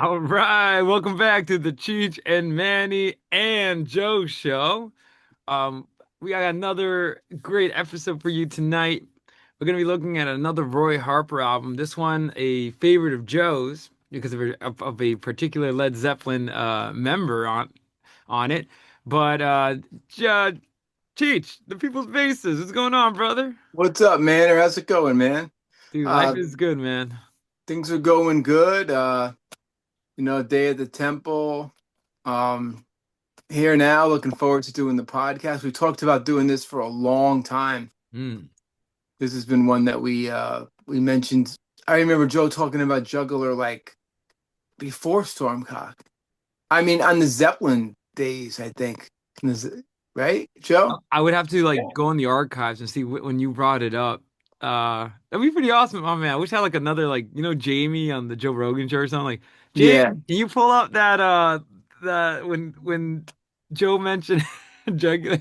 All right, welcome back to the Cheech and Manny and Joe show. Um, we got another great episode for you tonight. We're gonna be looking at another Roy Harper album. This one, a favorite of Joe's because of a particular Led Zeppelin member on it. But Cheech, the People's Faces, what's going on, brother? What's up, man? Or how's it going, man? Dude, life Uh, is good, man. things are going good. Day at the temple. Um, Here now, looking forward to doing the podcast. We talked about doing this for a long time. Mm. This has been one that we mentioned. I remember Joe talking about Juggler like before Stormcock. I mean, on the Zeppelin days, I think. Right, Joe? I would have to Yeah. like go in the archives and see when you brought it up. That'd be pretty awesome. Oh man, I wish I had like another like Jamie on the Joe Rogan show or something. Like, Jamie, Yeah, can you pull up that when Joe mentioned Jugular?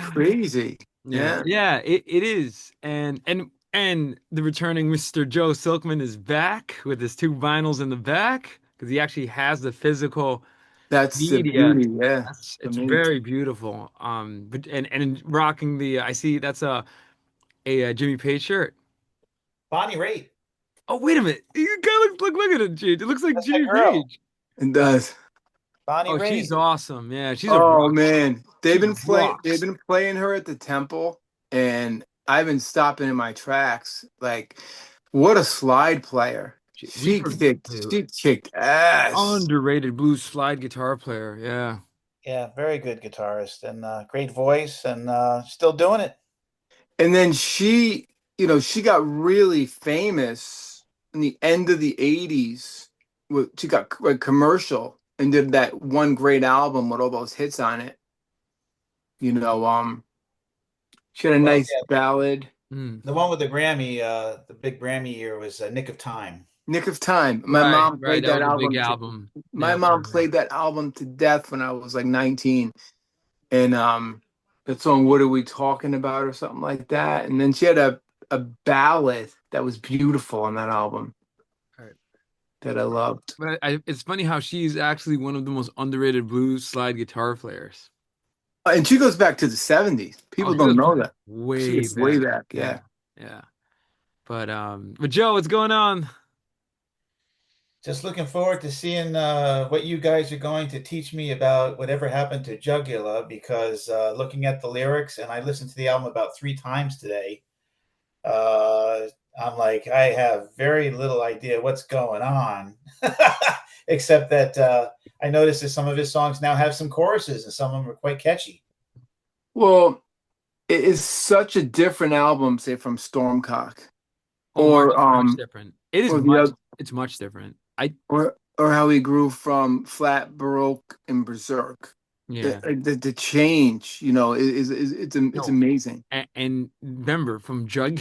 crazy. Yeah, Yeah, yeah, it is. And the returning Mr. Joe Silkman is back with his two vinyls in the back because he actually has the physical that's the media. beauty. Yeah, It's amazing. very beautiful. But and rocking the I see that's a Jimmy Page shirt. Bonnie Raitt. Oh wait a minute, you gotta look at it, dude. It looks like That's my Jimmy girl. Page. It does. Bonnie Oh, she's Raitt. awesome. Yeah, she's a Oh rock. man, She they've rocks. been playing her at the temple, and I've been stopping in my tracks. Like, what a slide player! We for She kicked ass. underrated blues slide guitar player. Yeah. Yeah, very good guitarist and great voice and still doing it. And then she got really famous in the end of the '80s. She got a commercial and did that one great album with all those hits on it. You know, she had a Well, nice yeah, ballad. Mm. the one with the Grammy, the big Grammy year was Nick of Time. Nick of Time. Right, right. That was a big To album. my Yeah, mom for her. played that album to death when I was like 19. And that song What Are We Talking About or something like that. And then she had a ballad that was beautiful on that album Right. that I loved. But it's funny how she's actually one of the most underrated blues slide guitar players. And she goes back to the 70s. Oh, People she don't goes know that. She way gets way back. back, Yeah, yeah. yeah. But Joe, what's going on? Just looking forward to seeing what you guys are going to teach me about whatever happened to Jugula because looking at the lyrics, and I listened to the album about 3 times today. Uh, I'm like, I have very little idea what's going on, except that I noticed that some of his songs now have some choruses and some of them are quite catchy. Well, it is such a different album, say from Stormcock Oh, much, or much different. It is or the much. other It's much different. I or how he grew from flat baroque and berserk. Yeah. The change, is it's No. amazing. And remember from Jug.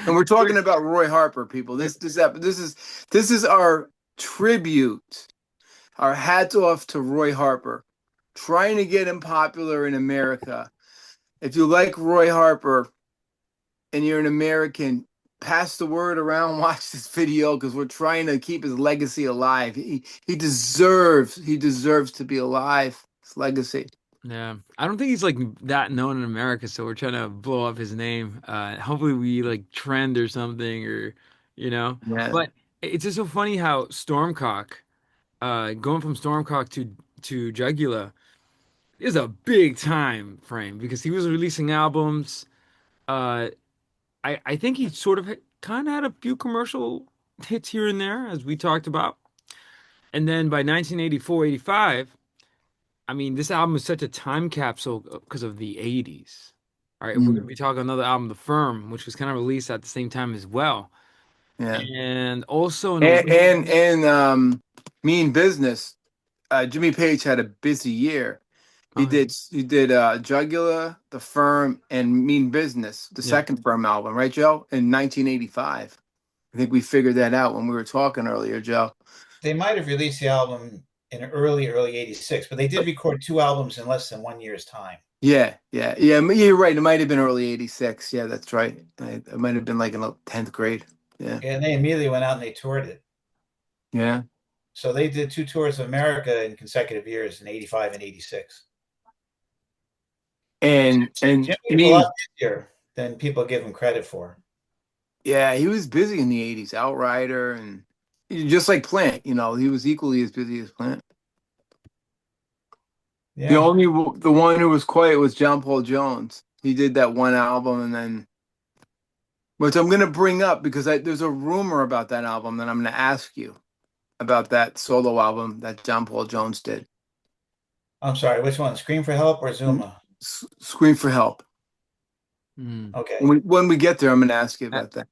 And we're talking about Roy Harper, people. This is our tribute, our hats off to Roy Harper, trying to get him popular in America. If you like Roy Harper and you're an American, pass the word around, watch this video because we're trying to keep his legacy alive. He deserves to be alive. His legacy. Yeah, I don't think he's like that known in America, so we're trying to blow up his name. Hopefully we like trend or something, or you know. Yeah. But it's just so funny how Stormcock, going from Stormcock to Jugula is a big time frame because he was releasing albums. Uh, I think he sort of kind of had a few commercial hits here and there, as we talked about. And then by 1984, 85. I mean, this album is such a time capsule because of the 80s. All right, we're going to Mm. be talking another album, The Firm, which was kind of released at the same time as well. Yeah. And also in a And Mean Business. Jimmy Page had a busy year. He oh, did he did Jugular, The Firm, and Mean Business, the yeah. second Firm album, right, Joe? In 1985. I think we figured that out when we were talking earlier, Joe. They might have released the album in early 86, but they did record 2 albums in less than 1 year's time. Yeah, yeah, yeah. You're right. It might have been early '86. Yeah, that's right. It might have been like in the 10th grade. Yeah, And they immediately went out and they toured it. yeah. So they did two tours of America in consecutive years in 85 and 86. And Jimmy I was a lot mean, busier than people give him credit for. yeah, he was busy in the 80s, Outrider and just like Plant, he was equally as busy as Plant. The Yeah, only the one who was quiet was John Paul Jones. He did that one album and then which I'm going to bring up because there's a rumor about that album that I'm going to ask you about that solo album that John Paul Jones did. I'm sorry. Which one? Scream for Help or Zuma? Scream for Help. Mm. When Okay. we get there, I'm going to ask you Hmm. about that.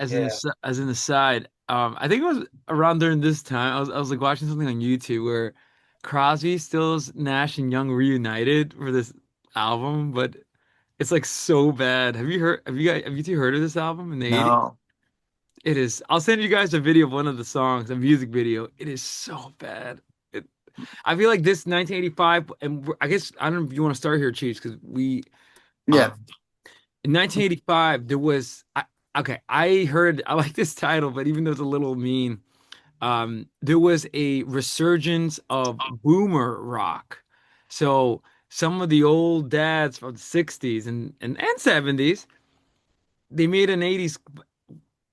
Yeah. As an aside, I think it was around during this time I was like watching something on YouTube where Crosby, Stills, Nash, and Young reunited for this album, but it's like so bad. Have you two heard of this album in the 80s? No. It is. I'll send you guys a video of one of the songs, a music video. It is so bad. It, I feel like this 1985, and I guess I don't know if you want to start here, Chiefs, because Yeah. um, in 1985 there was okay. I like this title, but even though it's a little mean, there was a resurgence of boomer rock. So some of the old dads from the 60s and 70s, they made an 80s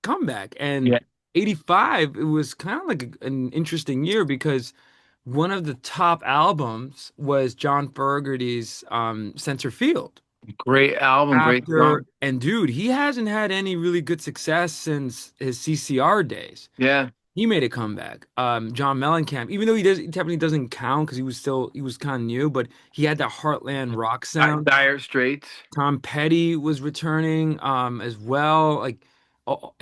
comeback. And Yeah. 85, it was kind of like an interesting year because one of the top albums was John Fogerty's Center Field. Great album, great After, song. and dude, he hasn't had any really good success since his CCR days. Yeah. He made a comeback. John Mellencamp, even though he technically doesn't count because he was kind of new, but he had that Heartland rock sound. Dire Straits. Tom Petty was returning as well. Like oh,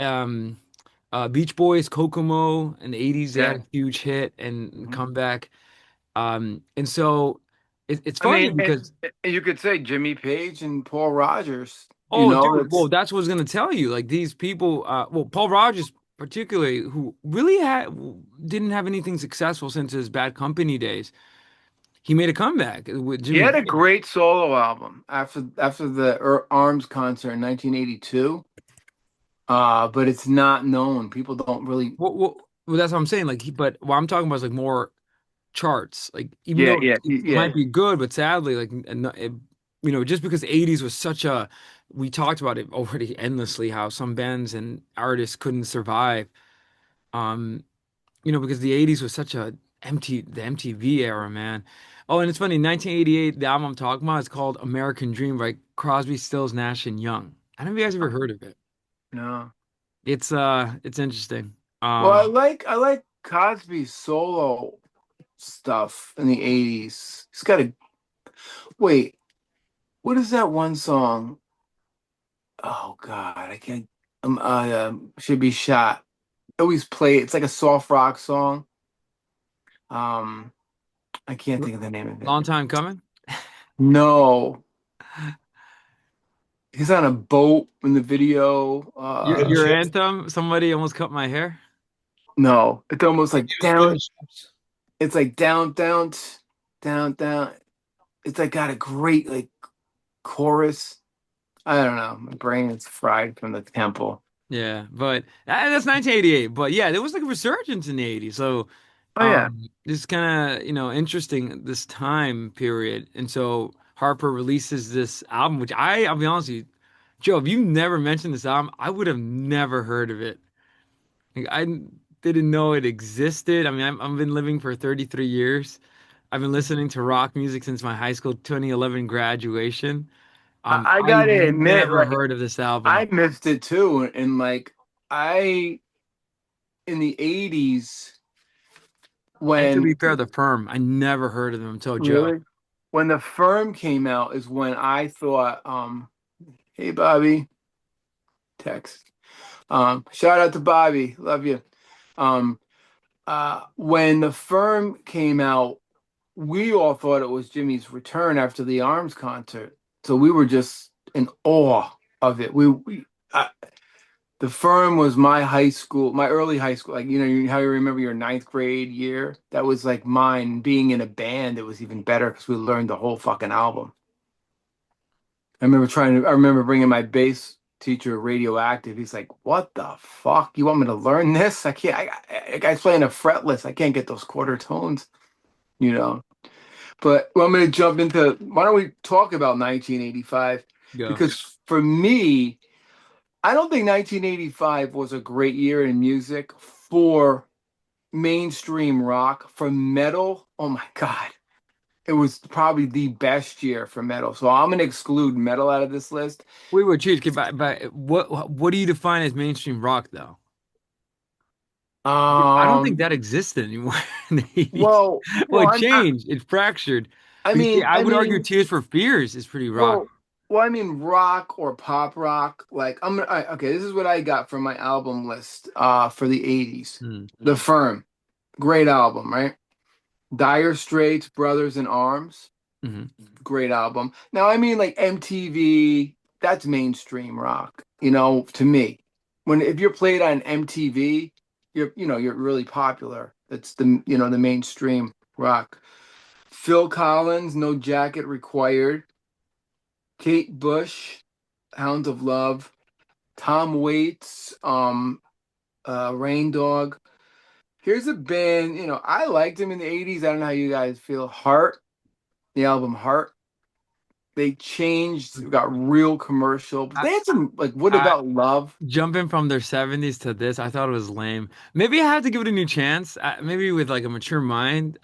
Beach Boys, Kokomo in the 80s, they had Yeah. a huge hit and Mhm. comeback. And so it's I funny mean, because you could say Jimmy Page and Paul Rogers. oh dude, well It's that's what I was gonna tell you. Like these people, well Paul Rogers particularly, who really didn't have anything successful since his Bad Company days. He made a comeback with he Jimmy had a Page. great solo album after the Arms concert in 1982. But it's not known. People don't really. Well, that's what I'm saying. Like, but what I'm talking about is like more charts. Like, even Yeah, though yeah, it might yeah. be good, but sadly, like, just because the 80s was such a, we talked about it already endlessly, how some bands and artists couldn't survive. Um, because the 80s was such the MTV era, man. Oh, and it's funny, 1988, the album I'm talking about is called American Dream by Crosby, Stills, Nash and Young. I don't know if you guys ever heard of it. No. It's interesting. Well, Um, I like Cosby's solo stuff in the 80s. He's got a wait. What is that one song? Oh God, I can't. Should be shot. I always play it. It's like a soft rock song. Um, I can't think of the name of it. long time coming. No, he's on a boat in the video. Good Your ship. anthem, somebody almost cut my hair. No, it's almost like Good down. ships. It's like down, down, down, down. It's like got a great like chorus. I don't know. My brain is fried from the temple. Yeah, but that's 1988. But yeah, there was like a resurgence in the 80s. So Oh yeah. it's kind of, interesting this time period. And so Harper releases this album, which I'll be honest with you, Joe, if you never mentioned this album, I would have never heard of it. Like, I didn't know it existed. I mean, I've been living for 33 years. I've been listening to rock music since my high school 2011 graduation. I I gotta admit, never like heard of this album. I missed it too, and like I in the 80s And to when be fair, The Firm, I never heard of them until Joe. really when the firm came out is when I thought, hey Bobby, text. Shout out to Bobby, love you. Um, when the firm came out, we all thought it was Jimmy's return after the Arms concert, so we were just in awe of it. The firm was my high school, my early high school. Like, how you remember your ninth grade year? That was like mine. Being in a band, it was even better because we learned the whole fucking album. I remember bringing my bass teacher radioactive. He's like, "What the fuck? You want me to learn this? I can't. I guy's playing a fretless. I can't get those quarter tones, you know." But well, I'm going to jump into. Why don't we talk about 1985? Go. Because for me, I don't think 1985 was a great year in music for mainstream rock. For metal, oh my God, it was probably the best year for metal. So I'm gonna exclude metal out of this list. Wait, Cheech, but what do you define as mainstream rock though? I don't think Um, that existed anymore in the 80s. well, Well, well, it changed. It fractured. I Because mean, I I would argue mean, Tears for Fears is pretty rock. well, I mean, rock or pop rock. Like okay, this is what I got from my album list. For the '80s, Hmm. The Firm, great album, right? Dire Straits, Brothers in Arms. Hmm. Great album. Now, I mean, like MTV, that's mainstream rock, to me. When if you're played on MTV, you're really popular. That's the mainstream rock. Phil Collins, No Jacket Required. Kate Bush, Hound of Love. Tom Waits, Rain Dog. Here's a band, I liked him in the 80s. I don't know how you guys feel. Heart, the album Heart. They changed, got real commercial. But I, they had some like What I About Love? jumping from their 70s to this, I thought it was lame. Maybe I have to give it a new chance. Maybe with like a mature mind.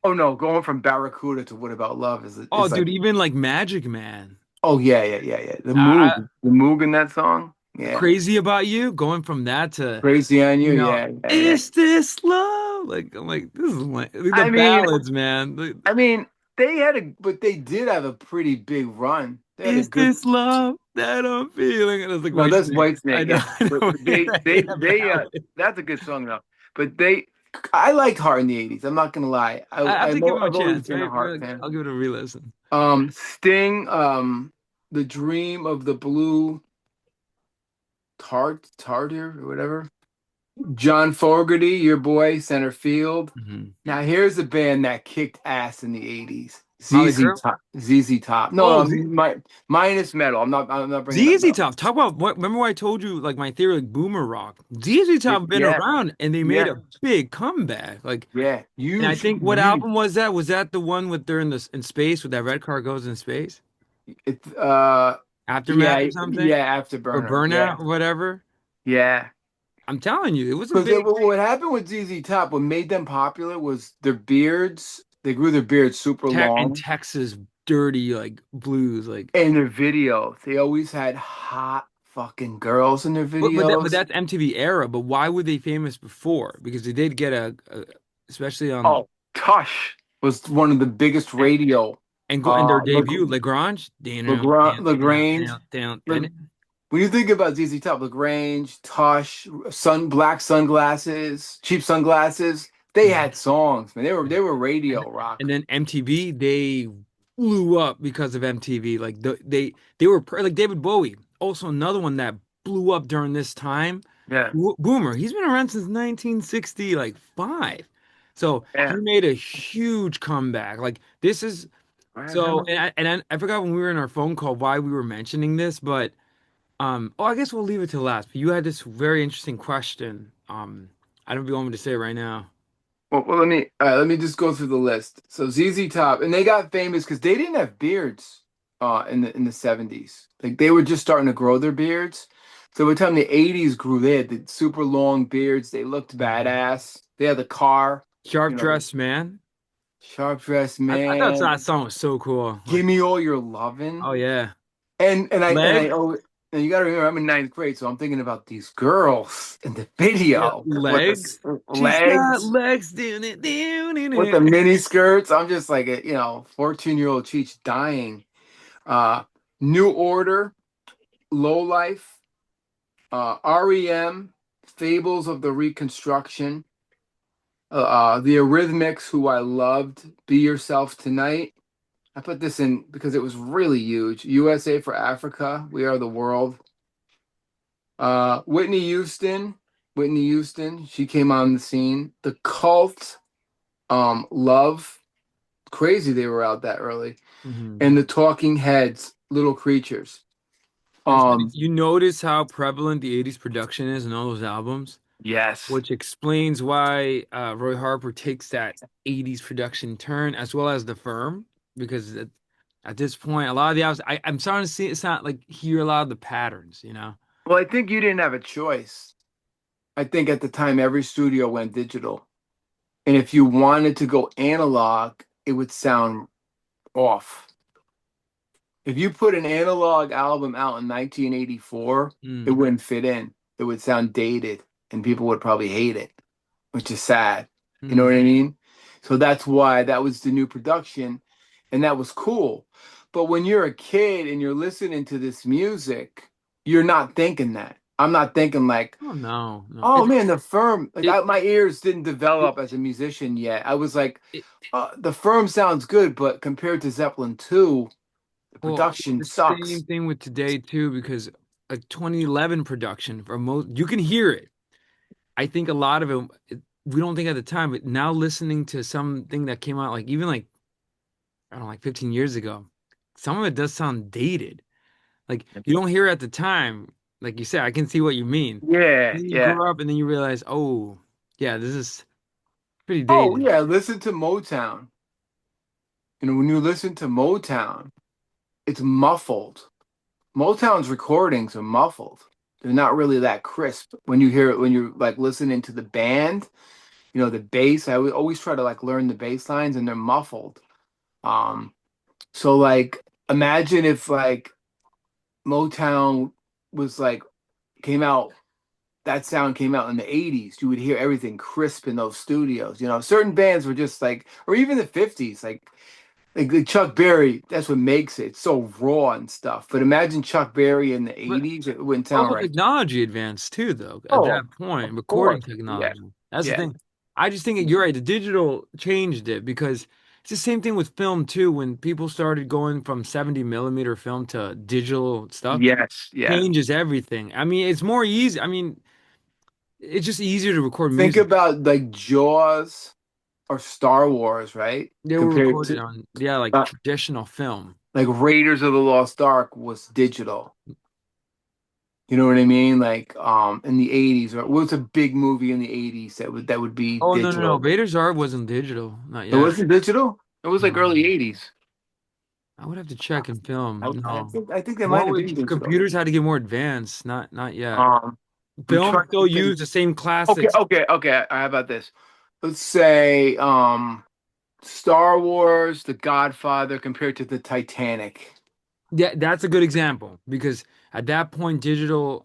Oh no, going from Barracuda to What About Love is Oh, is like, dude, even like Magic Man. oh yeah, yeah, yeah, yeah. The I, Moog, the Moog in that song. Yeah. Crazy About You, going from that to, Crazy on you You. know, Yeah, yeah, yeah. is this love? Like, I'm like, this is like the I mean, ballads, man. I mean, but they did have a pretty big run. They had a Is good. this love that I'm feeling? And it's like No, White that's Snake. I Whitesnake. know, Yeah, I but know. In a ballad. that's a good song though. But I liked Heart in the '80s. I'm not gonna lie. I have to give him a I've always chance. been a Heart fan. I'll give it a re-listen. Sting, The Dream of the Blue Tartar or whatever. John Fogerty, your boy, center field. Hmm. Now here's a band that kicked ass in the '80s. Molly ZZ Crew. Top. ZZ Top. No, Oh, minus metal. I'm not bringing up ZZ metal. Top. Talk about what? Remember what I told you? Like my theory, like boomer rock. ZZ Top been Yeah, around, and they made yeah, a big comeback. Like, yeah. and I Huge, think what huge. album was that? Was that the one with they're in this in space with that red car goes in space? It's Aftermath yeah, or something, yeah, or Afterburner. Yeah, Burnout or whatever. yeah. I'm telling you, it was a Because big thing. what happened with ZZ Top, what made them popular was their beards. They grew their beards super Tech and long. Texas dirty like blues, like. And their videos, they always had hot fucking girls in their But videos. that's MTV era. But why were they famous before? Because they did get especially on Oh, Tush was one of the biggest radio. and their Lag debut, Lagrange, down, Lagrange, down, down, Lagrange. down, down, Lag- and when you think about ZZ Top, Lagrange, Tush, black sunglasses, cheap sunglasses, they had songs, man. They were and radio rock. then MTV, they blew up because of MTV. Like they were like David Bowie, also another one that blew up during this time. Yeah, Boomer, he's been around since 1960, like five. So he yeah. made a huge comeback. Like this is so, I forgot when we were in our phone call why we were mentioning this, but oh, I guess we'll leave it to last. But you had this very interesting question. I don't know if you want me to say it right now. Well, let me just go through the list. So ZZ Top, and they got famous because they didn't have beards in the '70s. Like they were just starting to grow their beards. So by the time the '80s grew, they had the super long beards. They looked Mhm. badass. They had the car, Sharp you know, Dressed Man. sharp dressed I thought man. that song was so cool. Give Like, me all your lovin'. oh yeah, And I leg, always, and you got to remember, I'm in ninth grade, so I'm thinking about these girls in the yeah, video with the legs. She's got legs. legs doing it, down With the it. mini skirts. I'm just like a 14-year-old Cheech dying. Uh, New Order, Low Life, REM, Fables of the Reconstruction, the Eurythmics, who I loved, Be Yourself Tonight. I put this in because it was really huge. USA for Africa, We Are the World. Whitney Houston, she came on the scene. The Cult, Love, crazy they were out that early. Mhm. And the Talking Heads, Little Creatures. It's funny. Um, You notice how prevalent the 80s production is in all those albums, yes. which explains why Roy Harper takes that 80s production turn as well as The Firm, because at this point, a lot of the albums, I'm starting to see it's not like hear a lot of the patterns, you know? Well, I think you didn't have a choice. I think at the time every studio went digital. And if you wanted to go analog, it would sound off. If you put an analog album out in 1984, it Mm. wouldn't fit in. It would sound dated and people would probably hate it, which is sad. You know Mm. what I mean? So that's why that was the new production and that was cool. But when you're a kid and you're listening to this music, you're not thinking that. I'm not thinking like, Oh no, no. oh man, the firm, like It, my ears didn't it, develop as a musician yet. I was like, it the firm sounds good, but compared to Zeppelin 2, the well, production the sucks. same thing with today too, because a 2011 production for most you can hear it. I think a lot of we don't think at the time, but now listening to something that came out like even like I don't know, like 15 years ago, some of it does sound dated. Like you don't hear it at the time. Like you said, I can see what you mean. Yeah, Then you yeah. grow up and then you realize, oh, yeah, this is pretty Oh, dated. yeah. Listen to Motown. When you listen to Motown, it's muffled. Motown's recordings are muffled. They're not really that crisp. When you hear it, when you're like listening to the band, the bass, I would always try to like learn the bass lines and they're muffled. Um, so like imagine if like Motown was like came out that sound came out in the 80s, you would hear everything crisp in those studios. Certain bands were just like, or even the 50s, like Chuck Berry, that's what makes it. It's so raw and stuff. But imagine Chuck Berry in the But 80s, it wouldn't sound also right. technology advanced too, though, at Oh, that of point, recording course. Yeah. technology. That's the Yeah. thing. I just think you're right. The digital changed it because it's the same thing with film too. When people started going from 70 millimeter film to digital stuff, Yes. Yeah. changes everything. I mean, it's more easy. I mean, it's just easier to record Think music. about like Jaws or Star Wars, right? They were Compared recorded to on, yeah, like uh, traditional film. like Raiders of the Lost Ark was digital. You know what I mean? Like in the 80s, or what's a big movie in the 80s that would be Oh, no, no, no. digital? Vader's Art wasn't digital. Not It yet. wasn't digital? It was like early No. 80s. I would have to check in film. I No. think I think they might More have with been digital. computers had to get more advanced. Not yet. Um I'm Film trying still to think. use the same Okay, classics. okay, okay. How about this? Let's say Star Wars, The Godfather compared to the Titanic. Yeah, that's a good example because at that point, digital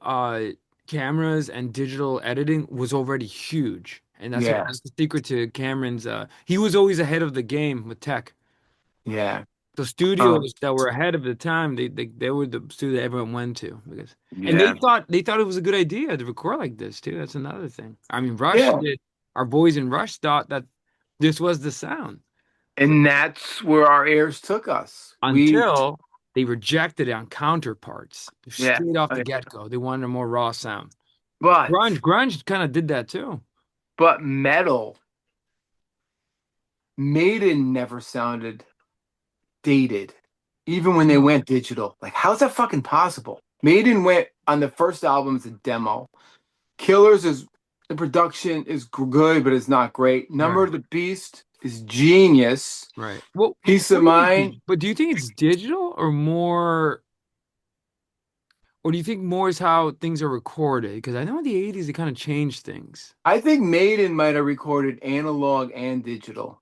cameras and digital editing was already huge. And Yeah, that's the secret to Cameron's he was always ahead of the game with tech. yeah. The Um, studios that were ahead of the time, they were the studio that everyone went to because and yeah. they thought it was a good idea to record like this too. That's another thing. I mean, Rush Yeah. did our boys in Rush thought that this was the sound And that's where our ears took us. until they rejected it on counterparts Yeah. straight off the Okay. get-go. They wanted a more raw sound. But Grunge kind of did that too. but metal, Maiden never sounded dated, even when they No. went digital. Like, how's that fucking possible? Maiden went on the first album as a demo. Killers is the production is good, but it's not great. Number Right. of the Beast is genius. Right. Well, Peace what of do you think? Mind. But do you think it's digital or more? Or do you think more is how things are recorded? Because I know in the 80s they kind of changed things. I think Maiden might have recorded analog and digital.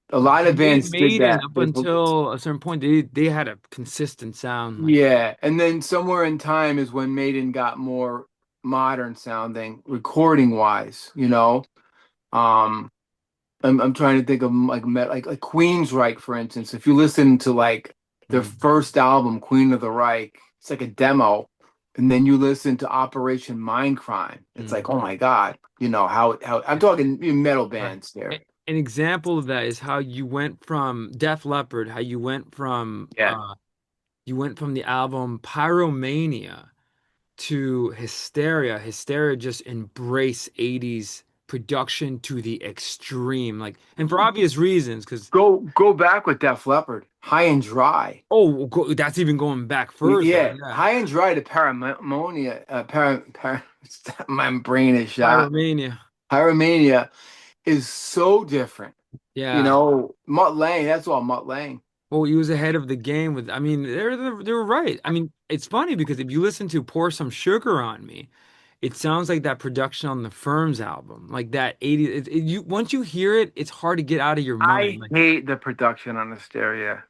A lot of bands did Maiden that. up until a certain point they had a consistent sound like Yeah, and then somewhere in time is when Maiden got more modern sounding, recording wise. Um, I'm trying to think of like Queensryche, for instance. If you listen to like their mm, first album, Queen of the Reich, it's like a demo, and then you listen to Operation Mindcrime. It's like, mm, oh my God, how I'm talking metal right. bands there. An example of that is how you went from Def Leppard, how Yeah, you went from the album Pyromania to Hysteria. Hysteria just embraced 80s production to the extreme, like, and for obvious reasons, because Go back with Def Leppard, High and Dry. that's even going back further. Yeah, Yeah, High and Dry to Parammonia. My brain is shot. Pyromania. Pyromania is so different. You Yeah. know, Mutt Lange. That's all Mutt Lange. Well, he was ahead of the game with. I mean, they were right. I mean, it's funny because if you listen to "Pour Some Sugar on Me," it sounds like that production on the Firms album, like that 80s. You once you hear it, it's hard to get out of your mind. I Like, hate the production on Hysteria.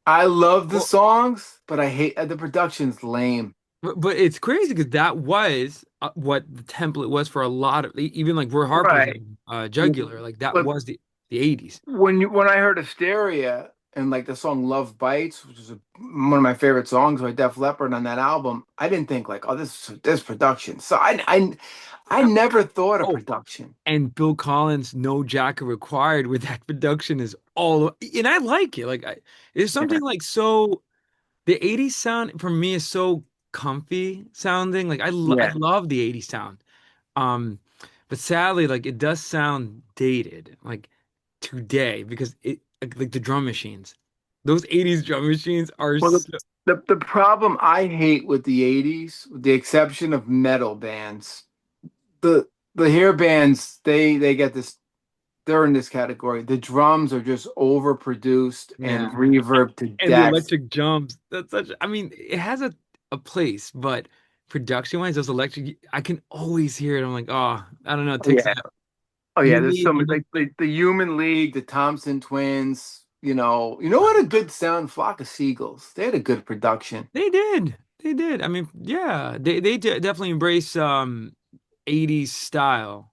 I love the well, songs, but I hate the production's lame. but it's crazy because that was what the template was for a lot of even like Roy Harper's Right. Jugular. Like that But was the 80s. when I heard Hysteria and like the song Love Bites, which is one of my favorite songs by Def Leppard on that album, I didn't think like, oh, this production. So I never thought of Oh, production. and Bill Collins' "No Jacket Required" with that production is all, and I like it. Like, there's Yeah. something like so the 80s sound for me is so comfy sounding. Like, I Yeah. love the 80s sound. Um, but sadly, like it does sound dated, like today, because it like the drum machines. Those 80s drum machines are Well, so, the problem I hate with the 80s, with the exception of metal bands, the hair bands, they get this, they're in this category. The drums are just overproduced and yeah. reverb to And the death. electric jumps. That's such, I mean, it has a place, but production wise, those electric, I can always hear it. I'm like, oh, I don't know, it Oh takes yeah. Oh yeah, there's so you many need like the Human League, the Thompson Twins, what a good sound, Flock of Seagulls. They had a good production. they did. They did. I mean, yeah, definitely embrace 80s style,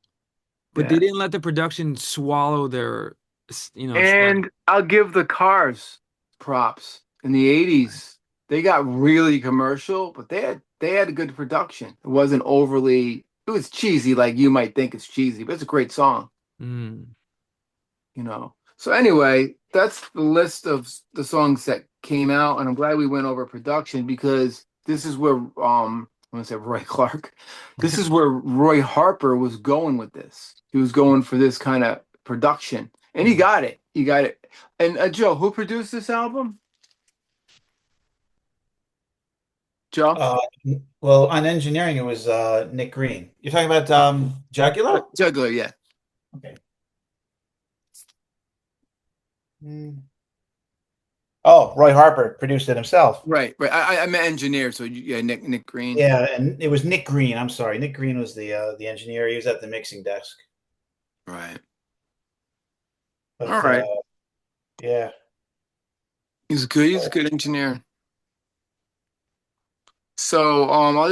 but they Yeah. didn't let the production swallow their style. And I'll give the Cars props. In the 80s, they got really commercial, but they had a good production. It was cheesy like you might think it's cheesy, but it's a great song. Mm. So anyway, that's the list of the songs that came out, and I'm glad we went over production because this is where I want to say Roy Clark. This is where Roy Harper was going with this. He was going for this kind of production, and he Mhm. got it. He got it. And Joe, who produced this album? Joe? Uh, well, on engineering, it was Nick Green. You're talking about Jugula? Juggler, yeah. Okay. Hmm. Oh, Roy Harper produced it himself. Right, right. I meant engineer, so yeah, Nick Green. Yeah, and it was Nick Green. I'm sorry, Nick Green was the engineer. He was at the mixing desk. Right. All But right. yeah. He's good. He's a good engineer. So we'll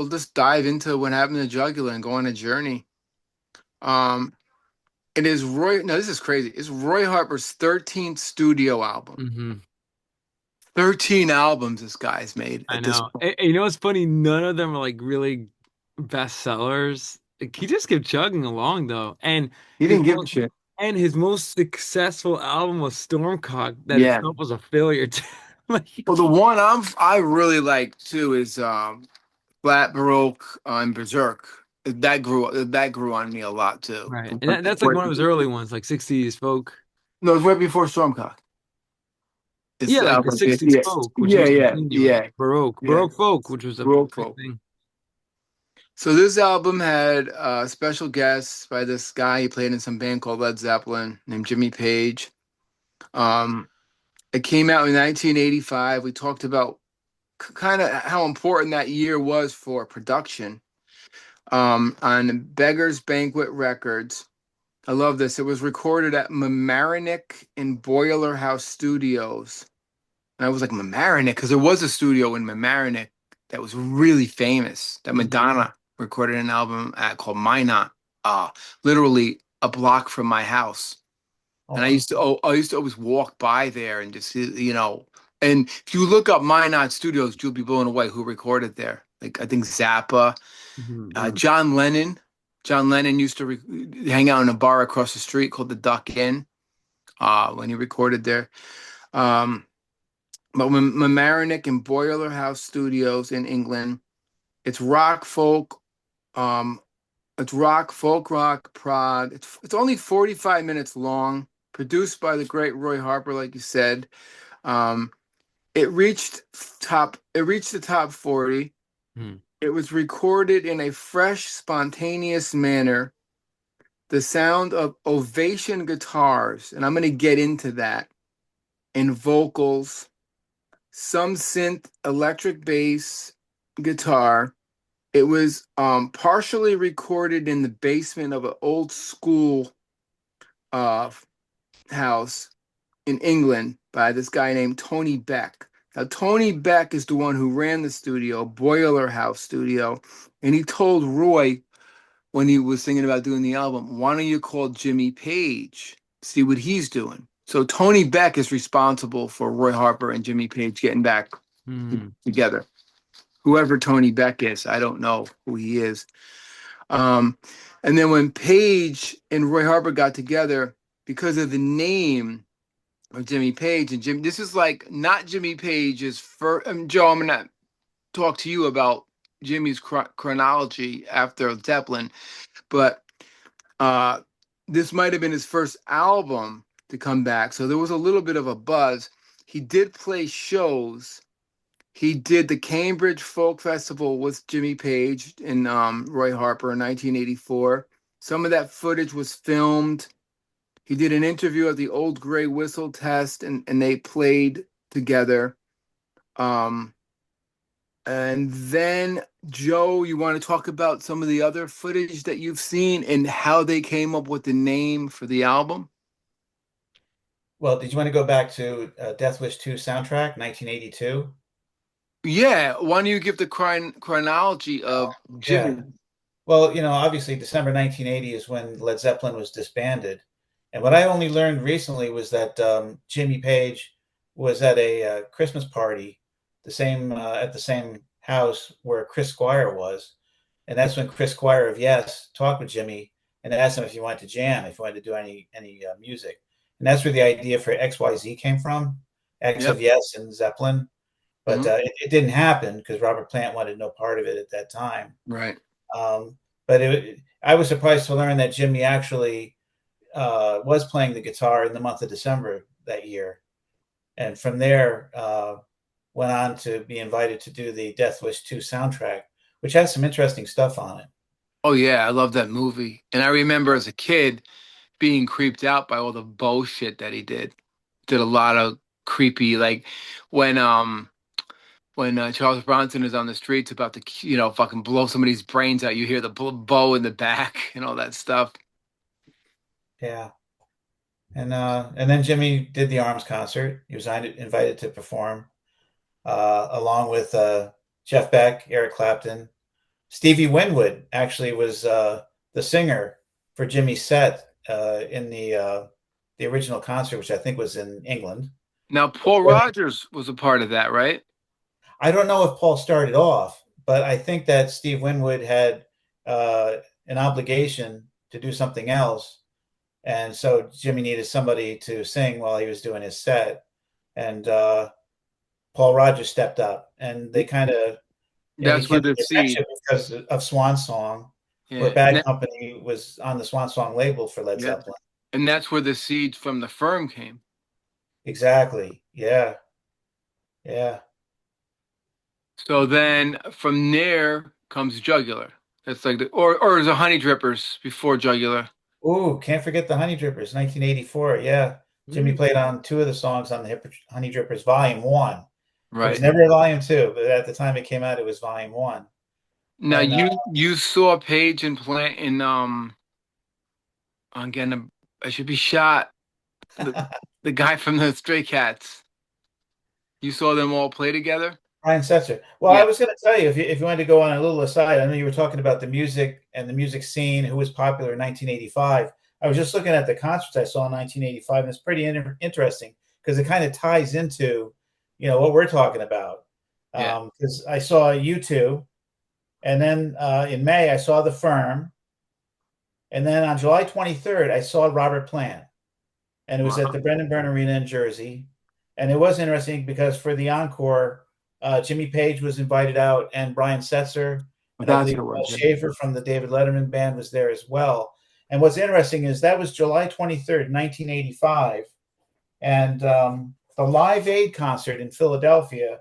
just dive into what happened to Jugular and go on a journey. Um it is Roy no, this is crazy. It's Roy Harper's 13th studio album. Hmm. 13 albums this guy's made I at this know. point. You know what's funny? None of them are like really bestsellers. Like, he just kept chugging along though, He his didn't give a most shit. his most successful album was Stormcock, that Yeah. itself was a failure too. Like, Well, the one I really like too is Flat Baroque and Berserk. That grew on me a lot too. right, and that's like one of his early ones, like '60s folk. No, it's right before Stormcock. It's Yeah, like the yeah, '60s yeah, folk, which he yeah, was yeah, continuing. yeah, yeah. Baroque folk, which was a Baroque big folk. thing. So this album had special guests by this guy. He played in some band called Led Zeppelin named Jimmy Page. Um, it came out in 1985. We talked about kind of how important that year was for production on Beggar's Banquet Records. I love this. It was recorded at Mamaroneck in Boiler House Studios. And I was like, Mamaroneck? Because there was a studio in Mamaroneck that was really famous that Mhm. Madonna recorded an album at called Minot, literally a block from my house. Oh And wow. I used to always walk by there and just and if you look up Minot Studios, you'll be blown away who recorded there. Like I think Zappa, Mhm. John Lennon. John Lennon used to hang out in a bar across the street called the Duck Inn when he recorded there. Um, but when Mamaroneck and Boiler House Studios in England, it's rock folk, um, It's rock, folk rock, prog. It's only 45 minutes long. Produced by the great Roy Harper, like you said. Um, it reached the top 40. Hmm. It was recorded in a fresh, spontaneous manner. The sound of ovation guitars, and I'm going to get into that, and vocals, some synth, electric bass, guitar. It was partially recorded in the basement of an old school uh, house in England by this guy named Tony Beck. Now, Tony Beck is the one who ran the studio, Boiler House Studio, and he told Roy when he was thinking about doing the album, why don't you call Jimmy Page, see what he's doing? So Tony Beck is responsible for Roy Harper and Jimmy Page getting back Hmm. together. Whoever Tony Beck is, I don't know who he is. Um, and then when Page and Roy Harper got together, because of the name of Jimmy Page and Jim, this is like not Jimmy Page's first. Joe, I'm gonna talk to you about Jimmy's chronology after Zeppelin, but uh, this might have been his first album to come back, so there was a little bit of a buzz. He did play shows. He did the Cambridge Folk Festival with Jimmy Page and Roy Harper in 1984. Some of that footage was filmed. He did an interview at the Old Gray Whistle Test, and they played together. Um, and then, Joe, you want to talk about some of the other footage that you've seen and how they came up with the name for the album? Well, did you want to go back to Death Wish 2 soundtrack, 1982? Yeah, why don't you give the chronology of Yeah. Jimmy? Well, obviously December 1980 is when Led Zeppelin was disbanded. And what I only learned recently was that Jimmy Page was at a Christmas party, at the same house where Chris Squire was. And that's when Chris Squire of Yes talked with Jimmy and asked him if he wanted to jam, if he wanted to do any music. And that's where the idea for XYZ came from, X Yep. of Yes and Zeppelin. But Hmm. it didn't happen because Robert Plant wanted no part of it at that time. Right. Um, but I was surprised to learn that Jimmy actually was playing the guitar in the month of December that year. And from there, went on to be invited to do the Death Wish 2 soundtrack, which has some interesting stuff on it. Oh yeah, I love that movie. And I remember as a kid being creeped out by all the bullshit that he did. Did a lot of creepy, like when Charles Bronson is on the streets about to fucking blow somebody's brains out. You hear the bow in the back and all that stuff. Yeah. And then Jimmy did the Arms concert. He was invited to perform along with Jeff Beck, Eric Clapton. Stevie Winwood actually was the singer for Jimmy's set in the original concert, which I think was in England. Now Paul Rogers was a part of that, right? I don't know if Paul started off, but I think that Steve Winwood had an obligation to do something else, and so Jimmy needed somebody to sing while he was doing his set, and Paul Rogers stepped up, and they kind of That's where became the a seed. connection because of Swan Song, where Yeah, Bad Company was on the Swan Song label for Led yeah, Zeppelin. and that's where the seed from the firm came. Exactly. Yeah. Yeah. So then from there comes Jugular. That's like or is it Honey Drippers before Jugular? Ooh, can't forget the Honey Drippers, 1984. Yeah. Jimmy Mm. played on two of the songs on the Honey Drippers Volume 1. It was Right. never Volume 2, but at the time it came out, it was Volume 1. Now And you saw Page and Plant in again I should be shot. The the guy from the Stray Cats. You saw them all play together? Brian Setzer. Well, I Yeah. was going to tell you, if you wanted to go on a little aside, I know you were talking about the music and the music scene, who was popular in 1985. I was just looking at the concerts I saw in 1985, and it's pretty interesting because it kind of ties into, what we're talking about. Yeah. Because I saw U2, and then in May I saw The Firm, and then on July 23rd I saw Robert Plant, and it was at Wow. the Brendan Byrne Arena in Jersey. And it was interesting because for the encore, Jimmy Page was invited out and Brian Setzer, and I That's believe what it Paul was. Yeah. Schaefer from the David Letterman band was there as well. And what's interesting is that was July 23rd, 1985, and the Live Aid concert in Philadelphia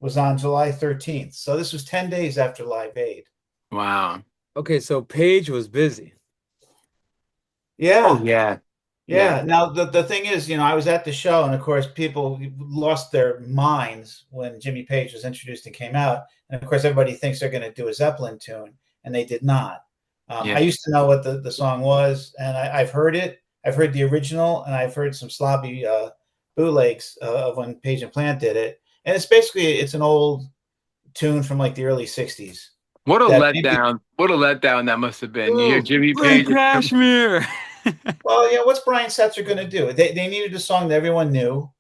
was on July 13th. So this was 10 days after Live Aid. Wow. Okay, so Paige was busy. Oh Yeah, yeah. Yeah. yeah. Now the thing is, I was at the show, and of course, people lost their minds when Jimmy Page was introduced and came out. And of course, everybody thinks they're going to do a Zeppelin tune, and they did not. I Yeah. used to know what the song was, and I've heard it. I've heard the original, and I've heard some sloppy bootlegs of when Page and Plant did it. And it's an old tune from like the early '60s What a that maybe. letdown. What a letdown that must have been. You hear Oh, Jimmy Frank Page. Kashmir. Well, yeah, what's Brian Setzer going to do? They needed a song that everyone knew,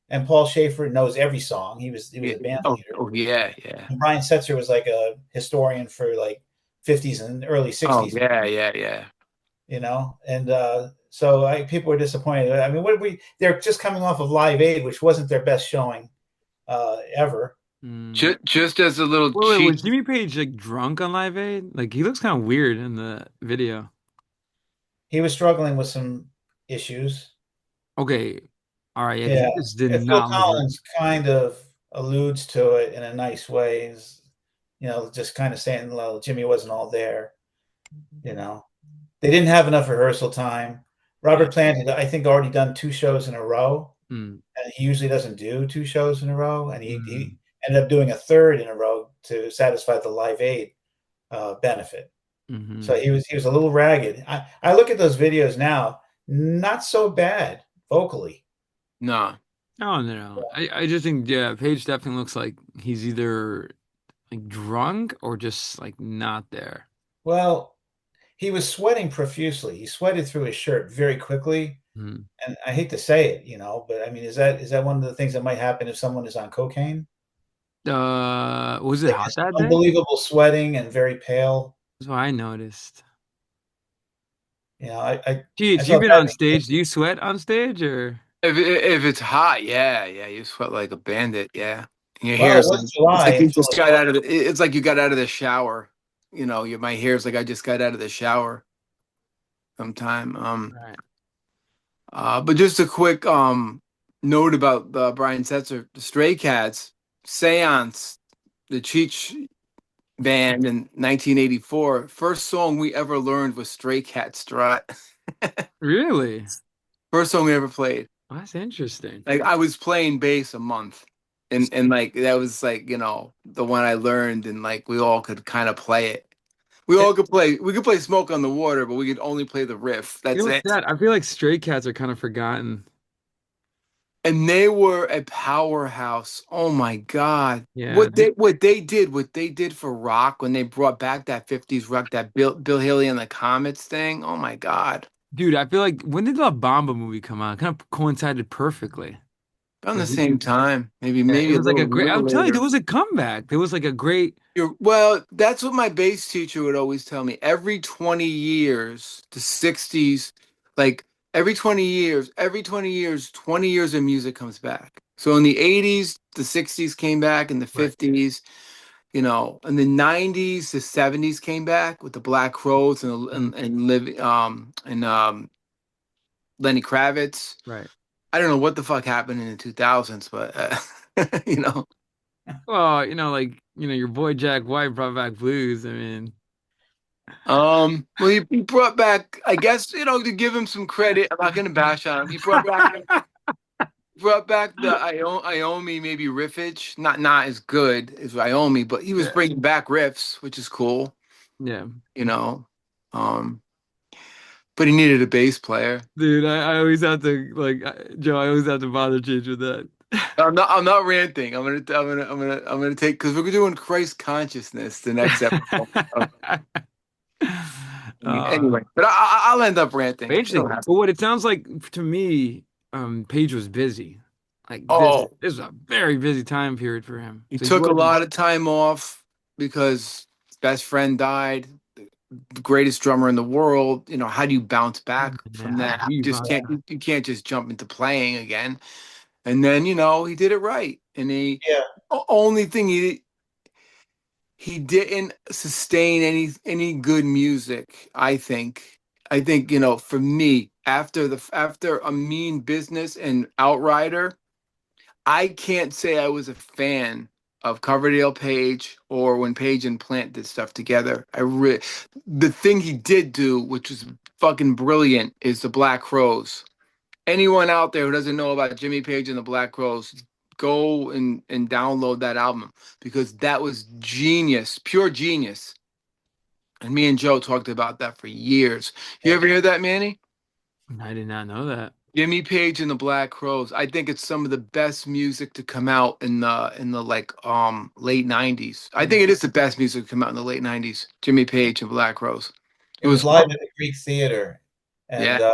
and Paul Schaefer knows every song. He was Yeah. a band Oh, leader, oh yeah, yeah. and Brian Setzer was like a historian for like '50s and early Oh '60s, yeah, yeah, yeah. and so people were disappointed. I mean, they're just coming off of Live Aid, which wasn't their best showing ever. Hmm. Just as a little Wait, cheat. was Jimmy Page like drunk on Live Aid? Like he looks kind of weird in the video. He was struggling with some issues. Okay, all right, yeah, because Yeah, he just did Phil not look right. Collins kind of alludes to it in a nice way. Just kind of saying, well, Jimmy wasn't all there. You know, they didn't have enough rehearsal time. Yeah. Robert Plant had, I think, already done two shows in a row, Mm, and he usually doesn't do two shows in a row, and he mm, ended up doing a third in a row to satisfy the Live Aid benefit. So hmm. he was a little ragged. I look at those videos now, not so bad vocally. No. Oh no, I just think yeah, Page definitely looks like he's either like drunk or just like not there. Well, he was sweating profusely. He sweated through his shirt very quickly. Mm. And I hate to say it, but I mean, is that one of the things that might happen if someone is on cocaine? Was it Like hot this that day? unbelievable sweating and very pale. That's what I noticed. I Geez, you've felt been bad. on stage. Do you sweat on stage or? If it's hot, yeah, yeah, you sweat like a bandit, yeah. And your Well, hair it is was like it's July, like and you so just got out of it's like you got out of the shower. My hair is like I just got out of the shower sometime. Right. But just a quick note about Brian Setzer, the Stray Cats, Seance, the Cheech band in 1984. First song we ever learned was Stray Cat Strut. Really? First song we ever played. Well, that's interesting. Like I was playing bass a month. And like that was like, the one I learned and like we all could kind of play it. We could play Smoke on the Water, but we could only play the riff. You know That's what's it. that? I feel like Stray Cats are kind of forgotten. And they were a powerhouse. Oh my God. Yeah. What they did for rock when they brought back that 50s rock, that Bill Haley and the Comets thing. Oh my God. Dude, I feel like when did the La Bamba movie come out? It kind of coincided perfectly. Around the Like, same time. Maybe yeah, it maybe a was like little a great, little I'll tell you, there later. was a comeback. There was like a great, Well, that's what my bass teacher would always tell me. Every 20 years, the 60s, like every 20 years, 20 years of music comes back. So in the 80s, the 60s came back, in the right. 50s, in the 90s, the 70s came back with the Black Crowes Mm, and Lenny Kravitz. right. I don't know what the fuck happened in the 2000s, but you know. Well, your boy Jack White brought back blues. I mean, Well, he brought back, I guess, to give him some credit. I'm not gonna bash on him. He brought back the Iommi maybe riffage, not as good as Iommi, but he was yeah, bringing back riffs, which is cool, yeah. you know. Um, but he needed a bass player. Dude, I always have to Joe. I always have to bother Cheech with that. I'm not ranting. I'm gonna take because we're doing Christ consciousness the next episode. Uh, Anyway, but I'll end up ranting. It'll Interesting. But happen. what it sounds like to me, Paige was busy. Like this, Oh, this was a very busy time period for him. he So he took a wasn't. lot of time off because his best friend died, the greatest drummer in the world. How do you bounce back Yeah, from how that? do you You just find? can't you can't just jump into playing again. And then, he did it right. And Yeah, only thing he didn't sustain any good music, I think. I think, for me, after A Mean Business and Outrider, I can't say I was a fan of Coverdale Page or when Page and Plant did stuff together. The thing he did do, which was fucking brilliant, is the Black Crowes. Anyone out there who doesn't know about Jimmy Page and the Black Crowes, go and download that album because that was genius, pure genius. And me and Joe talked about that for years. You Yeah. ever hear that, Manny? I did not know that. Jimmy Page and the Black Crowes. I think it's some of the best music to come out in the like late 90s. I think it is the best music to come out in the late 90s. Jimmy Page and Black Crowes. It It was was live at the Greek Theater, yeah, and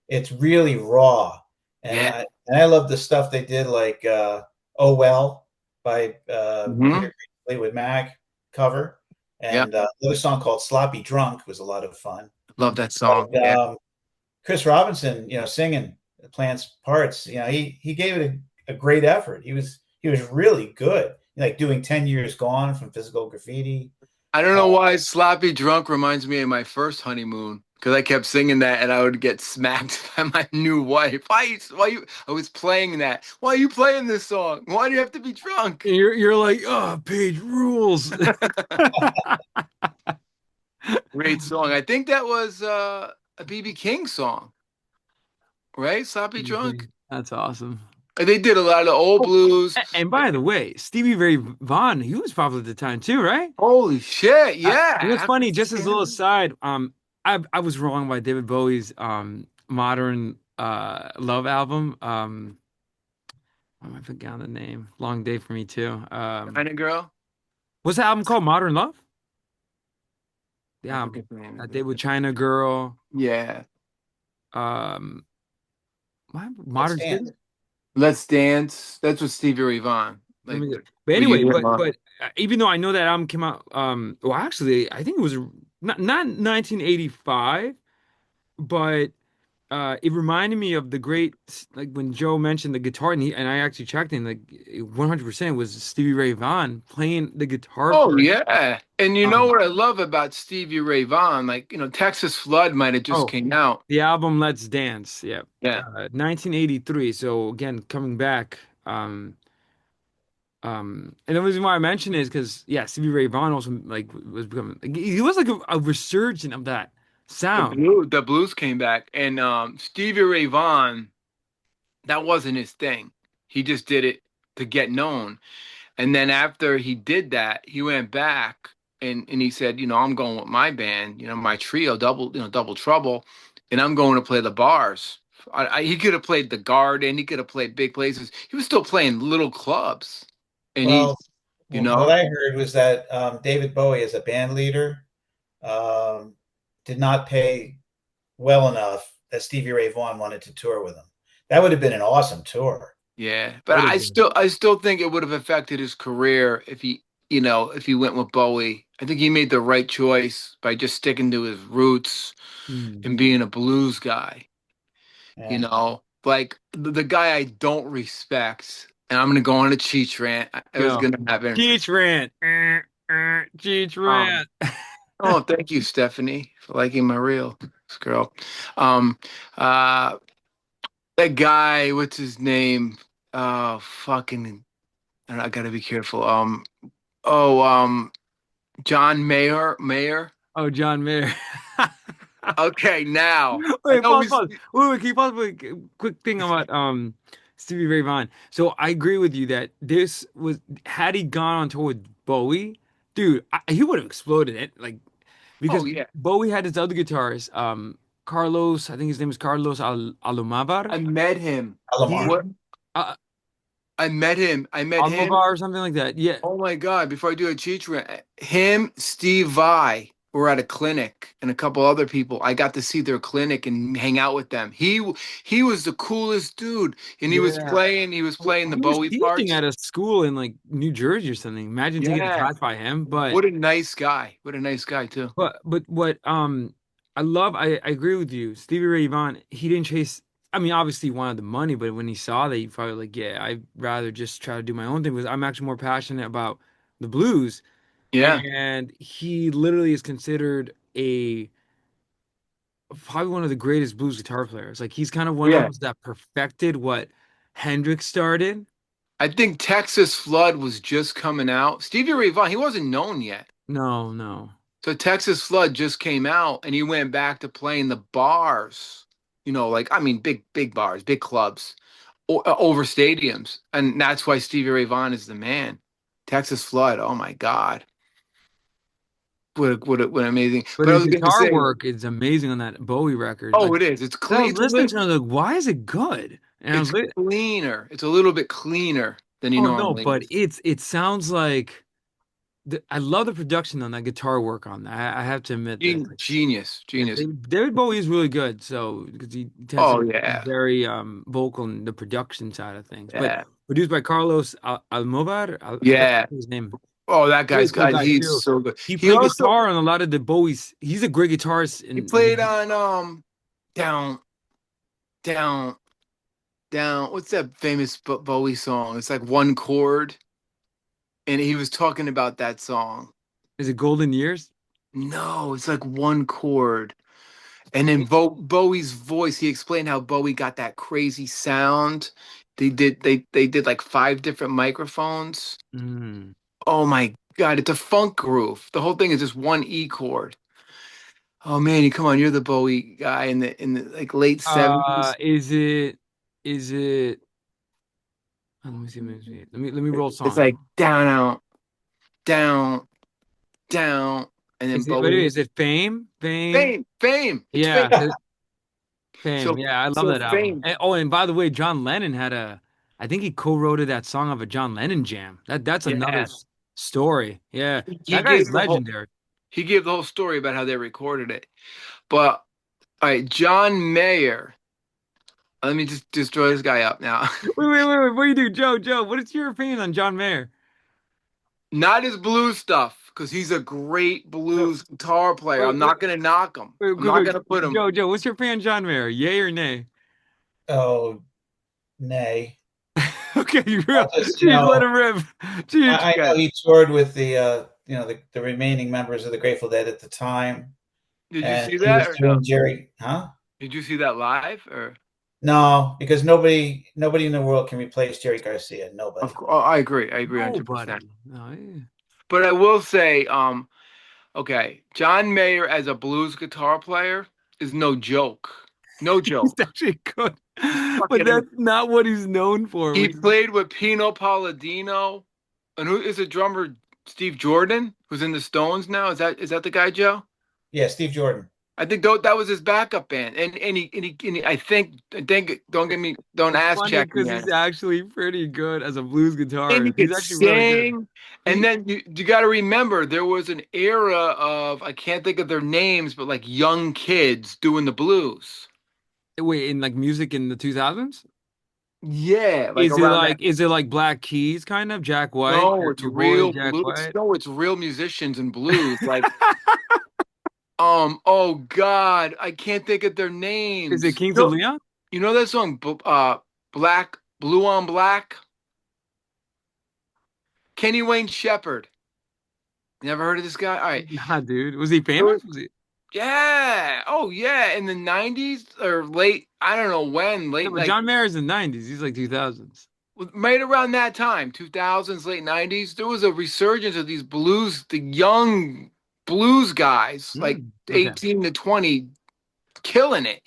it's really raw. And yeah. I love the stuff they did, like "Oh Well" by Hmm. Peter Green, Fleetwood Mac cover, Yeah. and another song called "Sloppy Drunk" was a lot of fun. Love that song. But Yeah. Chris Robinson, singing Plant's parts, he gave it a great effort. He was really good, like doing 10 Years Gone from Physical Graffiti. I don't Uh, know why Sloppy Drunk reminds me of my first honeymoon because I kept singing that and I would get smacked by my new wife. I was playing that. Why are you playing this song? Why do you have to be drunk? And you're like, oh, Page rules. Great song. I think that was a BB King song, right? Sloppy Drunk. That's awesome. They did a lot of old Oh, blues. and by the way, Stevie Ray Vaughan, he was popular at the time too, right? Holy shit! You know, it's Yeah. funny, just as a little aside, I was wrong by David Bowie's modern love album. Why am I forgetting the name? Long Day for Me Too. Kind of girl. What's the album called? Modern Love? I Yeah, forget the name I of did it. with China Girl. Yeah. Um, Let's Modern Dance. City. Let's Dance. That's what Stevie Ray Vaughan. Let Like me get. But what you anyway, hear but on. but even though I know that album came out, well, actually, I think it was not 1985, but it reminded me of the great, like when Joe mentioned the guitar, and I actually checked in, like 100% was Stevie Ray Vaughan playing the guitar Oh part. yeah. And you know Um, what I love about Stevie Ray Vaughan? Like, Texas Flood might have just oh, came out. the album Let's Dance, yeah, Yeah. 1983. So again, coming back. And the reason why I mention it is because yeah, Stevie Ray Vaughan also like was becoming like, he was like a resurgent of that sound. The blues came back and Stevie Ray Vaughan, that wasn't his thing. He just did it to get known. And then after he did that, he went back and he said, I'm going with my band, my trio, double trouble, and I'm going to play the bars. He could have played the Garden, he could have played big places. He was still playing little clubs, and Well, you what know, I heard was that David Bowie, as a band leader, um, did not pay well enough that Stevie Ray Vaughan wanted to tour with him. That would have been an awesome tour. yeah. But Would I have been. still, I still think it would have affected his career if he went with Bowie. I think he made the right choice by just sticking to his roots Hmm. and being a blues guy. Yeah. Like the guy I don't respect, and I'm gonna go on a Cheech rant. It was Go. gonna happen. Cheech rant. Cheech Um, rant. oh, thank you, Stephanie, for liking my reel, this girl. Um, uh, that guy, what's his name? Fucking, I gotta be careful. Oh, John Mayer. Oh, John Mayer. Okay, now I Wait, know pause, he's. pause. Wait, can you pause? Wait, quick thing about Stevie Ray Vaughan. So I agree with you that this was had he gone on tour with Bowie, dude, he would have exploded it. Like Oh because yeah, Bowie had his other guitarist, Carlos, I think his name is Carlos Alomar. I met him. Alomar. He What? I met him. I met him. Almovar or something like that. Yeah. Oh my God! Before I do a cheat rant, him, Steve Vai were at a clinic, and a couple other people. I got to see their clinic and hang out with them. He was the coolest dude, and he was Yeah. playing. He was playing the He was Bowie teaching parts. at a school in like New Jersey or something. Imagine taking a Yeah, class by him. what a nice guy. What a nice guy too. But what I agree with you. Stevie Ray Vaughan, he didn't chase I mean, obviously he wanted the money, but when he saw that, he probably like, yeah, I'd rather just try to do my own thing because I'm actually more passionate about the blues. Yeah. and he literally is considered a probably one of the greatest blues guitar players. Like he's kind of one of Yeah. those that perfected what Hendrix started. I think Texas Flood was just coming out. Stevie Ray Vaughan, he wasn't known yet. No, no. So Texas Flood just came out and he went back to playing the bars. Like I mean big bars, big clubs over stadiums. And that's why Stevie Ray Vaughan is the man. Texas Flood, oh my God. What amazing. But But I his was going to guitar say, work is amazing on that Bowie record. oh, Like it is. It's I clean. was listening to it, I was like, why is it good? And I was It's like, cleaner. It's a little bit cleaner than he oh no, normally but is. it sounds like I love the production on that guitar work on that. I have to admit that. Like, Genius, yeah, genius. David Bowie is really good. So because he tends to Oh be yeah, very vocal in the production side of things. But yeah, produced by Carlos Almovar. I forgot yeah. his name. Oh, that Really guy's cool guy. guy He's too. so good. He He played also guitar on a lot of the Bowie's. He's a great guitarist he in played on down, down, down. What's that famous Bowie song? It's like one chord, and he was talking about that song. is it Golden Years? No, it's like one chord. And then Bowie's voice, he explained how Bowie got that crazy sound. They did like five different microphones. Mm. Oh my God, it's a funk groove. The whole thing is just one E chord. Oh man, you come on, you're the Bowie guy in the like late 70s. Is it? Let me see. Let me see. Let me roll It's songs. like down out, down, down, and then Is it? Wait, Bowie. is it Fame? Fame? Fame, fame, it's Yeah, fame. Fame. So Yeah, I love so that album. fame. And by the way, John Lennon had a. I think he co-wrote that song of a John Lennon jam. That's another Yeah. story. Yeah, He that guy's gave the whole legendary. he gave the whole story about how they recorded it. But all right, John Mayer. Let me just draw this guy up now. Wait. What do you do, Joe? Joe, what is your opinion on John Mayer? Not his blues stuff, because he's a great No, blues guitar player. wait, I'm wait, not gonna knock him. I'm quick, not quick. gonna put him. Joe, what's your opinion on John Mayer? Yay or nay? Oh, nay. Okay, you I just, Cheech, let him rip. Cheech. I Okay. know he toured with the remaining members of the Grateful Dead at the time, Did you and see he that was or doing no? Jerry, huh? Did you see that live or? No, because nobody in the world can replace Jerry Garcia. Of Nobody. course, I agree. I agree 100%. Nobody. No, yeah. But I will say, okay, John Mayer as a blues guitar player is no joke. No He's joke. actually good, He's but fucking. that's not what he's known for. He played with Pino Palladino, and who is the drummer? Steve Jordan, who's in the Stones now. Is that the guy, Joe? Yeah, Steve Jordan. I think that was his backup band, and I think don't It's ask funny check me because then. he's actually pretty good as a blues And he guitarist. He's could actually really good. sing, and He then you got to remember there was an era of I can't think of their names, but like young kids doing the blues. wait in like music in the 2000s? Yeah, like around that. Is it like Black Keys kind of Jack White, No, it's your boy real Jack blues. White? No, it's real musicians and blues. Like oh God, I can't think of their Is it names. Kings of Leon? You know that song, Black, Blue on Black? Kenny Wayne Shepherd. Never heard of this guy? All right. Nah, dude. Was he There was, famous? Was he? yeah. Oh, yeah. In the 90s or late, I don't know when, No, late, but like John Mayer's in the 90s. He's like 2000s. right around that time, 2000s, late 90s, there was a resurgence of these blues, the young blues guys, like Okay. 18 to 20, killing it.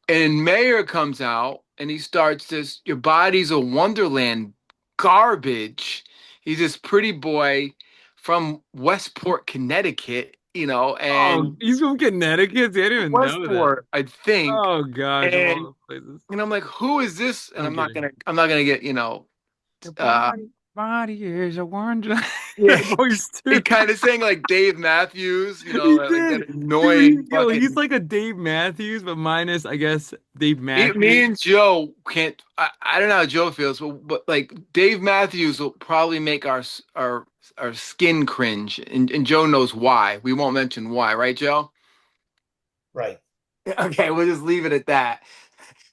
And Mayer comes out and he starts this Your Body's a Wonderland garbage. He's this pretty boy from Westport, Connecticut, Oh, and he's from Connecticut. See, I didn't even know that. Westport, I think. Oh gosh, of And all the places. and I'm like, who is this? And I'm kidding. I'm not gonna get, Your uh body is a wonder. yeah, That voice he too. kind of sang like Dave Matthews, He like did. that Dude, annoying he's fucking. like a Dave Matthews, but minus, I guess, Dave Me Matthews. and Joe can't. I don't know how Joe feels, but like Dave Matthews will probably make our skin cringe, and Joe knows why. We won't mention why, right, Joe? Right. Okay, we'll just leave it at that.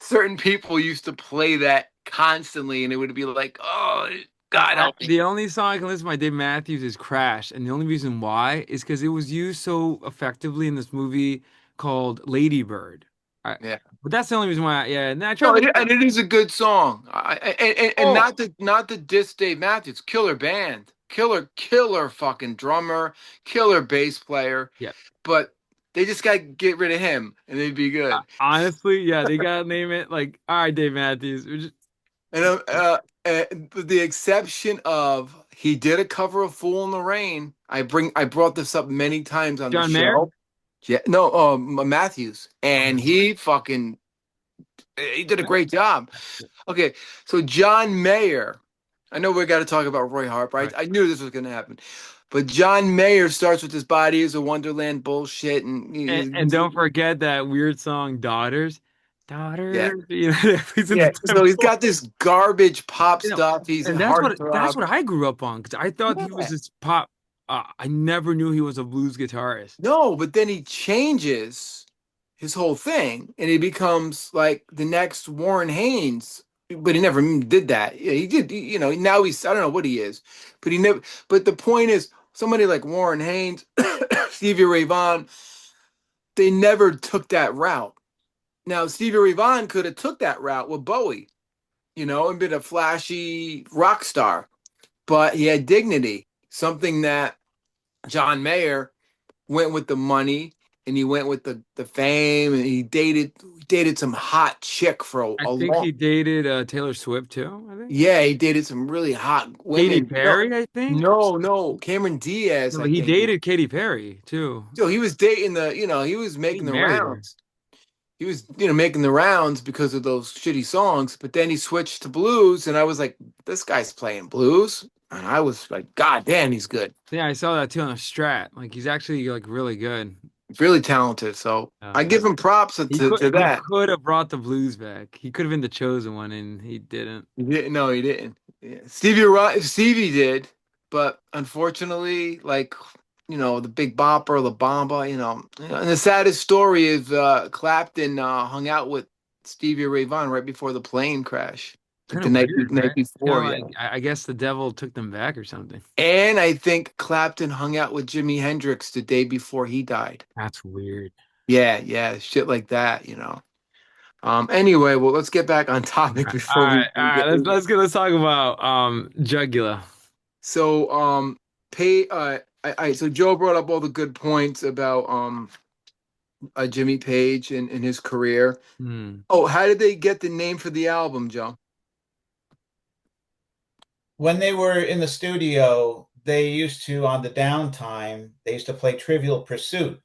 Certain people used to play that constantly, and it would be like, oh. God help me. The only song I can listen to by Dave Matthews is Crash, and the only reason why is because it was used so effectively in this movie called Lady Bird. I, Yeah. but that's the only reason why. Yeah, and then I tried No, looking and up. it is a good song. And Oh, not the diss Dave Matthews, killer band, killer fucking drummer, killer bass player. yeah. But they just got to get rid of him, and they'd be good. Honestly, yeah, they gotta name it like, all right, Dave Matthews. And with the exception of he did a cover of "Fool in the Rain." I brought this up many times on the John Mayer. show. Yeah, no, Matthews, and Okay. he did a great job. Okay, so John Mayer. I know we got to talk about Roy Harper. I, Right. I knew this was going to happen, but John Mayer starts with his body is a Wonderland bullshit, and And don't forget that weird song, Daughters. yeah, Daughters, you know, he's in the yeah. So he's temple. got this garbage pop You know, stuff. He's a and that's heartthrob. what I grew up on because I thought he was Yeah. this pop. I never knew he was a blues guitarist. No, but then he changes his whole thing and he becomes like the next Warren Haynes. But he never did that. Yeah, he did, now I don't know what he is, but he never, but the point is, somebody like Warren Haynes, Stevie Ray Vaughan, they never took that route. Now, Stevie Ray Vaughan could have took that route with Bowie, and been a flashy rock star, but he had dignity, something that John Mayer went with the money and he went with the fame and he dated some hot chick for I a think long. he dated Taylor Swift too. I think Yeah, he dated some really hot Katy women. No, Perry. I think no, Cameron Diaz, no, I but he think. dated Katy Perry too. So he was dating he was He making the married her. rounds. He was making the rounds because of those shitty songs, but then he switched to blues and I was like, this guy's playing blues, and I was like, god damn, he's good. Yeah, I saw that too on a Strat. Like he's actually like really good. Really talented. So Uh, I give him props to he that. could have brought the blues back. He could have been the chosen one, and he didn't. He didn't. No, he didn't. Yeah. Stevie did, but unfortunately, like the Big Bopper, La Bamba, and the saddest story is Clapton hung out with Stevie Ray Vaughan right before the plane crash, like Kind the of weird, night right? Kind before, of yeah. like I guess the devil took them back or something. And I think Clapton hung out with Jimi Hendrix the day before he died. That's weird. Yeah, yeah, shit like that. Anyway, well, let's get back on topic All before we right, all right. Let's talk about Jugula. So, pay. So Joe brought up all the good points about Jimmy Page and his career. Hmm. Oh, how did they get the name for the album, Joe? When they were in the studio, they used to, on the downtime, they used to play Trivial Pursuit.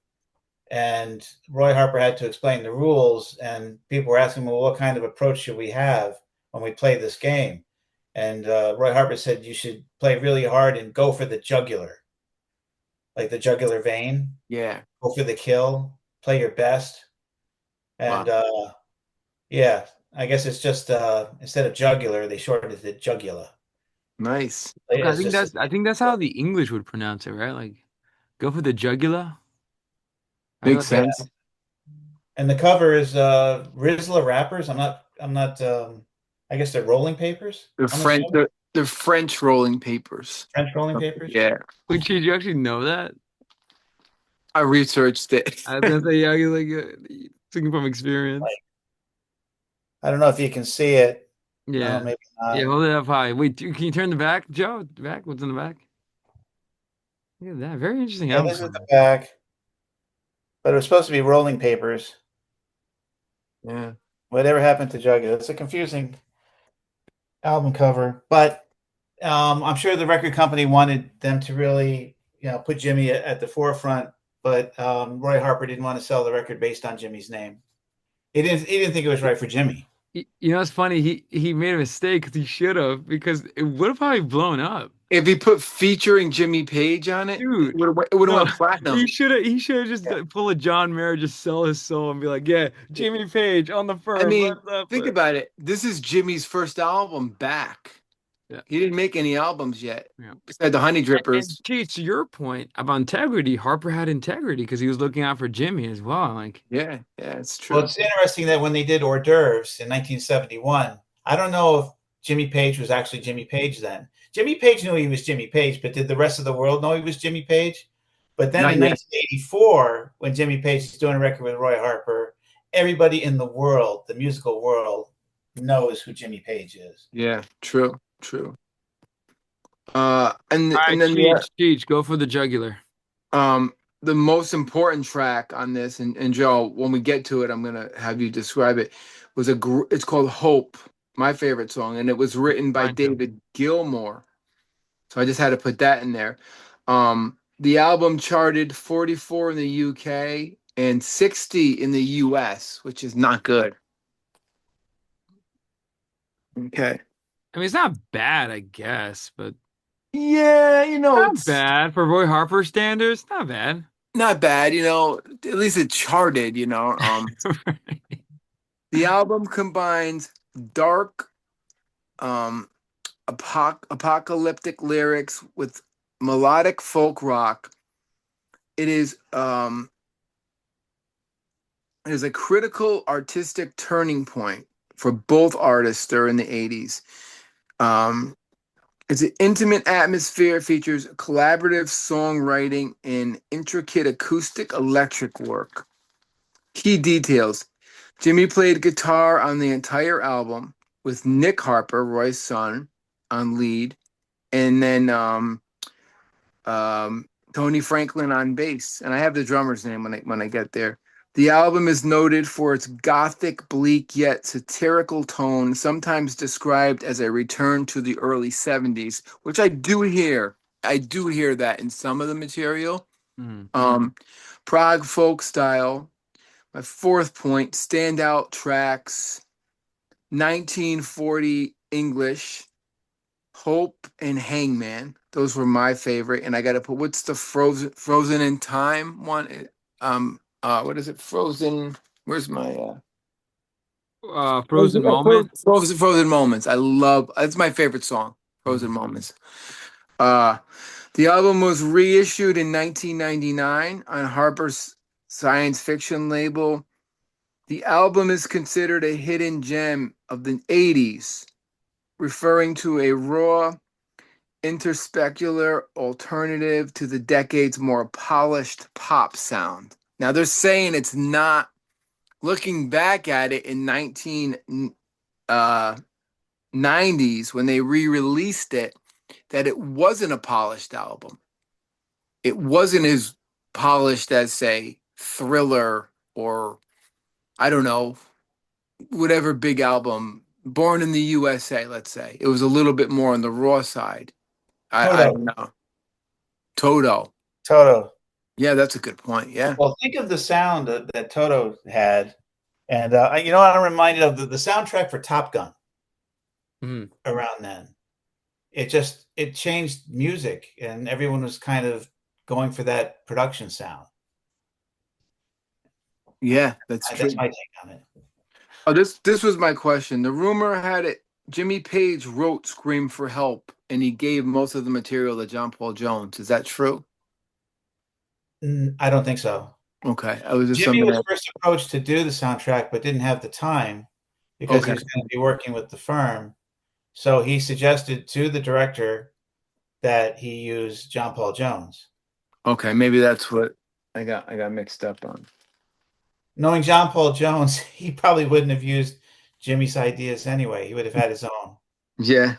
And Roy Harper had to explain the rules, and people were asking, well, what kind of approach should we have when we play this game? And Roy Harper said, you should play really hard and go for the jugular, like the jugular vein, Yeah. go for the kill, play your best. Wow. And yeah, I guess it's just instead of jugular, they shortened it to jugula. Nice. Okay, It's just, I think that's how the English would pronounce it, right? Like go for the jugula. I feel Makes like yeah. sense. And the cover is Rizla Rappers. I'm not I guess they're rolling papers, The I'm French, assuming. the French rolling papers. French rolling papers. Yeah, wait, did you actually know that? I researched it. I was gonna say, yeah, you're like speaking from experience. I don't know if you can see it. No, Yeah. maybe Yeah, not. hold it up high. Wait, can you turn the back, Joe? The back? What's in the back? Look at that. Very interesting Yeah, album this is the cover. back, but it was supposed to be rolling papers. Yeah. Whatever happened to Jughead? It's a confusing album cover, but I'm sure the record company wanted them to really, put Jimmy at the forefront. But Roy Harper didn't want to sell the record based on Jimmy's name. He didn't think it was right for Jimmy. You know, it's funny. He made a mistake because he should have because it would have probably blown up, If he put featuring Jimmy Page on it, dude. it would have No, went platinum. he should have just Yeah. pull a John Mayer, just sell his soul and be like, yeah, Jimmy Page on the I firm. mean, What's up? think about it. This is Jimmy's first album back. Yeah, He didn't make any albums yet, yeah. besides the Honey And Drippers. Cheech, to your point about integrity, Harper had integrity because he was looking out for Jimmy as well. Like, Yeah, yeah, it's Well, true. it's interesting that when they did hors d'oeuvres in 1971, I don't know if Jimmy Page was actually Jimmy Page then. Jimmy Page knew he was Jimmy Page, but did the rest of the world know he was Jimmy Page? But then Not in yet. 1984, when Jimmy Page is doing a record with Roy Harper, everybody in the world, the musical world, knows who Jimmy Page is. Yeah, true, true. All And right, then Cheech, go for the jugular. um the most important track on this, and Joe, when we get to it, I'm gonna have you describe it. It's called Hope, my favorite song, and it was written by Mine too. David Gilmour. So I just had to put that in there. The album charted 44 in the UK and 60 in the US, which is not good. Okay. I mean, it's not bad, I guess, but Yeah, not it's bad for Roy Harper standards. Not bad. not bad, at least it charted. The album combines dark, um, apocalyptic lyrics with melodic folk rock. It is it is a critical artistic turning point for both artists during the 80s. Um, it's an intimate atmosphere, features collaborative songwriting and intricate acoustic electric work. Key details: Jimmy played guitar on the entire album with Nick Harper, Roy's son, on lead, and then Tony Franklin on bass. And I have the drummer's name when I get there. The album is noted for its gothic, bleak yet satirical tone, sometimes described as a return to the early 70s, which I do hear. I do hear that in some of the material. Hmm. Um, Prague folk style. My fourth point, standout tracks: 1940 English, Hope, and Hangman. Those were my favorite. And I got to put, what's the Frozen in Time one? What is it? Frozen. Where's my Frozen Moment. Frozen Moments. I love. It's my favorite song. Frozen Mhm. Moments. Uh, the album was reissued in 1999 on Harper's science fiction label. The album is considered a hidden gem of the 80s, referring to a raw, interspecular alternative to the decade's more polished pop sound. Now they're saying it's not, looking back at it in 1990s when they re-released it, that it wasn't a polished album. It wasn't as polished as, say, Thriller or, I don't know, whatever big album, Born in the USA, let's say. It was a little bit more on the raw side. I Toto. don't know. Toto. Toto. Yeah, that's a good point. Yeah. Well, think of the sound that Toto had. And I'm reminded of the soundtrack for Top Gun Mhm. around then. It changed music, and everyone was kind of going for that production sound. Yeah, that's That's true. my take on it. Oh, this was my question. The rumor had it Jimmy Page wrote Scream for Help and he gave most of the material to John Paul Jones. Is that true? I don't think so. Okay. I was just Jimmy something was that first approached to do the soundtrack, but didn't have the time because he okay. was going to be working with the firm. So he suggested to the director that he use John Paul Jones. Okay, maybe that's what I got mixed up on. Knowing John Paul Jones, he probably wouldn't have used Jimmy's ideas anyway. He would have had his own. Yeah.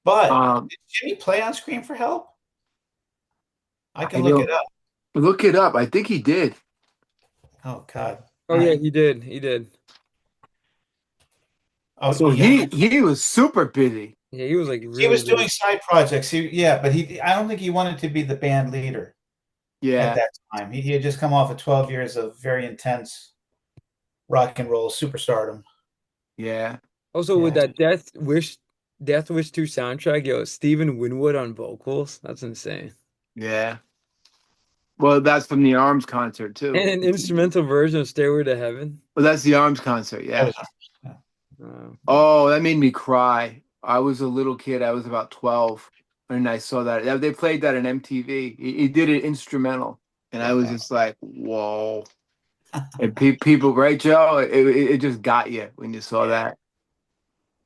But Um did Jimmy play on Scream for Help? I I can look it don't up. look it up. I think he did. Oh God. Oh All yeah, right. he did. He did. So Yeah. he was super busy. Yeah, he was like He really was doing busy. side projects. But I don't think he wanted to be the band leader at Yeah. that time. He had just come off of 12 years of very intense rock and roll superstardom. Yeah. Also, with Yeah. that Death Wish 2 soundtrack, yo, Stephen Winwood on vocals. That's insane. Yeah. Well, that's from the Arms concert too. And an instrumental version of Stairway to Heaven. Well, that's the Arms concert. That Yeah. was yeah. Uh, Oh, that made me cry. I was a little kid. I was about 12 when I saw that. They played that on MTV. He did it instrumental. And I was Wow. just like, whoa. And people, right, Joe? It just got you when you saw Yeah. that.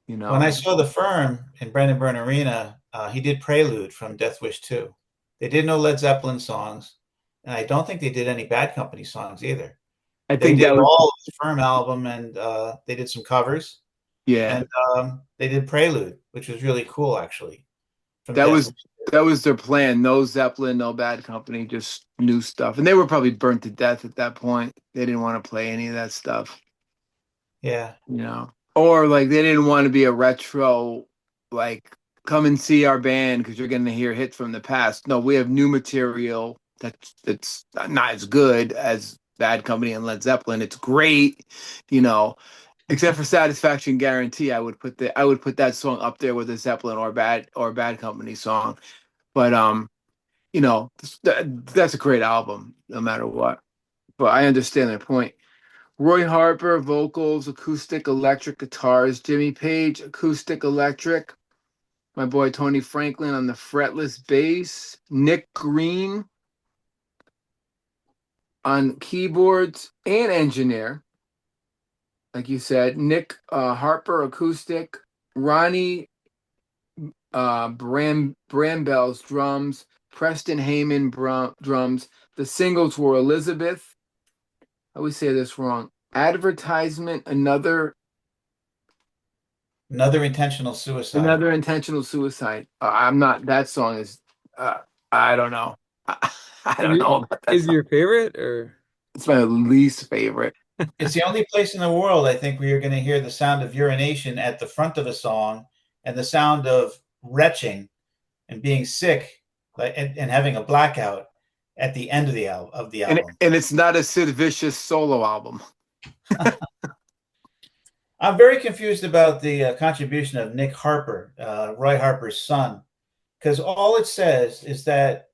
you When I know. saw the Firm in Brendan Byrne Arena, he did Prelude from Death Wish 2. They did no Led Zeppelin songs, and I don't think they did any Bad Company songs either. I They think did that was, all of the Firm album, and they did some covers, yeah, and they did Prelude, which was really cool, actually, from that Death was Wish. that was their plan. No Zeppelin, no Bad Company, just new stuff. And they were probably burnt to death at that point. They didn't want to play any of that stuff, Yeah. you know. Or like they didn't want to be a retro, like come and see our band because you're going to hear hits from the past. No, we have new material that's not as good as Bad Company and Led Zeppelin. It's great, you know, except for Satisfaction Guarantee. I would put that song up there with a Zeppelin or Bad Company song. But you know, that's a great album, no matter what. But I understand their point. Roy Harper, vocals, acoustic, electric guitars. Jimmy Page, acoustic, electric. My boy Tony Franklin on the fretless bass. Nick Green on keyboards and engineer, like you said. Nick Harper, acoustic. Ronnie Brambell's drums. Preston Heyman drums. The singles were Elizabeth. I always say this wrong. Advertisement, Another intentional suicide. another intentional suicide. I'm not. That song is. Uh, I don't know. I Is don't it, know about that is it song. your favorite or? It's my least favorite. It's the only place in the world I think where you're going to hear the sound of urination at the front of a song and the sound of retching and being sick, like and having a blackout at the end of the And album. and it's not a Sid Vicious solo album. I'm very confused about the contribution of Nick Harper, Roy Harper's son, because all it says is that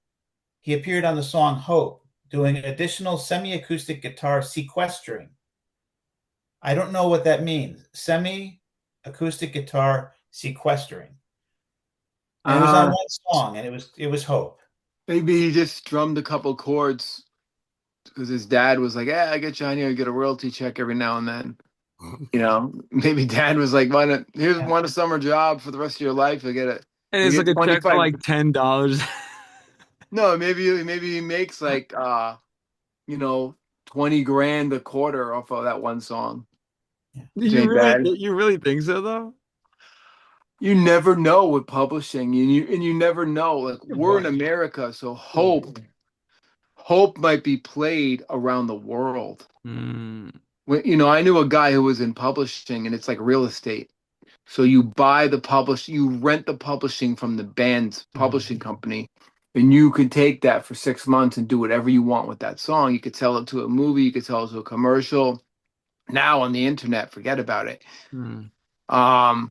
he appeared on the song Hope, doing additional semi-acoustic guitar sequestering. I don't know what that means. Semi-acoustic guitar sequestering. And it was on Uh, one song, and it was Hope. maybe he just drummed a couple chords because his dad was like, "Yeah, I get you on here, you get a royalty check every now and then." You know, maybe dad was like, "Why not? Here's Yeah. one a summer job for the rest of your life. And You it's like get a check for 25." like $10. No, maybe he makes like you know, 20 grand a quarter off of that one song. Do Which you ain't really bad. you really think so though? You never know with publishing, and you never know. Like Good we're in boy. America, so hope might be played around the world. Hmm. You know, I knew a guy who was in publishing, and it's like real estate. So you rent the publishing from the band's publishing company, and you could take that for 6 months and do whatever you want with that song. You could sell it to a movie, you could sell it to a commercial. Now on the internet, forget about it. Hmm. Um,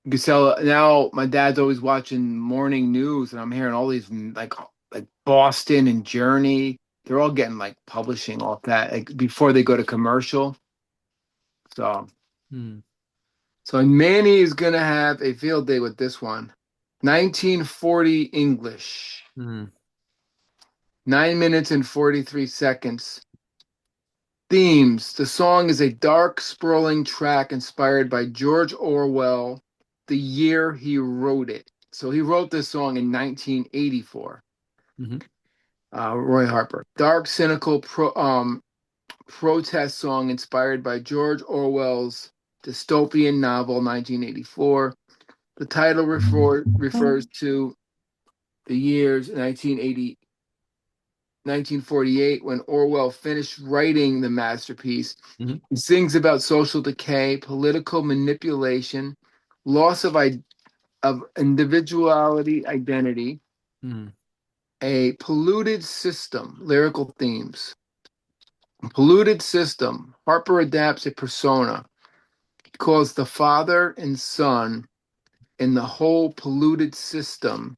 you could sell it now. My dad's always watching morning news, and I'm hearing all these like Boston and Journey. They're all getting like publishing off that like before they go to commercial. So Hmm. so Manny is gonna have a field day with this one. 1940 English. Hmm. 9 minutes and 43 seconds. Themes. The song is a dark, sprawling track inspired by George Orwell, the year he wrote it. So he wrote this song in 1984. Hmm. Roy Harper. Dark, cynical protest song inspired by George Orwell's dystopian novel 1984. The title refers to the years 1980, 1948, when Orwell finished writing the masterpiece. Hmm. He sings about social decay, political manipulation, loss of individuality identity, Hmm. a polluted system, lyrical themes. Polluted system. Harper adapts a persona. He calls the father and son in the whole polluted system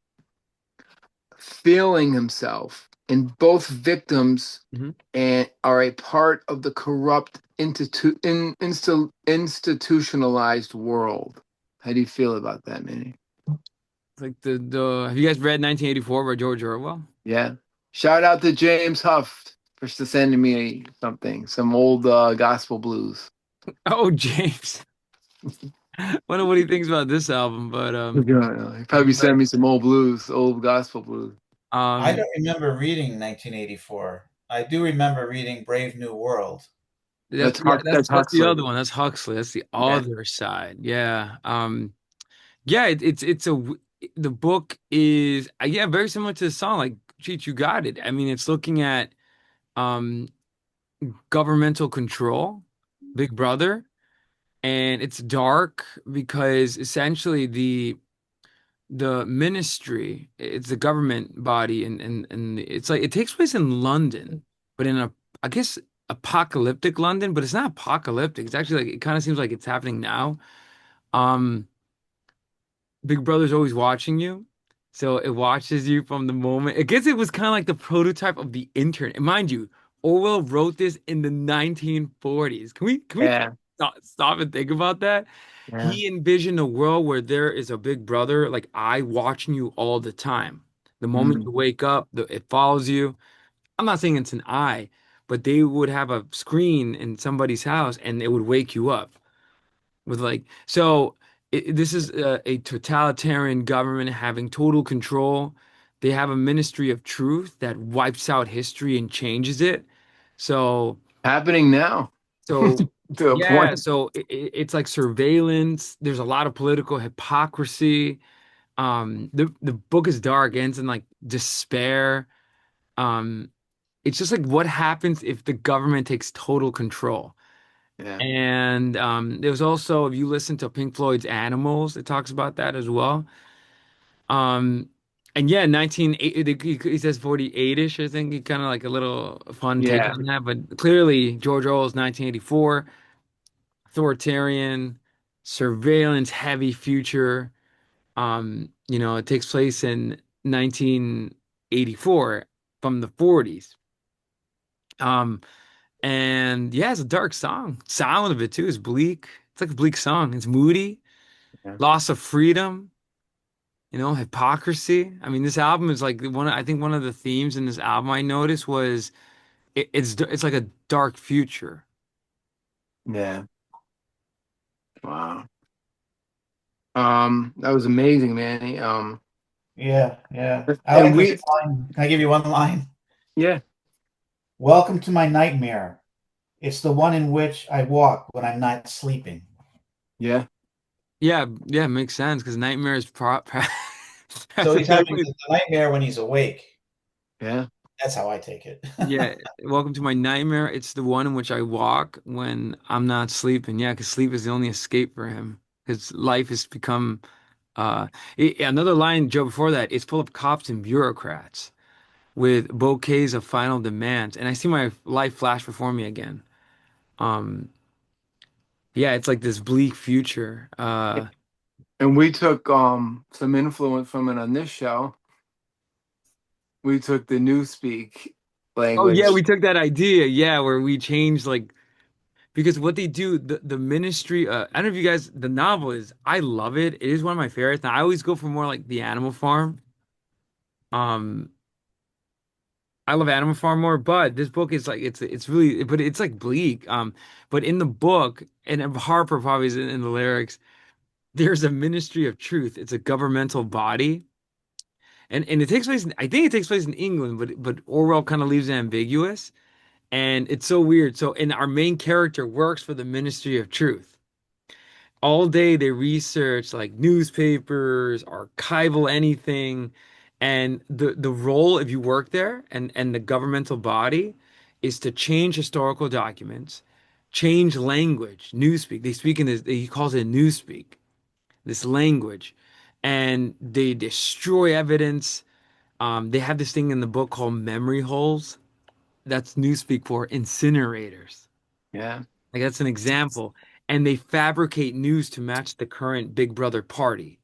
feeling himself, and both victims Hmm. and are a part of the corrupt institutionalized world. How do you feel about that, Manny? It's like the have you guys read 1984 by George Orwell? Yeah. Shout out to James Huff for sending me something, some old gospel blues. Oh, James. Wonder what he thinks about this album, but Yeah, he yeah, probably sent me some old blues, old gospel blues. I um, don't remember reading 1984. I do remember reading Brave New World. that's yeah, That's that's the Huxley. other one. That's Huxley. That's the Yeah. other side. Yeah. Yeah. It's the book is yeah very similar to the song. Like, Cheech, you got it. I mean, it's looking at um governmental control, Big Brother, and it's dark because essentially the ministry, it's the government body, and it's like it takes place in London, but in a, I guess, apocalyptic London, but it's not apocalyptic. It's actually like it kind of seems like it's happening now. Um, Big Brother's always watching you. So it watches you from the moment. I guess it was kind of like the prototype of the internet. And mind you, Orwell wrote this in the 1940s. Can we Yeah. stop and think about that? Yeah. He envisioned a world where there is a big brother, like I, watching you all the time. The moment Mm. you wake up, it follows you. I'm not saying it's an eye, but they would have a screen in somebody's house and it would wake you up with like so this is a totalitarian government having total control. They have a ministry of truth that wipes out history and changes it. So Happening now so to a yeah, point. so it's like surveillance. There's a lot of political hypocrisy. The book is dark, ends in like despair. Um, it's just like what happens if the government takes total control. Yeah. And there was also, if you listen to Pink Floyd's Animals, it talks about that as well. Um, and yeah, 1980, he says 48-ish, I think. He kind of like a little fun take Yeah. on that. But clearly, George Orwell's 1984, authoritarian, surveillance heavy future. It takes place in 1984 from the 40s. Um, and yeah, it's a dark song. Sound of it too is bleak. It's like a bleak song. It's moody, Yeah. loss of freedom, hypocrisy. I mean, this album is like I think one of the themes in this album I noticed was it's like a dark future. Yeah. Wow. That was amazing, Manny. Yeah, yeah. I And like this we, line. Can I give you one line? yeah, Welcome to my nightmare. It's the one in which I walk when I'm not sleeping. yeah, Yeah, yeah, makes sense because nightmare is So that's a he's good having way. the nightmare when he's awake. yeah, That's how I take it. Yeah, welcome to my nightmare. It's the one in which I walk when I'm not sleeping. Yeah, because sleep is the only escape for him. His life has become another line, Joe, before that, it's full of cops and bureaucrats with bouquets of final demands. And I see my life flash before me again. Um, yeah, it's like this bleak future. and we took some influence from it on this show. We took the newspeak Oh yeah, language. we took that idea, yeah, where we changed like because what they do, the ministry, I don't know if you guys, the novel is, I love it. It is one of my favorites. Now I always go for more like the Animal Farm. Um, I love Animal Farm more, but this book is like it's really, but it's like bleak. But in the book, and Harper probably is in the lyrics, there's a ministry of truth. It's a governmental body, and it takes place. I think it takes place in England, but Orwell kind of leaves it ambiguous, and it's so weird. So, and our main character works for the ministry of truth. All day they research like newspapers, archival anything, and the role if you work there and the governmental body is to change historical documents, change language, newspeak. They speak in this, he calls it newspeak, this language, and they destroy evidence. They have this thing in the book called memory holes. That's newspeak for incinerators. Yeah, Like that's an example. And they fabricate news to match the current Big Brother party.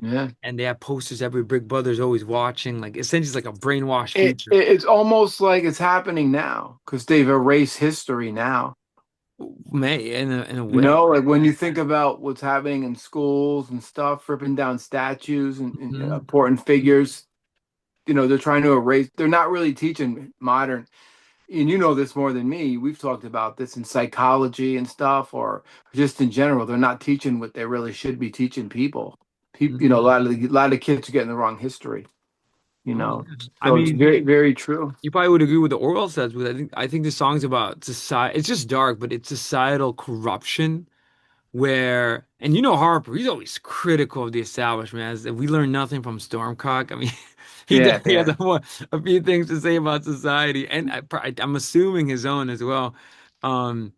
yeah. And they have posters every Big Brother's always watching. Like essentially it's like a brainwashed future. It's almost like it's happening now because they've erased history now. May in a You way. know, like when you think about what's happening in schools and stuff, ripping down statues and Mhm. important figures, they're trying to erase, they're not really teaching modern. and you know this more than me, we've talked about this in psychology and stuff, or just in general, they're not teaching what they really should be teaching people. People, Mhm. a lot of kids are getting the wrong history, you Oh know. yeah. I So it's mean, very, very true. you probably would agree with the Orwell says, but I think the song's about society. It's just dark, but it's societal corruption where, and you know Harper, he's always critical of the establishment. As if we learn nothing from Stormcock. I mean, he Yeah, definitely has yeah. a few things to say about society, and I'm assuming his own as well. Um,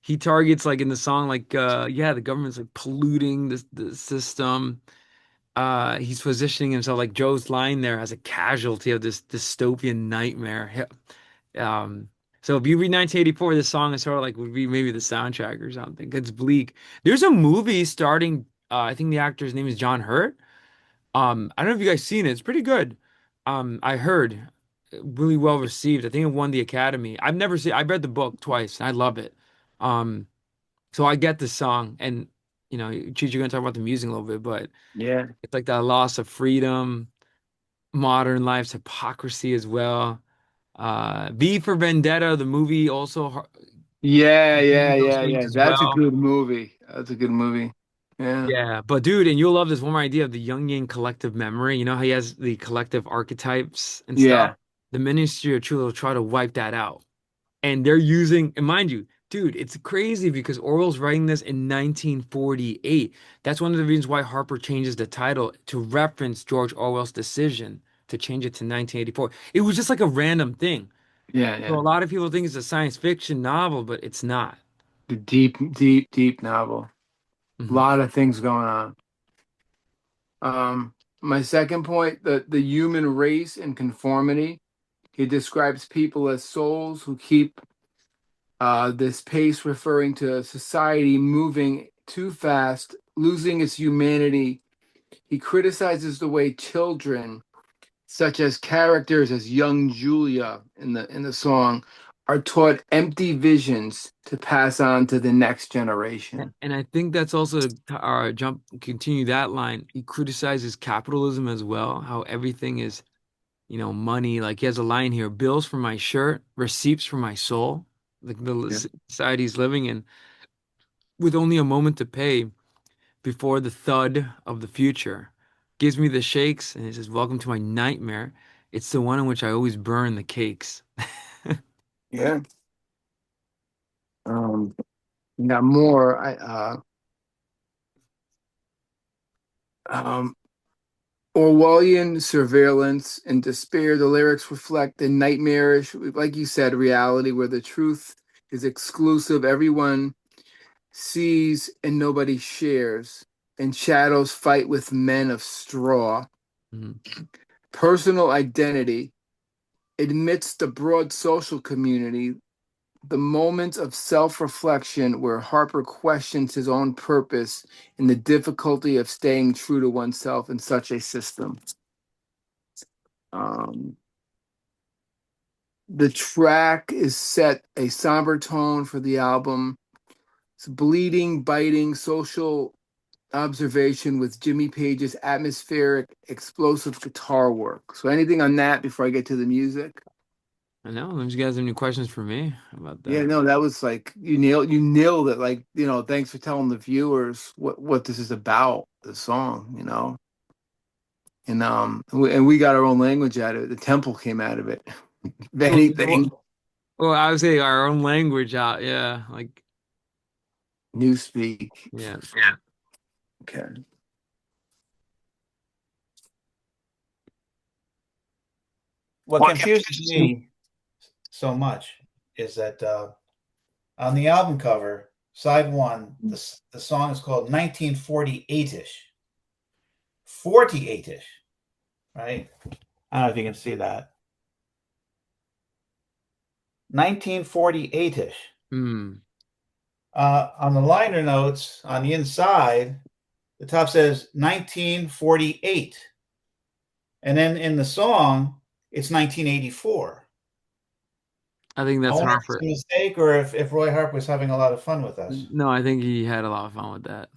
he targets like in the song, like yeah, the government's like polluting the system. He's positioning himself like Joe's line there as a casualty of this dystopian nightmare. Um, so if you read 1984, this song is sort of like would be maybe the soundtrack or something. It's bleak. There's a movie starting. I think the actor's name is John Hurt. I don't know if you guys seen it. It's pretty good. I heard really well received. I think it won the Academy. I've never seen. I read the book twice. And I love it. Um, so I get the song, and Cheech, you're gonna talk about the music a little bit, but Yeah. it's like that loss of freedom, modern life's hypocrisy as well. V for Vendetta, the movie also Yeah, yeah, contains those yeah, themes yeah. as That's a well. good movie. That's a good movie. Yeah. Yeah, but dude, and you'll love this one more idea of the Jungian collective memory. You know how he has the collective archetypes and stuff? Yeah. The Ministry of Truth will try to wipe that out. And they're using, and mind you, dude, it's crazy because Orwell's writing this in 1948. That's one of the reasons why Harper changes the title to reference George Orwell's decision to change it to 1984. It was just like a random thing. Yeah, So a yeah. lot of people think it's a science fiction novel, but it's not. The deep, deep, deep novel. A Mhm. lot of things going on. My second point, the human race and conformity. He describes people as souls who keep this pace, referring to society moving too fast, losing its humanity. He criticizes the way children, such as characters as young Julia in the song, are taught empty visions to pass on to the next generation. And I think that's also continue that line. He criticizes capitalism as well, how everything is, money. Like he has a line here, bills for my shirt, receipts for my soul. Like the Yeah. society he's living in, with only a moment to pay before the thud of the future. Gives me the shakes, and he says, "Welcome to my nightmare. It's the one in which I always burn the cakes." Yeah. Um, got more. Um, Orwellian surveillance and despair. The lyrics reflect the nightmarish, like you said, reality where the truth is exclusive. Everyone sees and nobody shares, and shadows fight with men of straw. Mhm. Personal identity amidst the broad social community, the moments of self reflection where Harper questions his own purpose and the difficulty of staying true to oneself in such a system. Um, the track is set a somber tone for the album. It's bleeding, biting, social observation with Jimmy Page's atmospheric, explosive guitar work. So, anything on that before I get to the music? I know. If you guys have any questions for me about Yeah, that? no, that was like you nailed it. Like, thanks for telling the viewers what this is about, the song, and we got our own language out of it. The temple came out of it. If Well, anything, I would say our own language out. Yeah, like Newspeak. yeah. Yeah. Okay. What What confuses confuses me? me so much is that on the album cover, side one, the song is called 1948-ish. 48-ish, right? I don't know if you can see that. 1948-ish. Hmm. On the liner notes on the inside, the top says 1948. And then in the song, it's 1984. I think I that's wonder if it's Harper. a mistake or if Roy Harper was having a lot of fun with us. No, I think he had a lot of fun with that.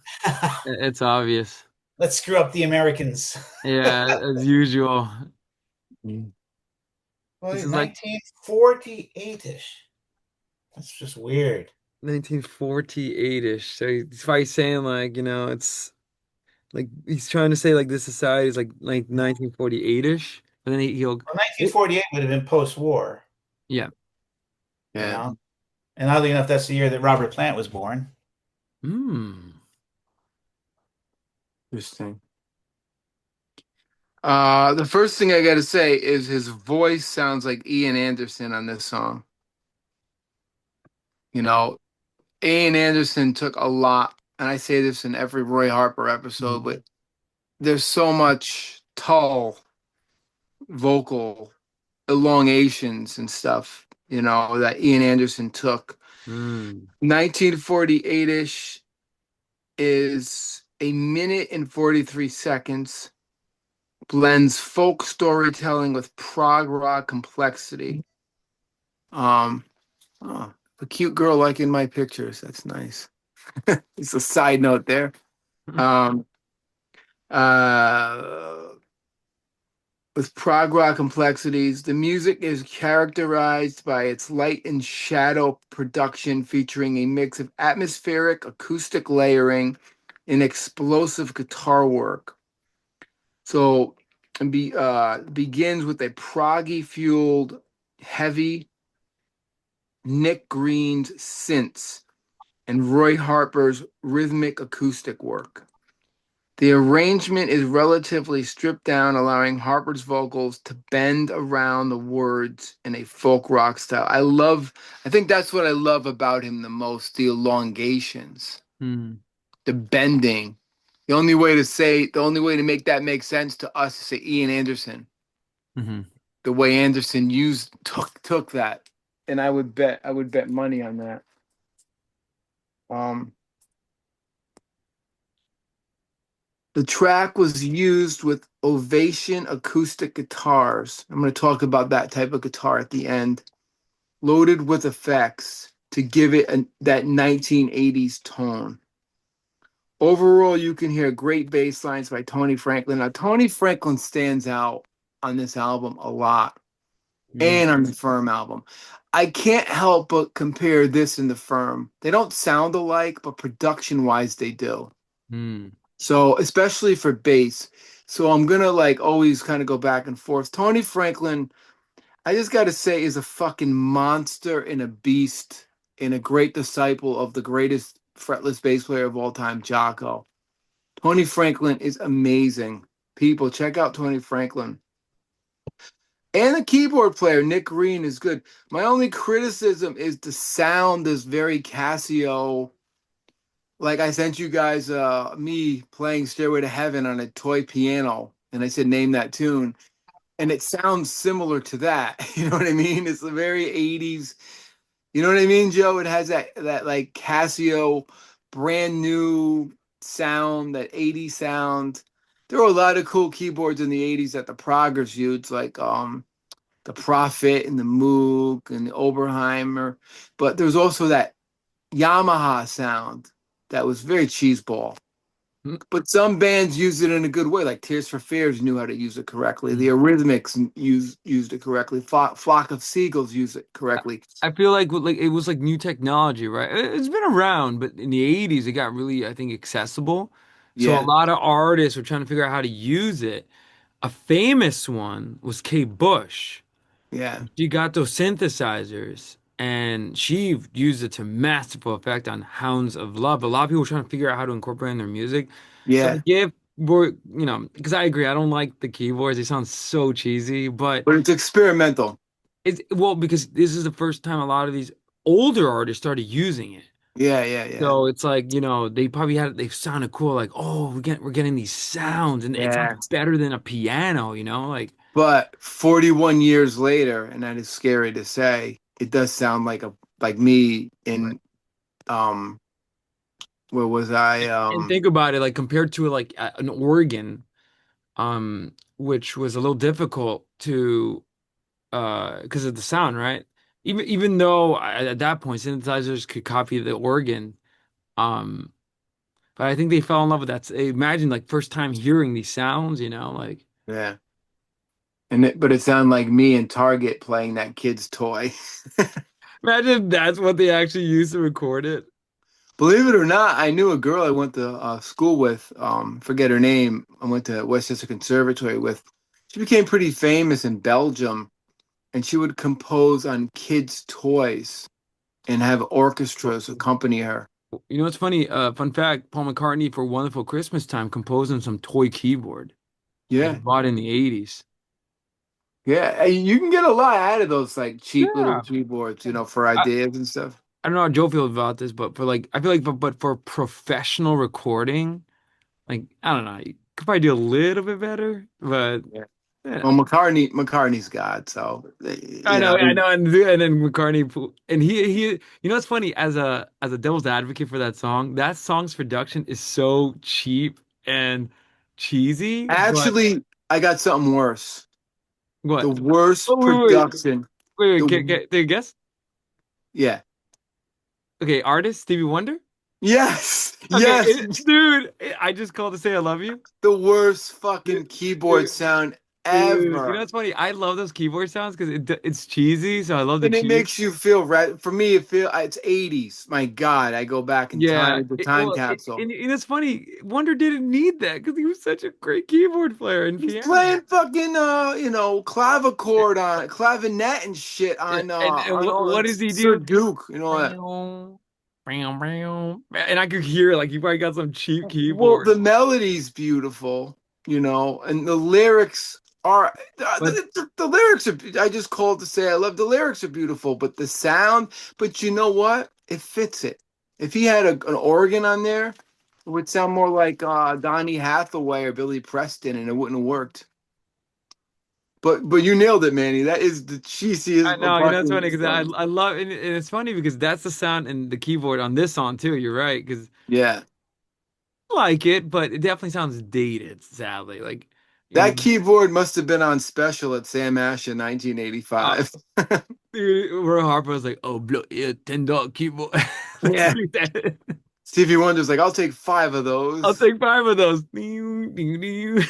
It's obvious. Let's screw up the Americans. Yeah, as usual. Mm. Well, This is like 1948-ish. That's just weird. 1948-ish. So that's why he's saying like, it's like he's trying to say like this society is like 1948-ish. And then he'll Well, 1948 would have been post-war, yeah. you Yeah. know. And oddly enough, that's the year that Robert Plant was born. Hmm. Interesting. The first thing I gotta say is his voice sounds like Ian Anderson on this song. You know, Ian Anderson took a lot, and I say this in every Roy Harper episode, but there's so much tall vocal elongations and stuff, that Ian Anderson took. Hmm. 1948-ish is a minute and 43 seconds, blends folk storytelling with prog rock complexity. Um, oh, a cute girl like in my pictures. That's nice. It's a side note there. Um, uh, with prog rock complexities, the music is characterized by its light and shadow production, featuring a mix of atmospheric acoustic layering and explosive guitar work. So, begins with a proggy fueled, heavy Nick Green's synths and Roy Harper's rhythmic acoustic work. The arrangement is relatively stripped down, allowing Harper's vocals to bend around the words in a folk rock style. I think that's what I love about him the most, the elongations, Hmm. the bending. The only way to make that make sense to us is say Ian Anderson. Hmm. The way Anderson took that. And I would bet money on that. Um, The track was used with Ovation acoustic guitars. I'm going to talk about that type of guitar at the end, loaded with effects to give it that 1980s tone. Overall, you can hear great bass lines by Tony Franklin. Now, Tony Franklin stands out on this album a lot Hmm. and on the Firm album. I can't help but compare this and the Firm. They don't sound alike, but production wise, they do. Hmm. So, especially for bass. So, I'm gonna like always kind of go back and forth. Tony Franklin, I just gotta say, is a fucking monster and a beast and a great disciple of the greatest fretless bass player of all time, Jocko. Tony Franklin is amazing. People, check out Tony Franklin. And the keyboard player, Nick Green, is good. My only criticism is the sound is very Casio. Like I sent you guys me playing Stairway to Heaven on a toy piano, and I said name that tune, and it sounds similar to that. You know what I mean? It's a very 80s. You know what I mean, Joe? It has that like Casio brand new sound, that 80s sound. There were a lot of cool keyboards in the 80s that the proggers used, like the Prophet and the Moog and the Oberheimer. But there's also that Yamaha sound that was very cheeseball. But some bands use it in a good way, like Tears for Fears knew how to use it correctly. The Hmm. Eurythmics used it correctly. Flock of Seagulls used it correctly. I feel like it was like new technology, right? It's been around, but in the 80s it got really, I think, accessible. So a Yeah, lot of artists were trying to figure out how to use it. A famous one was Kate Bush. yeah, She got those synthesizers and she used it to masterful effect on Hounds of Love. A lot of people were trying to figure out how to incorporate in their music. So I yeah. give, because I agree, I don't like the keyboards. They sound so cheesy, but But it's experimental. it's, well, because this is the first time a lot of these older artists started using it. Yeah, yeah, yeah, So it's like, they probably they sounded cool, like, oh, we're getting these sounds and it sounds yeah. better than a piano, like, But 41 years later, and that is scary to say, it does sound like me in um where was I? and think about it, like compared to like an organ, which was a little difficult to because of the sound, right? Even though at that point synthesizers could copy the organ, um, but I think they fell in love with that. Imagine like first time hearing these sounds, like Yeah. but it sounded like me in Target playing that kid's toy. Imagine that's what they actually used to record it. Believe it or not, I knew a girl I went to school with. Forget her name. I went to Westchester Conservatory with. She became pretty famous in Belgium, and she would compose on kids' toys and have orchestras accompany her. You know what's funny? Fun fact: Paul McCartney for "Wonderful Christmas Time" composed him some toy keyboard that he Yeah, bought in the '80s. yeah. You can get a lot out of those like cheap little Yeah, keyboards, for I, ideas and stuff. I don't know how Joe feels about this, but for like, I feel like, but for professional recording, like, I don't know, you could probably do a little bit better, but Yeah. yeah. Well, McCartney's God, so I know, and then McCartney, and you know, it's funny as a devil's advocate for that song's production is so cheap and cheesy, but Actually, I got something worse. The what? Oh, worst wait, production. wait, The take a guess. Yeah. Okay, artist Stevie Wonder. Yes. Okay, Yes. dude, I just called to say I love you. The worst Dude, fucking keyboard dude, sound you know ever. what's funny? I love those keyboard sounds because it's cheesy, so I love the And it cheese. makes you feel right. For me, it's 80s. My God, I go back in time Yeah, with the time capsule. and it's funny. Wonder didn't need that because he was such a great keyboard player and He's piano. playing fucking clavichord on clavinet and shit And on all what that does he Sir do? Duke, that. Meow, meow, meow. And I could hear like he probably got some cheap Well, keyboard. the melody's beautiful, and the lyrics are But the lyrics are. I just called to say I love the lyrics are beautiful, but the sound. But you know what? It fits it. If he had an organ on there, it would sound more like Donny Hathaway or Billy Preston, and it wouldn't have worked. But you nailed it, Manny. That is the I cheesiest know, you know, it's funny fucking because song. I love and it's funny because that's the sound and the keyboard on this song too. You're right because Yeah, I like it, but it definitely sounds dated. Sadly, like you know, that keyboard must have been on special at Sam Ash in uh, 1985. dude, where Harper was like, "Oh, blow, yeah, $10 keyboard." Let's Yeah. do that. Stevie Wonder's like, I'll take five of I'll those. take five of those. Ding, ding, ding.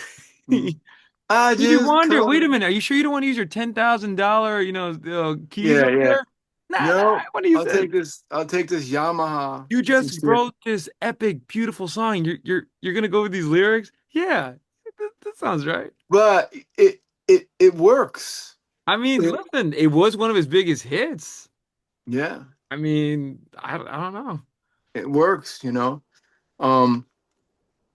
Mm. I Stevie just Wonder, wait a come. minute. Are you sure you don't want to use your $10,000, keys Yeah, up yeah. there? Nah, I No, want to use I'll this. take this. I'll take this Yamaha. You This just is it. wrote this epic, beautiful song. You're gonna go with these lyrics? Yeah, that sounds right. But it works. I mean, It, listen, it was one of his biggest hits. yeah, I mean, I don't know. it works. Um,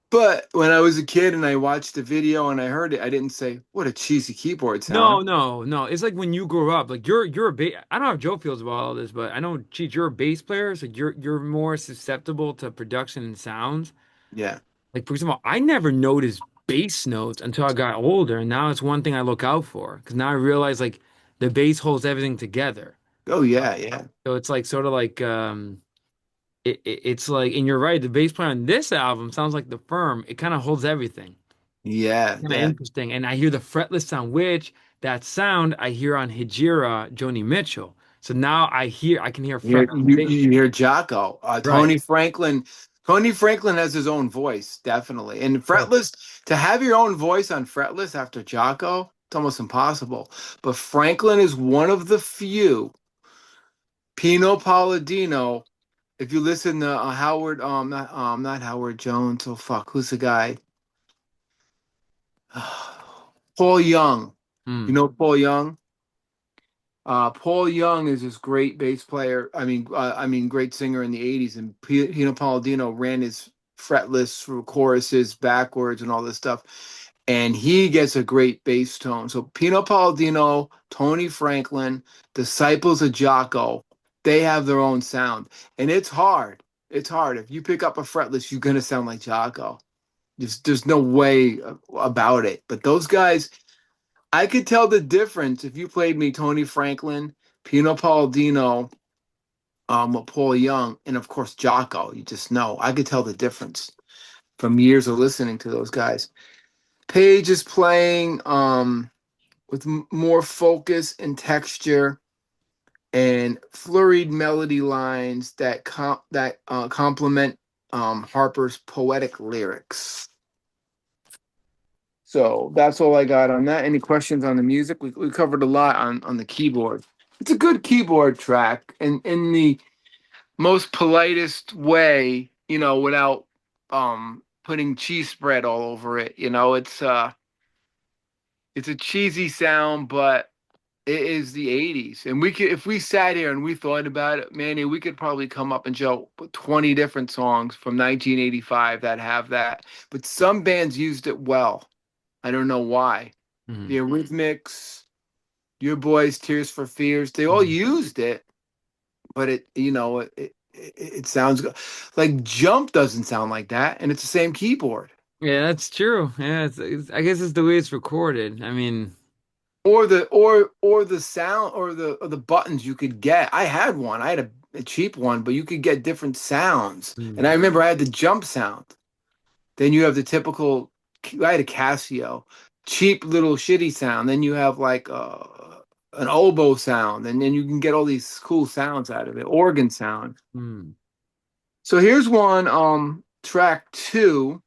but when I was a kid and I watched the video and I heard it, I didn't say, "What a cheesy keyboard No, sound." no, no. It's like when you grow up, like you're a bass. I don't know how Joe feels about all this, but I know, Cheech, you're a bass player, so you're more susceptible to production and sounds. Yeah. Like for example, I never noticed bass notes until I got older, and now it's one thing I look out for because now I realize like the bass holds everything together. Oh yeah, yeah, So it's like sort of like it's like, and you're right, the bass player on this album sounds like the firm. It kind of holds everything. yeah, Kind of yeah. interesting. And I hear the fretless sound, which that sound I hear on Hijira, Joni Mitchell. So now I can hear fretless bass. You hear Jocko. Right. Tony Franklin has his own voice, definitely. And Oh. fretless, to have your own voice on fretless after Jocko, it's almost impossible. But Franklin is one of the few. Pino Palladino, if you listen to Howard, not Howard Jones. Oh fuck, who's the guy? Paul Young. You Hmm. know Paul Young? Paul Young is this great bass player. I mean, great singer in the '80s, and Pino Palladino ran his fretless choruses backwards and all this stuff, and he gets a great bass tone. So Pino Palladino, Tony Franklin, disciples of Jocko, they have their own sound, and it's hard. It's hard. If you pick up a fretless, you're gonna sound like Jocko. There's no way about it. But those guys, I could tell the difference if you played me Tony Franklin, Pino Palladino, with Paul Young, and of course Jocko. You just know. I could tell the difference from years of listening to those guys. Page is playing with more focus and texture and flurried melody lines that complement Harper's poetic lyrics. So that's all I got on that. Any questions on the music? We covered a lot on the keyboard. It's a good keyboard track, and in the most politest way, without putting cheese spread all over it. It's a cheesy sound, but it is the 80s. And we could, if we sat here and we thought about it, Manny, we could probably come up and show 20 different songs from 1985 that have that. But some bands used it well. I don't know why. Hmm. The Eurythmics, Your Boys, Tears for Fears, they all Hmm. used it, but it sounds good. Like Jump doesn't sound like that, and it's the same keyboard. Yeah, that's true. Yeah, I guess it's the way it's recorded. I mean, Or the sound or the buttons you could get. I had one. I had a cheap one, but you could get different sounds. And hmm. I remember I had the jump sound. Then you have the typical. I had a Casio, cheap little shitty sound. Then you have like an oboe sound, and then you can get all these cool sounds out of it. Organ sound. Hmm. So here's one track two,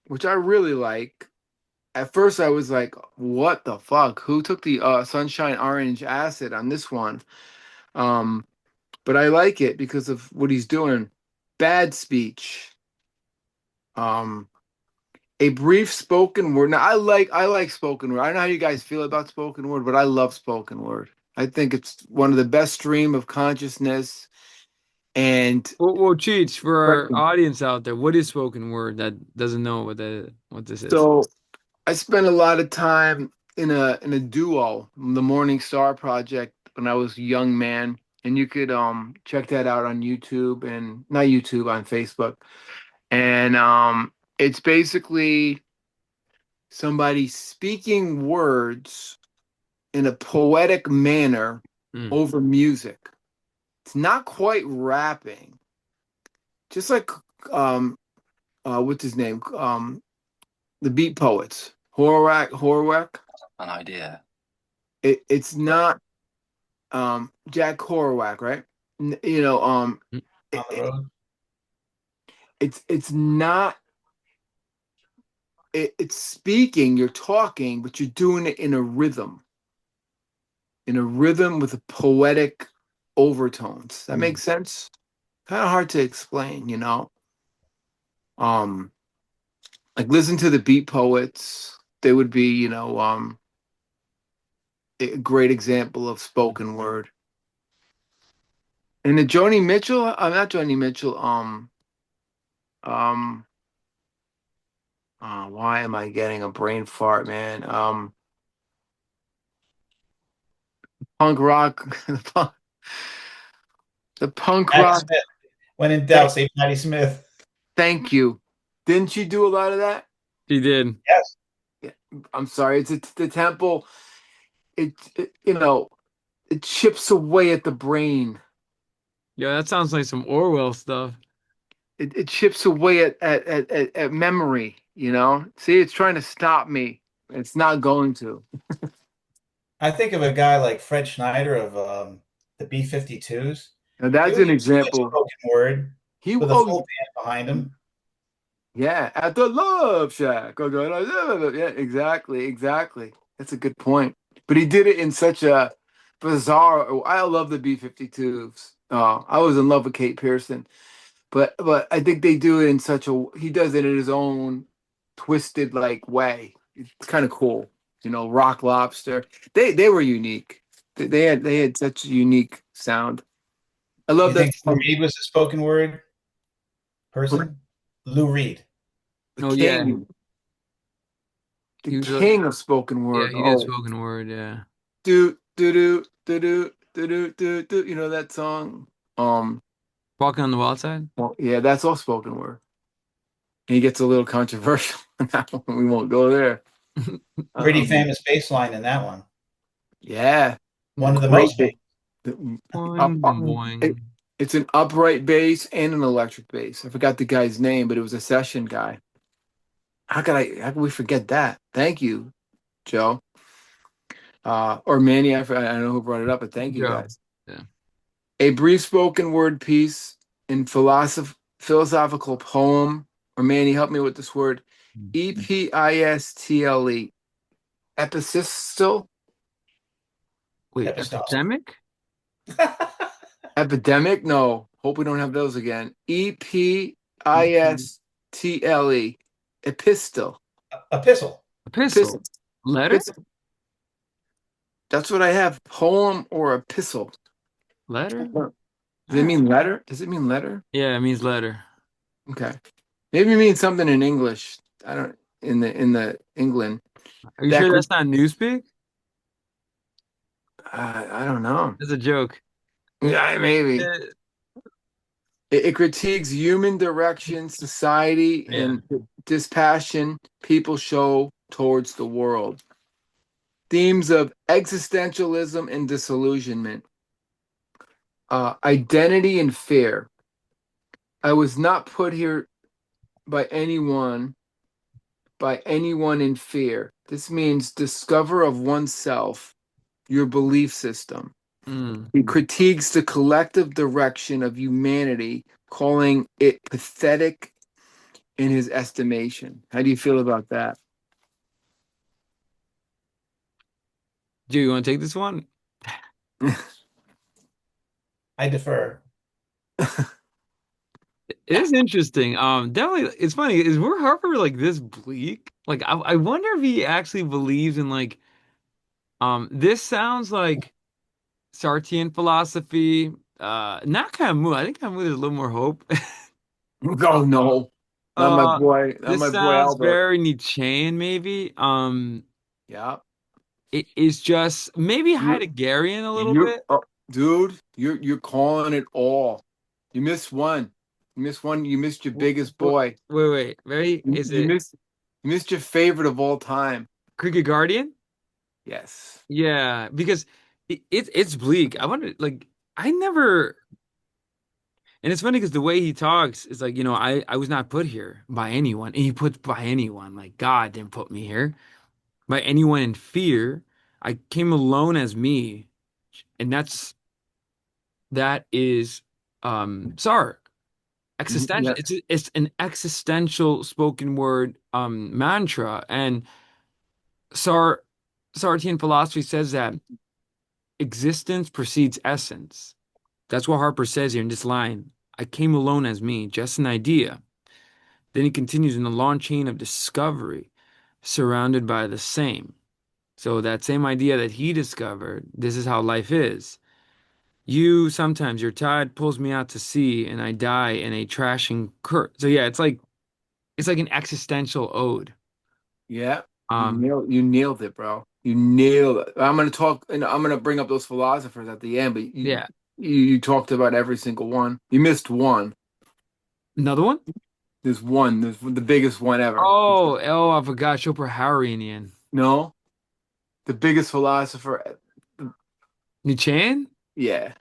which I really like. At first I was like, what the fuck? Who took the Sunshine Orange Acid on this one? Um, but I like it because of what he's doing. Bad Speech. Um, a brief spoken word. Now I like spoken word. I don't know how you guys feel about spoken word, but I love spoken word. I think it's one of the best stream of consciousness. And Well, Cheech, for our audience out there, what is spoken word that doesn't know what this is? so I spent a lot of time in a duo, the Morning Star Project, when I was a young man, and you could check that out on YouTube and not YouTube on Facebook. And it's basically somebody speaking words in a poetic manner Hmm. over music. It's not quite rapping, just like um what's his name? The Beat Poets, Horak. An idea. It's not Jack Kerouac, right? On the It, road. it's not it's speaking, you're talking, but you're doing it in a rhythm with a poetic overtones. That Hmm. makes sense? Kind of hard to explain. Um, like listen to the Beat Poets. They would be, a great example of spoken word. And the Joni Mitchell, not Joni Mitchell, um, why am I getting a brain fart, man? Punk rock, the punk Patti rock. Smith. When in doubt, Thank, say Patti Smith. thank you. Didn't you do a lot of that? She did. Yes. Yeah, I'm sorry. It's the temple. It chips away at the brain. Yeah, that sounds like some Orwell stuff. It chips away at memory. See, it's trying to stop me. It's not going to. I think of a guy like Fred Schneider of the B-52s. Now He that's would an use good example. spoken word He with a oh full band behind him. yeah, at the Love Shack. Yeah, exactly, exactly. That's a good point. But he did it in such a bizarre. I love the B-52s. I was in love with Kate Pearson, but I think they do it in such a. He does it in his own twisted like way. It's kind of cool. Rock Lobster. They were unique. They had such a unique sound. I love You that think Lou song. Reed was a spoken word person? Lou Reed. The Oh yeah, king, the he was. king of spoken Yeah, word. he did Oh, spoken word. Yeah. do do do do do do do do do. You know that song? Walking on the Wild Side. Well, yeah, that's all spoken word. He gets a little controversial on that one. We won't go there. Pretty Um, famous bass line in that one. yeah, One of the great. most famous. Boing, boing, It, boing. it's an upright bass and an electric bass. I forgot the guy's name, but it was a session guy. How could we forget that? Thank you, Joe. Or Manny, I don't know who brought it up, but thank you Joe. guys. Yeah. A brief spoken word piece in philosophical poem. or Manny, help me with this word. Epistle. Epistle? Wait, Epistolary. epidemic? Epidemic? No. Hope we don't have those again. EP. Epistle. Epistle. Epistle. Epistle. Epistle. Letter? Epistle. That's what I have. Poem or epistle. Letter? Does it Ah. mean letter? Does it mean letter? Yeah, it means letter. Okay. Maybe it means something in English. I don't in the England. Are you That sure could that's not newspeak? I don't know. That's a joke. Yeah, maybe. Eh, It critiques human direction, society, yeah. and the dispassion people show towards the world. Themes of existentialism and disillusionment, identity and fear. I was not put here by anyone in fear. This means discover of oneself, your belief system. Mm. He critiques the collective direction of humanity, calling it pathetic in his estimation. How do you feel about that? Do you want to take this one? I defer. It is interesting. Definitely, it's funny. Is War Harper like this bleak? Like, I wonder if he actually believes in like, this sounds like Sartrean philosophy. Not Camus. I think Camus is a little more hope. Oh no, Uh, not this my boy sounds Albert. very Nietzschean, maybe. Yeah, It is just maybe you, Heideggerian a little you, bit. oh, dude, you're calling it all. You missed one. You missed one. You missed your biggest boy. Wait. Maybe You, is you it missed, you missed your favorite of all time. Cricket Guardian? Yes. Yeah, because it's bleak. I wonder, like, I never, and it's funny because the way he talks is like, I was not put here by anyone, and he put by anyone. Like God didn't put me here by anyone in fear. I came alone as me, and that is Sartre. Existential. Yeah. It's an existential spoken word mantra, and Sartrean philosophy says that existence precedes essence. That's what Harper says here in this line. I came alone as me, just an idea. Then he continues in a long chain of discovery, surrounded by the same. So that same idea that he discovered, this is how life is. Sometimes your tide pulls me out to sea, and I die in a trashing current. So yeah, it's like an existential ode. Yeah. Um, You nailed it, bro. You nailed it. I'm gonna talk and I'm gonna bring up those philosophers at the end, but yeah. you talked about every single one. You missed one. Another one? There's one. There's the biggest one ever. Oh, I forgot Schopenhauerian. No, the biggest philosopher. Nietzschean? Yeah,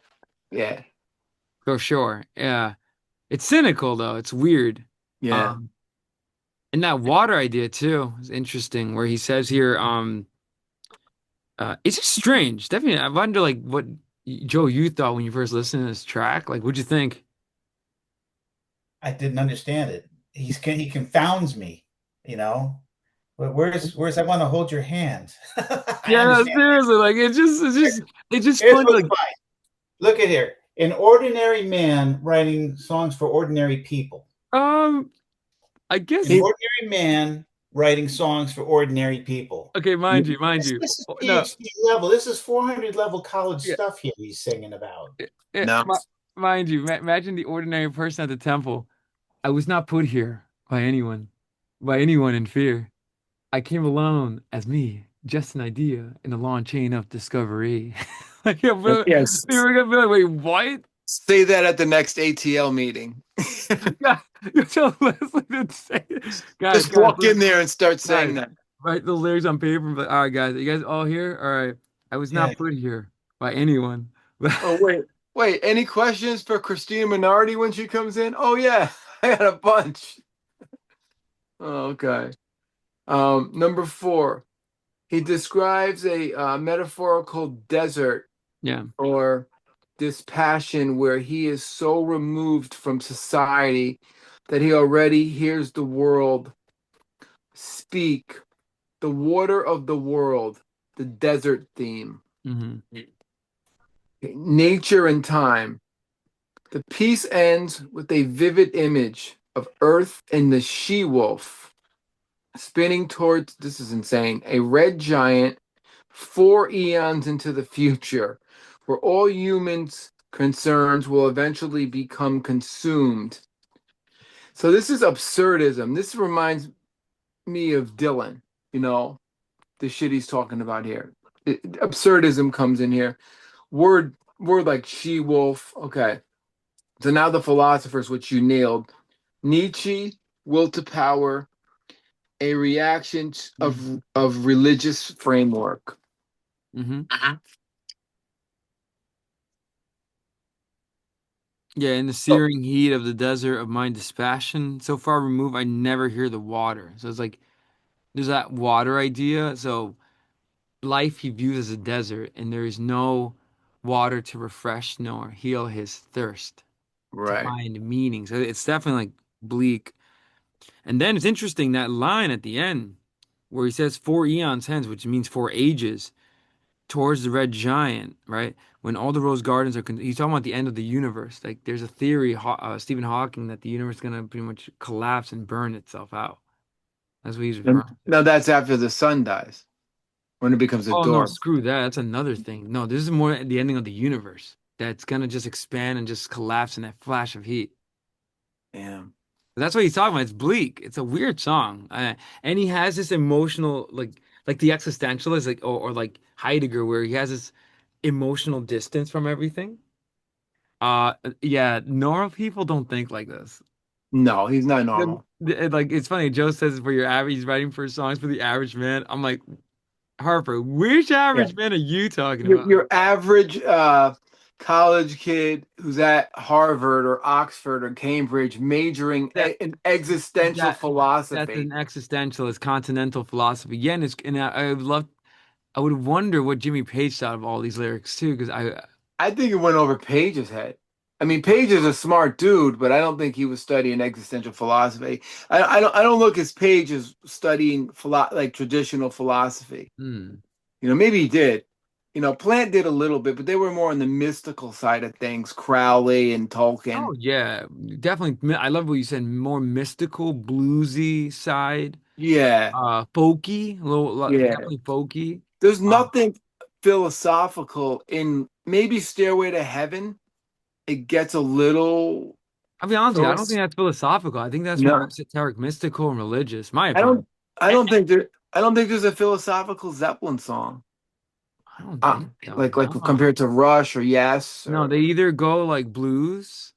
yeah, For sure. Yeah. It's cynical though. It's weird. yeah. Um, and that water idea too is interesting, where he says here, it's just strange. Definitely, I wonder like what Joe you thought when you first listened to this track. Like, what'd you think? I didn't understand it. He confounds me, you know. Where's I want to hold your hand. I Yeah, understand. seriously, like it's just Here's fun. what's Like, fine. Look at here. An ordinary man writing songs for ordinary people. um, I An guess He, ordinary man writing songs for ordinary people. okay, mind you. This is Oh, no, PhD level. This is 400 level college yeah, stuff here he's singing about. yeah, no. mind you. Imagine the ordinary person at the temple. I was not put here by anyone in fear. I came alone as me, just an idea in a long chain of discovery. Like, yeah, Yes. they were gonna be like, wait, what? Say that at the next ATL meeting. God, you tell Leslie to say it. Just Guys, walk in there and start saying guys, that. write the lyrics on paper and be like, all right, guys, are you guys all here? All right. I was Yeah. not put here by anyone. Oh wait. Any questions for Christina Minardi when she comes in? Oh yeah, I got a bunch. Oh, okay. Number four. He describes a metaphorical desert Yeah. or dispassion where he is so removed from society that he already hears the world speak, the water of the world, the desert theme, Hmm. nature and time. The piece ends with a vivid image of Earth and the she wolf spinning towards, this is insane, a red giant 4 eons into the future, where all humans' concerns will eventually become consumed. So this is absurdism. This reminds me of Dylan, you know, the shit he's talking about here. Absurdism comes in here. Word like she wolf. Okay. So now the philosophers, which you nailed. Nietzsche, will to power, a reaction of religious framework. Hmm. Yeah, in the Oh, searing heat of the desert of my dispassion, so far removed, I never hear the water. So it's like there's that water idea. So life he views as a desert, and there is no water to refresh nor heal his thirst to right. find meaning. So it's definitely like bleak. And then it's interesting that line at the end where he says 4 eons hence, which means 4 ages, towards the red giant, right? When all the rose gardens are, he's talking about the end of the universe. Like there's a theory, Stephen Hawking, that the universe is gonna pretty much collapse and burn itself out. That's what he's And referring to. now that's after the sun dies, when it becomes a Oh no, dwarf. screw that. That's another thing. No, this is more the ending of the universe. That's gonna just expand and just collapse in that flash of heat. Yeah. That's what he's talking about. It's bleak. It's a weird song, and he has this emotional, like the existentialist, like or like Heidegger, where he has this emotional distance from everything. Yeah, normal people don't think like this. No, he's not Then, normal. like it's funny. Joe says for your average, he's writing for songs for the average man. I'm like, Harper, which Yeah. average man are you talking Your about? your average college kid who's at Harvard or Oxford or Cambridge majoring That in existential that that's an philosophy. existentialist continental philosophy. Yeah, and I would love, I would wonder what Jimmy Page thought of all these lyrics too, because I think it went over Page's head. I mean, Page is a smart dude, but I don't think he was studying existential philosophy. I don't look as Page as studying like traditional philosophy. hmm. Maybe he did. Plant did a little bit, but they were more on the mystical side of things, Crowley and Oh Tolkien. yeah, definitely. I love what you said. More mystical, bluesy side, Yeah, folky, a little yeah. definitely folky. There's Uh, nothing philosophical in maybe Stairway to Heaven. It gets a little I'll be honest with you, I don't think philos- that's philosophical. I think that's more no. esoteric, mystical, and religious. My I opinion. don't I Eh, don't think there I don't think there's a philosophical Zeppelin song. I don't think so. Like No, compared to Rush or Yes no, they or either go like blues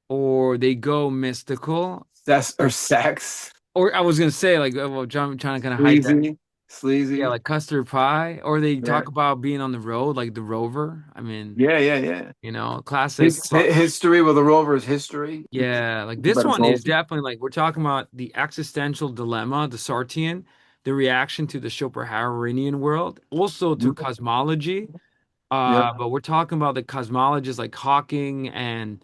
or they go mystical. Sex. Or I was gonna say like, well, trying to kind of hide that. Sleazy. Yeah, Sleazy. like custard pie. Or they Yeah. talk about being on the road, like the Rover. I mean, Yeah, yeah, yeah. classic. History with the Rover's history. Yeah, like this But it's one is old. definitely like we're talking about the existential dilemma, the Sartrean, the reaction to the Schopenhauerian world, also to Mhm. cosmology. Yep. But we're talking about the cosmologists like Hawking and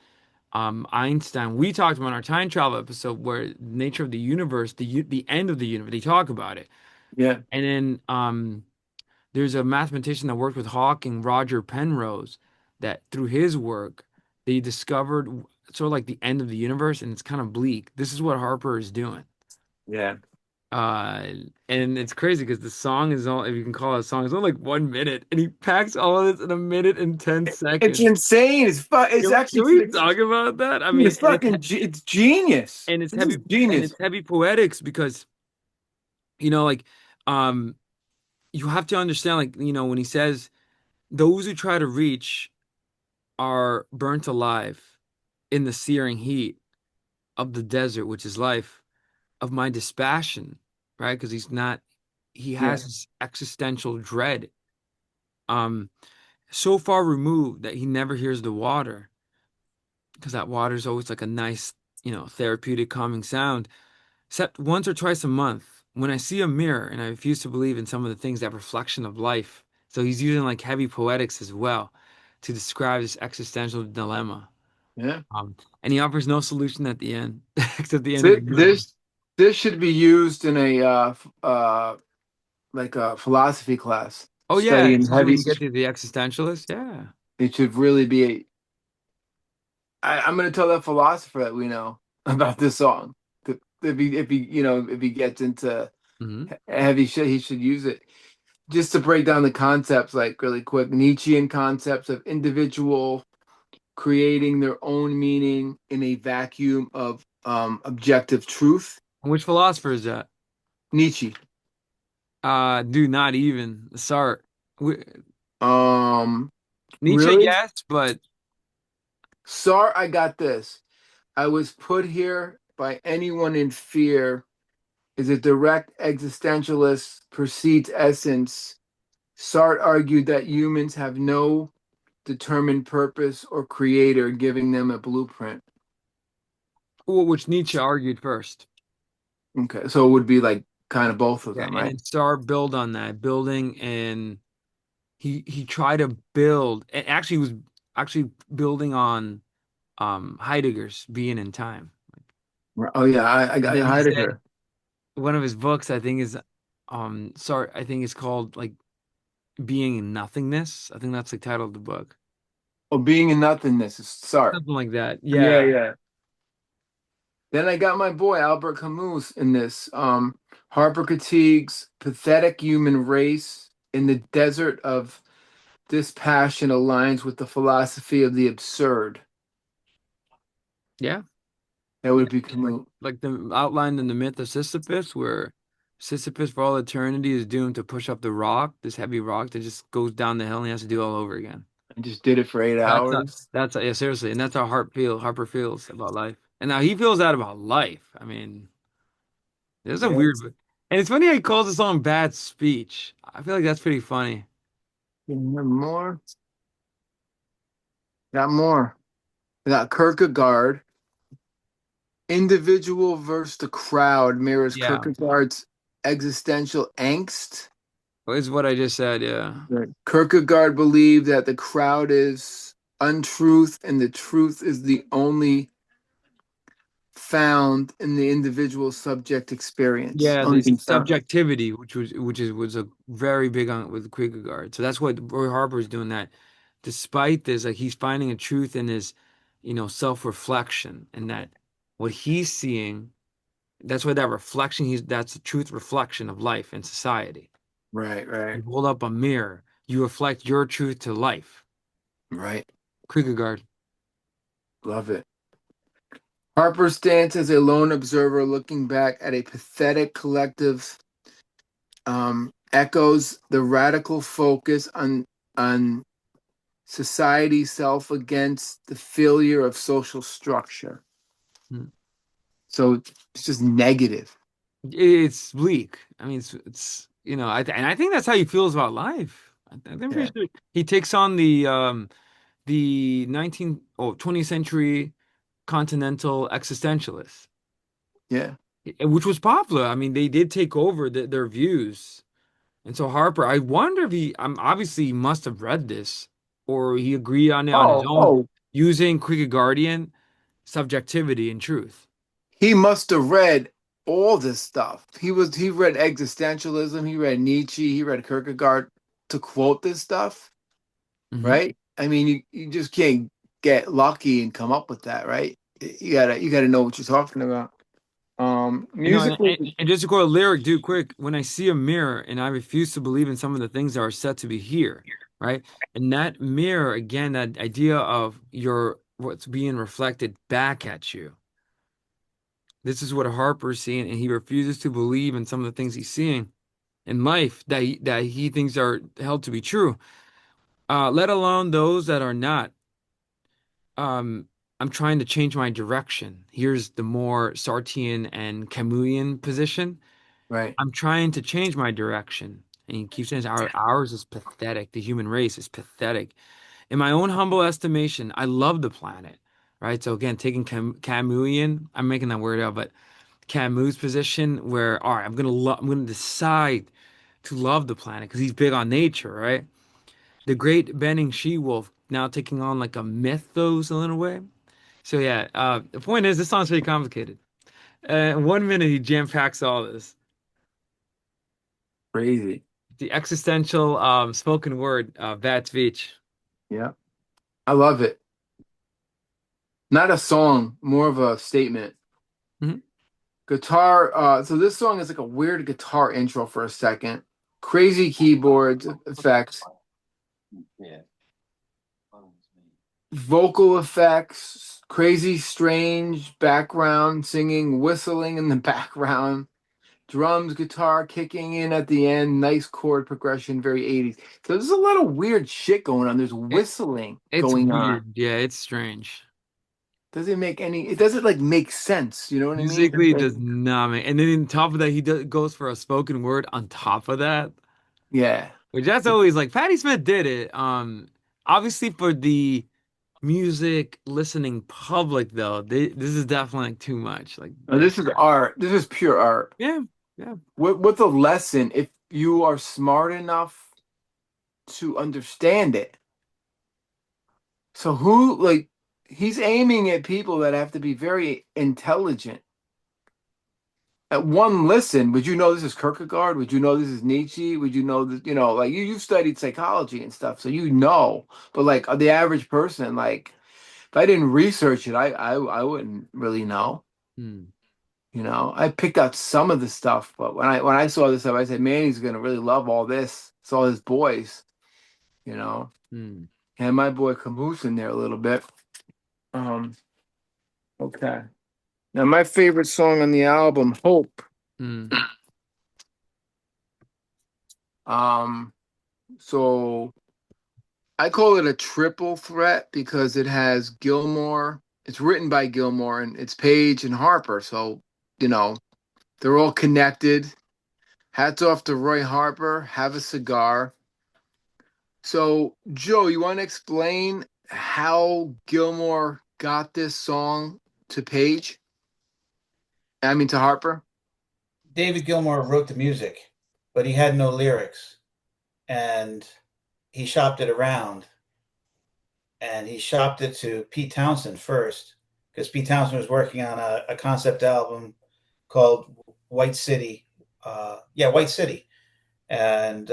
Einstein. We talked about in our time travel episode where nature of the universe, the end of the universe, they talk about it. Yeah. And then there's a mathematician that worked with Hawking, Roger Penrose, that through his work, they discovered sort of like the end of the universe, and it's kind of bleak. This is what Harper is doing. Yeah. Uh, and it's crazy because the song is all, if you can call it a song, it's only like 1 minute, and he packs all of this in a minute and 10 It's seconds. insane. It's Can actually we talk about that? I mean, it's fucking it's genius. and it's This is heavy, and genius. it's heavy poetics because like um you have to understand, like, when he says those who try to reach are burnt alive in the searing heat of the desert, which is life, of my dispassion, right? Because he Yeah. has this existential dread, um, so far removed that he never hears the water, because that water is always like a nice, therapeutic, calming sound, except once or twice a month when I see a mirror and I refuse to believe in some of the things that reflection of life. So he's using like heavy poetics as well to describe this existential dilemma. Yeah. And he offers no solution at the end, except the end of This the movie. this should be used in a like a philosophy class, Oh yeah, studying especially when heavy. you get to the existentialist. Yeah. It should really be I'm going to tell that philosopher that we know about this song. If he if he gets into Hmm. heavy shit, he should use it just to break down the concepts like really quick. Nietzschean concepts of individual creating their own meaning in a vacuum of objective truth. Which philosopher is that? Nietzsche. Dude, not even Sartre. Um, Nietzsche, really? yes, but Sorry, I got this. I was put here by anyone in fear is a direct existentialist precedes essence. Sartre argued that humans have no determined purpose or creator giving them a blueprint. which Nietzsche argued first. Okay, so it would be like kind of both of Yeah, them, and right? then Sartre build on that, building, and he tried to build, and actually was actually building on Heidegger's Being in Time. Oh yeah, I And got then he said Heidegger. one of his books, I think, is sorry, I think it's called like Being in Nothingness. I think that's the title of the book. Oh, being in nothingness is Sartre. Something like that. Yeah, Yeah. yeah. Then I got my boy Albert Camus in this. Harper critiques pathetic human race in the desert of dispassion aligns with the philosophy of the absurd. Yeah. That Yeah. would be Like Camus. like the outlined in the myth of Sisyphus, where Sisyphus for all eternity is doomed to push up the rock, this heavy rock that just goes down the hill and he has to do it all over again. I just did it for eight That's hours. yeah, seriously, and that's how Harper feels about life. And now he feels that about life. I mean, there's a weird, Yes. and it's funny how he calls the song "Bad Speech." I feel like that's pretty funny. More. Got more. We got Kierkegaard. Individual versus the crowd mirrors Yeah, Kierkegaard's existential angst. is what I just said. Yeah. Right. Kierkegaard believed that the crowd is untruth and the truth is the only found in the individual subject experience. Yeah, Only this thing found. subjectivity, which was a very big on with Kierkegaard. So that's what Roy Harper is doing. That despite this, like he's finding a truth in his, self-reflection, and that what he's seeing, that's why that reflection, that's the truth reflection of life and society. Right, right, You hold up a mirror, you reflect your truth to life. right. Kierkegaard. Love it. Harper stands as a lone observer looking back at a pathetic collective echoes the radical focus on society self against the failure of social structure. Hmm. So it's just negative. It's bleak. I mean, and I think that's how he feels about life. I'm Yeah, pretty sure he takes on the 20th century continental existentialists, yeah. which was popular. I mean, they did take over their views. And so Harper, I wonder if obviously he must have read this or he agreed on it on his Oh, own oh, using Kierkegaardian subjectivity and truth. he must have read all this stuff. He read existentialism, he read Nietzsche, he read Kierkegaard to quote this stuff, Hmm. right? I mean, you just can't get lucky and come up with that, right? You gotta know what you're talking about. Musically, And just to quote a lyric, dude, quick, when I see a mirror and I refuse to believe in some of the things that are said to be here, right? And that mirror, again, that idea of what's being reflected back at you. This is what Harper's seeing, and he refuses to believe in some of the things he's seeing in life that he thinks are held to be true, let alone those that are not. Um, I'm trying to change my direction. Here's the more Sartrean and Camusian position. right, I'm trying to change my direction. And he keeps saying ours is pathetic. The human race is pathetic. In my own humble estimation, I love the planet, right? So again, taking Camusian, I'm making that word out, but Camus' position where, all right, I'm gonna decide to love the planet because he's big on nature, right? The great Benning she-wolf now taking on like a mythos in a little way. So yeah, the point is this song's pretty complicated. In 1 minute he jam packs all this. Crazy. The existential spoken word bad speech. Yeah. I love it. Not a song, more of a statement. Mhm. Guitar, so this song is like a weird guitar intro for a second. Crazy keyboards effects, vocal effects, crazy, strange background singing, whistling in the background, drums, guitar kicking in at the end, nice chord progression, very 80s. So there's a lot of weird shit going on. There's It, whistling it's going on. weird. Yeah, it's strange. It doesn't like make sense. You know what I mean? Musically, it Like, does not make. And then on top of that, goes for a spoken word on top of that, yeah. which that's always like Patti Smith did it. Obviously for the music listening public though, this is definitely like too much. Like Now, that. this is art. This is pure art. Yeah, yeah. With a lesson, if you are smart enough to understand it. So who like he's aiming at people that have to be very intelligent. At one listen, would you know this is Kierkegaard? Would you know this is Nietzsche? Would you know that, like you've studied psychology and stuff, so you know. But like the average person, like if I didn't research it, I wouldn't really know. Hmm, I picked out some of the stuff, but when I saw this stuff, I said, man, he's gonna really love all this. It's all his boys, you know. hmm, And my boy Camus in there a little bit. Um, okay. Now my favorite song on the album, Hope. hmm, Um, so I call it a triple threat because it has Gilmore. It's written by Gilmore and it's Page and Harper. So, you know, they're all connected. Hats off to Roy Harper. Have a cigar. So, Joe, you want to explain how Gilmore got this song to Page? I mean, to Harper? David Gilmour wrote the music, but he had no lyrics, and he shopped it around, and he shopped it to Pete Townsend first, because Pete Townsend was working on a concept album called White City. Yeah, White City. And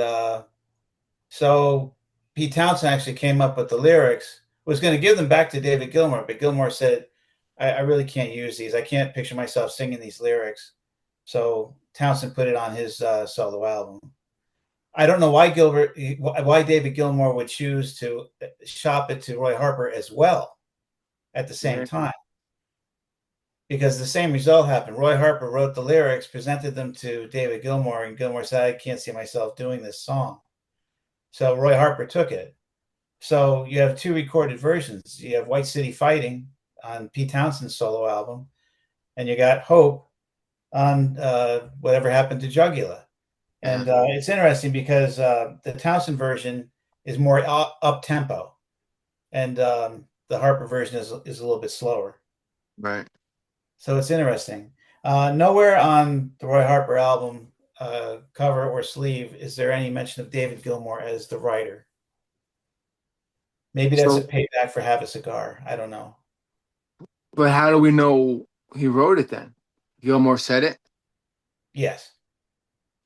so Pete Townsend actually came up with the lyrics, was going to give them back to David Gilmour, but Gilmour said, I really can't use these. I can't picture myself singing these lyrics. So Townsend put it on his solo album. I don't know why David Gilmour would choose to shop it to Roy Harper as well at the same Yeah. time, because the same result happened. Roy Harper wrote the lyrics, presented them to David Gilmour, and Gilmour said, "I can't see myself doing this song." So Roy Harper took it. So you have two recorded versions. You have White City Fighting on Pete Townsend's solo album, and you got Hope on Whatever Happened to Jugula. Yeah. And it's interesting because the Townsend version is more up tempo, and the Harper version is a little bit slower. Right. So it's interesting. Nowhere on the Roy Harper album, cover or sleeve, is there any mention of David Gilmour as the writer. Maybe that's a So, payback for Have a Cigar. I don't know. but how do we know he wrote it then? Gilmore said it? Yes.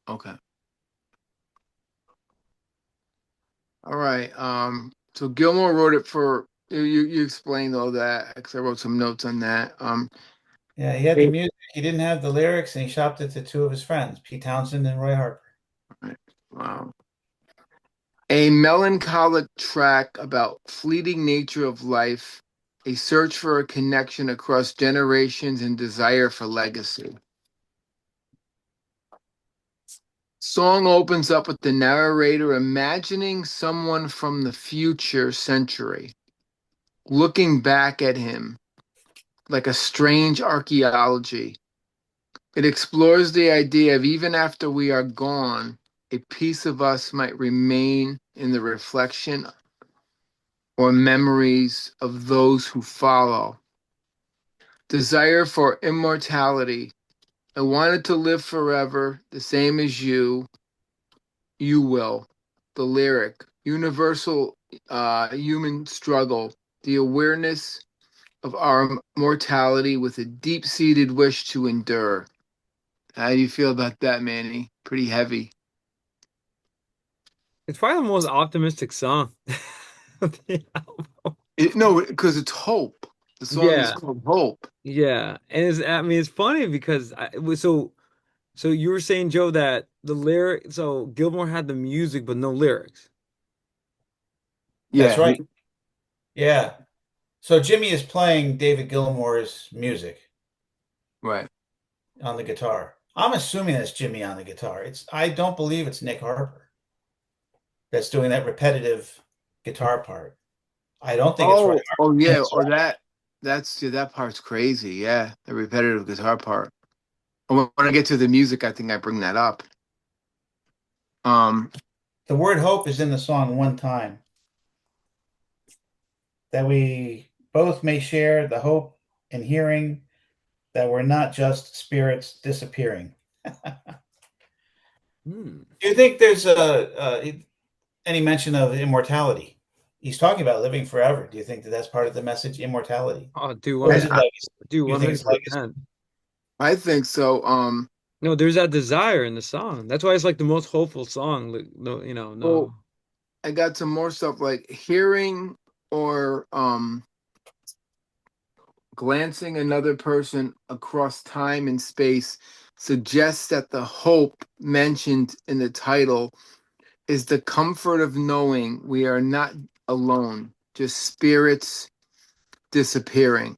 Okay. All right. So Gilmore wrote it for you explained all that because I wrote some notes on that. Yeah, he had the Hey. music. He didn't have the lyrics, and he shopped it to two of his friends, Pete Townsend and Roy Harper. Wow. A melancholic track about fleeting nature of life, a search for a connection across generations and desire for legacy. Song opens up with the narrator imagining someone from the future century, looking back at him like a strange archaeology. It explores the idea of even after we are gone, a piece of us might remain in the reflection or memories of those who follow. Desire for immortality. I wanted to live forever, the same as you. You will. The lyric. Universal human struggle. The awareness of our mortality with a deep-seated wish to endure. How do you feel about that, Manny? Pretty heavy. It's probably the most optimistic song of the album. No, because it's hope. The song is Yeah, called Hope. yeah, and it's I mean it's funny because it was so you were saying Joe that the lyric so Gilmore had the music but no lyrics. That's Yeah, right. Yeah. So Jimmy is playing David Gilmour's music right. on the guitar. I'm assuming that's Jimmy on the guitar. I don't believe it's Nick Harper that's doing that repetitive guitar part. I don't think it's Roy Harper. Oh I think yeah, it's or that's yeah, that part's crazy. Yeah, the repetitive guitar part. And when I get to the music, I think I bring that up. Um, the word hope is in the song one time, that we both may share the hope in hearing that we're not just spirits disappearing. Hmm. Do you think there's any mention of immortality? He's talking about living forever. Do you think that that's part of the message, immortality? Oh, dude, Or is it 100, legacy? dude, Do you think it's legacy? 100%. I think so. No, there's that desire in the song. That's why it's like the most hopeful song. Like, no, Well, no. I got some more stuff like hearing or glancing another person across time and space suggests that the hope mentioned in the title is the comfort of knowing we are not alone, just spirits disappearing.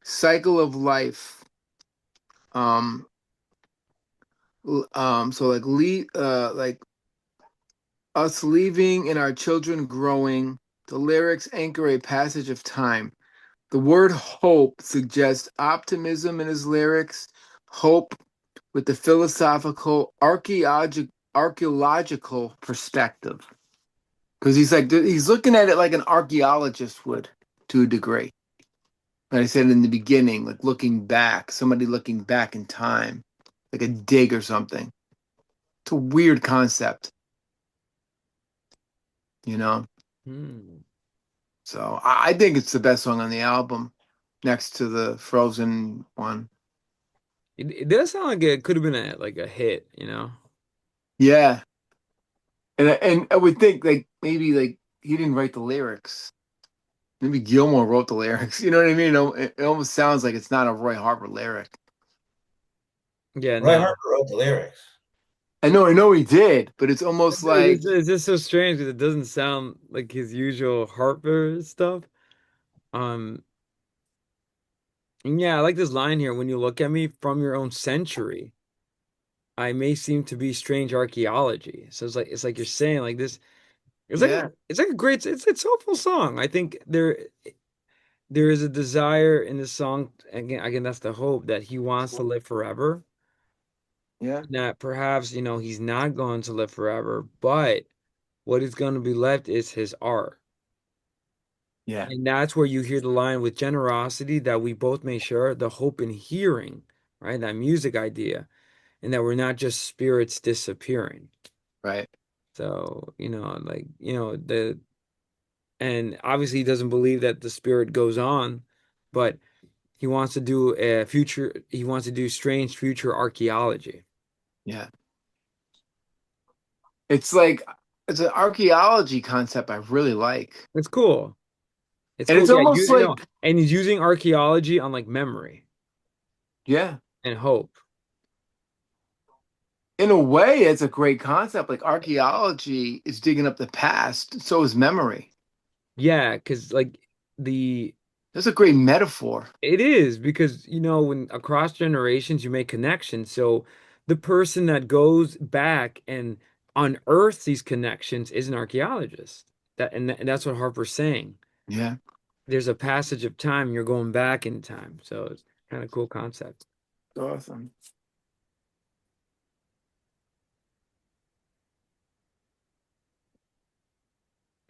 Cycle of life. Um, so like us leaving and our children growing. The lyrics anchor a passage of time. The word hope suggests optimism in his lyrics, hope with the philosophical, archaeological perspective. Because he's looking at it like an archaeologist would to a degree. Like I said in the beginning, like looking back, somebody looking back in time, like a dig or something. It's a weird concept, you know? Hmm. So I think it's the best song on the album, next to the Frozen one. It does sound like it could have been like a hit, you know? Yeah, and I would think like maybe like he didn't write the lyrics. Maybe Gilmore wrote the lyrics. You know what I mean? It almost sounds like it's not a Roy Harper lyric. Yeah, Roy no. Harper wrote the lyrics. I know he did, but it's almost like It's just so strange because it doesn't sound like his usual Harper stuff. Um, and yeah, I like this line here. When you look at me from your own century, I may seem to be strange archaeology. So it's like you're saying like this. yeah, It's like a great it's a hopeful song. I think there is a desire in the song again that's the hope that he wants to live forever. yeah, That perhaps he's not going to live forever, but what is going to be left is his art. yeah, And that's where you hear the line with generosity that we both may share the hope in hearing, right? That music idea, and that we're not just spirits disappearing. right, So, like, and obviously he doesn't believe that the spirit goes on, but he wants to do strange future archaeology. yeah. It's like it's an archaeology concept I really like, It's cool. It's and cool. it's Yeah, almost like and he's using archaeology on like memory yeah, and hope. in a way, it's a great concept. Like archaeology is digging up the past, so is memory. Yeah, because like the That's a great metaphor. it is because when across generations you make connections. So the person that goes back and unearths these connections is an archaeologist. And that's what Harper's saying. Yeah, There's a passage of time, you're going back in time. So it's kind of cool concept. awesome.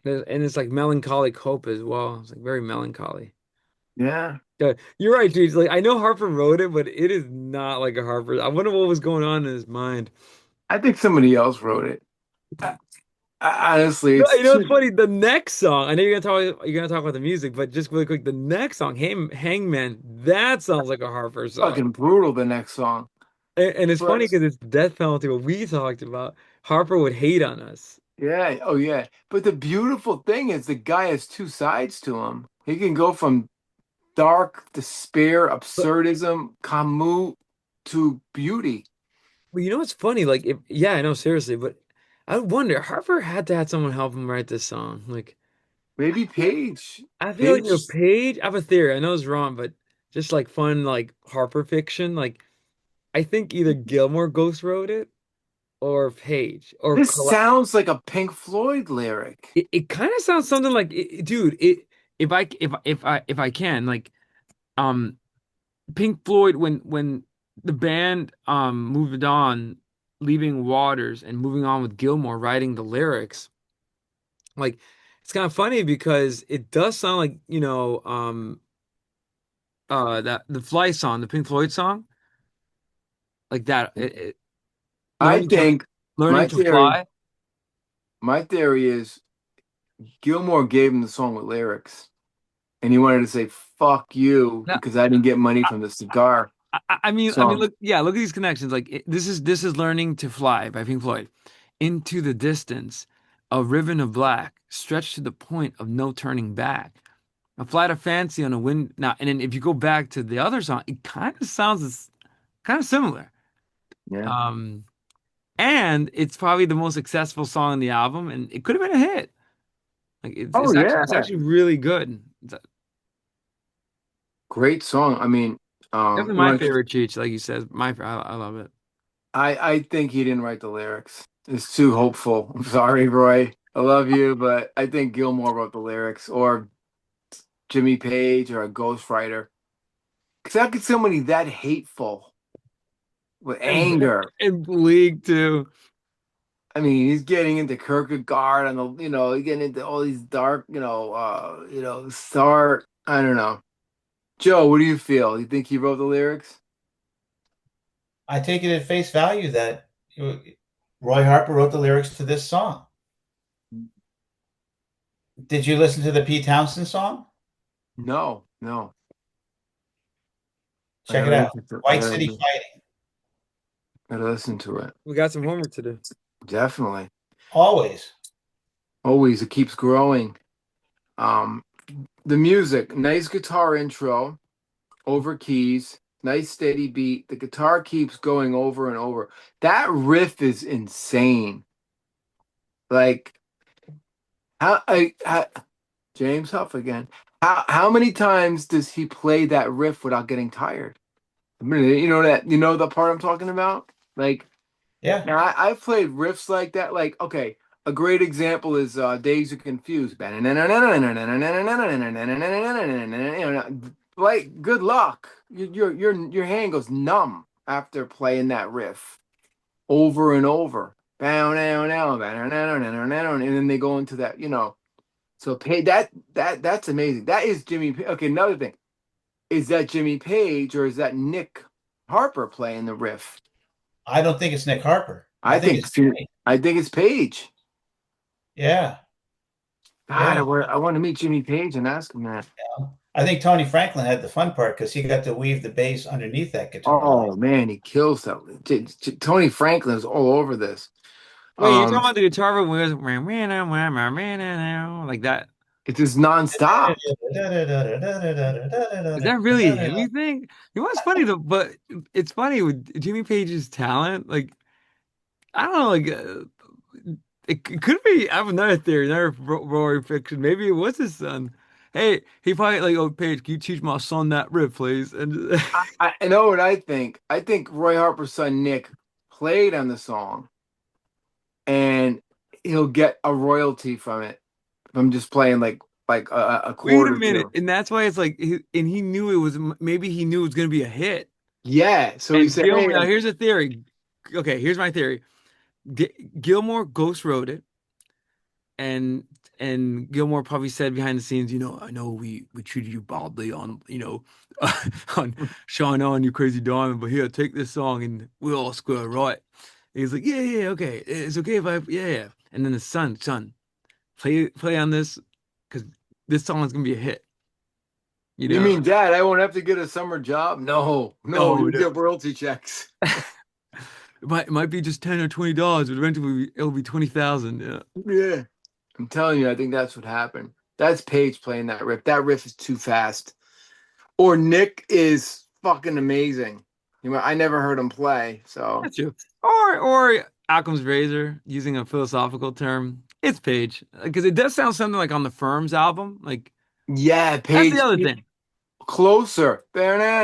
And it's like melancholic hope as well. It's like very melancholy. Yeah, Yeah, you're right, dude. Like I know Harper wrote it, but it is not like a Harper. I wonder what was going on in his mind. I think somebody else wrote it. Honestly, No, it's you know what's too funny? The next song, I know you're gonna talk about the music, but just really quick, the next song, Hangman, that sounds like a Harper song. fucking brutal. The next song, And it's but funny because it's the death penalty, what we talked about. Harper would hate on us. yeah, oh yeah. But the beautiful thing is the guy has two sides to him. He can go from dark despair, But, absurdism, Camus to beauty. but you know what's funny? Like, if, yeah, I know, seriously, but I wonder, Harper had to have someone help him write this song. Like, Maybe Page. I feel like, Page. Paige, I have a theory. I know it's wrong, but just like fun, like Harper fiction. Like, I think either Gilmore ghost wrote it or Page or This sounds like a Pink Floyd lyric. it kind of sounds something like, dude. If I can, like, um, Pink Floyd, when the band moved on, leaving Waters and moving on with Gilmore writing the lyrics, like, it's kind of funny because it does sound like, that the Fly song, the Pink Floyd song, like that, I learning to think learning my to theory, fly. my theory is Gilmore gave him the song with lyrics, and he wanted to say "fuck you" Now, because I didn't get money I, from the cigar I mean, song. look, yeah, look at these connections. Like, this is "Learning to Fly" by Pink Floyd. Into the distance, a ribbon of black stretched to the point of no turning back. A flight of fancy on a wind. Now, and then if you go back to the other song, it kind of sounds kind of similar. Yeah. Um, and it's probably the most successful song on the album, and it could have been a hit. Like, it's Oh it's actually it's yeah, actually really good. It's great song. I mean, definitely you my want to? favorite Cheech, like you said. I love it. I think he didn't write the lyrics. It's too hopeful. I'm sorry, Roy. I love you, but I think Gilmore wrote the lyrics, or Jimmy Page, or a ghostwriter. Because how could somebody that hateful with And anger? and Bleak too. I mean, he's getting into Kierkegaard and he's getting into all these dark, start. I don't know. Joe, what do you feel? You think he wrote the lyrics? I take it at face value that Roy Harper wrote the lyrics to this song. Did you listen to the Pete Townsend song? No, no. I Check it gotta out. listen to. White City Fighting. Gotta listen to it. We got some homework to do. Definitely. Always. Always, it keeps growing. Um, the music, nice guitar intro, over keys, nice steady beat. The guitar keeps going over and over. That riff is insane. Like how James Huff again. How many times does he play that riff without getting tired? I mean, you know the part I'm talking about? Like Yeah. now I've played riffs like that. Like, okay, a great example is Days Are Confused. You know, like good luck. Your hand goes numb after playing that riff over and over. Bow now now, and then they go into that, So pay that's amazing. That is Jimmy. Okay, another thing. Is that Jimmy Page or is that Nick Harper playing the riff? I don't think it's Nick Harper. I I think think it's I think it's Page. yeah. God, Yeah. I want to meet Jimmy Page and ask him that. I think Tony Franklin had the fun part because he got to weave the bass underneath that guitar line. Oh man, he kills that. Tony Franklin is all over this. Wait, you're talking Um, about the guitar riff where it goes like that? it's just nonstop. Is that really him, you think? You know what's funny though, but it's funny with Jimmy Page's talent. Like, I don't know, like, it could be. I have another theory, another Rory fiction. Maybe it was his son. Hey, he probably like, oh, Paige, can you teach my son that riff, please? And I know what I think. I think Roy Harper's son Nick played on the song, and he'll get a royalty from it from just playing like a wait chord a or minute, two. and that's why it's like, and he knew it was, maybe he knew it was gonna be a hit. Yeah, so he And said, "Hey, Gilmore, now here's a theory. Okay, here's my theory. G Gilmore ghost wrote it, and Gilmore probably said behind the scenes, I know we treated you badly on, on Shine On You Crazy Diamond, but here, take this song and we'll all square right. He's like, yeah, yeah, okay. It's okay if I, yeah, yeah. And then the son, play on this because this song is gonna be a hit, you You know? mean, Dad, I won't have to get a summer job? No, no, No, you'll no. get royalty checks. It might be just $10 or $20, but eventually it'll be 20,000. Yeah. Yeah. I'm telling you, I think that's what happened. That's Page playing that riff. That riff is too fast. Or Nick is fucking amazing. You know, I never heard him play, so That's true. Or Occam's razor, using a philosophical term. It's Page. Because it does sound something like on the Firm's album. Like yeah, that's the Page other thing. closer. Yeah,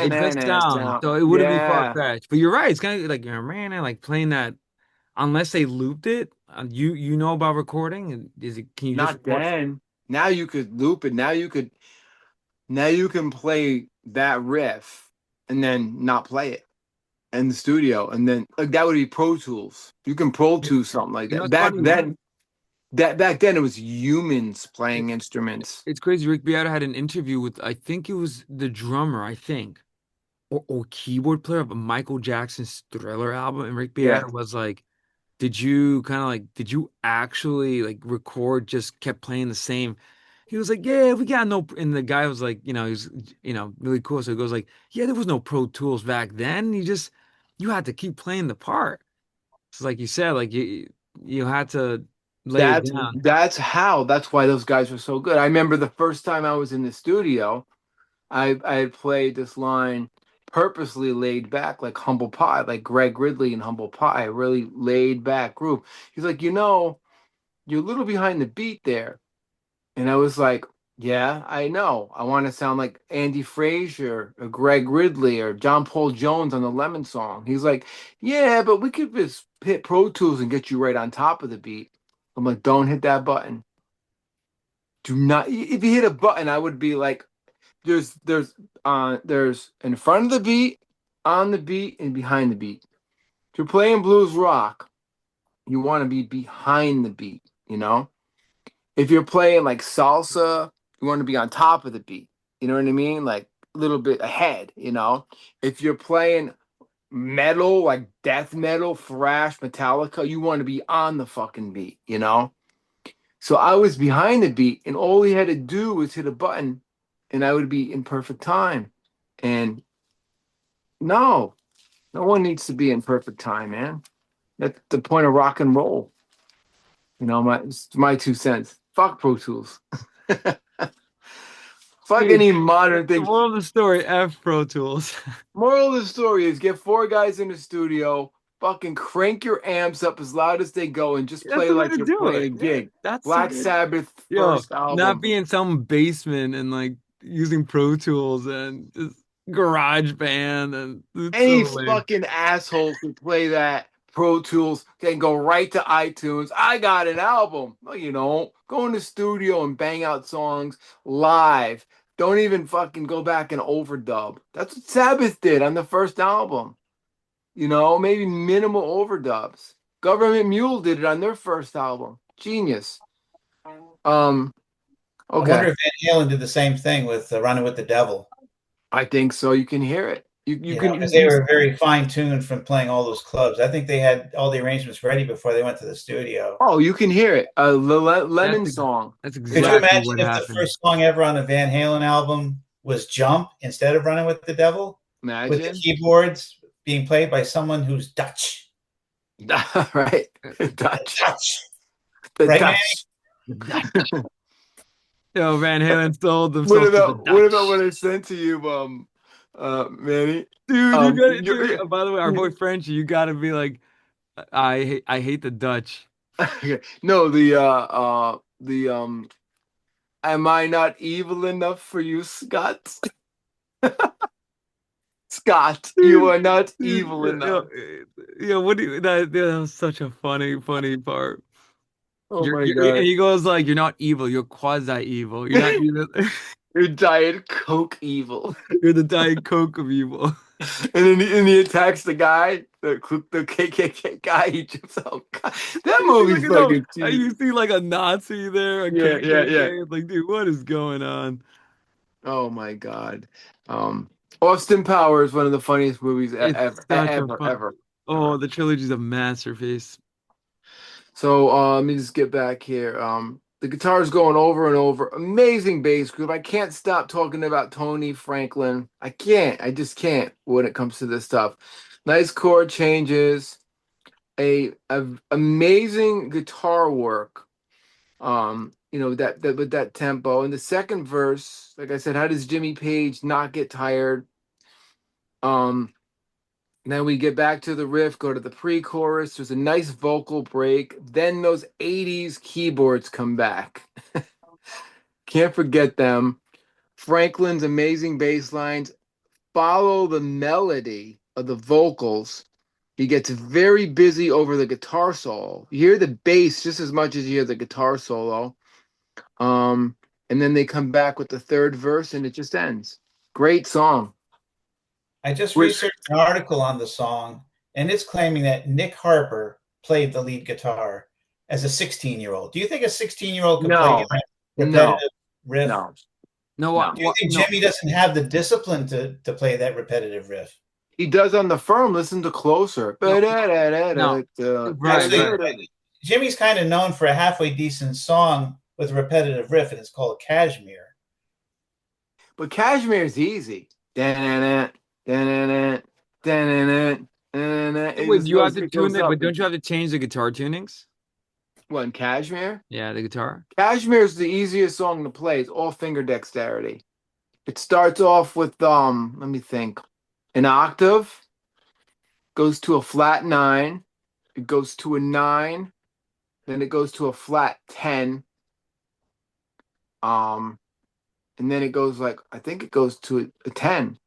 it does sound. So it wouldn't be Yeah, far-fetched. But you're right. It's kind of like you're man, like playing that unless they looped it. You know about recording? And is it can you just not record? then. Now you could loop it. Now you can play that riff and then not play it in the studio, and then like that would be Pro Tools. You can Pro You Tools something like know that. what's funny? Back then it was humans It, playing instruments. it's crazy. Rick Beato had an interview with I think it was the drummer, I think, or keyboard player of Michael Jackson's Thriller album, and Rick Yeah, Beato was like, "Did you kind of like? Did you actually like record? Just kept playing the same?" He was like, "Yeah, we got no." And the guy was like, he was really cool. So he goes like, "Yeah, there was no Pro Tools back then. You had to keep playing the part." So like you said, like you had to lay it down. that's why those guys were so good. I remember the first time I was in the studio, I had played this line purposely laid back, like Humble Pie, like Greg Ridley in Humble Pie, really laid back group. He's like, you're a little behind the beat there. And I was like, yeah, I know. I want to sound like Andy Frazier or Greg Ridley or John Paul Jones on the Lemon song. He's like, yeah, but we could just hit Pro Tools and get you right on top of the beat. I'm like, don't hit that button. Do not. If you hit a button, I would be like, there's in front of the beat, on the beat, and behind the beat. If you're playing blues rock, you want to be behind the beat, you know? If you're playing like salsa, you want to be on top of the beat. You know what I mean? Like a little bit ahead, you know? If you're playing metal, like death metal, thrash, Metallica, you want to be on the fucking beat, you know? So I was behind the beat, and all he had to do was hit a button, and I would be in perfect time. And no, no one needs to be in perfect time, man. That's the point of rock and roll. It's my 2 cents. Fuck Pro Tools. Fuck Dude, any modern the thing. moral of the story, F Pro Tools. Moral of the story is get four guys in the studio, fucking crank your amps up as loud as they go, and just That's play the way like to you're do playing it. a Yeah, gig. that's the Black way. Sabbath Yo, first not album. be in some basement and like using Pro Tools and just Garage Band and it's so Any lame. fucking asshole can play that. Pro Tools can go right to iTunes. I got an album. No, you don't. Go in the studio and bang out songs live. Don't even fucking go back and overdub. That's what Sabbath did on the first album. Maybe minimal overdubs. Government Mule did it on their first album. Genius. Um, I wonder okay. if Van Halen did the same thing with Running with the Devil. I think so. You can hear it. You You know, can because they you, were very fine tuned from playing all those clubs. I think they had all the arrangements ready before they went to the studio. oh, you can hear it. That's Lemon ex- song. that's Could you exactly imagine what if the happened. first song ever on a Van Halen album was Jump instead of Running with the Devil, with the Imagine. keyboards being played by someone who's Dutch? Right. The Dutch. Dutch, The right, man? Dutch. Yo, Van Halen sold What themselves to the about what about Dutch. what I sent to you, Manny? Dude, you got it, dude. You By the way, our boy Frenchie, you gotta be like, I hate the Dutch. no, the am I not evil enough for you, Scott? Scott, you Dude, are not dude, evil enough. what do you that was such a funny part. Oh You're, my you're and God. he goes like, you're not evil, you're quasi evil. You're not evil. You're Diet Coke evil. You're the Diet Coke of evil. And he attacks the guy, the KKK guy. He jumps out. God, that You see like movie's fucking cheap. you see like a Nazi there, a Yeah, yeah, KKK. yeah. It's like, dude, what is going on? Oh my God. Um, Austin Powers, one of the funniest movies It's ever, such a fun. ever. Oh, the trilogy's a masterpiece. So let me just get back here. The guitar is going over and over. Amazing bass group. I can't stop talking about Tony Franklin. I can't. I just can't when it comes to this stuff. Nice chord changes. A amazing guitar work. That with that tempo. And the second verse, like I said, how does Jimmy Page not get tired? Um, Then we get back to the riff, go to the pre-chorus. There's a nice vocal break. Then those 80s keyboards come back. Can't forget them. Franklin's amazing bass lines follow the melody of the vocals. He gets very busy over the guitar solo. You hear the bass just as much as you hear the guitar solo. Um, and then they come back with the third verse and it just ends. Great song. I just Which researched an article on the song, and it's claiming that Nick Harper played the lead guitar as a 16-year-old. Do you think a 16-year-old could play no, a no, repetitive riff? no, No, no. Do you think no. Jimmy doesn't have the discipline to play that repetitive riff? He does on the firm. Listen to closer. No, no. Right, Actually, right. Jimmy's kind of known for a halfway decent song with a repetitive riff, and it's called Cashmere. But Cashmere's easy. Da-na-na, da-na-na, da-na-na, da-na-na. It Wait, just you have goes, to it tune goes it, up. but don't you have to change the guitar tunings? What, in Cashmere? Yeah, the guitar. Cashmere's the easiest song to play. It's all finger dexterity. It starts off with let me think, an octave, goes to a flat nine, it goes to a nine, then it goes to a flat 10, um, and then it goes like I think it goes to a 10.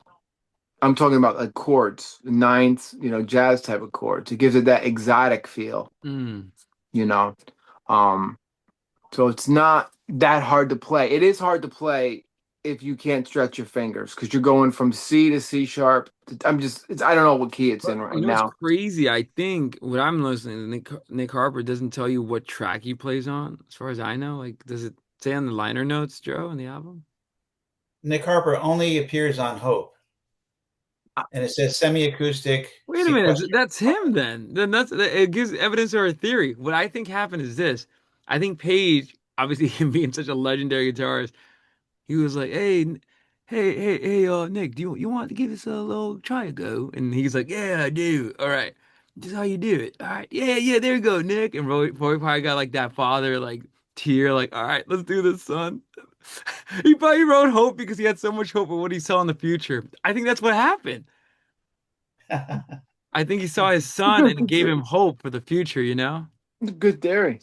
I'm talking about like chords, ninths, jazz type of chords. It gives it that exotic feel, Mm. you know. Um, so it's not that hard to play. It is hard to play if you can't stretch your fingers because you're going from C to C sharp. I don't know what key it's in But you right know what's now. crazy? I think what I'm listening to Nick Harper doesn't tell you what track he plays on, as far as I know. Like, does it say on the liner notes, Joe, in the album? Nick Harper only appears on Hope, and it says semi-acoustic Wait a minute, sequential. that's him then. Then it gives evidence to our theory. What I think happened is this. I think Page, obviously him being such a legendary guitarist, he was like, hey, Nick, do you want to give this a little try a go? And he's like, yeah, I do. All right, this is how you do it. All right, yeah, there you go, Nick. And Roy probably got like that father like tear, like, all right, let's do this, son. He probably wrote hope because he had so much hope of what he saw in the future. I think that's what happened. I think he saw his son and it gave him hope for the future, you know? It's a good theory.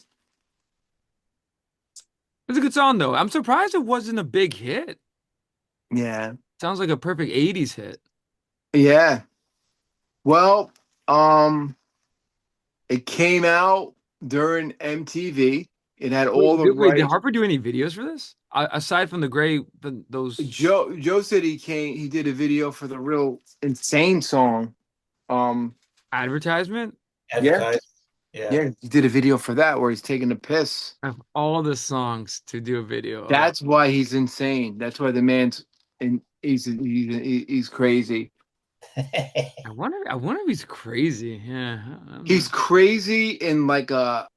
It's a good song though. I'm surprised it wasn't a big hit. Yeah. Sounds like a perfect 80s hit. Yeah. Well, um, it came out during MTV. It had all the Wait, did right. Harper do any videos for this? Aside from the those Joe said he did a video for the real insane song. Um, advertisement yeah, Advertised. Yeah. yeah, he did a video for that where he's taking a piss. of all the songs to do a video of. That's why he's insane. That's why the man's and he's crazy. I wonder if he's crazy. Yeah, I don't know. He's crazy in like a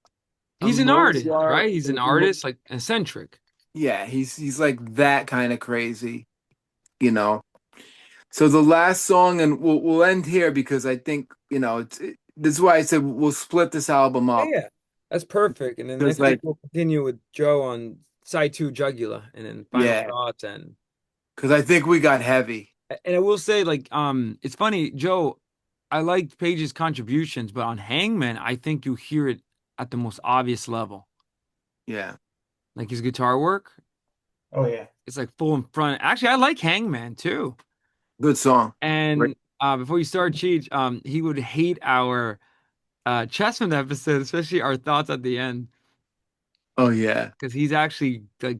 He's an artist, Mozart. right? He's an artist, like eccentric. Yeah, he's like that kind of crazy, you know. So the last song, and we'll end here because I think this is why I said we'll split this album Yeah, up yeah. That's perfect. And then because next week like we'll continue with Joe on side two Jugula and then final yeah, thoughts and because I think we got heavy. and I will say like it's funny, Joe, I liked Page's contributions, but on Hangman, I think you hear it at the most obvious level. Yeah, Like his guitar work, Oh yeah. it's like full in front. Actually, I like Hangman too. good song. Right. And before you start, Cheech, he would hate our Chessman episode, especially our thoughts at the end, Oh yeah, because he's actually like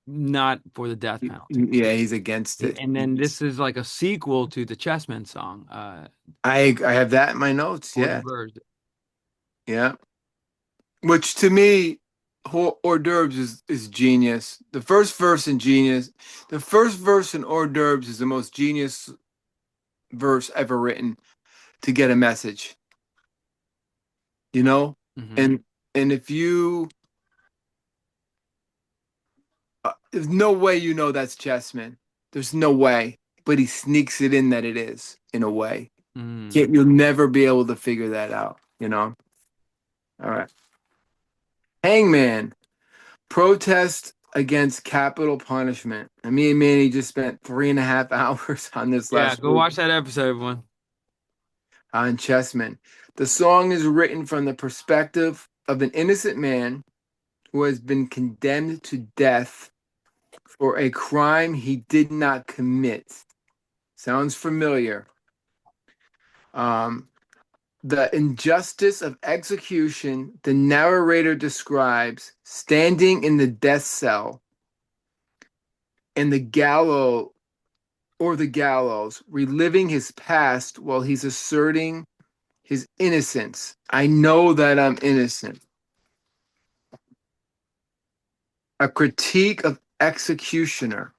not for the death penalty. yeah, he's against it. And then this is like a sequel to the Chessman song, I have that in my notes. Eau de Yeah, Verge. yeah. Which to me, hors d'oeuvres is genius. The first verse in hors d'oeuvres is the most genius verse ever written to get a message, you know? Hmm. And if you there's no way you know that's Chessman. There's no way. But he sneaks it in that it is, in a way. Mm. You'll never be able to figure that out, you know? All right. Hangman. Protest against capital punishment. And me and Manny just spent 3.5 hours on this Yeah, last go week watch that episode, everyone. on Chessman. The song is written from the perspective of an innocent man who has been condemned to death for a crime he did not commit. Sounds familiar. Um, the injustice of execution the narrator describes standing in the death cell and the gallows, reliving his past while he's asserting his innocence. I know that I'm innocent. A critique of executioner.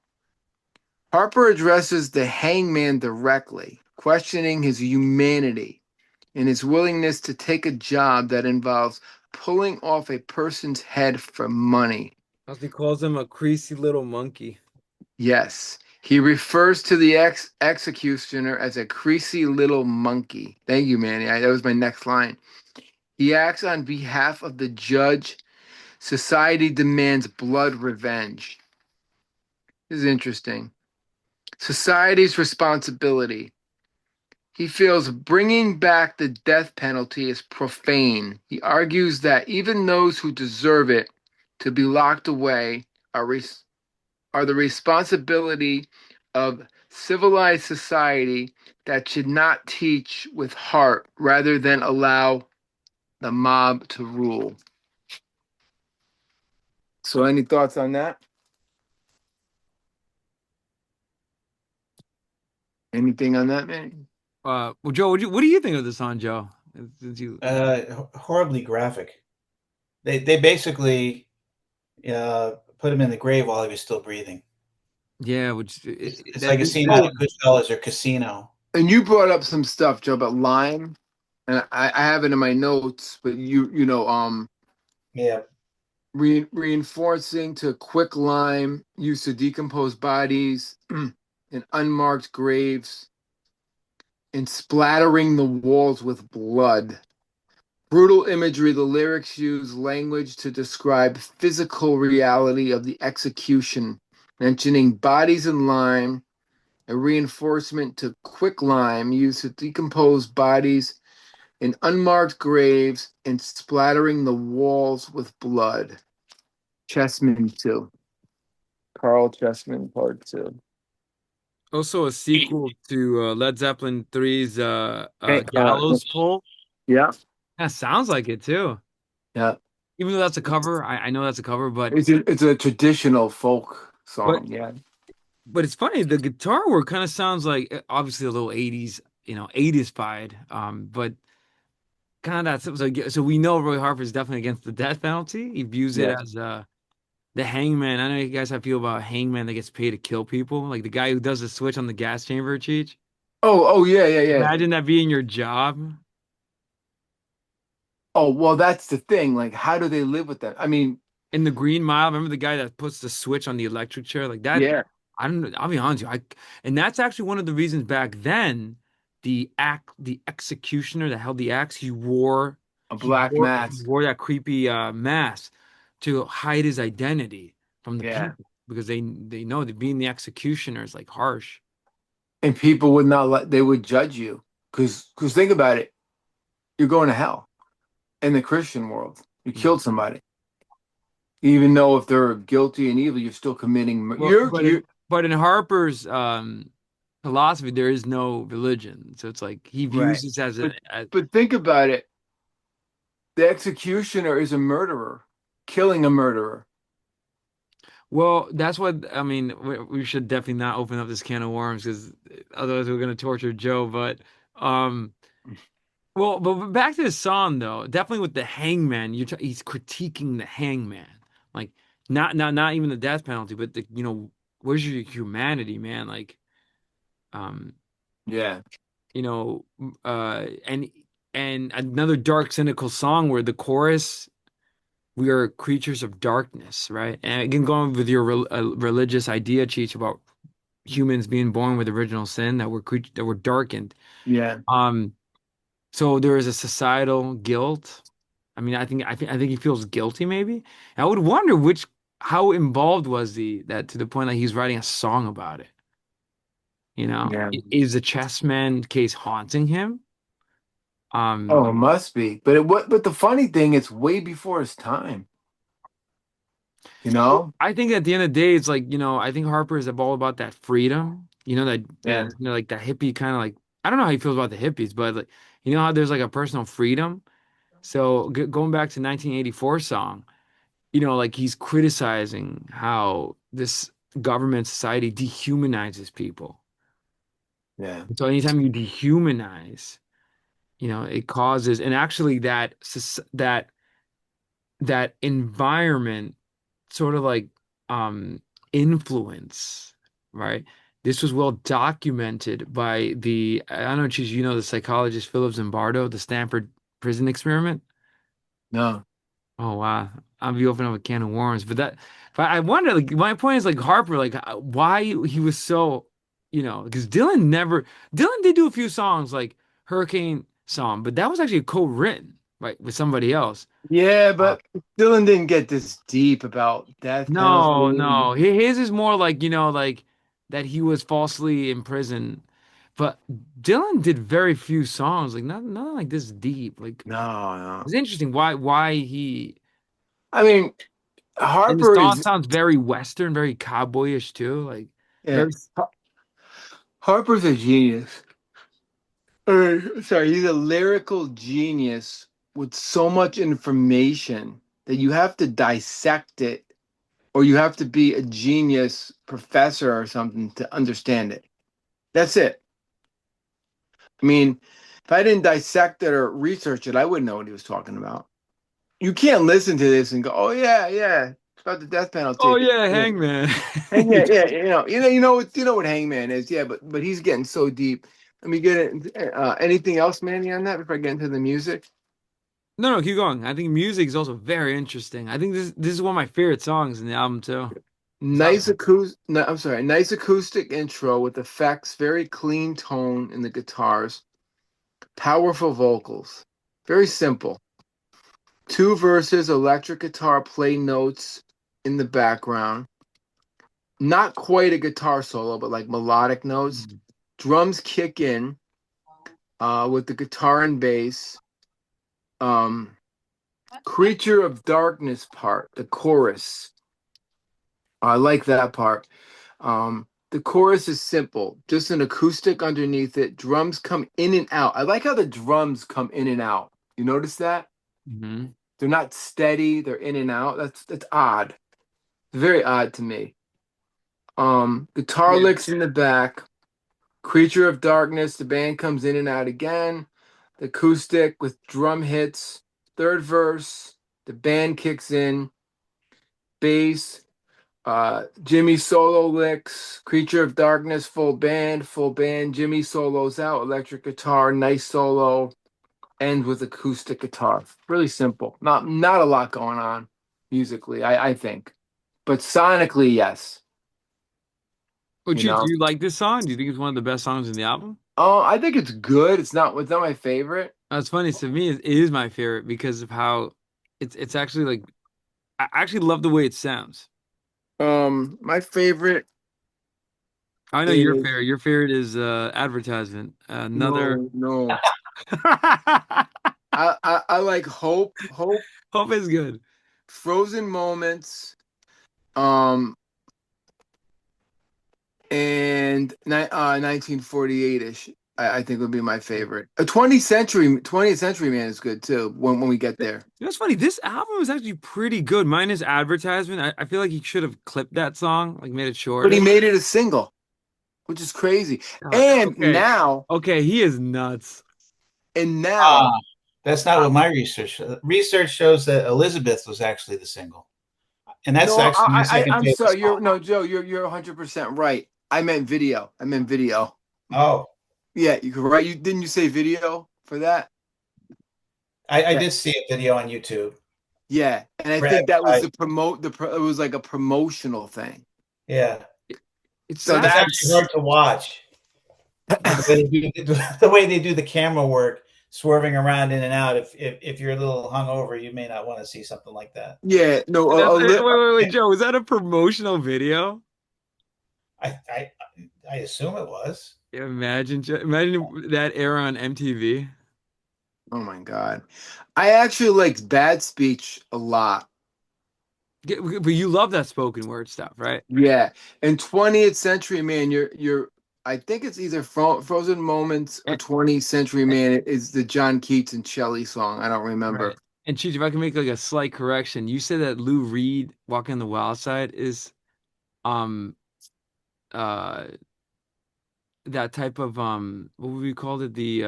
Harper addresses the hangman directly, questioning his humanity and his willingness to take a job that involves pulling off a person's head for money. As he calls him a creasy little monkey. Yes, he refers to the executioner as a creasy little monkey. Thank you, Manny. That was my next line. He acts on behalf of the judge. Society demands blood revenge. This is interesting. Society's responsibility. He feels bringing back the death penalty is profane. He argues that even those who deserve it to be locked away are, are the responsibility of civilized society that should not teach with heart rather than allow the mob to rule. So, any thoughts on that? Anything on that, man? Well, Joe, what do you think of the song, Joe? Since you, Horribly graphic. They basically put him in the grave while he was still breathing. yeah, which It's that like a is scene out so. of Goodfellas or Casino. And you brought up some stuff, Joe, about lime, and I have it in my notes. But Yeah, reinforcing to quick lime used to decompose bodies in unmarked graves and splattering the walls with blood. Brutal imagery, the lyrics use language to describe physical reality of the execution, mentioning bodies in lime, a reinforcement to quicklime used to decompose bodies in unmarked graves and splattering the walls with blood. Chessman 2. Carl Chessman Part 2. Also a sequel to Led Zeppelin 3's Hey, Gallows Pole. yeah, That sounds like it too. yeah. Even though that's a cover, I know that's a cover, It's a traditional folk but song, yeah. but it's funny. The guitar work kind of sounds like obviously a little 80s, 80s fied. But kind of so we know Roy Harper is definitely against the death penalty. He views it Yeah. as the hangman. I know you guys have feel about hangman that gets paid to kill people, like the guy who does the switch on the gas chamber, Cheech. Oh, yeah, yeah, yeah. Imagine that being your job. Oh, well, that's the thing. Like, how do they live with that? I mean, In the Green Mile, remember the guy that puts the switch on the electric chair like that? yeah, I don't know. I'll be honest with you. And that's actually one of the reasons back then the executioner that held the axe, a black he mask. wore that creepy mask to hide his identity from the Yeah. people because they know that being the executioner is like harsh. And people would not they would judge you. Because think about it. You're going to hell in the Christian world. You Mhm. killed somebody. Even though if they're guilty and evil, you're still committing. Well, You're but in Harper's philosophy, there is no religion, so it's like he views right. this as But a but think about it. The executioner is a murderer, killing a murderer. well, that's what I mean. We should definitely not open up this can of worms because otherwise we're gonna torture Joe. But um, but back to the song though, definitely with the hangman, he's critiquing the hangman, like not even the death penalty, but where's your humanity, man? Like, um, Yeah. you know, and another dark, cynical song where the chorus, "We are creatures of darkness," right? And again, going with your religious idea, Cheech, about humans being born with original sin, that we're darkened. Yeah. Um, so there is a societal guilt. I mean, I think he feels guilty, maybe. I would wonder how involved was he that to the point that he's writing a song about it. You know, Yeah. is the chessman case haunting him? Oh, Um, it must be. But but the funny thing, it's way before his time, you know? I think at the end of the day, it's like, I think Harper is all about that freedom. Yeah. Like that hippie kind of like, I don't know how he feels about the hippies, but like, how there's like a personal freedom. So going back to 1984 song, like he's criticizing how this government society dehumanizes people. Yeah. And so anytime you dehumanize, it causes, and actually that environment sort of like influence, right? This was well documented by I don't know, Cheese, the psychologist Philip Zimbardo, the Stanford prison experiment. No. Oh wow, I'll be opening up a can of worms. But I wonder, like, my point is like Harper, like why he was so, because Dylan did do a few songs like Hurricane Song, but that was actually co-written, right, with somebody else. Yeah, Uh, but Dylan didn't get this deep about death No, penalty. no. His is more like, like that he was falsely in prison. But Dylan did very few songs, like not like this deep. Like No, no. it's interesting why he I mean, and the Harper song is sounds very Western, very cowboyish too. Like yeah, very Harper's a genius. Sorry, he's a lyrical genius with so much information that you have to dissect it, or you have to be a genius professor or something to understand it. That's it. I mean, if I didn't dissect it or research it, I wouldn't know what he was talking about. You can't listen to this and go, "Oh yeah, yeah, it's about the death Oh penalty." yeah, Yeah. Hangman. And yeah, yeah, you know what Hangman is, yeah, but he's getting so deep. Let me get it. Anything else, Manny, on that before I get into the music? No, no, keep going. I think music is also very interesting. I think this is one of my favorite songs in the album too. Sounds No, I'm sorry, nice acoustic intro with effects, very clean tone in the guitars, powerful vocals, very simple. Two verses, electric guitar play notes in the background. Not quite a guitar solo, but like melodic notes. Mhm. Drums kick in with the guitar and bass. Um, Creature of Darkness part, the chorus. I like that part. The chorus is simple, just an acoustic underneath it. Drums come in and out. I like how the drums come in and out. You notice that? Mhm. They're not steady, they're in and out. That's odd. Very odd to me. Guitar Yeah. licks in the back. Creature of Darkness, the band comes in and out again. The acoustic with drum hits. Third verse, the band kicks in. Bass, Jimmy solo licks. Creature of Darkness, full band. Jimmy solos out. Electric guitar, nice solo. Ends with acoustic guitar. Really simple. Not a lot going on musically, I think. But sonically, yes. Oh, You Cheech, know. do you like this song? Do you think it's one of the best songs in the album? Oh, I think it's good. It's not my favorite. It's funny to me. It is my favorite because of how it's actually like I actually love the way it sounds. My favorite I know your is favorite. Your favorite is advertisement. Another no. I like Hope, Hope is good. Frozen Moments, um, and 1948-ish. I think would be my favorite. A 20th Century Man is good too. When we get there, It's funny. This album is actually pretty good. Minus advertisement. I feel like he should have clipped that song, like made it but he shorter. made it a single, which is crazy. And Okay. now, Okay, he is nuts. and Ah, now, that's not what my research shows that Elizabeth was actually the single, and that's no, actually my second I'm favorite sorry. song. Joe. You're 100% right. I meant video. Oh. Yeah, you could write. You didn't you say video for that? I Yeah, did see a video on YouTube yeah, and I for think that was advertising. the promote the pro, it was like a promotional thing. Yeah, It, it's So it's sad. actually that's hard to watch the way they do the way they do the camera work, swerving around in and out. If you're a little hungover, you may not want to see something like that. yeah, no, That's wait, wait, Yeah, wait, Joe. Was that a promotional video? I I, I assume it was. Imagine, imagine that era on MTV. oh my God. I actually liked Bad Speech a lot. But you love that spoken word stuff, right? Yeah. And 20th Century Man, you're I think it's either Frozen Moments or And, 20th Century Man. It is the John Keats and Shelley song. I don't remember. right. And Cheech, if I can make like a slight correction, you said that Lou Reed Walking on the Wild Side is um uh that type of what would we call it? The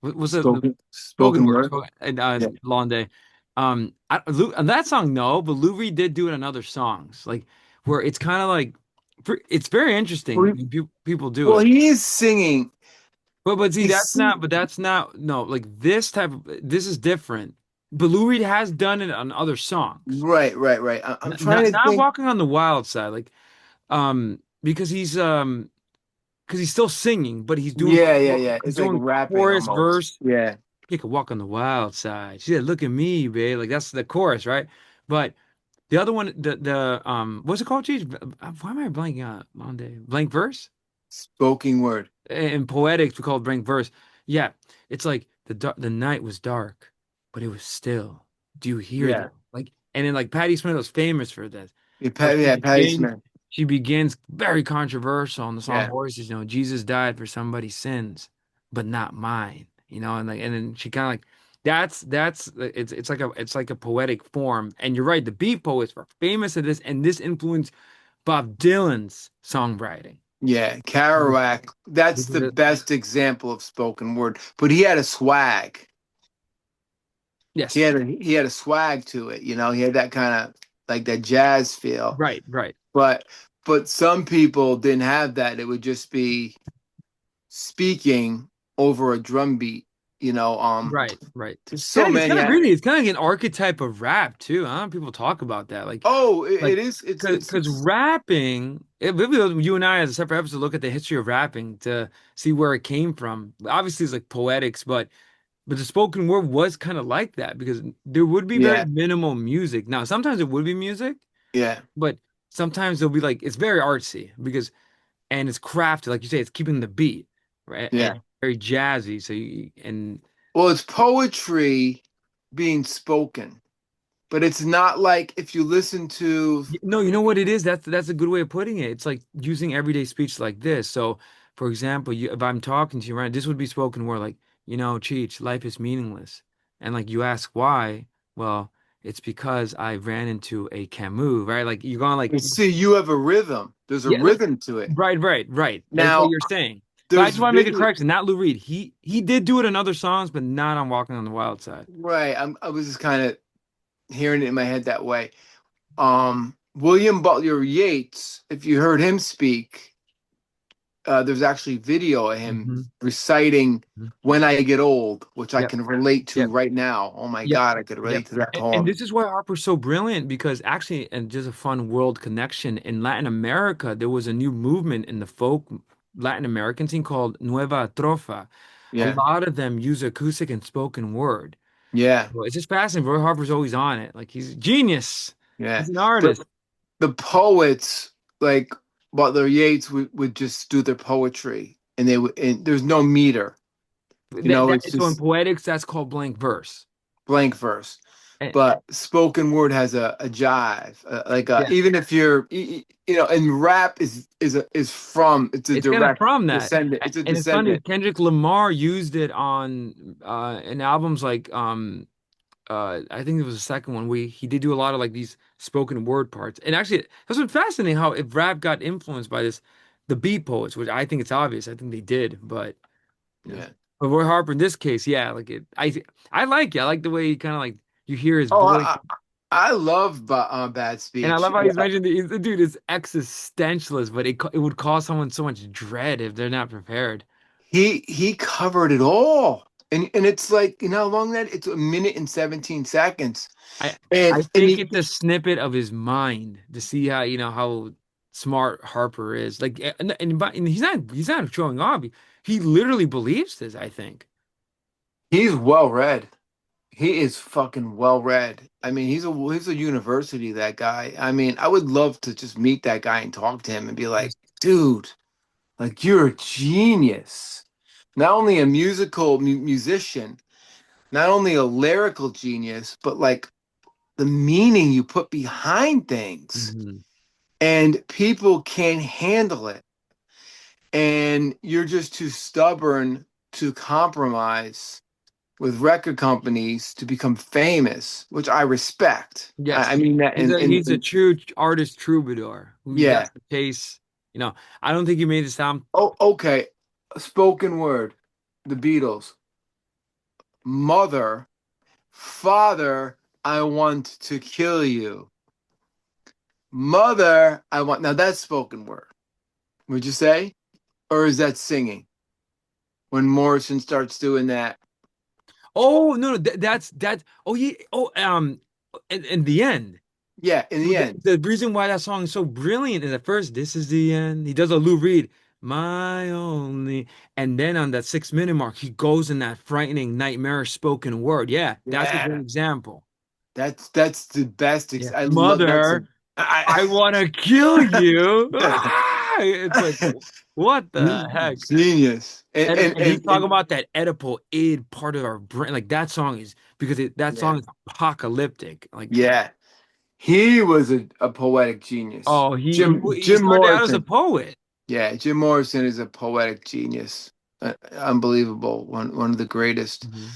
what was it? The spoken Spoken word, word. spoken, and Yeah. Long Day. On that song, no, but Lou Reed did do it on other songs, like where it's kind of like it's very Well, interesting. People do well, it. he is singing. But see, He's that's not, no, like this type of, this is different. But Lou Reed has done it on other songs. right, right, right. I'm trying to Not think. Walking on the Wild Side, like, because he's still singing, but Yeah, yeah, yeah. he's It's like doing rapping chorus, almost. verse. Yeah. You could walk on the wild side. She said, "Look at me, babe." Like that's the chorus, right? But the other one, what's it called, Cheech? Why am I blanking on Monday? Blank verse? Spoken word. In poetics we call it blank verse. Yeah, it's like the night was dark, but it was still. Do you hear Yeah. that? Like, and then like Patti Smith was famous for this, Yeah, where Yeah, Patty Smith. she begins very controversial in the song Yeah. Horses. Jesus died for somebody's sins, but not mine. And like, and then she kind of like that's it's like a poetic form. And you're right, the Beat Poets were famous at this, and this influenced Bob Dylan's songwriting. Yeah. Kerouac. That's the Because best example of spoken word. But he had a swag. yes. He had a swag to it, he had that kind of like that jazz feel. Right, right, But some people didn't have that. It would just be speaking over a drum beat, right. there's so Yeah, and many. it's kind of like an archetype of rap too. I don't know if people talk about that. Oh, Like, it is. because rapping, maybe you and I as a separate episode look at the history of rapping to see where it came from. Obviously, it's like poetics, but the spoken word was kind of like that because there would be very Yeah, minimal music. Now, sometimes it would be music, yeah, but sometimes there'll be like it's very artsy because and it's crafted, like you say, it's keeping the beat, right? And yeah. very jazzy. So you and Well, it's poetry being spoken, but it's not like if you listen to. No, you know what it is? That's a good way of putting it. It's like using everyday speech like this. So, for example, if I'm talking to you, right, this would be spoken word like, Cheech, life is meaningless. And like you ask why, well, it's because I ran into a Camus, right? Like you're going like, See, you have a rhythm. There's a yeah, rhythm to it. right. Like what Now, you're saying. But I there's just want to make a video. correction, not Lou Reed. He did do it in other songs, but not on Walking on the Wild Side. Right. I was just kind of hearing it in my head that way. William Butler Yeats, if you heard him speak, there's actually video of him Hmm. reciting "When I Get Old," which I Yep. can relate to Yep. right now. Oh my Yep. God, I could Yep. relate to that And poem. this is why Harper's so brilliant because actually, and just a fun world connection in Latin America, there was a new movement in the folk Latin American scene called Nueva Trofa. A Yeah, lot of them use acoustic and spoken word. yeah, Well, it's just fascinating. Roy Harper's always on it. Like he's a genius. yeah. He's an But artist. the poets like Butler Yeats would just do their poetry, and there's no meter. It's So in just poetics, that's called blank verse. blank verse. And, But spoken word has a jive, yeah, even if and rap is from it's a it's kind of direct from that. descendant. It's a And it's funny, descendant. Kendrick Lamar used it on in albums like I think it was the second one where he did do a lot of like these spoken word parts. And actually that's what's fascinating how if rap got influenced by this the beat poets, which I think it's obvious. I think they did, you know. Yeah. But Roy Harper in this case, yeah, like I like it. I like the way he kind of like you hear his Oh, voice. I love bad And I speech. love how he's mentioned the dude is existentialist, but it would cause someone so much dread if they're not prepared. he covered it all. And it's like, you know how long that it's a minute and 17 seconds. I And I and think he it's a snippet of his mind to see how how smart Harper is. Like, and he's not showing off. He literally believes this, I think. he's well read. He is fucking well read. I mean, he's a university, that guy. I mean, I would love to just meet that guy and talk to him and be like, dude, like you're a genius. Not only a musical musician, not only a lyrical genius, but like the meaning you put behind things. Hmm. And people can't handle it. And you're just too stubborn to compromise with record companies to become famous, which I respect. I Yes. mean that, He's a true artist troubadour who's got yeah. the taste. I don't think he made it sound. Oh, okay. Spoken word. The Beatles. Mother, father, I want to kill you. Mother, I want. Now that's spoken word. Would you say, or is that singing? When Morrison starts doing that, Oh no, no, that's. Oh yeah. Oh in the end. yeah. In So the end, the reason why that song is so brilliant is at first, this is the end. He does a Lou Reed, my only, and then on that 6 minute mark, he goes in that frightening, nightmarish spoken word. Yeah, that's a great yeah. example. That's the best. Yeah, I love that's a. mother, I, I want to kill you. Ah! It's like, what the heck? Genius. And he's talking about that Oedipal id part of our brain. Like that song is because that Yeah, song is apocalyptic. Like, yeah. He was a poetic genius. oh, he Jim started out as a Morrison. poet. Yeah, Jim Morrison is a poetic genius. Unbelievable. One of the greatest. Hmm.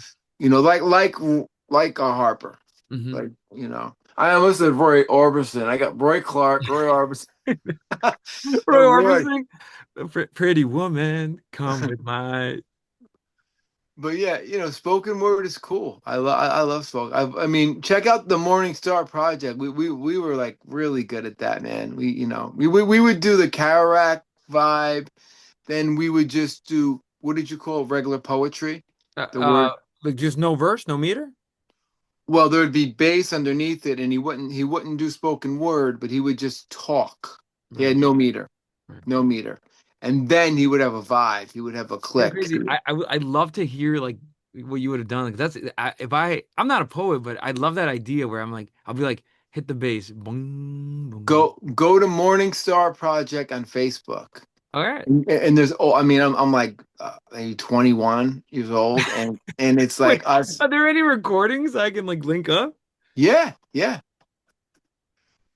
You know, like a Harper. Hmm. Like, I almost said Roy Orbison. I got Roy Clark, Roy Orbison, Roy and Roy. Orbison, pretty woman, come with my. But yeah, spoken word is cool. I love spoken. I mean, check out the Morning Star Project. We were like really good at that, man. We would do the Kerouac vibe. Then we would just do, what did you call it? Regular poetry? Uh, The uh, word. like just no verse, no meter. Well, there would be bass underneath it, and he wouldn't do spoken word, but he would just talk. He had Right, no meter, right. no meter, and then he would have a vibe. He would have a It's click. crazy. I'd love to hear like what you would have done. Like if I'm not a poet, but I love that idea where I'll be like, hit the bass, boom, boom. Go to Morning Star Project on Facebook. All right. And there's, I mean, I'm like maybe 21 years old, and it's Wait, like us. are there any recordings I can like link up? Yeah, yeah,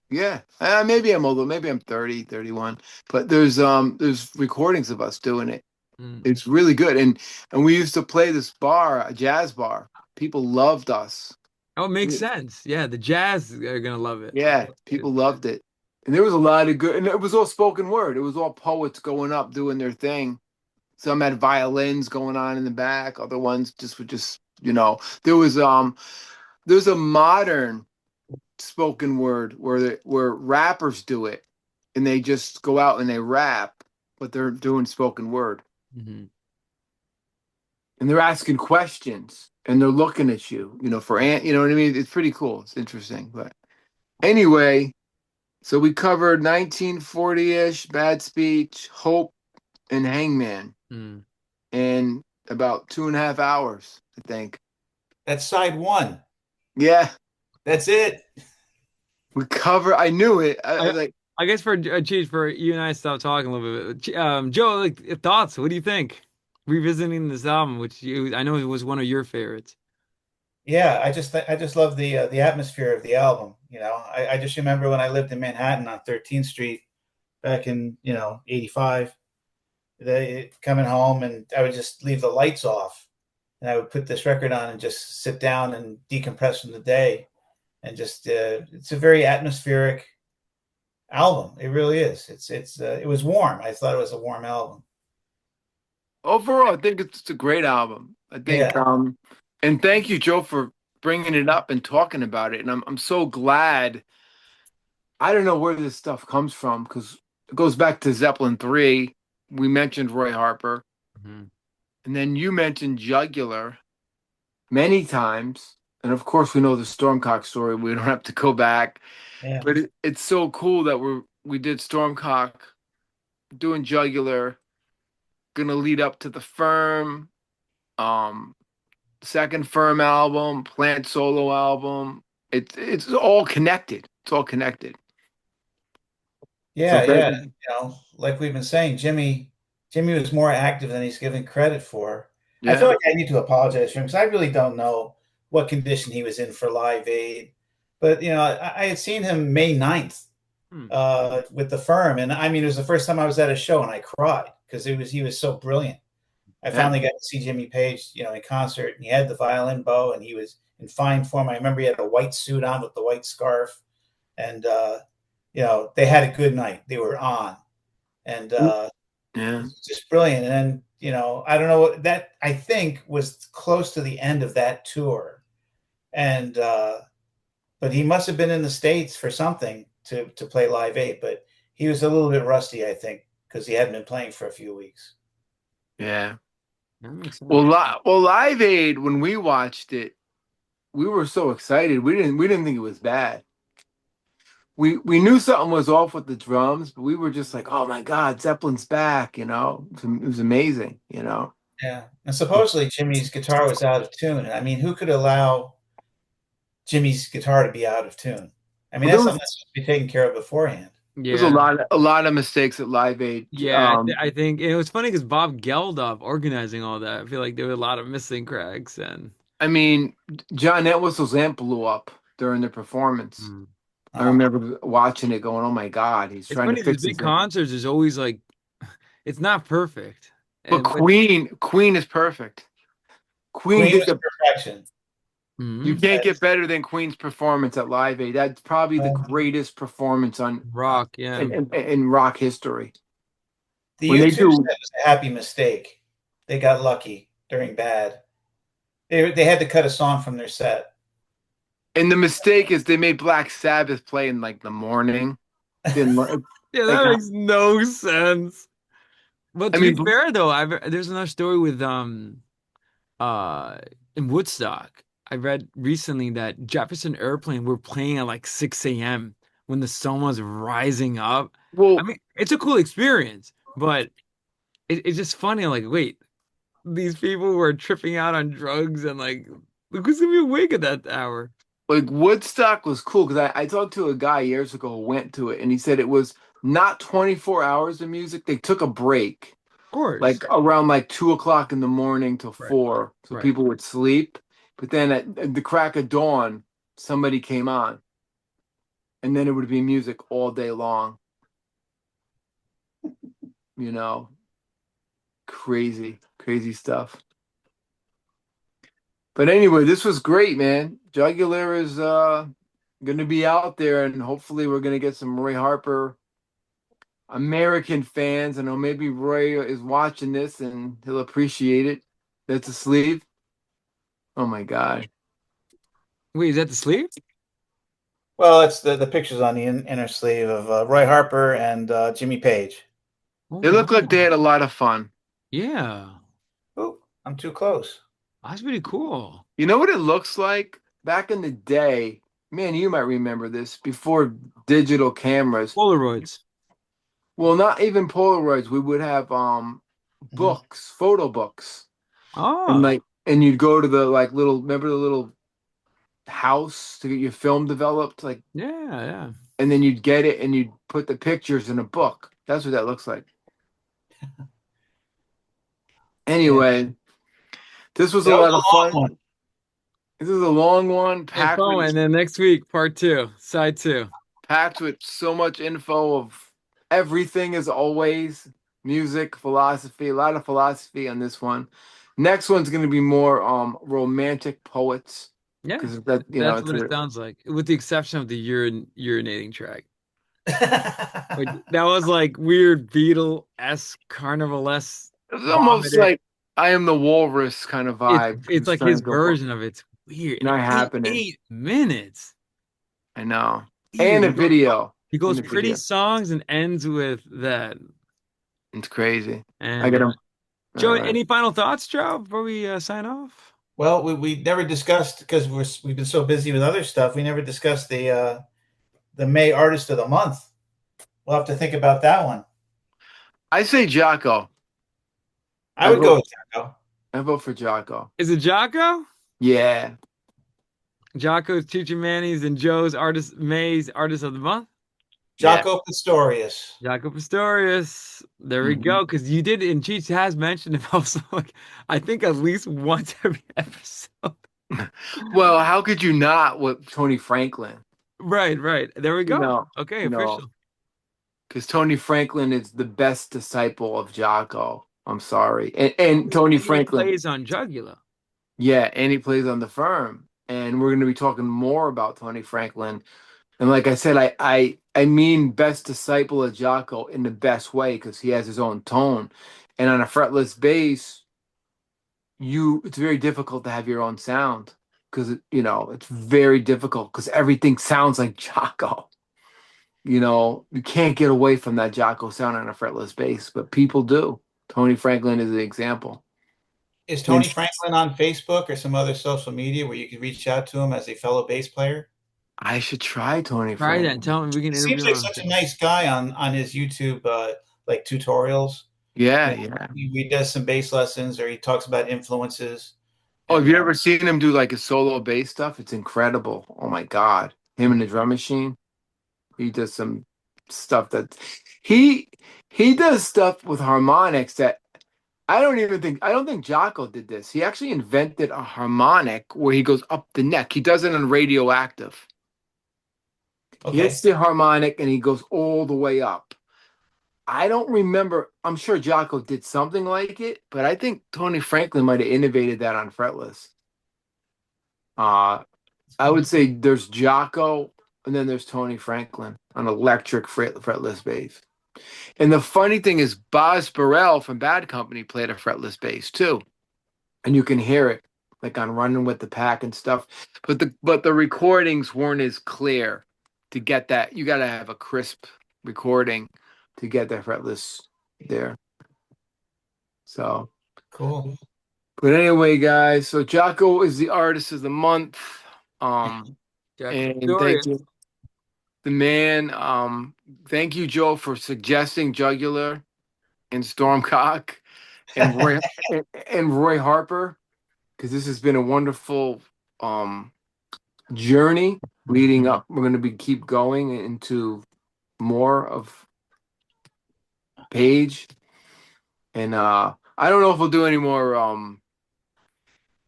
yeah. Maybe I'm older, maybe I'm 30, 31. But there's recordings of us doing it. Mm. It's really good. And we used to play this bar, a jazz bar. People loved us. Oh, it makes sense. Yeah, the jazz are gonna love it. Yeah, people loved it. And there was a lot of good, and it was all spoken word. It was all poets going up doing their thing. Some had violins going on in the back. Other ones just were just, there's a modern spoken word where rappers do it, and they just go out and they rap, but they're doing spoken word, Hmm. and they're asking questions, and they're looking at you, you know what I mean? It's pretty cool. It's interesting. But anyway, so we covered 1940-ish, Bad Speech, Hope, and Hangman Mm. in about 2.5 hours, I think. That's side one. Yeah, That's it. we cover. I knew it. I Like, I guess for Cheech, for you and I stop talking a little bit. Joe, like thoughts. What do you think? Revisiting this album, which I know it was one of your favorites. Yeah, I just love the atmosphere of the album. I just remember when I lived in Manhattan on 13th Street back in 85. Coming home and I would just leave the lights off and I would put this record on and just sit down and decompress from the day and just it's a very atmospheric album. It really is. It was warm. I thought it was a warm album. overall, I think it's a great album. I think, Yeah. and thank you, Joe, for bringing it up and talking about it. And I'm so glad. I don't know where this stuff comes from because it goes back to Zeppelin 3. We mentioned Roy Harper. Mhm. And then you mentioned Jugular many times. And of course, we know the Stormcock story. We don't have to go back. Yeah. But it's so cool that we did Stormcock, doing Jugular, gonna lead up to the Firm, um, second Firm album, Plant solo album. It's all connected. It's all connected. So Yeah, that yeah. Like we've been saying, Jimmy was more active than he's given credit for. I feel yeah. like I need to apologize for him because I really don't know what condition he was in for Live Aid. But I had seen him May 9th Hmm. with the Firm, and I mean it was the first time I was at a show and I cried because he was so brilliant. I Yeah. finally got to see Jimmy Page, in concert, and he had the violin bow and he was in fine form. I remember he had a white suit on with the white scarf, and they had a good night. They were on, and Yeah. it's just brilliant. And then, I don't know what that I think was close to the end of that tour, and but he must have been in the States for something to play Live Aid, but he was a little bit rusty, I think, because he hadn't been playing for a few weeks. Yeah. That makes Well, sense. Live Aid, when we watched it, we were so excited. We didn't think it was bad. We knew something was off with the drums, but we were just like, oh my God, Zeppelin's back, it was amazing. Yeah, and supposedly Jimmy's guitar was out of tune. I mean, who could allow Jimmy's guitar to be out of tune? I mean, Well, there that's was something that's supposed to be taken care of beforehand. there's a Yeah. lot of mistakes at Live Aid. Yeah, I think it was funny because Bob Geldof organizing all that. I feel like there were a lot of missing cracks and I mean, John Entwistle's amp blew up during the performance. mm. I Uh, remember watching it going, oh my God, he's It's trying to funny, these fix big his amp. concerts is always like it's not perfect. But And but Queen is perfect. Queen Queen did was the perfection. You Mhm. can't get better than Queen's performance at Live Aid. That's probably the greatest performance on Rock, yeah. in rock history. The When they U2 set do, was a happy mistake. They got lucky during Bad. They had to cut a song from their set. and the mistake is they made Black Sabbath play in like the morning. Didn't Yeah, like that makes no sense. But I to be mean, fair though, there's another story with uh in Woodstock. I read recently that Jefferson Airplane were playing at like 6 a.m. when the sun was rising up. I well, mean, it's a cool experience, but it's just funny. Like, wait, these people were tripping out on drugs and like, look who's gonna be awake at that hour. like Woodstock was cool because I talked to a guy years ago who went to it and he said it was not 24 hours of music. They took a break Of course. like around like 2 o'clock in the morning till Right. 4, so Right. people would sleep. But then at the crack of dawn, somebody came on, and then it would be music all day long. You know, crazy, crazy stuff. But anyway, this was great, man. Jugular is gonna be out there, and hopefully we're gonna get some Roy Harper American fans. I know maybe Roy is watching this and he'll appreciate it. That's a sleeve. Oh my God. Wait, is that the sleeve? Well, it's the pictures on the inner sleeve of Roy Harper and Jimmy Page. Oh They look like they wow. had a lot of fun. Yeah. Oh, I'm too close. That's pretty cool. You know what it looks like? Back in the day, man, you might remember this before digital cameras. Polaroids. Well, not even Polaroids. We would have Mhm. books, photo books. And Oh, and you'd go to the like little remember the little house to get your film developed, like, yeah, yeah. and then you'd get it and you'd put the pictures in a book. That's what that looks like. Yeah. Anyway, this was a That was lot of a long fun. one. This is a long one, Yeah, packed fun. with And then next week, part two, side two. packed with so much info of everything as always, music, philosophy, a lot of philosophy on this one. Next one's going to be more romantic poets Yeah, because that that's it's what it a sounds like, with the exception of the urinating track. Like that was like weird Beatle-esque, Carnival-esque, it's almost vomited. like I am the walrus kind of vibe. It's It's like trying his to go for version of it's weird. And not happening. 8 minutes. I know. Weird. And a video. He And goes a pretty video. songs and ends with that. It's crazy. I And gotta Joe, All right. any final thoughts, Joe, before we sign off? Well, we never discussed because we've been so busy with other stuff. We never discussed the May Artist of the Month. We'll have to think about that one. I say Jocko. I I would go vote. with Jacko. I vote for Jocko. Is it Jocko? Yeah. Jocko's Cheech and Manny's and Joe's artist May's artist of the month. Yeah. Jocko Pastorius. Jaco Pastorius. There we Mhm. go. Because you did, and Cheech has mentioned him also, like, I think at least once every episode. Well, how could you not with Tony Franklin? Right, right. There we You go. know, Okay, you know, official. because Tony Franklin is the best disciple of Jocko. I'm sorry, and Tony And he Franklin, plays on Jugula. yeah, and he plays on the firm, and we're going to be talking more about Tony Franklin. And like I said, I mean best disciple of Jocko in the best way because he has his own tone, and on a fretless bass, it's very difficult to have your own sound because it's very difficult because everything sounds like Jocko. You can't get away from that Jocko sound on a fretless bass, but people do. Tony Franklin is the example. Is And Tony Franklin on Facebook or some other social media where you could reach out to him as a fellow bass player? I should try Tony Try that and Franklin. tell him we can He interview seems him like on such a Facebook. nice guy on his YouTube like tutorials. Yeah, You know, yeah. he does some bass lessons or he talks about influences. Oh, have And you ever seen him do like a solo bass stuff? It's incredible. Oh my God. Him and the drum machine. He does some stuff that he he does stuff with harmonics that I don't think Jocko did this. He actually invented a harmonic where he goes up the neck. He does it on radioactive. He hits okay, the harmonic and he goes all the way up. I don't remember. I'm sure Jocko did something like it, but I think Tony Franklin might have innovated that on fretless. Uh, I would say there's Jocko and then there's Tony Franklin on electric fretless bass. And the funny thing is, Boz Burrell from Bad Company played a fretless bass too, and you can hear it like on Running with the Pack and stuff. But the recordings weren't as clear. To get that, you got to have a crisp recording to get that fretless there. So, cool. but anyway, guys, so Jocko is the artist of the month. Um, Jaco and thank Pastorius. you, the man. Thank you, Joe, for suggesting Jugular and Stormcock and Roy and Roy Harper because this has been a wonderful um journey leading up. We're going to be keep going into more of Page, and I don't know if we'll do any more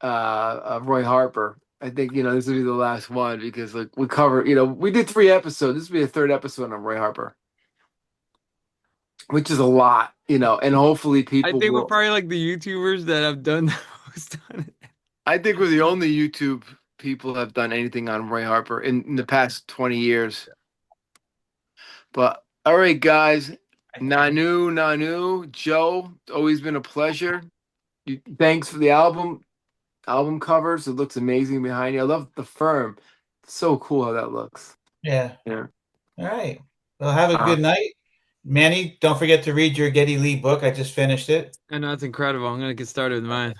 Roy Harper. I think this will be the last one because like we cover we did 3 episodes. This will be the third episode on Roy Harper, which is a lot, and hopefully I people think we're will. probably like the YouTubers that have done the most on it. I think we're the only YouTube people have done anything on Roy Harper in the past 20 years. But all right, guys, Nanu, Joe, it's always been a pleasure. Thanks for the album covers. It looks amazing behind you. I love the firm. It's so cool how that looks. Yeah. Yeah. All right. Well, have a Uh, good night. Manny, don't forget to read your Geddy Lee book. I just finished it. I know it's incredible. I'm gonna get started with mine.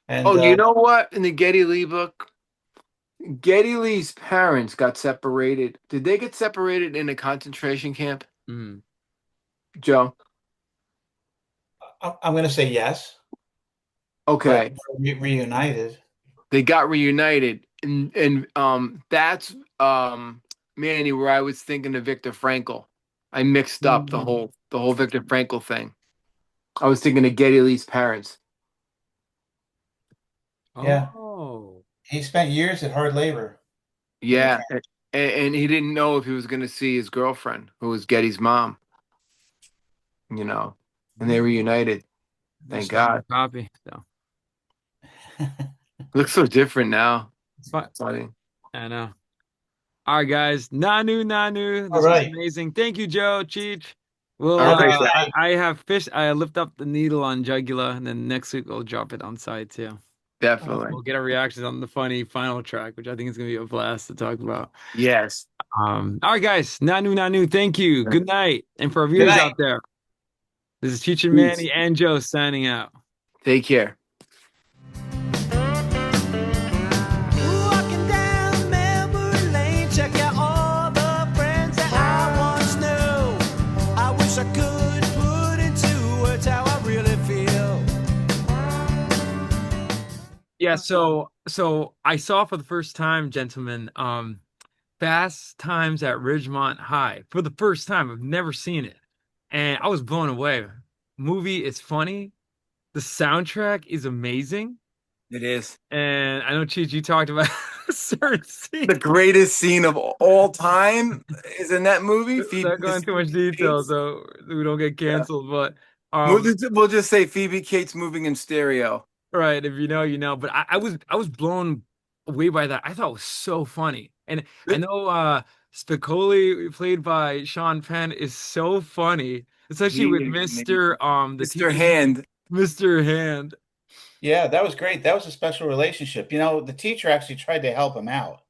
And oh, you know what? In the Geddy Lee book, Geddy Lee's parents got separated. Did they get separated in a concentration camp, Mm. Joe? I'm going to say yes, but Okay. reunited. They got reunited, and that's Manny, where I was thinking of Viktor Frankl. I mixed up the whole Viktor Frankl thing. I was thinking of Geddy Lee's parents. Yeah. Oh, He spent years at hard labor in the Yeah, camp. and he didn't know if he was going to see his girlfriend, who was Getty's mom. And they reunited. Thank just got my God. copy. So, Looks so different now. but Funny. I know. All right, guys. Nanu, Nanu. All This was right. amazing. Thank you, Joe, Cheech. We'll All right. I have fish. I lift up the needle on Jugula, and then next week we'll drop it on site too. Definitely. We'll get our reactions on the funny final track, which I think is gonna be a blast to talk about. Yes. All right, guys. Nanu, Nanu. Thank you. Good night. And for our Good viewers night. out there, this is Cheech and Peace. Manny and Joe signing out. Take care. Walking down memory lane, check out all the friends that I once knew. I wish I could put into words how I really feel. Yeah, so I saw for the first time, gentlemen, Fast Times at Ridgemont High for the first time. I've never seen it, and I was blown away. Movie is funny. The soundtrack is amazing, It is and I know Cheech, you talked about a certain the scene. greatest scene of all time is in that movie. Phoebe, Not going into too much Phoebe detail, Cates. so we don't get Yeah. canceled. But We'll um, just, we'll just say Phoebe Cates moving in stereo. right, if you know, you know. But I was blown away by that. I thought it was so funny. And I know Spicoli, played by Sean Penn, is so funny, especially He with is amazing. Mr. The Mr. teacher, Hand. Mr. Hand. Yeah, that was great. That was a special relationship. You know, the teacher actually tried to help him out.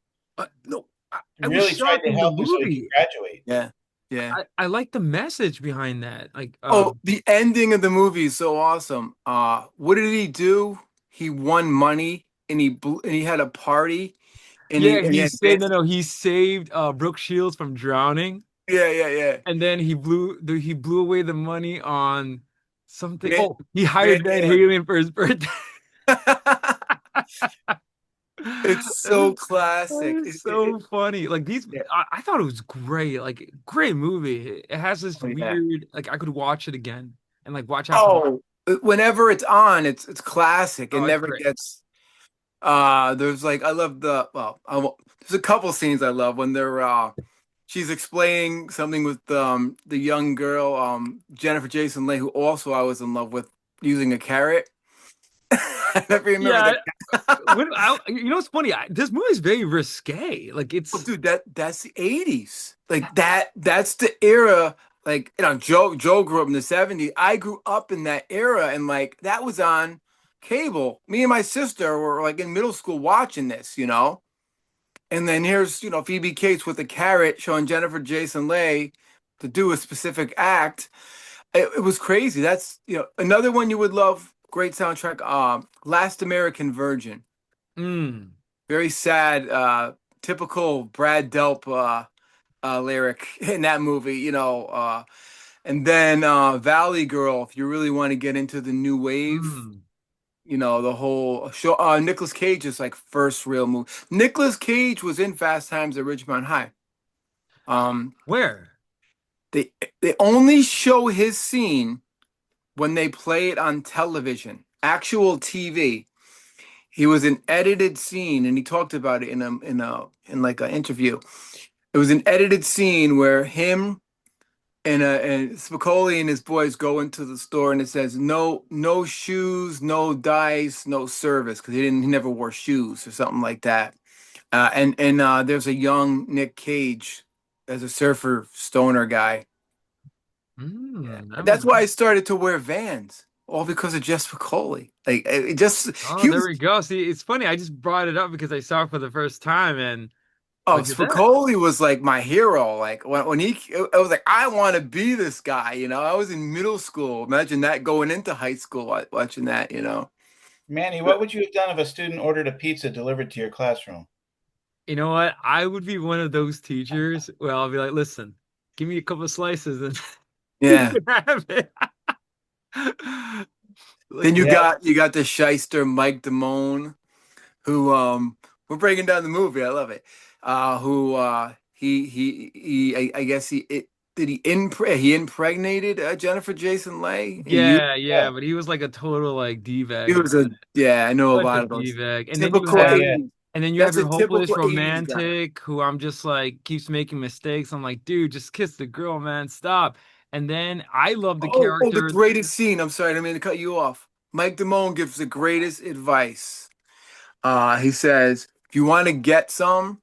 No, I was Really tried shocked to in the help him so he could movie. graduate. yeah, yeah. I like the message behind that. Like Oh, the ending of the movie is so awesome. What did he do? He won money and he had a party and yeah, he he had said no, he saved Brooke Shields from drowning. yeah, yeah, yeah. And then he blew away the money on something. Van, Oh, he Van hired Van Halen. Halen for his birthday. It's That so classic. is so funny. Like these, Yeah. I thought it was great. Like great movie. It has this Oh yeah. weird, like I could watch it again and like watch after. Oh, whenever it's on, it's classic. It Oh, it's never great. gets there's like I love the well, there's a couple scenes I love when they're she's explaining something with the young girl Jennifer Jason Leigh, who also I was in love with, using a carrot. I never remember Yeah, the you know what's funny? This movie is very risque. Like oh, it's dude, that's the 80s. Like that's the era. Like, Joe grew up in the 70s. I grew up in that era, and like that was on cable. Me and my sister were like in middle school watching this. And then here's, Phoebe Cates with a carrot showing Jennifer Jason Leigh to do a specific act. It was crazy. That's, another one you would love. Great soundtrack. Last American Virgin. mm, Very sad, typical Brad Delp lyric in that movie, and then Valley Girl, if you really want to get into the new wave, mm. the whole show. Nicolas Cage's like first real movie. Nicolas Cage was in Fast Times at Ridgemont High. Um, Where? they they only show his scene when they play it on television, actual TV. He was an edited scene, and he talked about it in like an interview. It was an edited scene where him and Spicoli and his boys go into the store, and it says no shoes, no dice, no service, because he never wore shoes or something like that. And there's a young Nick Cage as a surfer stoner guy. Yeah, Mm, that's why I started to wear Vans, all because of Jess Spicoli. Like it just oh, he there was. we go. See, it's funny. I just brought it up because I saw it for the first time, and Oh, look at that. Spicoli was like my hero. Like when he, I was like, I want to be this guy. I was in middle school. Imagine that going into high school, watching that. Manny, what would you have done if a student ordered a pizza delivered to your classroom? You know what? I would be one of those teachers where I'll be like, listen, give me a couple of slices and you Yeah. can have it. Then Like, you Yeah, got the shyster Mike Damone, who we're breaking down the movie. I love it. Who I guess did he impregnated Jennifer Jason Leigh and you. yeah, yeah, yeah, but he was like a total like He D-bag was about a it. yeah, I know a Such a lot of those D-bag. typical yeah, yeah. 80s. And then you have That's your a hopeless typical 80s guy. romantic who I'm just like keeps making mistakes. I'm like, dude, just kiss the girl, man. Stop. And then I love the Oh, the character. greatest scene. I'm sorry, I didn't mean to cut you off. Mike Damone gives the greatest advice. He says, if you want to get some,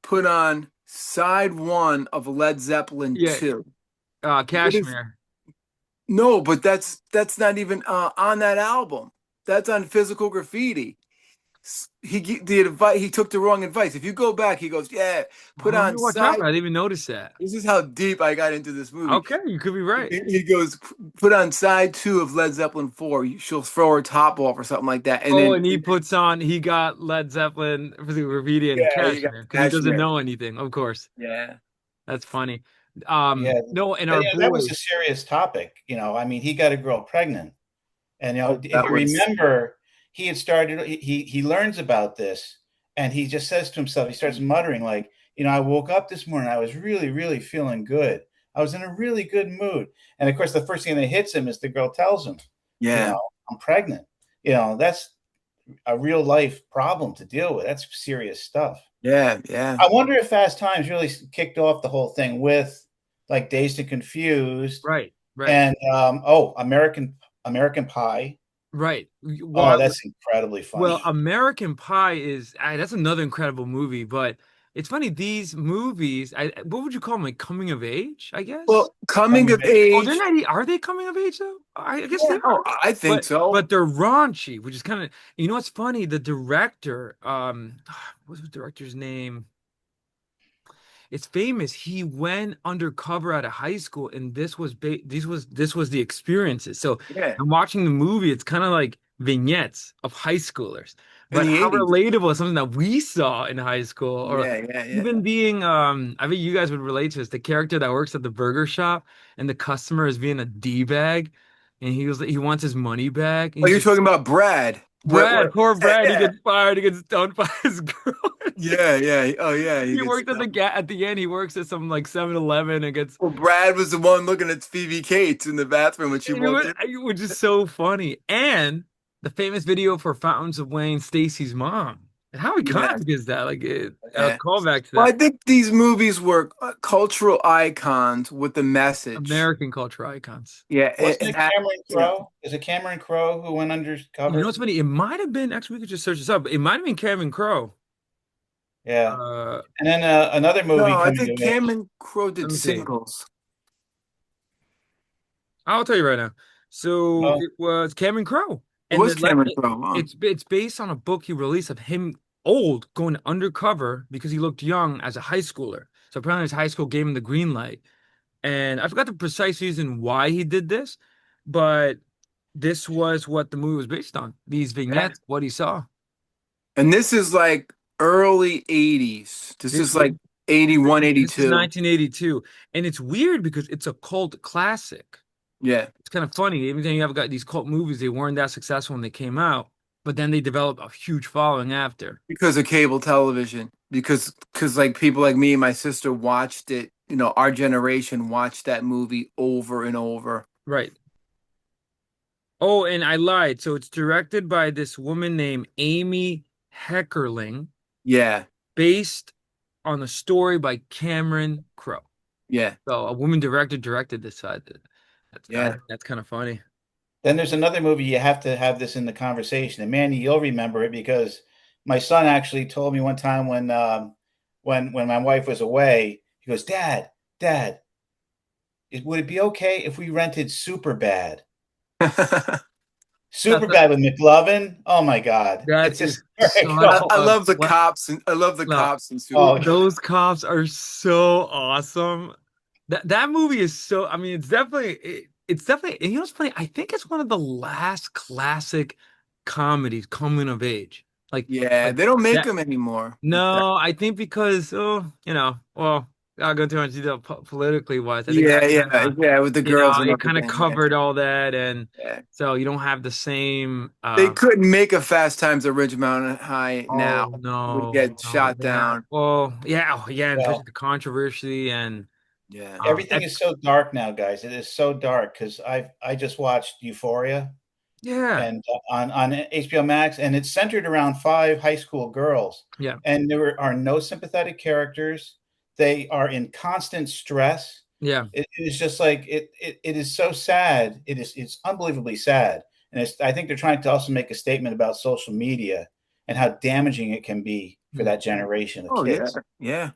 put on side one of Led Zeppelin Yeah, 2. What is Cashmere. no, but that's not even on that album. That's on Physical Graffiti. the advice, he took the wrong advice. If you go back, he goes, yeah, Oh, put let me on watch Harper. side. I didn't even notice that. This is how deep I got into this movie. Okay, you could be right. He goes, put on side 2 of Led Zeppelin 4. She'll throw her top off or something like that. And Oh, then, and he got Led Zeppelin for the Graffiti and yeah, you got Cashmere because he doesn't Cashmere. know anything, of course. Yeah. That's funny. Yeah, No, and but, our that was boy, a serious topic. I mean, he got a girl pregnant, and Oh, if that you was, remember, he had started. He learns about this, and he just says to himself, he starts muttering like, I woke up this morning, I was really, really feeling good. I was in a really good mood, and of course, the first thing that hits him is the girl tells him, you yeah, know, I'm pregnant. That's a real life problem to deal with. That's serious stuff. yeah, yeah. I wonder if Fast Times really kicked off the whole thing with like Dazed and Confused right, right, and American Pie. right. Oh, that's incredibly Well, funny. American Pie is that's another incredible movie, but it's funny these movies. What would you call them? Like coming of age, I guess. Well, coming Coming of of age. Oh, they're age. not. Are they coming of age though? I guess they Yeah, oh, are. I think so. But they're raunchy, which is kind of what's funny. The director, what's the director's name? It's famous. He went undercover at a high school, and this was the experiences. So Yeah, I'm watching the movie. It's kind of like vignettes of high schoolers, in but the how 80s. relatable is something that we saw in high school, or Yeah, yeah, yeah. even being I think you guys would relate to this. The character that works at the burger shop, and the customer is being a D-bag, and he wants his money back, and Oh, he's you're just talking about Brad. Brad, poor Yeah, Brad. He yeah, gets fired. He gets dumped by his girl. yeah, yeah. Oh, yeah. He He gets worked at the end. He works at some like 7-Eleven and gets Well, Brad was the one looking at Phoebe Cates in the bathroom when she walked in. which is so funny. And the famous video for Fountains of Wayne, Stacy's mom. And how Yeah, iconic is that? Like a yeah. callback to Well, I that think these movies were cultural icons with a message. American culture icons. Yeah, Wasn't it Cameron you know, Crowe? Is it Cameron Crowe who went You know undercover? what's funny? It might have been actually we could just search this up. It might have been Kevin Crowe. Yeah. Uh, And then another no, movie I coming think of age. Cameron Crowe let did me see. singles. I'll tell you right now. So No. it was Cameron Crowe, It and was Cameron Crowe, huh? it's based on a book he released of him old going undercover because he looked young as a high schooler. So apparently his high school gave him the green light, and I forgot the precise reason why he did this, but this was what the movie was based on. These Yeah. vignettes, what he saw. And this is like early 80s. This This is like 81, this is 82. 1982, and it's weird because it's a cult classic. Yeah, It's kind of funny. Even though you have got these cult movies, they weren't that successful when they came out, but then they developed a huge following after. because of cable television. Because like people like me and my sister watched it. Our generation watched that movie over and over. Right. Oh, and I lied. So it's directed by this woman named Amy Heckerling, Yeah, based on a story by Cameron Crowe. yeah, So a woman director directed this side. yeah. That's kind of funny. Then there's another movie you have to have this in the conversation. And Manny, you'll remember it because my son actually told me one time when my wife was away, he goes, Dad, would it be okay if we rented Superbad? That's Superbad with McLovin? Oh my God. that It's is such hysterical. I a love the what cops, and I love the no. cops and Oh, Superbad. Those cops are so awesome. That movie is so. I mean, it's definitely. And you know what's funny? I think it's one of the last classic comedies coming of age. Yeah, Like they don't make that. them anymore. No, I think because well, I'll go too much detail politically wise. I think Yeah, that kind yeah, of yeah, with the girls and it kind of everything. Yeah, covered all that, and yeah. so you don't have the same. They couldn't make a Fast Times at Ridgemont High now. Oh Would no, get no, shot yeah. down. Well, yeah, oh yeah, and well, especially the controversy and Yeah. everything is so dark now, guys. It is so dark because I just watched Euphoria yeah, and on HBO Max, and it's centered around five high school girls, yeah, and there are no sympathetic characters. They are in constant stress. yeah. It is just like it is so sad. It's unbelievably sad, and I think they're trying to also make a statement about social media and how damaging it can be for Mm. that generation of Oh yeah, kids. yeah.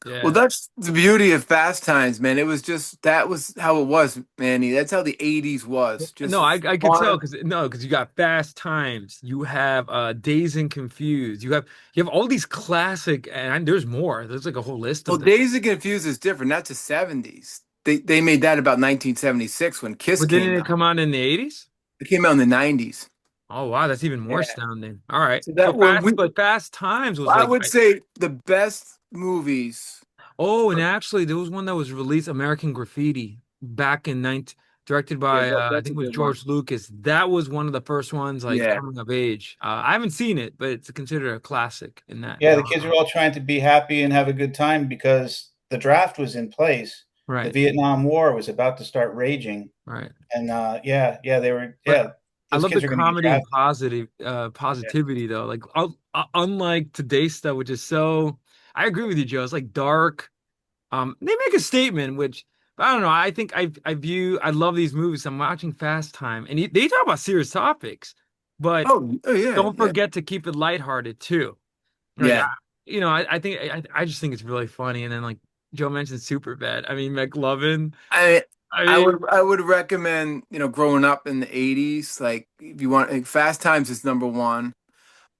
Yeah. Well, that's the beauty of Fast Times, man. It was just that was how it was, Manny. That's how the '80s was. No, Just I could tell fun. because no, because you got Fast Times, you have Dazed and Confused, you have all these classic, and there's more. There's like a whole list Well, of them. Dazed and Confused is different. That's the '70s. They made that about 1976 when Kiss But didn't came it out. come out in the 80s? It came out in the '90s. Oh wow, that's even more Yeah. astounding. All right, So so that when we, Fast Times was I like, would say the best movies. oh, and actually there was one that was released, American Graffiti, back in 19, directed Yeah, by I that's a think it was good one. George Lucas. That was one of the first ones like Yeah. coming of age. I haven't seen it, but it's considered a classic in that Yeah, the kids genre. are all trying to be happy and have a good time because the draft was in place. The Right, Vietnam War was about to start raging, right. and yeah, they were But I those love the kids are going to get comedy and drafted. Yeah. positivity though. Like unlike today's stuff, which is so. I agree with you, Joe. It's like dark. They make a statement, which I don't know. I think I love these movies. I'm watching Fast Time, and they talk about serious topics, but Oh yeah, don't yeah, forget to keep it lighthearted too. Like yeah. I think I just think it's really funny. And then like Joe mentioned, super bad. I mean, McLovin. I I I mean, would recommend, growing up in the '80s, like if you want, like, Fast Times is number one,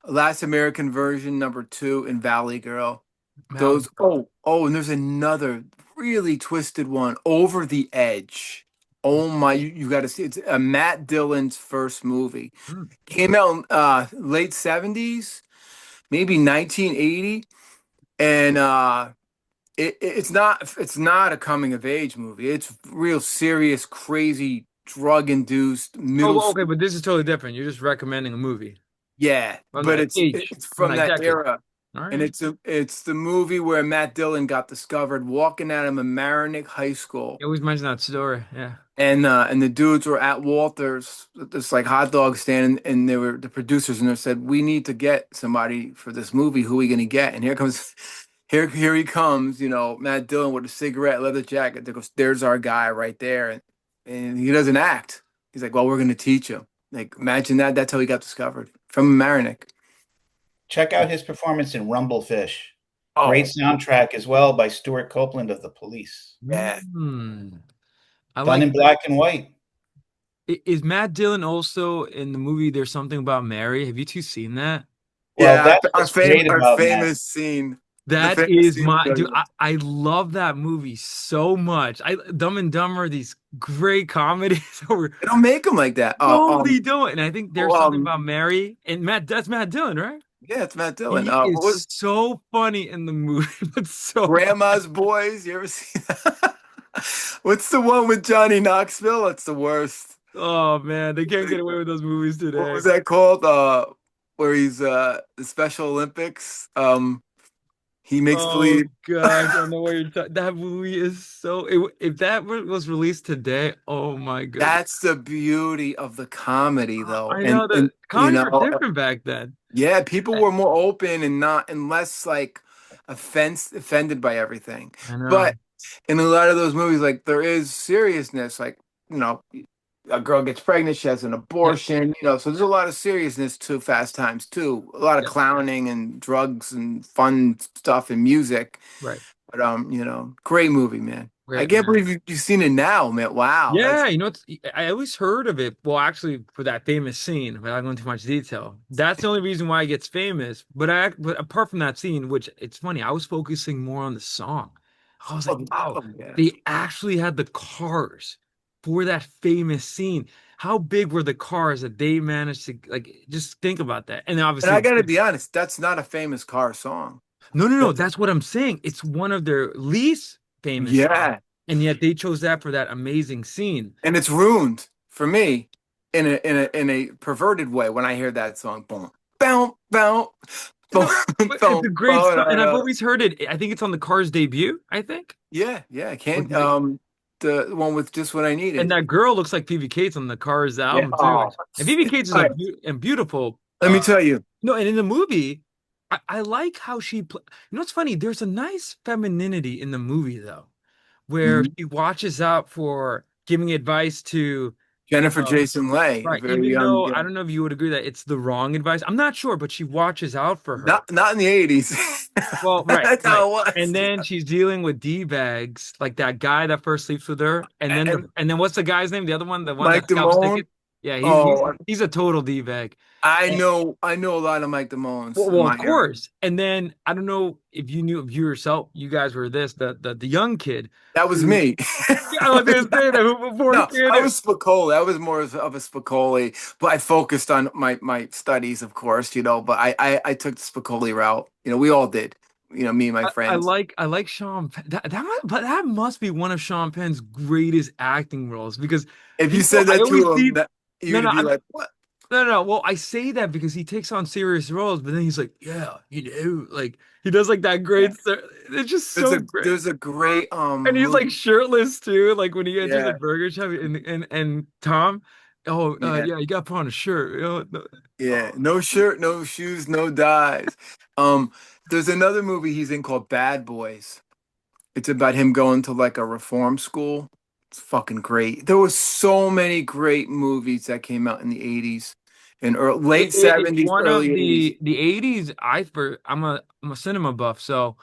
Last American Version number two, and Valley Girl. Valley. Those. And there's another really twisted one, Over the Edge. Oh my, you got to see. It's Matt Dillon's first movie. Hmm. Came out in late '70s, maybe 1980, and it's not a coming of age movie. It's real serious, crazy, drug induced Oh, middle well, okay, school. but this is totally different. You're just recommending a movie Yeah, from but that it's age, it's from from that that decade. era, All and right. it's the movie where Matt Dillon got discovered walking out of Mamaroneck High School, You always mention that story. Yeah. and the dudes were at Walters, this like hot dog stand, and they were the producers, and they said, "We need to get somebody for this movie. Who are we gonna get?" And here comes, here he comes, Matt Dillon with a cigarette, leather jacket. They goes, "There's our guy right there," and he doesn't act. He's like, "Well, we're gonna teach him." Like, imagine that. That's how he got discovered from Mamaroneck. Check out his performance in Rumblefish. Great Oh, soundtrack as well by Stuart Copeland of the Police. yeah. Hmm. I Done like. in black and white. Is Matt Dillon also in the movie There's Something About Mary? Have you two seen that? Well, Yeah, that's what's great our about Matt. famous scene, the That famous is scene of my dude. Jugula. I love that movie so much. Dumb and Dumber, these great comedies that were They don't make them like that. totally doing. And I think Oh, There's Something About Mary and that's Matt Dillon, right? yeah, it's Matt Dillon. He What was is so funny in the movie, but so Grandma's Boys? You ever see that? What's the one with Johnny Knoxville? It's the worst. oh man, they can't get away with those movies What today. was that called? Where he's the Special Olympics. He makes Oh believe. gosh, I know what you're talking. That movie is so. If that was released today, oh my goodness. That's the beauty of the comedy, though, I and know and the you comedies were know, different back then. yeah, people were more open and not and less like offended by everything. I know. But in a lot of those movies, like there is seriousness, like you know, a girl gets pregnant, she has an Yep. abortion, so there's a lot of seriousness to Fast Times too. A lot of Yep. clowning and drugs and fun stuff and music. Right. But great movie, man. I Great can't man. believe you've seen it now, man. Wow, Yeah, that's I always heard of it. Well, actually, for that famous scene, without going into too much detail, that's the only reason why it gets famous. But apart from that scene, which it's funny, I was focusing more on the song. I was like, wow, yeah. they actually had the cars for that famous scene. How big were the cars that they managed to like? Just think about that. And then And I obviously, gotta be honest, that's not a famous car song. no. That's That's what I'm saying. It's one of their least famous songs, yeah. and yet they chose that for that amazing scene. And it's ruined for me in a perverted way when I hear that song. Boom, boom, boom, boom, No, but it's boom, a great song, and I've boom. always heard it. I think it's on the Cars debut, I think. Yeah, yeah. I With can't. the, The one with Just What I and Needed. that girl looks like PV Cates on the Cars Yeah. album too. Oh, And PV Cates is all a right. beautiful. Let me tell you. No, and in the movie, I like how you know what's funny? There's a nice femininity in the movie though, where Mhm. she watches out for giving advice to Jennifer uh, Jason Leigh, a right, very even young. though Yeah. I don't know if you would agree that it's the wrong advice. I'm not sure, but she watches out for her. Not in the '80s. Well, right, That's right. how it And was. then she's dealing with D-bags, like that guy that first sleeps with her. And and then what's the guy's name? The other one, the one that Mike scalps Damone. tickets. Yeah, Oh, he's a total D-bag. I know a lot of Mike Damones in Well, my of area. course. And then I don't know if you knew if you yourself, you guys were this, the young kid That was who me. yeah, I was gonna say that who before No, kid. I was Spicoli. I was more of a Spicoli, but I focused on my studies, of course, but I took the Spicoli route. We all did. Me and my friends. I like Sean Penn. But that must be one of Sean Penn's greatest acting roles because If you said I that always to him, see that no you'd no be like, "What?" no. Well, I say that because he takes on serious roles, but then he's like, yeah, like he does like that Yeah. It's just There's so a great. there's a great And he's like movie. shirtless too, like when he enters the Yeah, burger shop and Tom, oh yeah, yeah, you got to put on a shirt. yeah. Oh, No shirt, no shoes, no dies. Um, there's another movie he's in called Bad Boys. It's about him going to like a reform school. It's fucking great. There was so many great movies that came out in the 80s and late it's 70s, one of early 80s. the 80s. I'm a cinema buff, so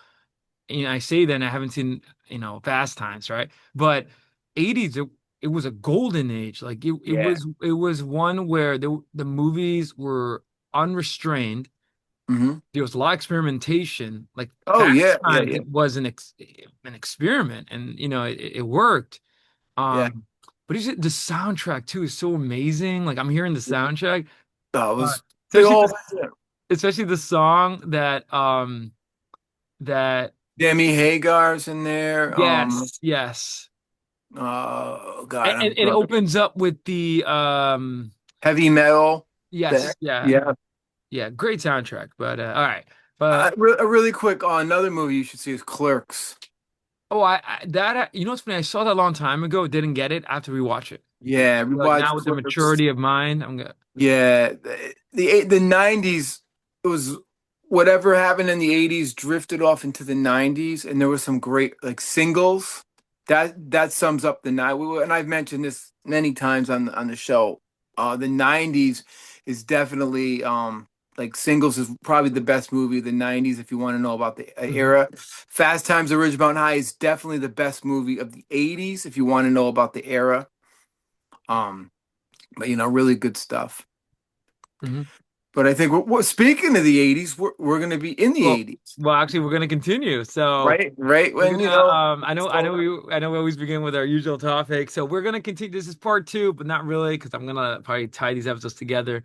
I say that and I haven't seen Fast Times, right? But 80s it was a golden age. Like Yeah. it was one where the movies were unrestrained. Hmm. There was a lot of experimentation. Like Oh Fast yeah, yeah, Times, yeah, it was an experiment, and it worked. yeah. Um, but the soundtrack too is so amazing. Like I'm hearing the soundtrack, That uh, was they especially all the especially the song that Demi Hagar's in there. yes. Oh God, And I'm it drunk. opens up with the Heavy metal. yes, That yeah, yeah. yeah, great soundtrack. But all right. But Really quick, another movie you should see is Clerks. oh, what's funny? I saw that a long time ago, didn't get it. I have to rewatch it. Yeah, we Like watched now with the Clerks. maturity of mind, I'm gonna Yeah, the 90s, it was whatever happened in the 80s drifted off into the 90s, and there were some great like singles. That sums up the night. And I've mentioned this many times on the show. The 90s is definitely like Singles is probably the best movie of the 90s if you want to know about the Mhm. era. Fast Times at Ridgemont High is definitely the best movie of the 80s if you want to know about the era. Um, but really good stuff. Mhm. But I think speaking of the 80s, we're going to be in the Well, 80s, actually, we're gonna continue. So right? Right we're when, gonna I know we always begin with our usual topic. So we're gonna continue. This is part two, but not really because I'm gonna probably tie these episodes together.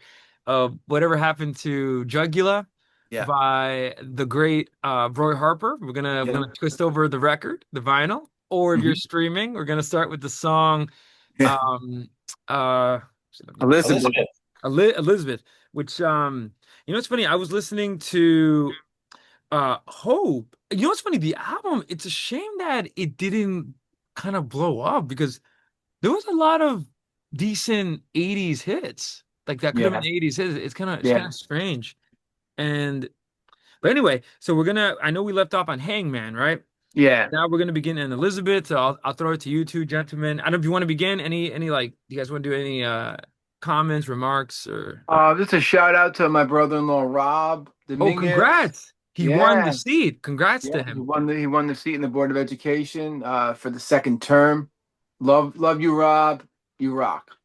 Whatever happened to Jugula yeah. by the great Roy Harper. We're Yeah. gonna twist over the record, the vinyl, or if you're Hmm. streaming, we're gonna start with the song Yeah. um uh let me get Elizabeth. Elizabeth. Elizabeth, which it's funny. I was listening to Hope. It's funny, the album, it's a shame that it didn't kind of blow up because there was a lot of decent 80s hits. Like that could have Yeah. been 80s hits. It's kind Yeah. of strange. And but anyway, so I know we left off on Hangman, right? Yeah. Now we're gonna begin in Elizabeth. So I'll throw it to you two gentlemen. I don't know if you want to begin any like do you guys want to do any comments, remarks, or Just a shout out to my brother-in-law, Rob oh, Dominguez. congrats. He won the Yeah. seat. Congrats Yeah. to him. He won the seat in the Board of Education, for the second term. Love you, Rob. You rock.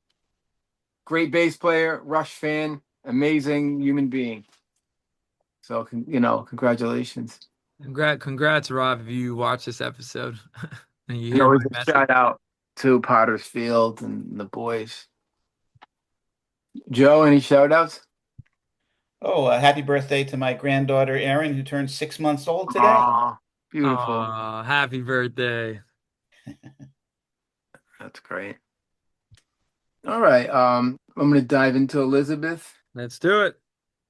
Great bass player, Rush fan, amazing human being. So, congratulations. Congrats, Rob, if you watch this episode and you And hear my always a message. shout out to Potter's Field and the boys. Joe, any shout outs? Oh, happy birthday to my granddaughter Erin, who turned 6 months old today. Aw, beautiful. Oh, happy birthday. That's great. All right. I'm gonna dive into Elizabeth. Let's do it.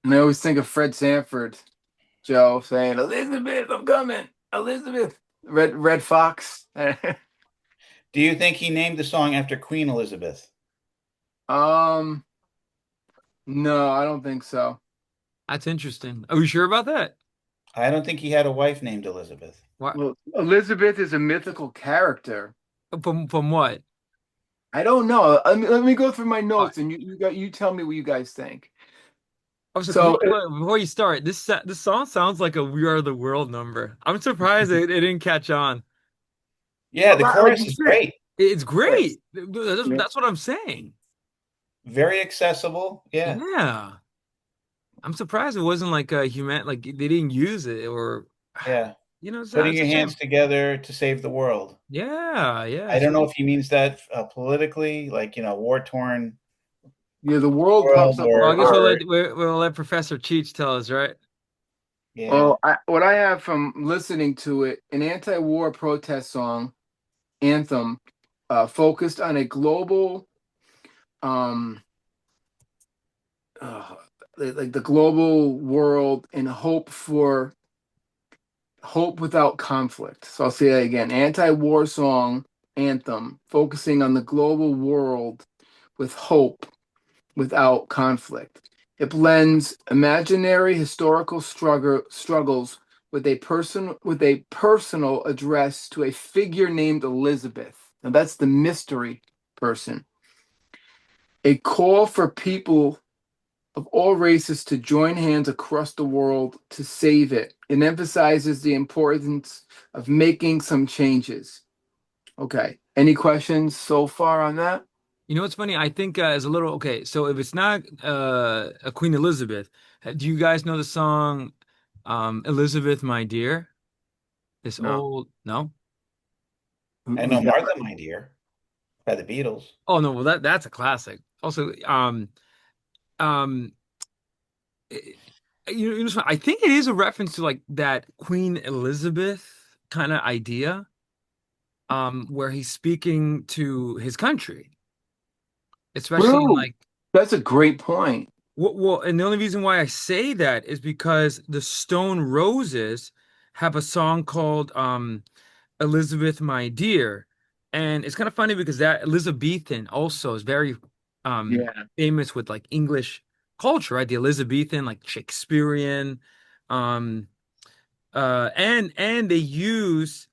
And I always think of Fred Sanford, Joe, saying, Elizabeth, I'm coming. Elizabeth. Red Fox. Do you think he named the song after Queen Elizabeth? Um, no, I don't think so. That's interesting. Are you sure about that? I don't think he had a wife named Elizabeth. What Well, Elizabeth is a mythical character. from what? I don't know. Let me go through my Uh, notes and you tell me what you guys think. Oh, so So before you start, this song sounds like a "We Are the World" number. I'm surprised it didn't catch on. Yeah, the like chorus you is said, great. It's yeah, great. yeah. That's what I'm saying. Very accessible. Yeah. Yeah, I'm surprised it wasn't like a human like they didn't use it or Yeah. Putting it's a your hands shame. together to save the world. Yeah, yeah. I don't So know if he means that politically, like, war-torn Yeah, the world pops world up a well, I guess lot. we'll let Professor Cheech tell us, right? yeah. Well, what I have from listening to it, an anti-war protest song anthem, focused on a global, um, uh, like the global world and hope without conflict. So I'll say that again: anti-war song anthem, focusing on the global world with hope without conflict. It blends imaginary historical struggles with a personal address to a figure named Elizabeth. Now that's the mystery person. A call for people of all races to join hands across the world to save it. It emphasizes the importance of making some changes. Okay. Any questions so far on that? You know what's funny? I think as a little okay. So if it's not a Queen Elizabeth, do you guys know the song "Elizabeth, My Dear"? This No. old no. I Who's know that? Martha, My Dear by the Beatles. Oh no, well that's a classic. Also, um, it- I think it is a reference to like that Queen Elizabeth kind of idea, where he's speaking to his country, especially in True. like That's a great point. and the only reason why I say that is because the Stone Roses have a song called Elizabeth, My Dear. And it's kind of funny because that Elizabethan also is very Yeah. famous with like English culture, right? The Elizabethan, like Shakespearean, um and they use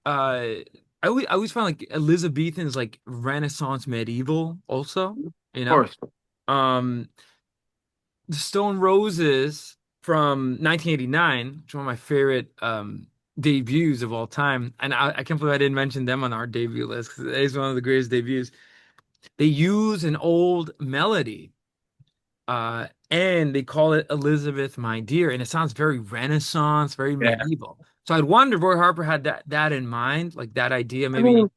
I always find like Elizabethan is like Renaissance medieval also, Of you know? course. Um the Stone Roses from 1989, which is one of my favorite debuts of all time. And I can't believe I didn't mention them on our debut list because it is one of the greatest debuts. They use an old melody, and they call it Elizabeth, My Dear, and it sounds very Renaissance, very Yeah. medieval. So I'd wonder if Roy Harper had that in mind, like that idea, I mean, maybe.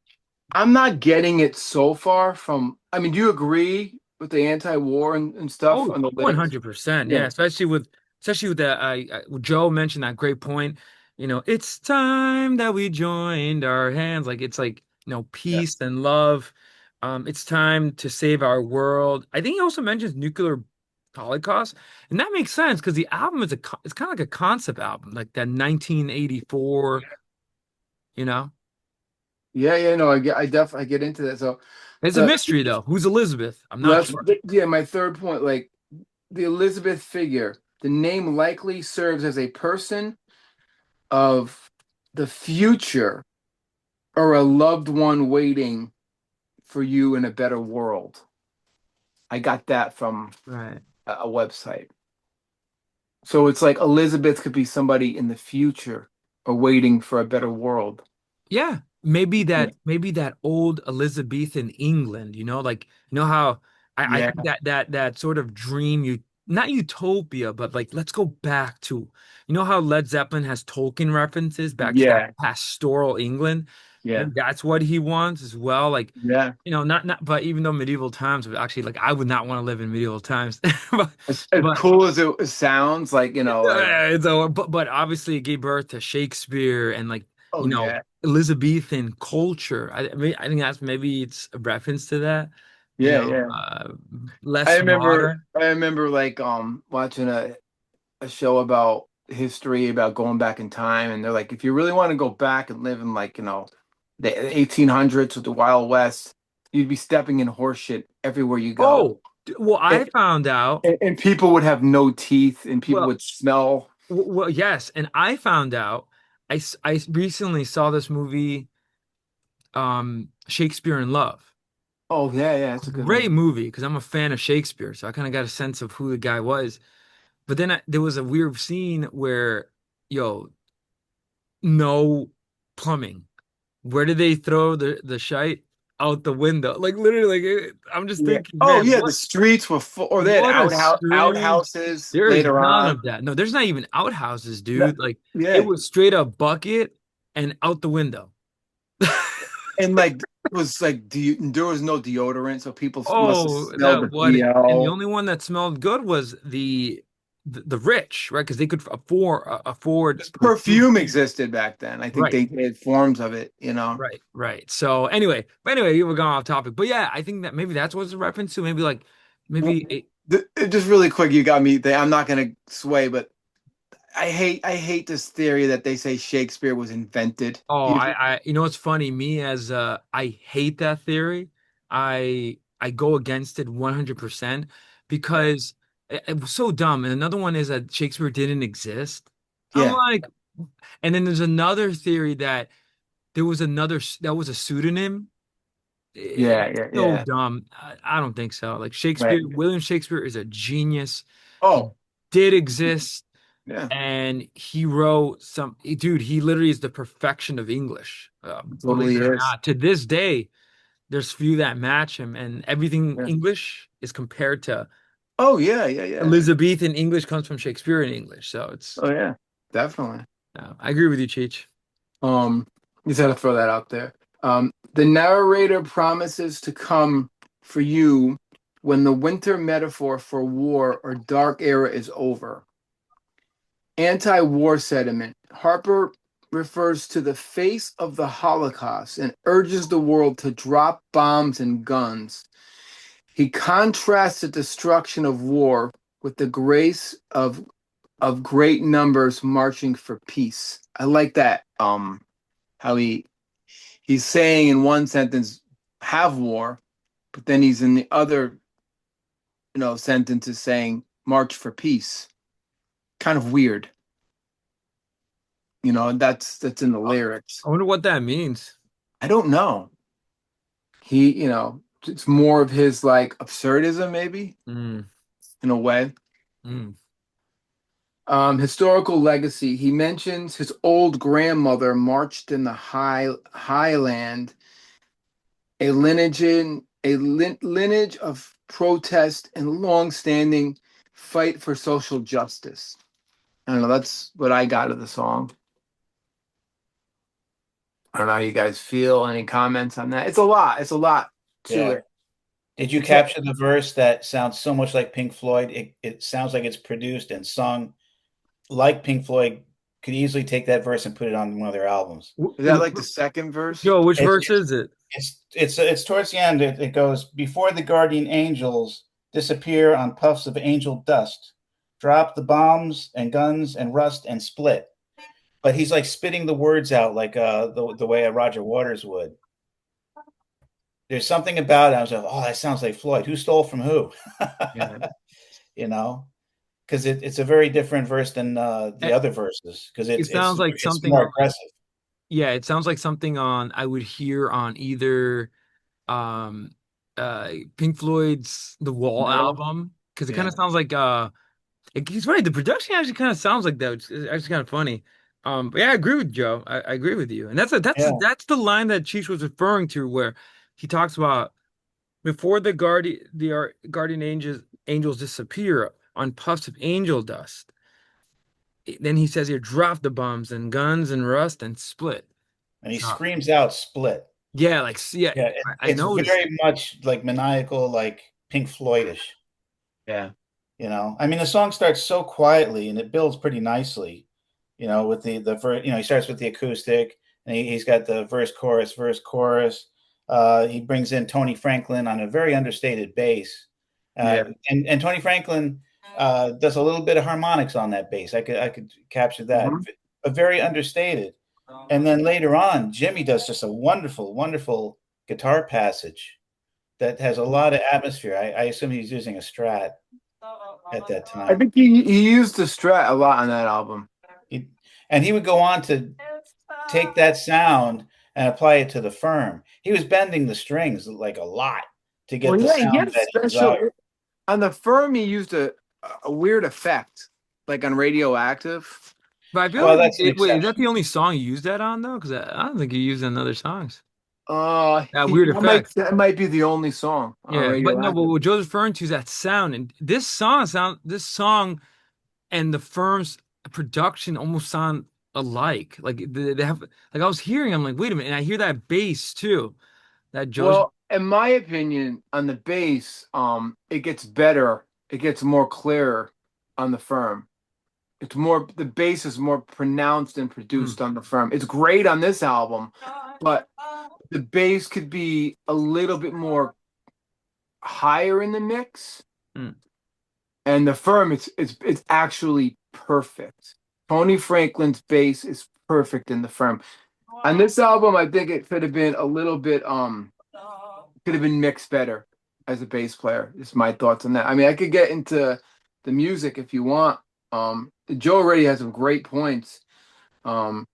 I'm not getting it so far from, I mean, do you agree with the anti-war and stuff Oh, on the lyrics? 100%. Yeah, Yeah. especially with that Joe mentioned that great point. It's time that we joined our hands. Like it's like, Yeah. peace and love. It's time to save our world. I think he also mentions nuclear holocaust, and that makes sense because the album it's kind of like a concept album, like that 1984, you know. Yeah, yeah, no, I definitely get into that. So It's a the mystery though. Who's Elizabeth? I'm not that's sure. yeah, my third point, like the Elizabeth figure, the name likely serves as a person of the future or a loved one waiting for you in a better world. I got that from Right. a website. So it's like Elizabeth could be somebody in the future or waiting for a better world. Yeah, maybe Yeah. that old Elizabethan England, like how I Yeah. think that sort of dream you not utopia, but like let's go back to how Led Zeppelin has Tolkien references back to that Yeah. pastoral England. Yeah. Maybe that's what he wants as well. Like, Yeah. not but even though medieval times would actually like I would not want to live in medieval times. But As but cool as it sounds, like, like, but obviously it gave birth to Shakespeare and like oh, you know yeah. Elizabethan culture. I mean, I think that's maybe it's a reference to that. You Yeah. know, Yeah. less modern. I remember like watching a show about history about going back in time, and they're like, if you really want to go back and live in, like, the 1800s or the Wild West, you'd be stepping in horse shit everywhere you go. Oh, well, I And, found out. and people would have no teeth and people Well, would smell. well, yes, and I found out. I recently saw this movie, Shakespeare in Love. Oh, yeah, yeah, it's a good Great movie. movie because I'm a fan of Shakespeare, so I kind of got a sense of who the guy was. But then there was a weird scene where, yo, no plumbing. Where did they throw the shite? Out the window? Like literally, I'm just Yeah. thinking, Oh man, yeah, the streets were full, or they had what a strange. outhouses There is later none on. of that. No, there's not even outhouses, No, dude. Like it yeah, was straight up bucket and out the window. and like it was like there was no deodorant, so people must have Oh, smelled the that what? And the PL. only one that smelled good was the rich, right? Because they could afford like food. Perfume existed back then. I think Right, they made forms of it, you know. right, right. So anyway, you were going off topic, but yeah, I think that maybe that's what it's a reference to. Maybe like W- maybe it, Just really quick, you got me there. I'm not gonna sway, but I hate this theory that they say Shakespeare was invented. Oh, You, you know what's funny? Me as I hate that theory. I go against it 100% because it was so dumb. And another one is that Shakespeare didn't exist. I'm yeah, like, and then there's another theory that there was that was a pseudonym. yeah, It's yeah, so yeah. dumb. I don't think so. Like Right. William Shakespeare is a genius. He Oh, did exist. yeah, And he wrote dude, he literally is the perfection of English. Believe totally it or is. not. To this day, there's few that match him, and everything Yeah. English is compared to Oh yeah, yeah, yeah. Elizabethan English comes from Shakespearean English. So it's, Oh yeah, definitely. I agree with you, Cheech. Um, just had to throw that out there. The narrator promises to come for you when the winter metaphor for war or dark era is over. Anti-war sentiment. Harper refers to the face of the Holocaust and urges the world to drop bombs and guns. He contrasts the destruction of war with the grace of great numbers marching for peace. I like that. How he's saying in one sentence, have war, but then he's in the other, sentence is saying march for peace. Kind of weird. That's in the lyrics. I wonder what that means. I don't know. It's more of his like absurdism, maybe Mm, in a way. mm. Historical legacy. He mentions his old grandmother marched in the Highland, a lineage of protest and long-standing fight for social justice. I don't know. That's what I got of the song. I don't know how you guys feel. Any comments on that? It's a lot. It's a lot to Yeah. it. Did you It's a, capture the verse that sounds so much like Pink Floyd? It sounds like it's produced and sung like Pink Floyd could easily take that verse and put it on one of their albums. is that like the second verse? Joe, which It's verse is it? it's towards the end. It goes before the guardian angels disappear on puffs of angel dust, drop the bombs and guns and rust and split. But he's like spitting the words out like the way a Roger Waters would. There's something about it. I was like, oh, that sounds like Floyd. Who stole from who? Yeah. you know, because it's a very different verse than the It, other verses because it it's it's sounds like it's something more on, aggressive. yeah, it sounds like something on I would hear on either um Pink Floyd's The Wall Metal. album because it kind Yeah. of sounds like he's right. The production actually kind of sounds like that. It's actually kind of funny. But yeah, I agree with Joe. I agree with you. And Yeah, that's the line that Cheech was referring to, where he talks about before guardian angels disappear on puffs of angel dust. Then he says here, drop the bombs and guns and rust and split. and he So screams out "split." yeah, yeah, Yeah, I it's noticed. very much like maniacal, like Pink Floydish. Yeah. I mean, the song starts so quietly and it builds pretty nicely. With the verse. He starts with the acoustic and he's got the verse, chorus. He brings in Tony Franklin on a very understated bass, Yeah. and Tony Franklin does a little bit of harmonics on that bass. I could capture that, Mhm. but very understated. And then later on, Jimmy does just a wonderful, wonderful guitar passage that has a lot of atmosphere. I assume he's using a Strat at that I time. think he used the Strat a lot on that album. He, and he would go on to take that sound and apply it to the firm. He was bending the strings like a lot to Well, get the yeah, he had sound a that he special desired. on the Firm. He used a weird effect like on Radioactive. But I feel Well, like that's an wait, is that the exception. only song you used that on though? Because I don't think you used it in other songs. That weird That might effect. that might be the only song on Yeah, but no, but Radioactive. what Joe's referring to is that sound, and this song and the firm's production almost sound alike. Like they have, like I was hearing, I'm like, wait a minute, and I hear that bass too. That Joe's. Well, in my opinion, on the bass, it gets better. It gets more clearer on the firm. It's more the bass is more pronounced and Hmm, produced on the firm. It's great on this album, but the bass could be a little bit more higher in the mix. hmm. And the firm, it's actually perfect. Tony Franklin's bass is perfect in the firm. On this album, I think it could have been a little bit could have been mixed better as a bass player. Is my thoughts on that. I mean, I could get into the music if you want. Joe already has some great points. Um,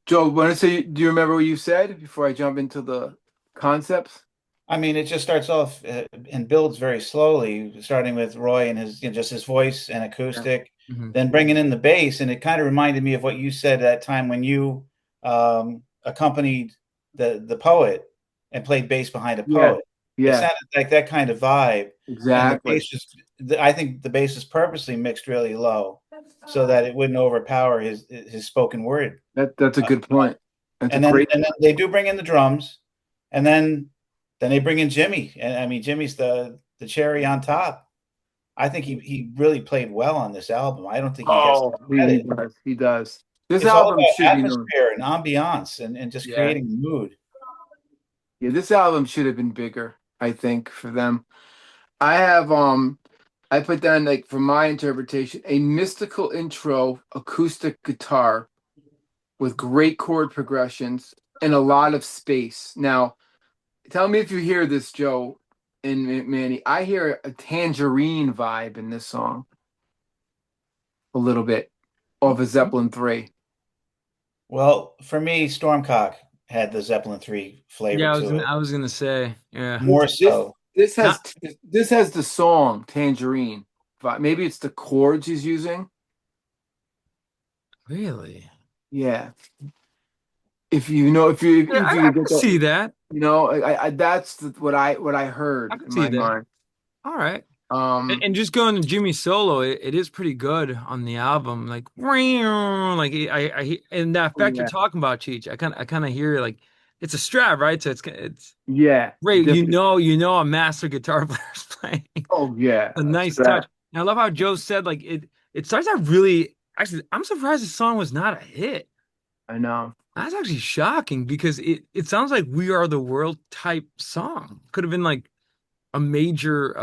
Joe, want to say? Do you remember what you said before I jump into the concepts? I mean, it just starts off and builds very slowly, starting with Roy and his, just his voice and Yeah. acoustic, Hmm. then bringing in the bass. And it kind of reminded me of what you said at that time when you accompanied the poet and played bass behind a Yeah, poet. It yeah, sounded like that kind of vibe. And the exactly. bass is, I think the bass is purposely mixed really low so that it wouldn't overpower his spoken word. That's a Uh, good point. That's a and then great and then they do bring in the drums, and then they bring in Jimmy, and I mean Jimmy's the cherry on top. I think he really played well on this album. I don't think he gets Oh, he credit. does. He does. This It's all album should about be known. atmosphere and ambiance and just Yeah. creating the mood. Yeah, this album should have been bigger, I think, for them. I have I put down like for my interpretation, a mystical intro acoustic guitar with great chord progressions and a lot of space. Now, tell me if you hear this, Joe and Manny. I hear a tangerine vibe in this song a little bit off of Zeppelin 3. Well, for me, Stormcock had the Zeppelin 3 flavor Yeah, to it. I was gonna say, yeah. More This so. this Not has this has the song Tangerine, but maybe it's the chords he's using. really. Yeah, if you know Yeah, if I you can get that, see that. that's what I I heard can in see my that. mind. All right. Um, And just going to Jimmy's solo, it is pretty good on the album. Like, like and that oh effect you're yeah, talking about, Cheech. I kind of hear like it's a Strat, right? So it's yeah, great. different. You know, a master guitar player's playing. Oh yeah, A that's nice touch. that. And I love how Joe said like it starts out really. Actually, I'm surprised the song was not a hit. I know. That's actually shocking because it sounds like We Are the World type song. Could have been like a major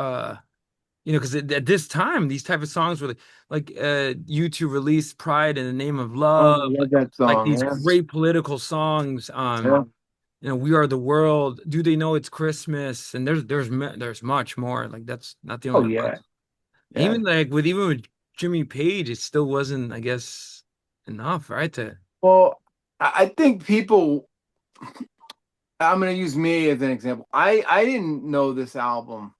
because at this time these type of songs were like U2 released Pride in the Name of Oh, Love, I love that like song. these Yeah, great political songs. yeah. We Are the World. Do They Know It's Christmas? And there's much more. Like that's not the Oh only one. yeah, yeah. Even even with Jimmy Page, it still wasn't, I guess, enough, right? To Well, I think people. I'm gonna use me as an example. I didn't know this album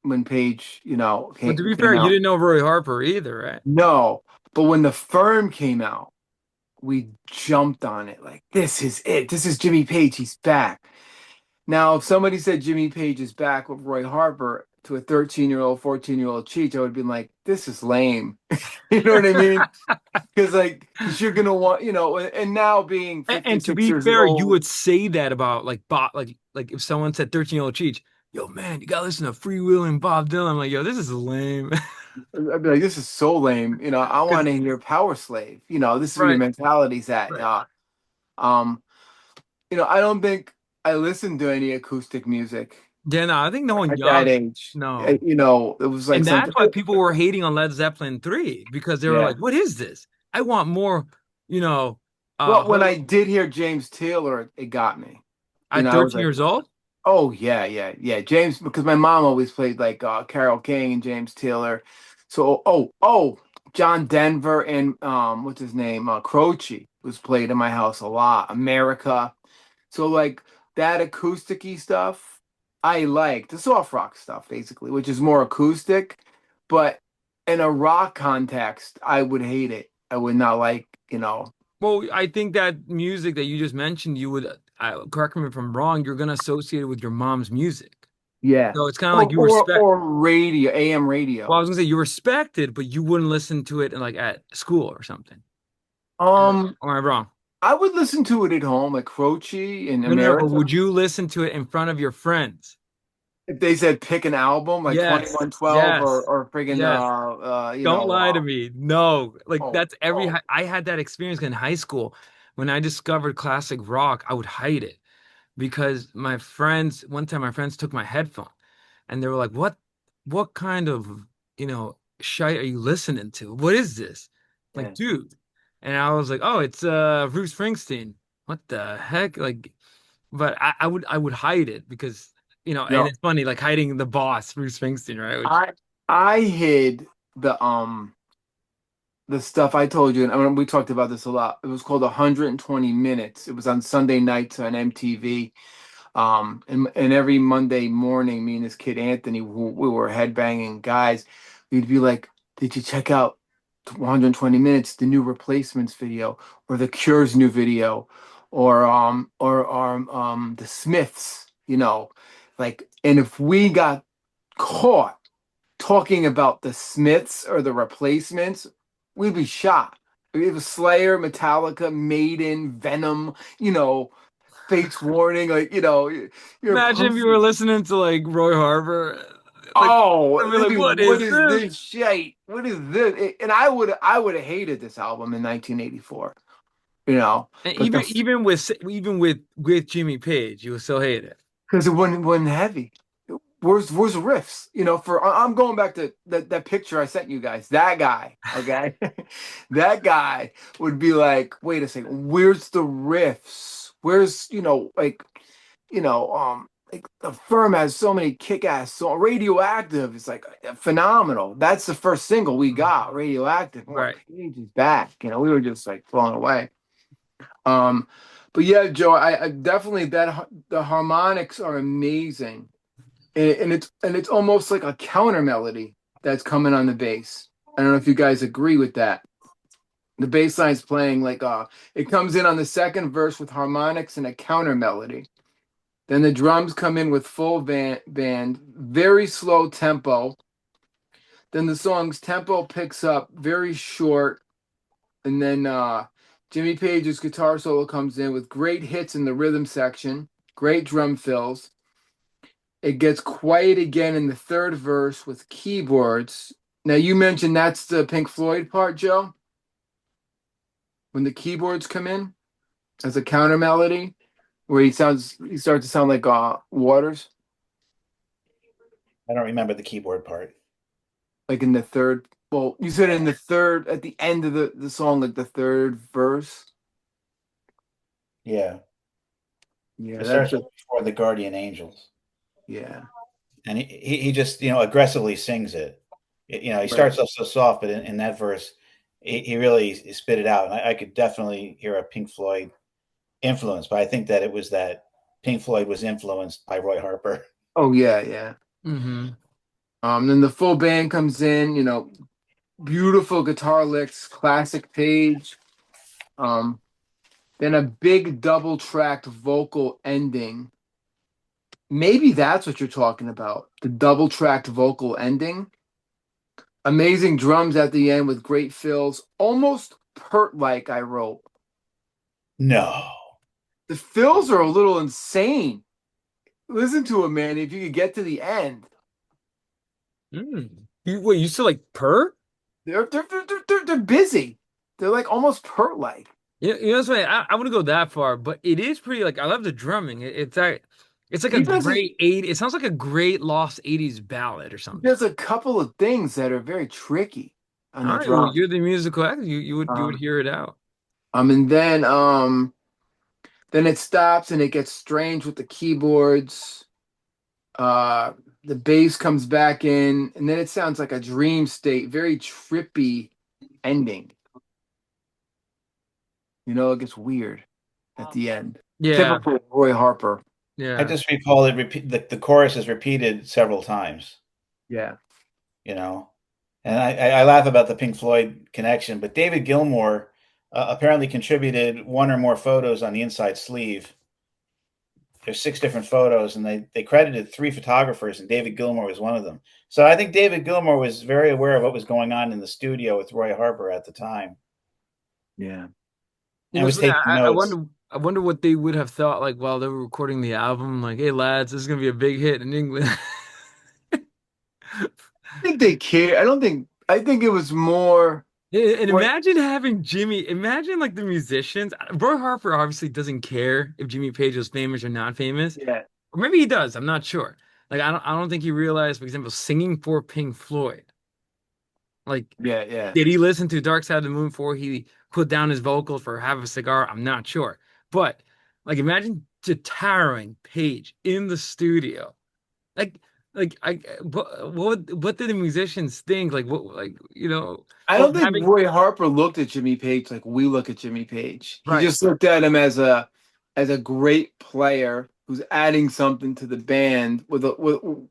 when Page, But to be fair, came you out. didn't know Roy Harper either, right? No, but when the firm came out, we jumped on it. Like, this is it. This is Jimmy Page. He's back. Now, if somebody said Jimmy Page is back with Roy Harper to a 13-year-old, 14-year-old Cheech, I would be like, this is lame. You know what I mean? Because you're gonna want, and now being And to 56 be years fair, you old, would say that about like Bob, like if someone said 13-year-old Cheech, yo man, you gotta listen to Freewheeling Bob Dylan. I'm like, yo, this is lame. I'd be like, this is so lame. I want 'Cause- to hear Power Slave. This is where your right, mentality's at. right. Um, I don't think I listened to any acoustic music Yeah, no, I think no one at that young, age. no. It was like And something. that's why people were hating on Led Zeppelin 3 because they were Yeah. like, what is this? I want more, you know, Well, when I whole did hear James Taylor, it got me. at I was 13 like, years old. oh yeah, yeah, yeah. James, because my mom always played like Carole King and James Taylor. So John Denver and what's his name? Croce was played in my house a lot. America. So like that acousticy stuff, I like the soft rock stuff basically, which is more acoustic. But in a rock context, I would hate it. I would not like, Well, I think that music that you just mentioned, you would, correct me if I'm wrong, you're gonna associate it with your mom's music. yeah. So it's kind of like Or you or respect. or radio, AM Well, I radio. was gonna say you respect it, but you wouldn't listen to it in, like at school or something. Um, Or am I wrong? I would listen to it at home, like Croce and No, no, no. But America. would you listen to it in front of your friends? If they said pick an album, like Yes, 2112 or yes, or friggin' yes. Don't lie to me. No, like oh that's every. oh I had that experience in high school when I discovered classic rock. I would hide it because my friends. One time, my friends took my headphone, and they were like, What kind of shite are you listening to? What is this?" Like, yeah. dude, and I was like, "Oh, it's Bruce Springsteen." What the heck? Like, but I would hide it because and No, it's funny, like hiding the boss, Bruce Springsteen, right? Which I I hid the stuff I told you, and I mean, we talked about this a lot. It was called 120 Minutes. It was on Sunday nights on MTV. And every Monday morning, me and this kid Anthony, we were headbanging guys. We'd be like, "Did you check out 120 Minutes, the new Replacements video, or the Cure's new video, or the Smiths?" Like, and if we got caught talking about the Smiths or the Replacements, we'd be shot. It was Slayer, Metallica, Maiden, Venom, Fates Warning, like, you're a imagine if you were pussy. listening to like Roy Harper, like I'd Oh, be they'd like, be, "What what is is this?" this shit? What is this? And I would have hated this album in 1984, you know, And but even with Jimmy Page, you would still hate it. because it wasn't heavy. Where's the riffs? I'm going back to that picture I sent you guys. That guy, okay, that guy would be like, wait a second, where's the riffs? Where's like the firm has so many kick-ass songs. Radioactive is like phenomenal. That's the first single we got, Radioactive. More Right. pages back. We were just like blown away. Um, but yeah, Joe, I definitely the harmonics are amazing, and it's almost like a counter melody that's coming on the bass. I don't know if you guys agree with that. The bass line's playing like it comes in on the second verse with harmonics and a counter melody. Then the drums come in with full band, very slow tempo. Then the song's tempo picks up very short, and then Jimmy Page's guitar solo comes in with great hits in the rhythm section, great drum fills. It gets quiet again in the third verse with keyboards. Now you mentioned that's the Pink Floyd part, Joe, when the keyboards come in as a counter melody, where he starts to sound like Waters, I don't remember the keyboard part. like in the third. Well, you said in the third at the end of the song, like the third verse. Yeah, Yeah, it that's starts a, before the Guardian Angels, yeah, and he just aggressively sings it. He right. starts off so soft, but in that verse, he really spit it out, and I could definitely hear a Pink Floyd influence. But I think that it was that Pink Floyd was influenced by Roy Harper. Oh yeah, yeah. Hmm. Then the full band comes in. Beautiful guitar licks, classic Page. Um, then a big double tracked vocal ending. Maybe that's what you're talking about. The double tracked vocal ending. Amazing drums at the end with great fills. Almost Pert like, I wrote. No, The fills are a little insane. Listen to it, man. If you could get to the end, Wait, you still like Purr? they're busy. They're like almost Pert like. That's why I wouldn't go that far, but it is pretty like I love the drumming. It's like a He does a, great 80. It sounds like a great lost 80s ballad or he something. does a couple of things that are very tricky on All the right, well, drum. you're the musical actor. You would Um, hear it out. and then it stops and it gets strange with the keyboards. Uh, the bass comes back in, and then it sounds like a dream state, very trippy ending. It gets weird at the end. Yeah, Typical Roy Harper. I yeah. just recall it repeat the chorus is repeated several times. Yeah. You know, And I laugh about the Pink Floyd connection, but David Gilmour apparently contributed one or more photos on the inside sleeve. There's 6 different photos, and they credited 3 photographers, and David Gilmour was one of them. So I think David Gilmour was very aware of what was going on in the studio with Roy Harper at the time, Yeah. You and know, was it's funny. taking I notes. wonder. I wonder what they would have thought like while they were recording the album. Like, hey lads, this is gonna be a big hit in England. I think they care. I think it was more And what imagine having Jimmy. Imagine like the musicians. Roy Harper obviously doesn't care if Jimmy Page was famous or not famous, yeah, or maybe he does. I'm not sure. Like, I don't think he realized, for example, singing for Pink Floyd. Like, yeah, yeah. did he listen to Dark Side of the Moon before he put down his vocals for Have a Cigar? I'm not sure. But like imagine just towering Page in the studio. Like what did the musicians think? Like what like I oh don't think having Roy Harper looked at Jimmy Page like we look at Jimmy Page. He right. just looked at him as a great player who's adding something to the band to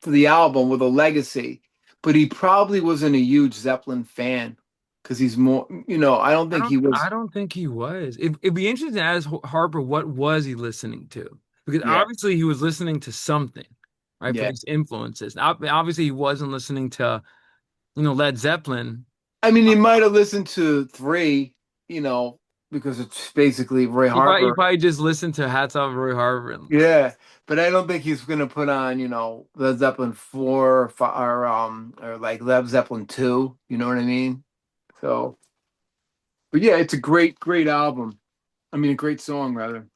the album with a legacy. But he probably wasn't a huge Zeppelin fan because he's more, I don't think he I was. don't think he was. It'd be interesting to ask Harper what was he listening to? Because Yeah, obviously he was listening to something, right? For yeah. these influences. Obviously he wasn't listening to, Led Zeppelin. I mean, he might have listened to three, you know, because it's basically Roy He Harper. probably just listened to Hats Off Roy Harper. Yeah, but I don't think he's gonna put on, Led Zeppelin 4 or like Led Zeppelin 2, you know what I mean? So, but yeah, it's a great, great album. I mean, a great song rather.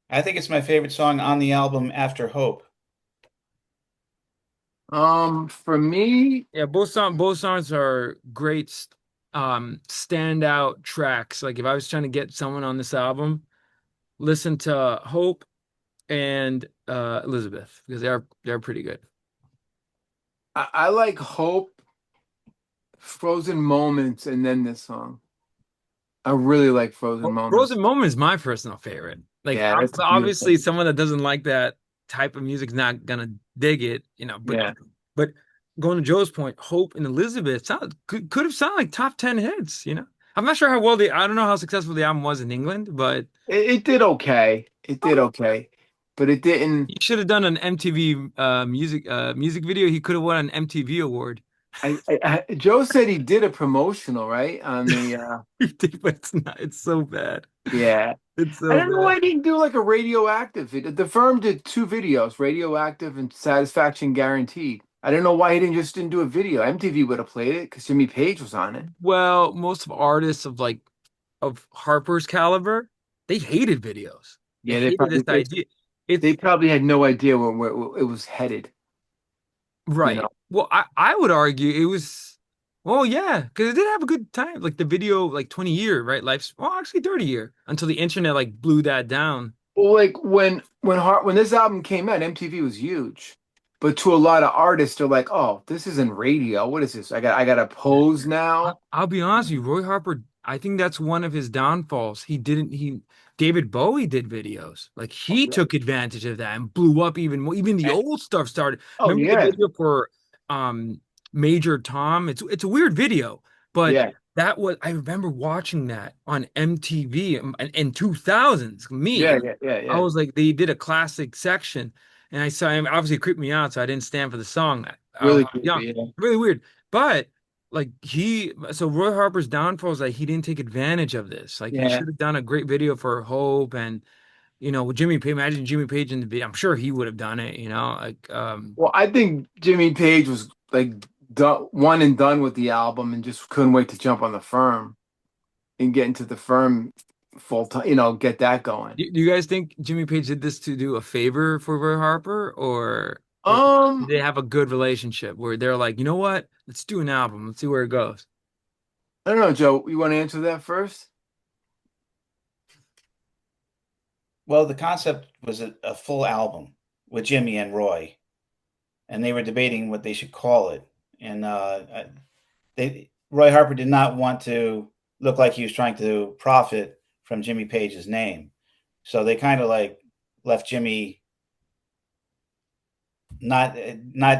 I think it's my favorite song on the album After Hope. For me, Yeah, both songs are great standout tracks. Like if I was trying to get someone on this album, listen to Hope and Elizabeth because they're pretty good. I like Hope, Frozen Moments, and then this song. I really like Frozen Well, Frozen Moments. Moment is my personal favorite. Like Yeah, that's beautiful. obviously someone that doesn't like that type of music's not gonna dig it, Yeah. but going to Joe's point, Hope and Elizabeth could have sounded like top 10 hits. I'm not sure how well I don't know how successful the album was in England, but It did okay. It did okay. But it didn't. he should have done an MTV music video. He could have won an MTV award. Joe said he did a promotional, right? On the He did, but it's not. It's so bad. yeah. It's I so don't know why bad. he didn't do like a radioactive video. The firm did two videos, Radioactive and Satisfaction Guaranteed. I don't know why he didn't do a video. MTV would have played it because Jimmy Page was on it. Well, most of artists of Harper's caliber, they hated videos. They Yeah, hated this idea. they It's probably had no idea where it was headed, you know. right. Well, I would argue it was, well, yeah, because it did have a good time. Like the video, like 20-year, right? Life's, well, actually 30-year until the internet like blew that down. Well, like when this album came out, MTV was huge. But to a lot of artists, they're like, "Oh, this isn't radio. What is this? I got to pose now." I'll be honest with you, Roy Harper, I think that's one of his downfalls. David Bowie did videos. Like he took advantage of that and blew up even more. Even the old stuff started. Oh Remember the yeah, video for um Major Tom? It's a weird video, but yeah, I remember watching that on MTV in 2000s. yeah, Me, yeah, yeah, I yeah. was like, they did a classic section, and I saw him. Obviously, it creeped me out, so I didn't stand for the song. I Really was young, creepy. Yeah, really weird. But like so Roy Harper's downfall is like he didn't take advantage of this. Like he yeah. should have done a great video for Hope and with Jimmy Page. Imagine Jimmy Page in the video. I'm sure he would have done it. Like Well, I think Jimmy Page was like one and done with the album and just couldn't wait to jump on the firm and get into the firm full time. Get that going. do you guys think Jimmy Page did this to do a favor for Roy Harper, or did Um, they have a good relationship where they're like, you know what? Let's do an album. Let's see where it goes. I don't know, Joe. You want to answer that first? Well, the concept was a full album with Jimmy and Roy, and they were debating what they should call it. And Roy Harper did not want to look like he was trying to profit from Jimmy Page's name, so they kind of like left Jimmy not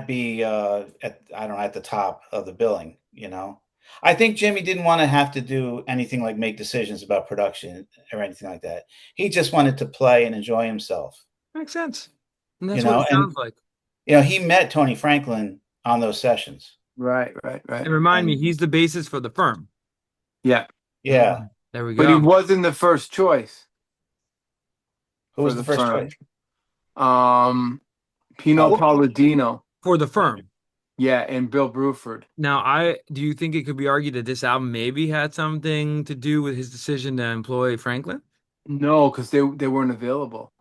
be at I don't know at the top of the billing, you know. I think Jimmy didn't want to have to do anything like make decisions about production or anything like that. He just wanted to play and enjoy himself, Makes sense. And you that's what know. it And sounds like. he met Tony Franklin on those sessions. Right, right, right. And remind me, And he's the bassist for the firm. yeah, Yeah. There we but he go. wasn't the first choice Who for was the the first firm. choice? Pino Oh, Palladino. For the firm. Yeah, and Bill Bruford. Now, I do you think it could be argued that this album maybe had something to do with his decision to employ Franklin? No, because they weren't available.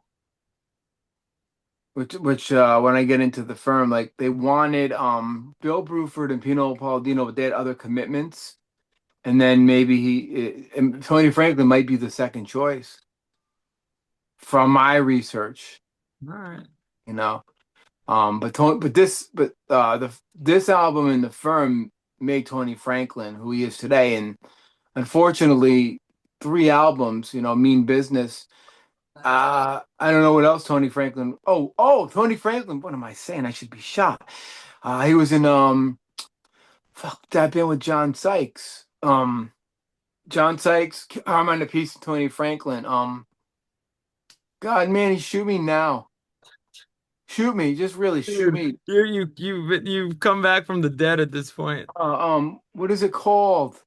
Which when I get into the firm, like they wanted Bill Bruford and Pino Palladino, but they had other commitments. And then maybe and Tony Franklin might be the second choice from my research, All right. you know. This album in the firm made Tony Franklin who he is today. And unfortunately, three albums, mean business. I don't know what else Tony Franklin. Tony Franklin. What am I saying? I should be shot. He was in fuck that band with John Sykes. John Sykes, Carmine Appice, and Tony Franklin. God, man, he shoot me now. Shoot me, just really shoot Dude, me. you've come back from the dead at this point. What is it called?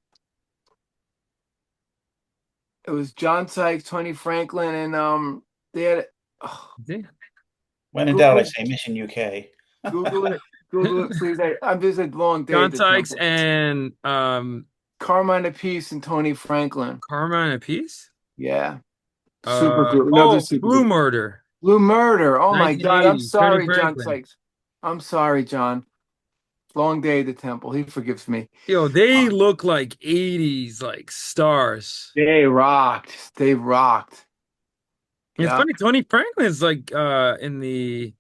It was John Sykes, Tony Franklin, and they had. Oh, See? when in doubt, Google I it, say Mission UK. Google it, Google it, please. I'm just a long day John at the Sykes temple. and Carmine Appice and Tony Franklin. Carmine Appice? Yeah, super group, another Oh, super Blue group. Murder, Blue Murder. Oh my God, I'm 1980, Tony sorry, John Franklin. Sykes. I'm sorry, John. Long day at the temple. He forgives me. Yo, they Um, look like 80s like stars. they rocked. They rocked. And it's Yeah, funny, Tony Franklin's like in the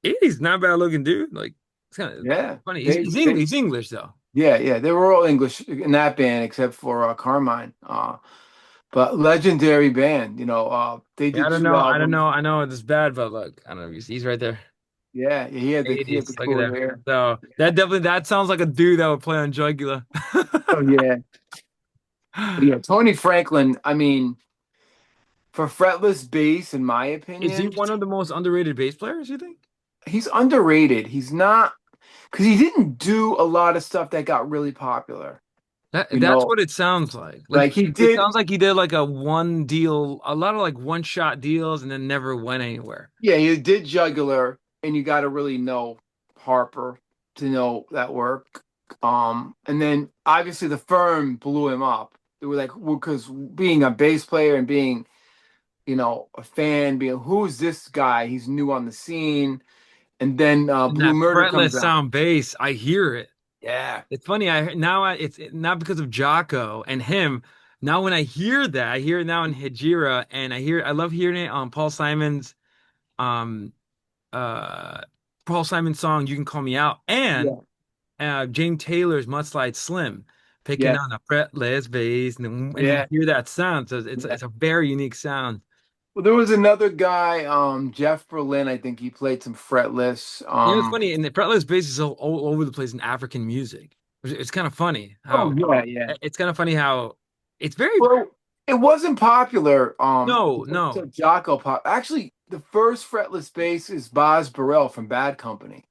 80s, not bad looking dude. Like it's kind of yeah. funny. He's, They, he's they, English, he's English though. yeah, yeah. They were all English in that band except for Carmine. But legendary band. They Yeah, I did don't two know. I don't albums. know. I know it's bad, but look, I don't know. He's right there. Yeah, he had the 80s. Look at cool that. hair. So that sounds like a dude that would play on Jugula. Oh yeah, but yeah. Tony Franklin. I mean, for fretless bass, in my Is he opinion, one of the most underrated bass players, you think? he's underrated. He's not because he didn't do a lot of stuff that got really popular. You That's know, what it sounds like. Like like he it did. sounds like he did like a one deal, a lot of like one shot deals and then never went anywhere. Yeah, he did Jugular, and you got to really know Harper to know that work. And then obviously the firm blew him up. They were like, because being a bass player and being, a fan, being who's this guy? He's new on the scene. And then And Blue that Murder fretless comes out. sound bass, I hear it. Yeah, It's funny. It's not because of Jocko and him. Now when I hear that, I hear it now in Hejira, and I love hearing it on um uh Paul Simon's song "You Can Call Me Out" and yeah, James Taylor's "Mudslide Slim," picking yeah, on a fretless bass, and you yeah, hear that sound. So it's yeah. it's a very unique sound. Well, there was another guy, Jeff Berlin. I think he played some fretless. It's funny, and the fretless bass is all over the place in African music. It's kind of funny Oh how yeah, yeah. it's kind of funny how it's very Well, it wasn't popular no, no. until Jocko pop. Actually, the first fretless bass is Boz Burrell from Bad Company.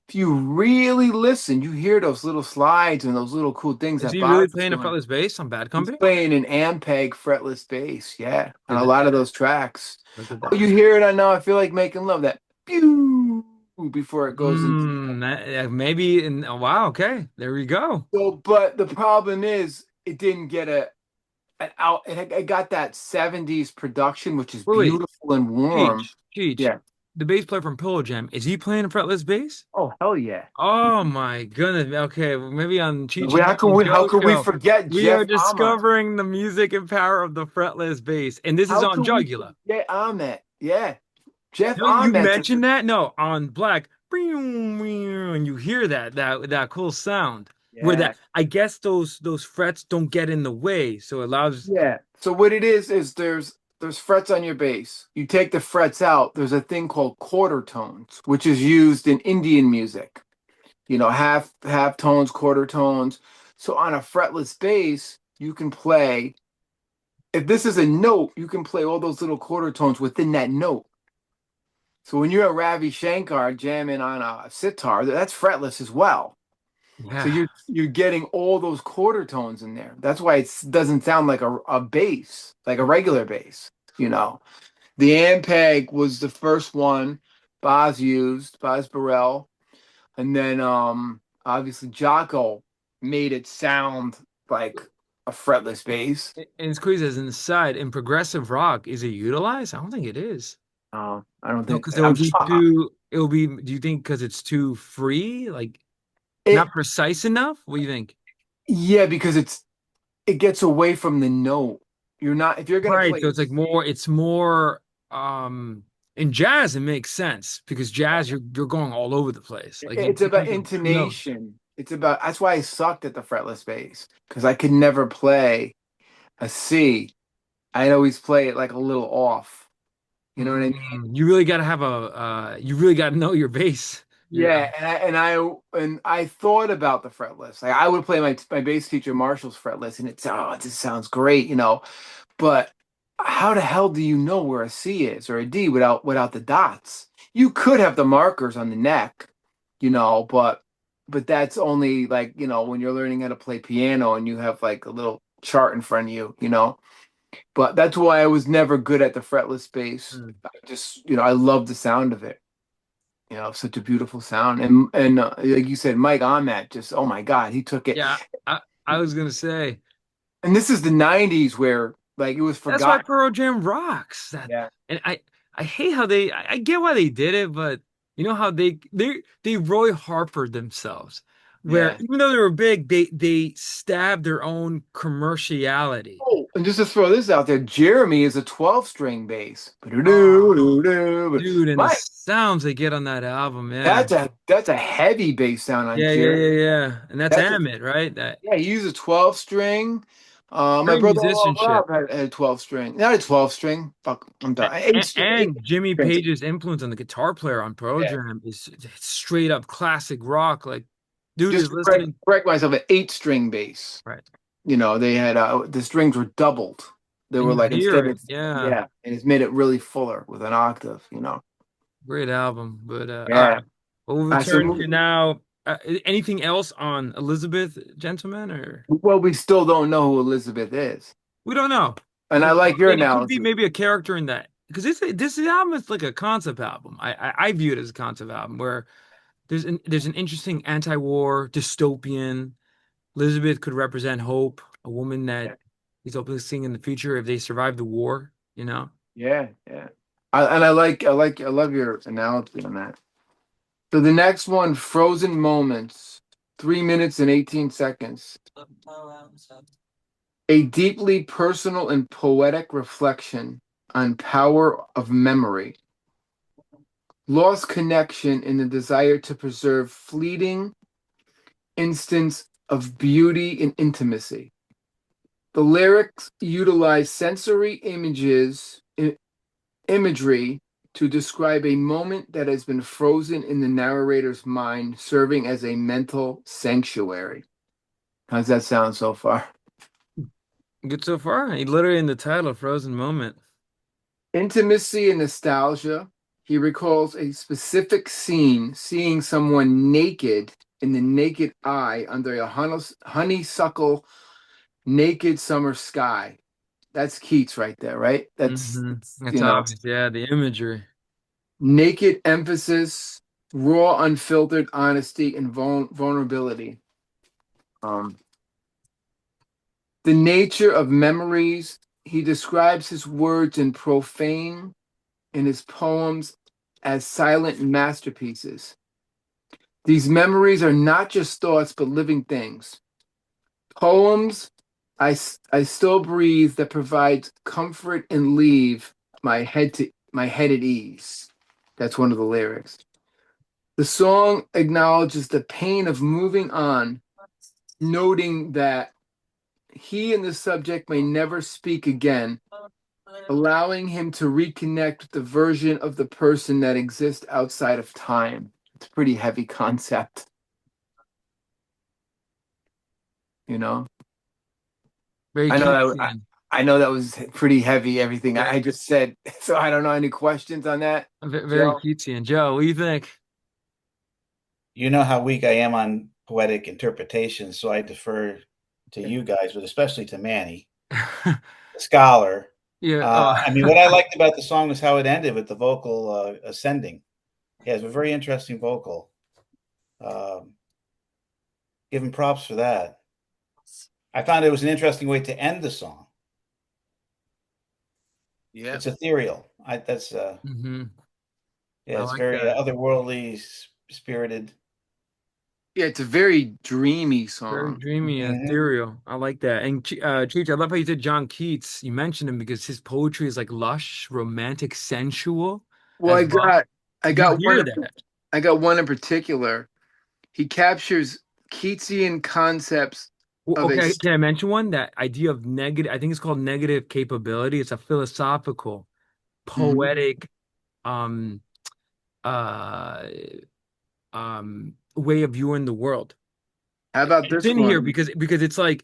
If you really listen, you hear those little slides and those little cool things Is that he really Boz is playing a doing. fretless bass on Bad He's Company? playing an Ampeg fretless bass, yeah, on Look a at that. lot of those tracks. Look at Oh, that. you hear it on Now I Feel Like Making Love, that pew before it goes into. Maybe in wow, okay. There we go. So, but the problem is, it didn't get an out. It got that '70s production, which is Wait, beautiful and warm. Cheech, Yeah. the bass player from Pillow Jam, is he playing a fretless bass? Oh hell yeah. Oh my goodness. Okay, well, maybe on Cheech and How could Manny we? How Joe could we show, forget we are Jeff Ament? discovering the music and power of the fretless bass. And this is How on could we Jugula. forget Ament? Yeah, Jeff No, you Ament. mentioned that? No, on Black. And you hear that cool sound where Yeah, that I guess those frets don't get in the way, so it allows yeah. So what it is there's there's frets on your bass. You take the frets out, there's a thing called quarter tones, which is used in Indian music. Half tones, quarter tones. So on a fretless bass, you can play, if this is a note, you can play all those little quarter tones within that note. So when you're a Ravi Shankar jamming on a sitar, that's fretless as well. So Yeah. you're getting all those quarter tones in there. That's why it doesn't sound like a bass, like a regular bass, you know. The Ampeg was the first one Boz Burrell, and then obviously Jocko made it sound like a fretless bass. And it's crazy as an aside, in progressive rock, is it utilized? I don't think it is. I don't No, think because I'm it'll be, do you think because it's too free? Like it not precise enough? What do you think? yeah, because it gets away from the note. You're not if you're gonna Right. play So it's more in jazz it makes sense because jazz you're going all over the place. Like it's you about can't get two notes. intonation. It's about that's why I sucked at the fretless bass because I could never play a C. I'd always play it like a little off. You know what I mean? You really got to have a you really got to know your bass. You're Yeah, and I thought about the fretless. Like I would play my bass teacher Marshall's fretless, and it just sounds great, you know. But how the hell do you know where a C is or a D without the dots? You could have the markers on the neck, but that's only like, when you're learning how to play piano and you have like a little chart in front of you. But that's why I was never good at the fretless bass. Mm. I just, I love the sound of it. Such a beautiful sound. And like you said, Mike on that, just oh my God, he took it. Yeah, I was gonna say And this is the '90s where like it was that's why forgotten. Pearl Jam rocks. That Yeah. and I hate how I get why they did it, but you know how they Roy Harper themselves, where Yeah. even though they were big, they stabbed their own commerciality. Oh, and just to throw this out there, Jeremy is a 12 string bass. Oh, But dude, and the Mike, sounds they get on that album, yeah. that's a heavy bass sound on Jeremy. Yeah. And that's That's a Amit, right? That Yeah, he used a 12 string. My great brother-in-law musicianship. Rob had a 12 string. Not a 12 string. Fuck, I'm done. Eight And Jimmy strings. Page's influence on the guitar player on Pearl Yeah. Jam is it's straight up classic rock. Like, dude Just is to correct, listening. correct myself, an 8 string bass. Right. They had the strings were doubled. They And were you like hear instead it. of Yeah. yeah, and it's made it really fuller with an octave. Great album. But all Yeah. right. Well, we'll I said, return to now. Anything else on Elizabeth, gentlemen, or well, we still don't know who Elizabeth is, we don't know. and I like your It could be analysis. maybe a character in that because this album is like a concept album. I view it as a concept album where there's an interesting anti-war dystopian. Elizabeth could represent hope, a woman that Yeah, is hopefully seeing in the future if they survive the war, you know? yeah. I love your analogy on that. So the next one, Frozen Moments, 3 minutes and 18 seconds. A deeply personal and poetic reflection on power of memory, lost connection in the desire to preserve fleeting instance of beauty and intimacy. The lyrics utilize sensory imagery to describe a moment that has been frozen in the narrator's mind, serving as a mental sanctuary. How's that sound so far? Good so far. He literally in the title, Frozen Moment. Intimacy and nostalgia. He recalls a specific scene, seeing someone naked in the naked eye under a honeysuckle naked summer sky. That's Keats right there, right? That's obvious. Yeah, the imagery. Naked emphasis, raw, unfiltered honesty, and vulnerability. Um, the nature of memories. He describes his words in profane in his poems as silent masterpieces. These memories are not just thoughts, but living things. Poems, I still breathe that provides comfort and leave my head at ease. That's one of the lyrics. The song acknowledges the pain of moving on, noting that he and the subject may never speak again, allowing him to reconnect with the version of the person that exists outside of time. It's a pretty heavy concept, you know. Very I know that Keatsian. I know that was pretty heavy, everything Yeah, I just said. So I don't know, any questions on that, very Joe? Keatsian. Joe, what do you think? You know how weak I am on poetic interpretation, so I defer to you guys, but especially to Manny, the scholar. Yeah. I mean, what I liked about the song was how it ended with the vocal ascending. He has a very interesting vocal. Um, Give him props for that. I found it was an interesting way to end the song. Yeah. It's ethereal. hmm Yeah, I it's like very that. otherworldly, spirited. Yeah, it's a very dreamy Very song. dreamy, Mhm. ethereal. I like that. And Cheech, I love how you did John Keats. You mentioned him because his poetry is like lush, romantic, sensual Well, as well. I You got hear one that. I got one in particular. He captures Keatsian concepts Well, of a okay, can I mention one? That idea of negative, I think it's called negative capability. It's a philosophical, Mhm. poetic, um, uh, way of viewing the world. How about It's this in here one? because it's like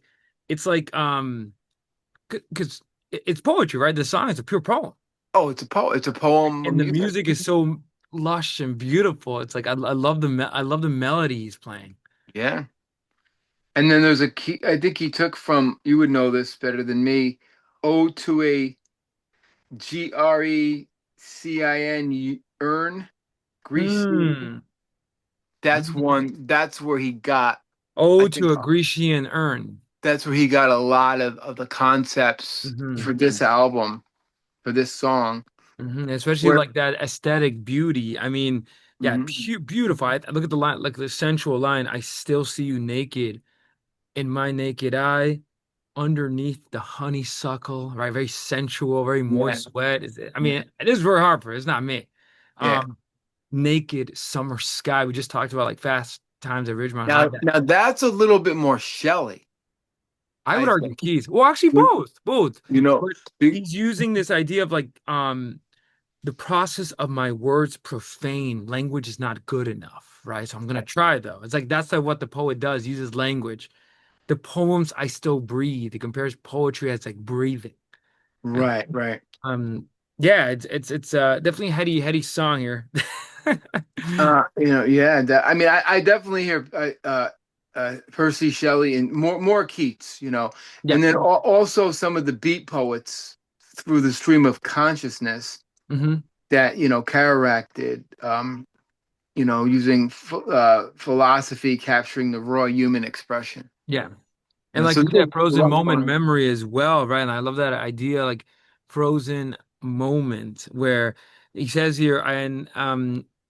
because it's poetry, right? The song is a pure poem. Oh, it's a poem of And the music. music is so lush and beautiful. It's like I love I love the melody he's playing. Yeah. And then there's a key I think he took from, you would know this better than me, O to a Grecin urn, Grecian. Hmm. That's one, that's where he got, I Oh, think to a Grecian urn. that's where he got a lot of the concepts Hmm for this album, for this song. Especially Where like that aesthetic beauty. I mean, yeah, Mhm. beautiful. I look at the line, like the sensual line. I still see you naked in my naked eye, underneath the honeysuckle. Right, very sensual, very Yeah, moist sweat. I yeah, mean, it is Roy Harper. It's not me. yeah. Um, naked summer sky. We just talked about like Fast Times at Ridgemont High. Now that's a little bit more Shelley, I I would argue think. Keys. Well, actually, You, both. you know, But be- he's using this idea of like the process of my words profane. Language is not good enough, right? So I'm gonna try though. It's like that's like what the poet does, uses language. The poems I still breathe. He compares poetry as like breathing. And right, right. yeah, it's definitely a heady song here. Yeah. I mean, I definitely hear Percy Shelley and more Keats, Yeah. and then also some of the beat poets through the stream of consciousness hmm that Kerouac did. Using philosophy capturing the raw human expression. Yeah. And like So you there's said, a frozen lot moment going on. memory as well, right? And I love that idea, like frozen moment, where he says here, and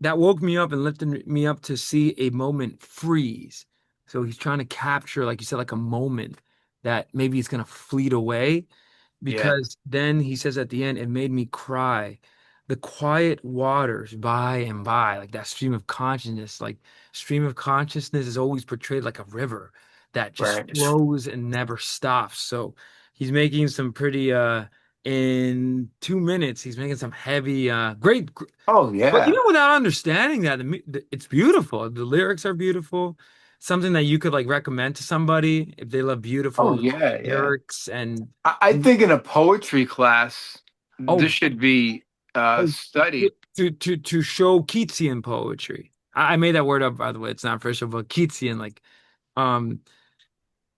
that woke me up and lifted me up to see a moment freeze. So he's trying to capture, like you said, like a moment that maybe it's gonna fleet away, Yeah, because then he says at the end, it made me cry. The quiet waters by and by, like that stream of consciousness, like stream of consciousness is always portrayed like a river that just right. flows and never stops. So he's making some pretty in 2 minutes, he's making some heavy Oh but yeah. without understanding that it's beautiful. The lyrics are beautiful. Something that you could like recommend to somebody if they love Oh beautiful yeah, yeah. lyrics and I think in a poetry class, this oh should be oh, studied. to show Keatsian poetry. I made that word up by the way. It's not official, but Keatsian like um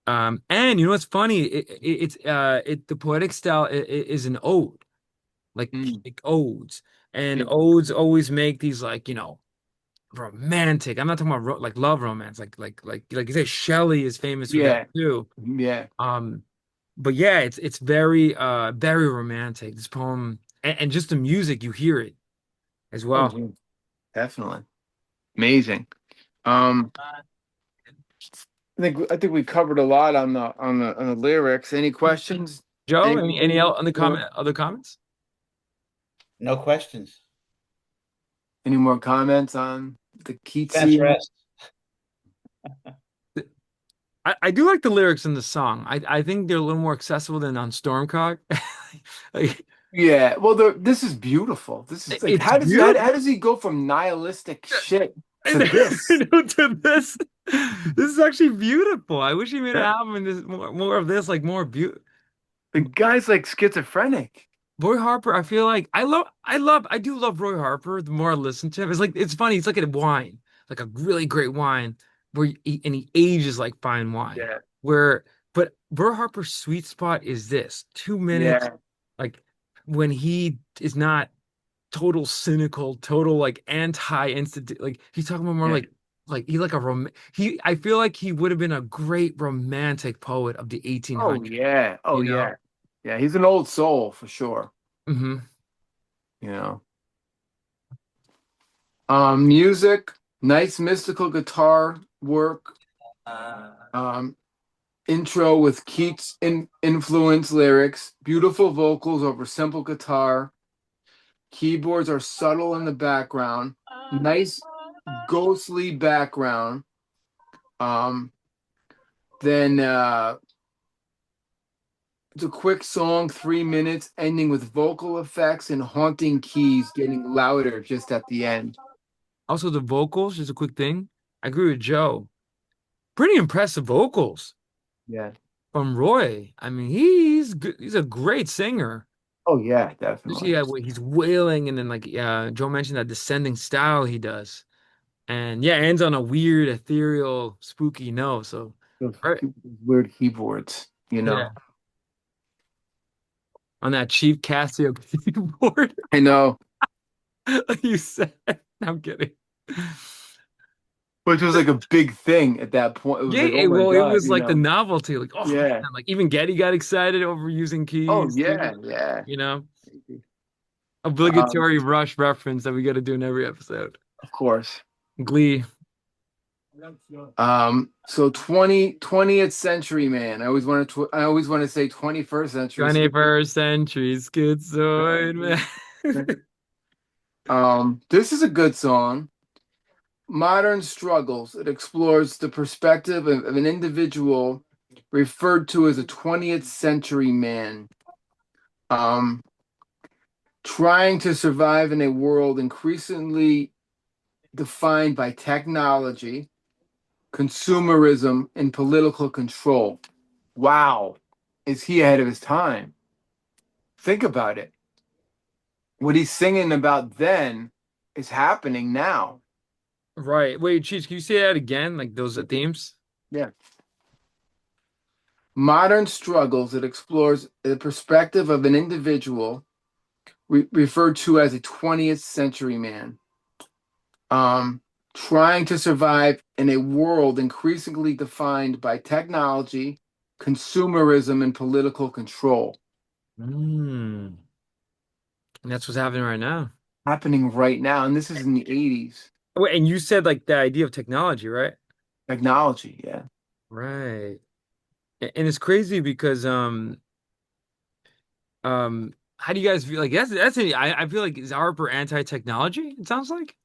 and you know what's funny? It's the poetic style is an ode, Mm. like odes, and Yeah, odes always make these like romantic. I'm not talking about like love romance, like you say, Shelley is famous for that yeah, too. yeah. Um, but yeah, it's very very romantic. This poem and just the music, you hear it as Oh, well. yeah. Definitely amazing. Um, I think we covered a lot on the lyrics. Any questions? Joe, any Any other comments? No questions. any more comments on the Fence Keatsian? rest. I do like the lyrics in the song. I think they're a little more accessible than on Stormcock. Like, Yeah, well, this is beautiful. This is like, It's how does he beautiful. how does he go from nihilistic shit to And this? to this, this is actually beautiful. I wish he made an album and this more of this, like more beautiful. The guy's like schizophrenic. Roy Harper, I feel like I do love Roy Harper. The more I listen to him, it's like it's funny. It's like a wine, like a really great wine, and he ages like fine wine. Yeah, Where, but Roy Harper's sweet spot is this 2 minutes, yeah, like when he is not total cynical, total like anti-institute. Like he's talking about more yeah. like he like a he. I feel like he would have been a great romantic poet of the Oh 1800s. yeah, oh You know. yeah, yeah. He's an old soul for sure. Hmm. You know. Music, nice mystical guitar work. Um, Intro with Keats influence lyrics, beautiful vocals over simple guitar. Keyboards are subtle in the background. Nice ghostly background. Um, then it's a quick song, 3 minutes, ending with vocal effects and haunting keys getting louder just at the end. Also, the vocals, just a quick thing. I agree with Joe. Pretty impressive vocals Yeah. from Roy. I mean, he's good. He's a great singer. Oh yeah, You see, definitely. he's wailing, and then like Joe mentioned that descending style he does, and yeah, ends on a weird, ethereal, spooky note. So, Those right, weird keyboards, you yeah, know. on that cheap Casio keyboard, I know, like you said. I'm kidding. which was like a big thing at that point. It was like, oh my Well, it God, was you like the know. novelty, like oh Yeah. man, like even Getty got excited over using Oh keys yeah, too. yeah. You know, Um, obligatory Rush reference that we got to do in every episode. of course. Glee, So 20th century man. I always want to say 21st century. 21st century schizoid man. This is a good song. Modern struggles. It explores the perspective of an individual referred to as a 20th century man. Um, Trying to survive in a world increasingly defined by technology, consumerism, and political control. Wow, is he ahead of his time? Think about it. What he's singing about then is happening now. Right. Wait, Cheech, can you say that again? Like those are themes? Yeah. Modern struggles, it explores the perspective of an individual referred to as a 20th century man, um, trying to survive in a world increasingly defined by technology, consumerism, and political control. Mm. And that's what's happening right now. Happening right now. And this is in the 80s. Wait, and you said like the idea of technology, right? Technology, yeah. Right. And it's crazy because how do you guys feel like I feel like is Harper anti-technology, it sounds like?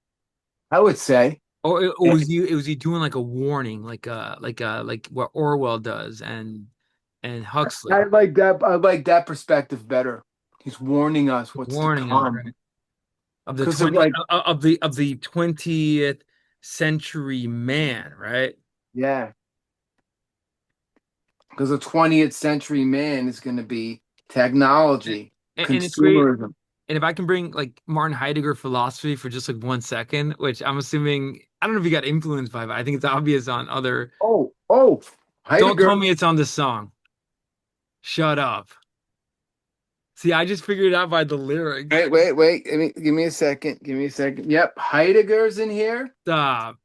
I would say. Or was he doing like a warning, like what Orwell does and I Huxley like that. I like that perspective better. He's warning us what's to warning us, right? come. Of the Because of 20 like, of the 20th century man, right? yeah, because the 20th century man is going to be technology, And it's great. consumerism. And if I can bring like Martin Heidegger philosophy for just like 1 second, which I'm assuming I don't know if he got influenced by, but I think it's obvious on other. Oh, Don't tell Heidegger. me it's on this song. Shut up. See, I just figured it out by the lyrics. Wait. Give me a second. Give me a second. Yep, Heidegger's in here. Stop.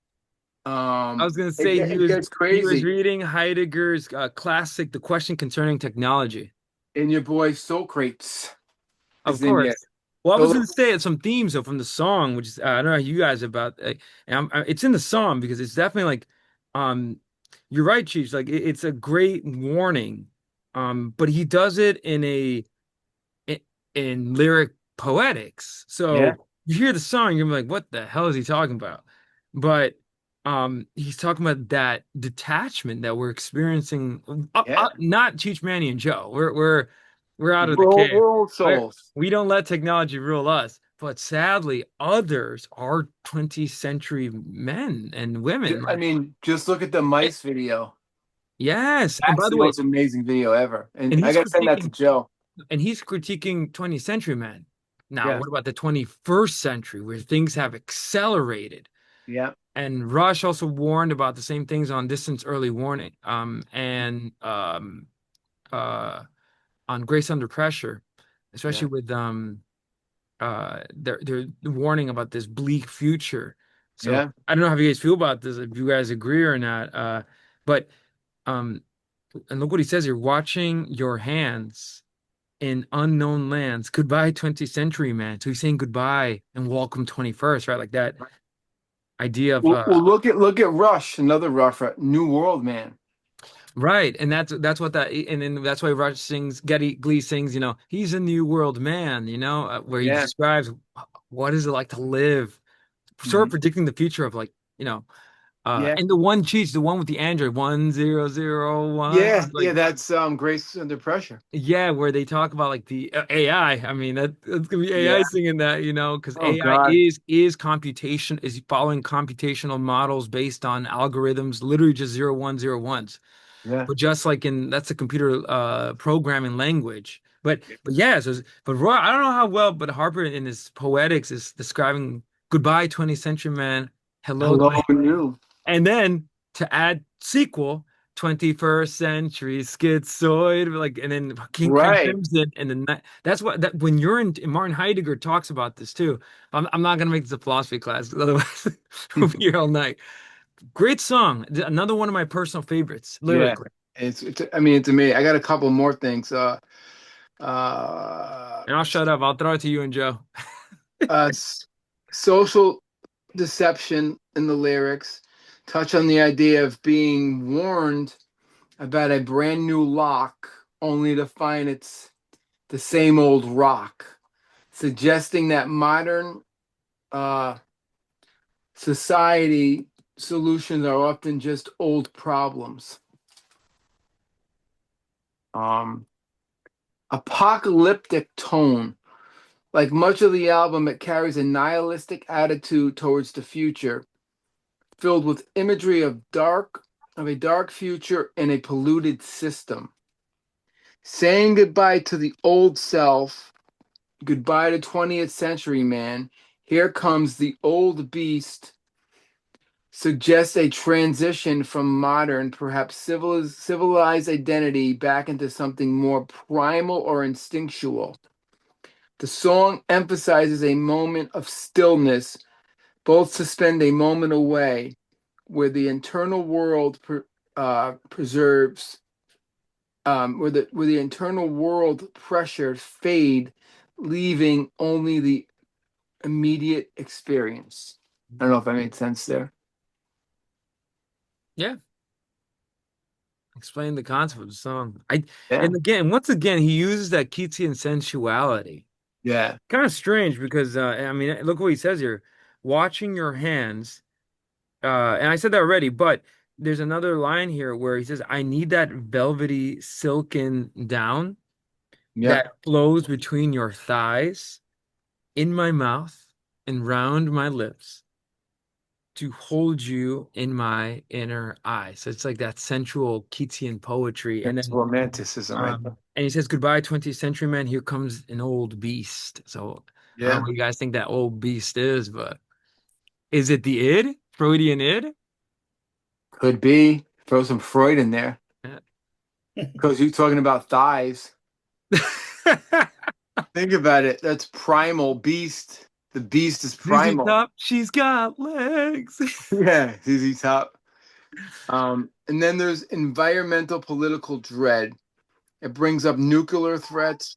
I was gonna say It gets he was crazy. reading Heidegger's classic, The Question Concerning Technology. And your boy Socrates Of is in course. here. Well, I was So, gonna say some themes though from the song, which is I don't know how you guys about, and it's in the song because it's definitely like, um, you're right, Chiefs. Like it's a great warning, but he does it in, in lyric poetics. yeah, So you hear the song, you're like, what the hell is he talking about? But he's talking about that detachment that we're experiencing. yeah. Not Cheech, Manny, and Joe. We're We're out of the cave. We're old We're, souls. we don't let technology rule us. But sadly, others are 20th century men and women. I mean, just look at the Eh, mice video. yes. And by That's the the way, most amazing video ever. And and I he's gotta send that to critiquing Joe. and he's critiquing 20th century men. Now, Yeah. what about the 21st century where things have accelerated? Yeah. And Rush also warned about the same things on Distance Early Warning, and uh, on Grace Under Pressure, Yeah. especially with they're warning about this bleak future. So Yeah. I don't know how you guys feel about this, if you guys agree or not. But um, and look what he says here: watching your hands in unknown lands. Goodbye, 20th century man. So he's saying goodbye and welcome 21st, right? Like that idea of Well, look at Rush, another Rush, New World Man. right, and that's what that, and then that's why Rush sings, Getty Glee sings, he's a new world man, where he Yeah. describes what is it like to live, sort of Mhm. predicting the future of like, Yeah. and the one Cheech, the one with the Android 1001, Yeah. like Yeah. That's Grace Under Pressure. yeah, where they talk about like the AI. I mean, that's gonna be AI Yeah. singing that, because Oh AI God. is following computational models based on algorithms, literally just zero one zero ones. Yeah. But just like that's a computer programming language. But yeah, but Roy, I don't know how well, but Harper in his poetics is describing goodbye 20th century man, hello Hello, 20, new. and then to add sequel 21st century schizoid, like, and then King Right. Crimson, and then that's what that when you're in Martin Heidegger talks about this too. I'm not gonna make this a philosophy class, 'cause otherwise we'll be here all night. Great song, another one of my personal favorites Yeah. lyrically. It's I mean, it's amazing. I got a couple more things. Uh, And I'll shut up. I'll throw it to you and Joe. uh, s- social deception in the lyrics touch on the idea of being warned about a brand new lock only to find it's the same old rock, suggesting that modern uh, society solutions are often just old problems. Um, Apocalyptic tone. Like much of the album, it carries a nihilistic attitude towards the future, filled with imagery of a dark future in a polluted system. Saying goodbye to the old self, goodbye to 20th century man, here comes the old beast, suggests a transition from modern, perhaps civilized identity back into something more primal or instinctual. The song emphasizes a moment of stillness, both suspend a moment away, where the internal world preserves, where the internal world pressures fade, leaving only the immediate experience. I don't know if that made sense there. Yeah, explain the concept of the song. I Yeah. and again, once again, he uses that Keatsian sensuality. Yeah. Kind of strange because I mean, look what he says here. Watching your hands, and I said that already, but there's another line here where he says, "I need that velvety silken down Yeah. that flows between your thighs, in my mouth, and round my lips, to hold you in my inner eye." So it's like that sensual Keatsian poetry. And That's then romanticism right there. and he says, goodbye, 20th century man. Here comes an old beast. So I don't know Yeah. what you guys think that old beast is, but is it the id? Freudian id? Could be. Throw some Freud in there. Yeah. Because you're talking about thighs. Think about it. That's primal beast. The beast is ZZ primal. Top, she's got legs. Yeah, ZZ Top. And then there's environmental political dread. It brings up nuclear threats,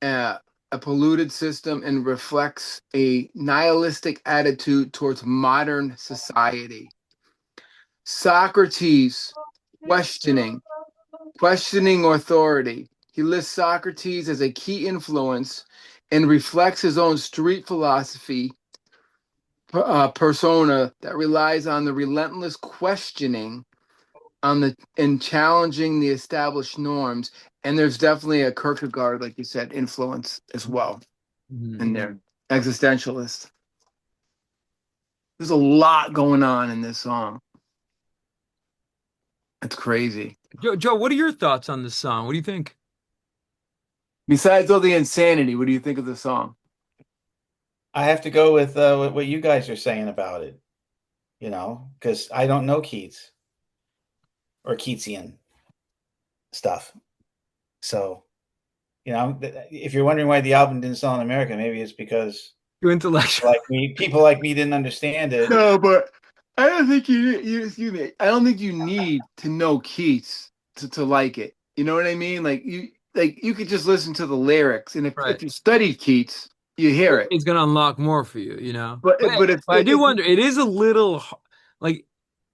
uh, a polluted system, and reflects a nihilistic attitude towards modern society. Socrates questioning, questioning authority. He lists Socrates as a key influence and reflects his own street philosophy persona that relies on the relentless questioning on the in challenging the established norms. And there's definitely a Kierkegaard, like you said, influence as well Mhm. in there. Existentialist. There's a lot going on in this song. It's crazy. Joe, what are your thoughts on this song? What do you think? Besides all the insanity, what do you think of the song? I have to go with what you guys are saying about it, because I don't know Keats or Keatsian stuff. So, if you're wondering why the album didn't sell in America, maybe it's because You intellectual. people like me didn't understand it. No, but I don't think you excuse me. I don't think you need to know Keats to like it. You know what I mean? Like you could just listen to the lyrics, and if Right. you studied Keats, you hear it. It's gonna unlock more for you, you know. But But I do wonder, it is a little like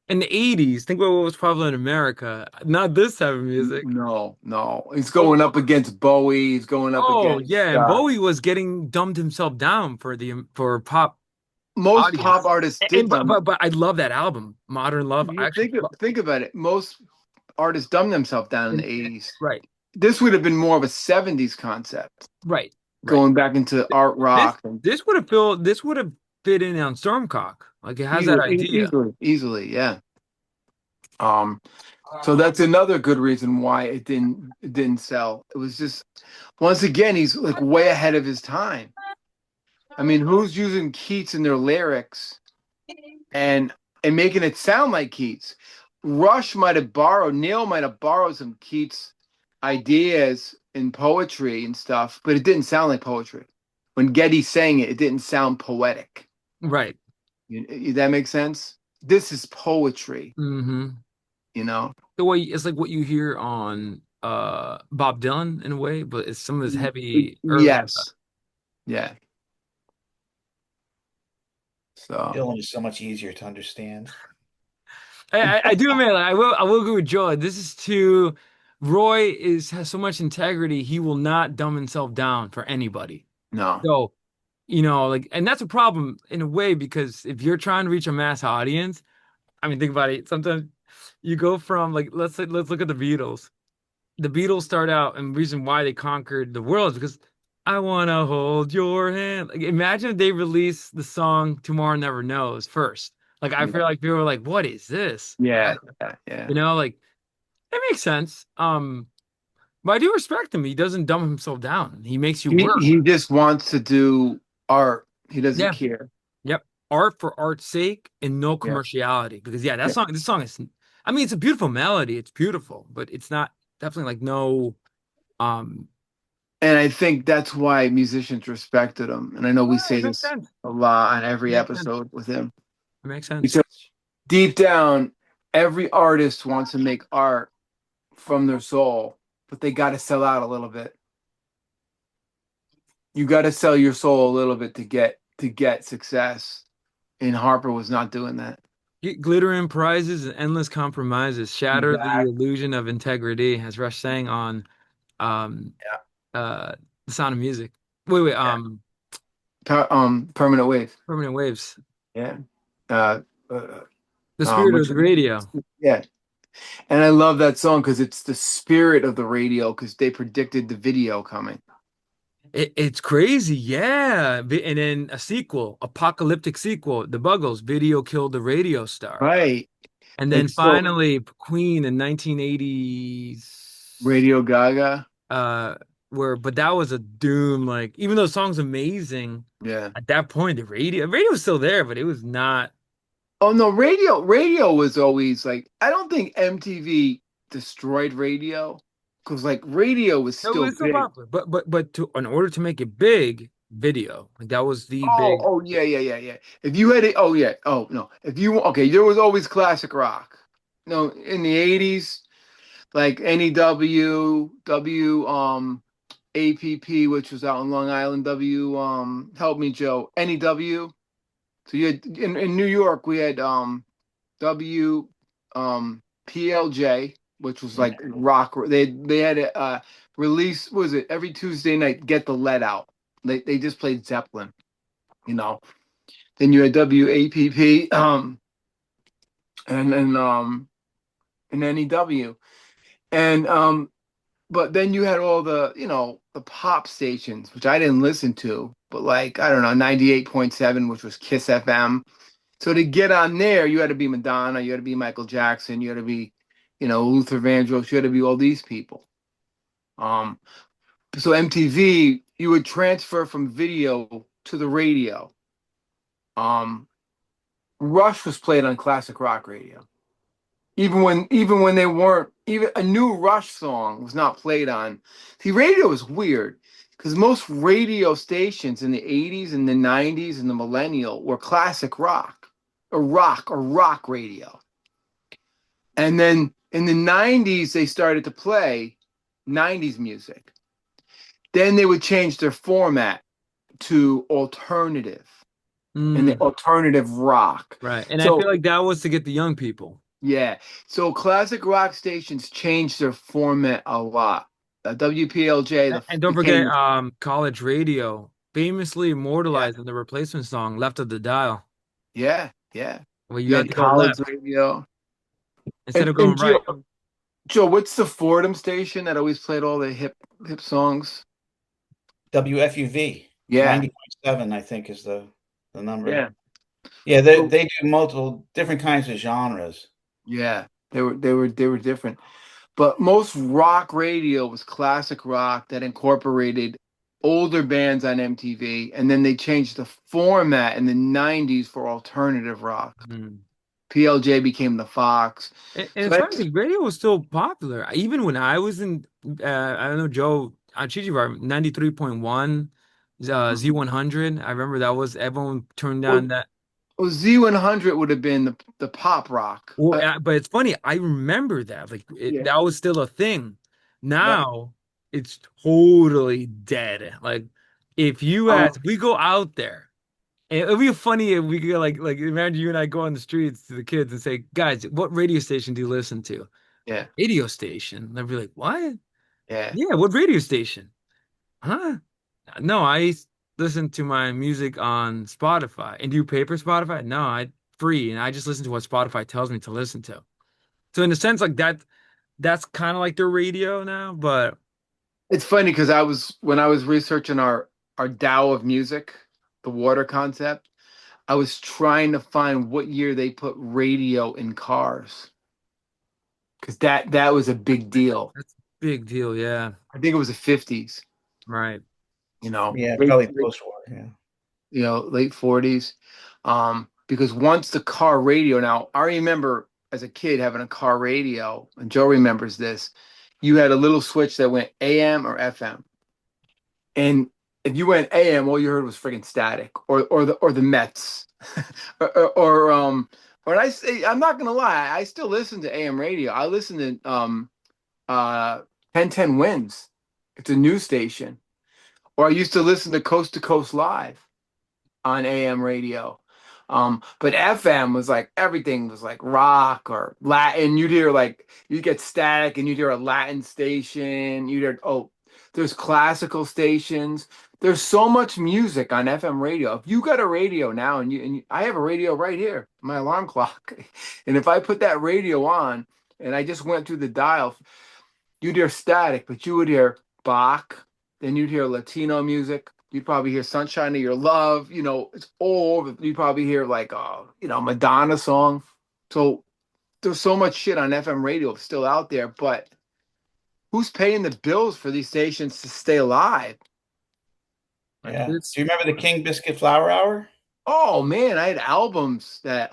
in the 80s, think about what was popular in America. Not this type of music. no, he's Oh, going up against Bowie. He's going up oh against yeah, and Bowie was getting dumbed himself down for pop most pop audience. artists And did them. but I love that album, Modern Love. I You actually love, think about it. Most artists dumbed themselves down in the and, 80s. right, This would have been more of a 70s concept, right, right. going back into art This rock and this would have fit in on Stormcock. Like it has that idea. easily, yeah. Um, so that's another good reason why it didn't sell. It was just once again he's like way ahead of his time. I mean, who's using Keats in their lyrics and making it sound like Keats? Neil might have borrowed some Keats ideas in poetry and stuff, but it didn't sound like poetry. When Getty sang it, it didn't sound poetic. Right. That makes sense? This is poetry, Mm-hmm. you know? The way it's like what you hear on Bob Dylan in a way, but it's some of his heavy early stuff. Yes. Yeah. So, Dylan is so much easier to understand. I do admit, like, I will go with Joe. This is too Roy has so much integrity, he will not dumb himself down for anybody. no. So, like, and that's a problem in a way because if you're trying to reach a mass audience, I mean, think about it. Sometimes you go from like let's look at the Beatles. The Beatles start out, and the reason why they conquered the world is because I wanna hold your hand. Like, imagine if they released the song Tomorrow Never Knows first. Like, I feel like people were like, "What is this?" Yeah, yeah, yeah. Like it makes sense. But I do respect him. He doesn't dumb himself down. He makes you work. He just wants to do art. He doesn't Yeah. care. Yep. Art for art's sake and no Yeah. commerciality. Because yeah, Yeah. this song is. I mean, it's a beautiful melody. It's beautiful, but it's not definitely like no. Um. And I think that's why musicians respected him. And I know we Well, say it makes this sense. a lot on It every makes sense. episode with him. It makes sense. Because deep down, every artist wants to make art from their soul, but they got to sell out a little bit. You got to sell your soul a little bit to get success. And Harper was not doing that. Get glitter and prizes and endless compromises shatter the Exactly. illusion of integrity, as Rush sang on um Yeah. The Sound of Music. Wait, Yeah. Permanent wave. Permanent Waves. Yeah. Uh, uh, The spirit of which the radio. yeah. And I love that song because it's the spirit of the radio because they predicted the video coming. It's crazy, yeah. And then a sequel, apocalyptic sequel, The Buggles, Video Killed the Radio Star. Right. And then It's so finally Queen in 1980s, Radio Gaga. but that was a doom, like even though the song's amazing, Yeah. at that point the radio was still there, but it was not. Oh no, radio was always like I don't think MTV destroyed radio because like radio was No, still it's still big. popular. But in order to make it big, video. Like that was the big. Oh yeah. If you had it, oh yeah, oh no. If you okay, there was always classic rock. No, in the 80s, like NEW, APP, which was out in Long Island, help me Joe, NEW. So you had in New York we had W PLJ, which was like rock. They had a release. What was it every Tuesday night? Get the Let Out. They just played Zeppelin, you know. Then you had WAPP, and then in NEW. And but then you had all the, the pop stations, which I didn't listen to, but like, I don't know, 98.7, which was Kiss FM. So to get on there, you had to be Madonna, you had to be Michael Jackson, you had to be, Luther Vandross, you had to be all these people. Um, so MTV, you would transfer from video to the radio. Um, Rush was played on classic rock radio. Even when they weren't, even a new Rush song was not played on. See, radio was weird because most radio stations in the 80s and the 90s and the millennial were classic rock radio. And then in the 90s they started to play 90s music. Then they would change their format to alternative and the Mm, alternative rock. right. And I So feel like that was to get the young people. yeah. So classic rock stations changed their format a lot. WPLJ And don't forget, became, college radio, famously yeah, immortalized in the replacement song "Left of the Dial," yeah, yeah. where you You had had to go college left radio. instead And of going and right. Joe, what's the Fordham station that always played all the hip songs? WFUV Yeah, 90.7, I think, is the number. yeah. Yeah, So they do multiple different kinds of genres. yeah, they were different. But most rock radio was classic rock that incorporated older bands on MTV, and then they changed the format in the 90s for alternative rock. Mm. PLJ became the Fox. And So it's that's funny, radio was still popular. Even when I was in, I don't know, Joe, Chichi 93.1, Z100. I remember that was, everyone turned well, down that. well, Z100 would have been the pop rock. Well, but it's funny, I remember that. Like, Yeah, that was still a thing. yeah. Now, it's totally dead. Like, if we go out there, and it'd be funny if we could, like, imagine you and I go on the streets to the kids and say, guys, what radio station do you listen to? Yeah, Radio station. They'd be like, what? yeah. Yeah, what radio station? Huh? No, listen to my music on Spotify. And do you pay for Spotify? No, I free, and I just listen to what Spotify tells me to listen to. So in a sense, like that's kind of like their radio now, but It's funny because when I was researching our Tao of music, the water concept, I was trying to find what year they put radio in cars because that was a big deal. that's a big deal, yeah. I think it was the 50s, Right. Yeah, late, probably post-war. Yeah. late 40s. Because once the car radio, now I remember as a kid having a car radio, and Joe remembers this. You had a little switch that went AM or FM. And if you went AM, all you heard was friggin' static or the Mets. or I say, I'm not gonna lie, I still listen to AM radio. I listen to 1010 Wins. It's a news station. Or I used to Coast Live on AM radio. But FM was like everything was like rock or Latin. You'd get static and you'd hear a Latin station. There's classical stations. There's so much music on FM radio. If you got a radio now I have a radio right here, my alarm clock. And if I put that radio on and I just went through the dial, you'd hear static, but you would hear Bach, then you'd hear Latino music. You'd probably hear Sunshine of Your Love. It's all over. You'd probably hear like, Madonna song. So there's so much shit on FM radio still out there, but who's paying the bills for these stations to stay alive? Yeah. Do It's you remember the King Biscuit Flower Hour? Oh man, I had albums that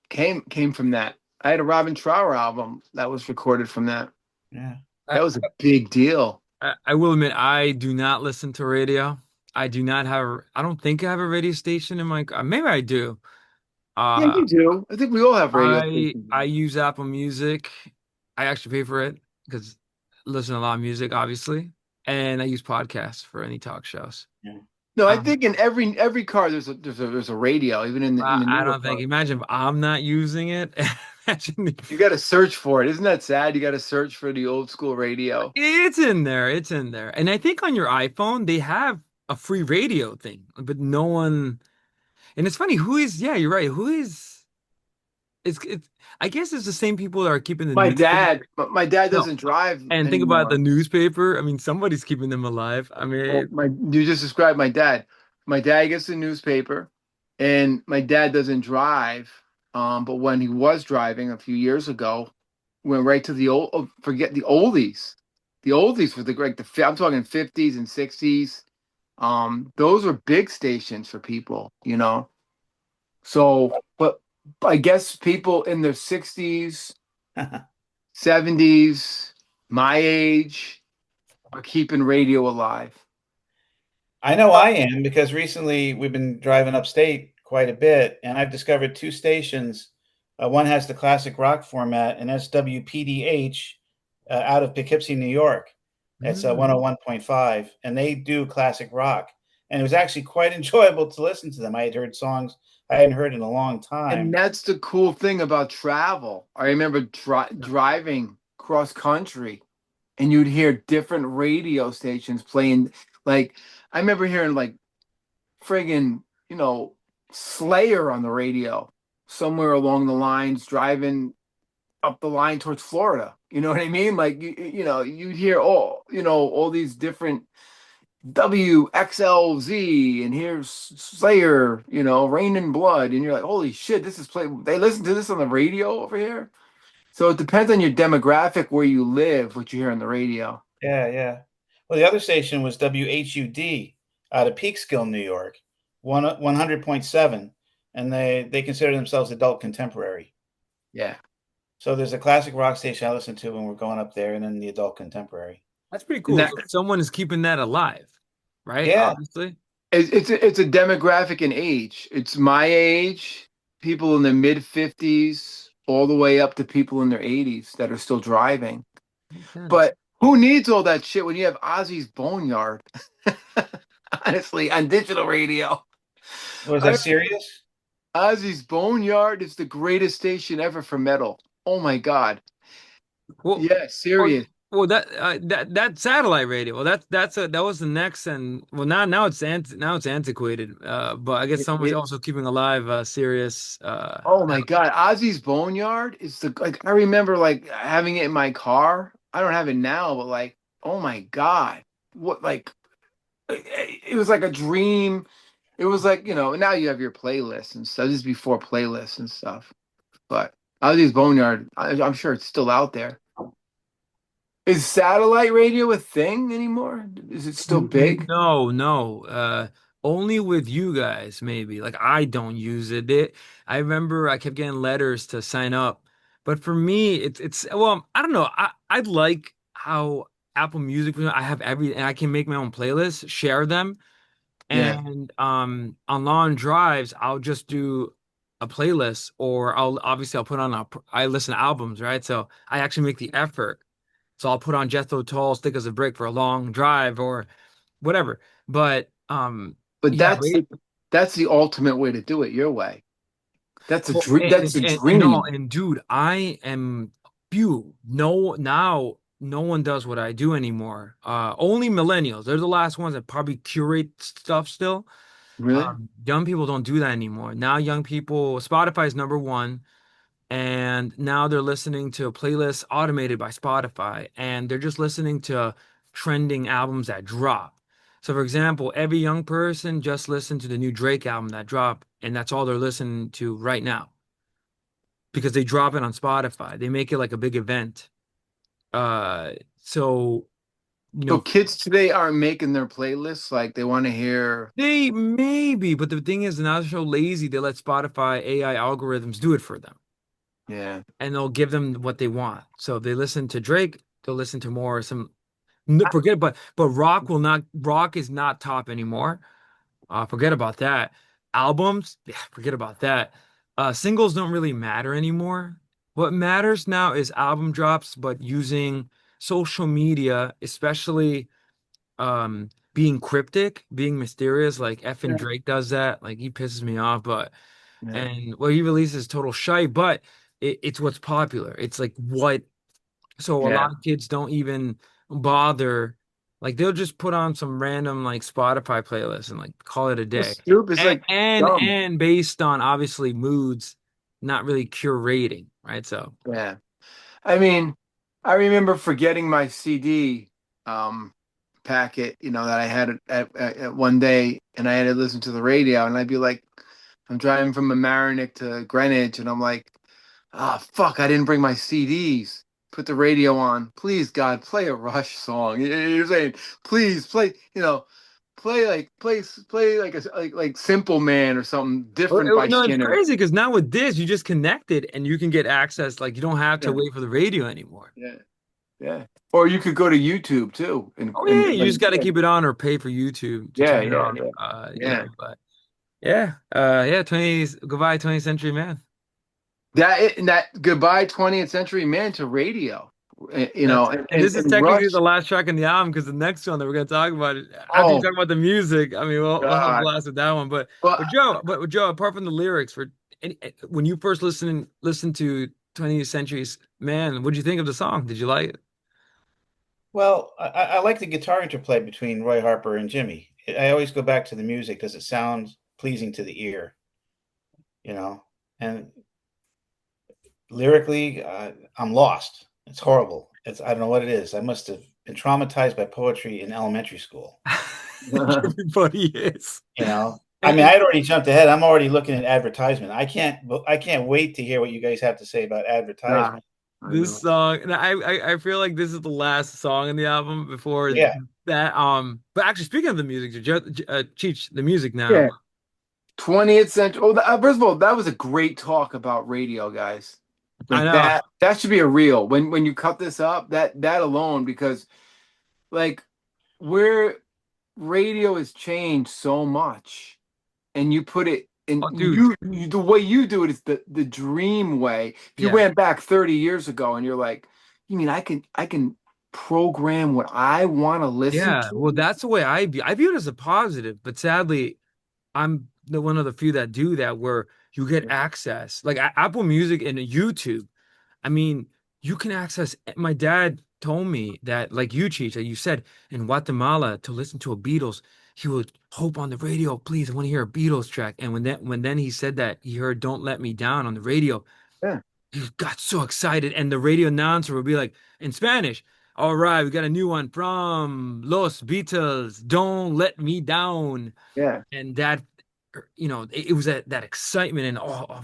came from that. I had a Robin Trower album that was recorded from that. Yeah. That was a big deal. I will admit, I do not listen to radio. I do not have, I don't think I have a radio station in my car. Maybe I do. Yeah, Uh, you do. I think we all have radio I stations. use Apple Music. I actually pay for it because I listen to a lot of music, obviously. And I use podcasts for any talk shows. Yeah. No, I Um, think in every car there's a radio, even in the I newer don't think, cars. imagine if I'm not using it. Imagine You got to search for it. Isn't that sad? You got to search for the old school radio. it's in there. It's in there. And I think on your iPhone, they have a free radio thing, but no one. And it's funny, yeah, you're right. it's I guess it's the same people that are keeping the My news. dad, my dad No. doesn't drive And think about the anymore. newspaper. I mean, somebody's keeping them alive. I Well, mean, my you just described my dad. My dad gets the newspaper, and my dad doesn't drive. But when he was driving a few years ago, went right to the old. Oh, forget the oldies. The oldies for the like I'm talking 50s and 60s. Those are big stations for people, you know. So, but I guess people in their 60s, 70s, my age, are keeping radio alive. I know I am because recently we've been driving upstate quite a bit, and I've discovered two stations. One has the classic rock format, and that's WPDH out of Poughkeepsie, New York. It's mm, 101.5, and they do classic rock. And it was actually quite enjoyable to listen to them. I had heard songs I hadn't heard in a long And time. that's the cool thing about travel. I remember driving cross country and you'd hear different radio stations playing. Like, I remember hearing like friggin', Slayer on the radio somewhere along the lines, driving up the line towards Florida. You know what I mean? Like, you'd hear all these different WXLZ and here's Slayer, Rain in Blood, and you're like, holy shit, this is play. They listen to this on the radio over here. So it depends on your demographic where you live, what you hear on the radio. Yeah, yeah. Well, the other station was WHUD out of Peekskill, New York, 100.7, and they consider themselves adult contemporary. Yeah, So there's a classic rock station I listen to when we're going up there, and then the adult contemporary. that's pretty and cool. that So someone is keeping that alive, right? Yeah, Obviously. it's a demographic and age. It's my age, people in their mid 50s, all the way up to people in their 80s that are still driving. Makes sense. But who needs all that shit when you have Ozzy's Boneyard? Honestly, on digital radio. was that I serious? Ozzy's Boneyard is the greatest station ever for metal. Oh my God. Well, Yeah, well, serious. that satellite radio. Well, that was the next, and well now it's antiquated. But I guess It someone's is. also keeping alive Sirius. Oh my God. Ozzy's Boneyard is like I remember like having it in my car. I don't have it now, but like, oh my God. What like it was like a dream. It was like, now you have your playlists and stuff. This is before playlists and stuff. But Ozzy's Boneyard, I'm sure it's still out there. Is satellite radio a thing anymore? Is it still big? No, no. Only with you guys, maybe. Like I don't use it. I remember I kept getting letters to sign up, but for me, it's well, I don't know. I like how Apple Music, I have and I can make my own playlists, share them, Yeah. and on long drives, I'll just do a playlist, or I'll put on I listen to albums, right? So I actually make the effort. So I'll put on Jethro Tull, Stick as a Brick for a long drive or whatever. But But yeah, that's the ultimate way to do it your way. That's a well, dream. That's a and no, dream. and dude, I am few. No, now no one does what I do anymore. Only millennials. They're the last ones that probably curate stuff still. Really? Young people don't do that anymore. Now young people, Spotify's number one. And now they're listening to playlists automated by Spotify, and they're just listening to trending albums that drop. So, for example, every young person just listened to the new Drake album that dropped, and that's all they're listening to right now because they drop it on Spotify. They make it like a big event. Uh, so you So know, kids today aren't making their playlists like they want to hear. they maybe, but the thing is, now they're so lazy, they let Spotify AI algorithms do it for them. Yeah. And they'll give them what they want. So if they listen to Drake, they'll listen to more some forget but rock is not top anymore. Forget about that. Albums, yeah, forget about that. Singles don't really matter anymore. What matters now is album drops, but using social media, especially being cryptic, being mysterious, like F and Yeah. Drake does that. Like he pisses me off, but Yeah. and what he releases total shite, but it's what's popular. It's like what so a Yeah. lot of kids don't even bother. Like they'll just put on some random like Spotify playlist and like call it a It's day. stupid. It's like dumb. And based on obviously moods not really curating, right? So Yeah. I mean, I remember forgetting my CD um, packet, that I had at one day, and I had to listen to the radio, and I'd be like, I'm driving from Mamaroneck to Greenwich, and I'm like, ah, fuck, I didn't bring my CDs. Put the radio on. Please, God, play a Rush song. You're saying, please play, play like like Simple Man or something different by no, it's Skinner. crazy because now with this, you just connect it and you can get access. Like you don't have to Yeah, wait for the radio anymore. yeah, yeah. Or you could go to YouTube too, Oh yeah, you like, just got to keep it on or pay for YouTube to yeah, turn it yeah, on. yeah, yeah. But yeah, yeah, 20 goodbye 20th century man. That goodbye 20th century man to radio, That's it. And this is and technically the Rush. last track in the album because the next one that we're gonna talk about it after you Oh talk about the music. I mean, we'll have a God. blast with that one. Well, But Joe, apart from the lyrics, when you first listened to 20th Century's Man, what'd you think of the song? Did you like it? Well, I like the guitar interplay between Roy Harper and Jimmy. I always go back to the music. Does it sound pleasing to the ear? You know, and lyrically, I'm lost. It's horrible. I don't know what it is. I must have been traumatized by poetry in elementary school. Everybody is. I mean, And, I'd already jumped ahead. I'm already looking at advertisement. I can't wait to hear what you guys have to say about God, advertisement. I this know. song, and I feel like this is the last song in the album before Yeah. that. But actually, speaking of the music, Cheech, the music now. Yeah, 20th century. Oh, first of all, that was a great talk about radio, guys. I Like know. that should be a reel. When you cut this up, that alone, because like where radio has changed so much, and you put it in Oh, dude. the way you do it is the dream way. If you Yeah. went back 30 years ago and you're like, you mean I can program what I want to listen Yeah. Well, to? that's the way I view it as a positive, but sadly, I'm the one of the few that do that where you get Yeah. access. Like Apple Music and YouTube. I mean, you can access. My dad told me that, like you, Cheech, that you said in Guatemala to listen to a Beatles, he would hope on the radio, please, I want to hear a Beatles track. And when then he said that he heard "Don't Let Me Down" on the radio, Yeah. he got so excited, and the radio announcer would be like in Spanish, "All right, we got a new one from Los Beatles, Don't Let Me Down." Yeah. And that, it was that excitement and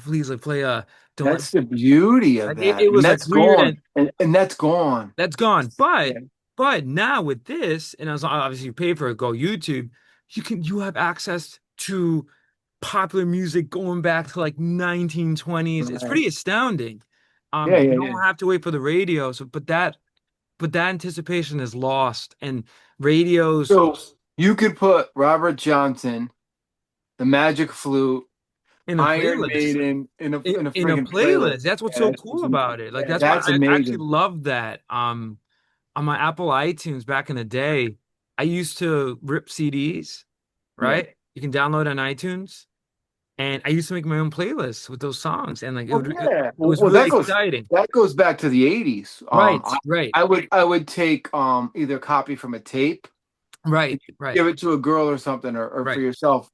please like play Don't Let Me. That's the beauty of Like it, that. it And was like that's weird, gone. and And that's gone. that's gone. Yeah. But now with this, and as obviously you pay for it, go YouTube, you have access to popular music going back to like 1920s. It's Right. pretty astounding. Yeah, You yeah, yeah. don't have to wait for the radio. So, but that anticipation is lost, and radios So you could put Robert Johnson, the Magic Flute, in a Iron playlist. Maiden in a In a friggin' playlist. playlist. That's what's Yeah, so cool about it. Like that's why that's I actually amazing. love that. On my Apple iTunes back in the day, I used to rip CDs, Yeah. right? You can download on iTunes, and I used to make my own playlists with those songs, and like Well, yeah. it was Well, really exciting. that goes back to the 80s. Right, right, I would take either a copy from a tape, right, right, give it to a girl or something, or for right. yourself.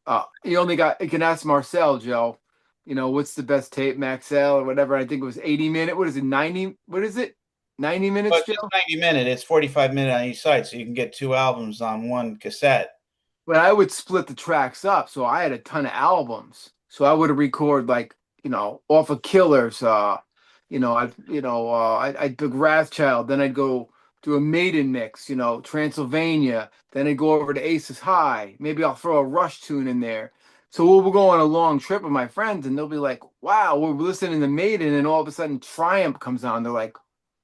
You can ask Marcel, Joe, what's the best tape, Maxell or whatever. I think it was 80 minute. What is it? 90? What is it? 90 minutes, But it's Joe? 90 minute. It's 45 minute on each side, so you can get two albums on one cassette. But I would split the tracks up. So I had a ton of albums. So I would record like, off of Killers, I'd pick Wrathchild, then I'd go do a Maiden mix, Transylvania, then I'd go over to Aces High. Maybe I'll throw a Rush tune in there. So we'll go on a long trip with my friends and they'll be like, wow, we're listening to Maiden, and all of a sudden Triumph comes on. They're like,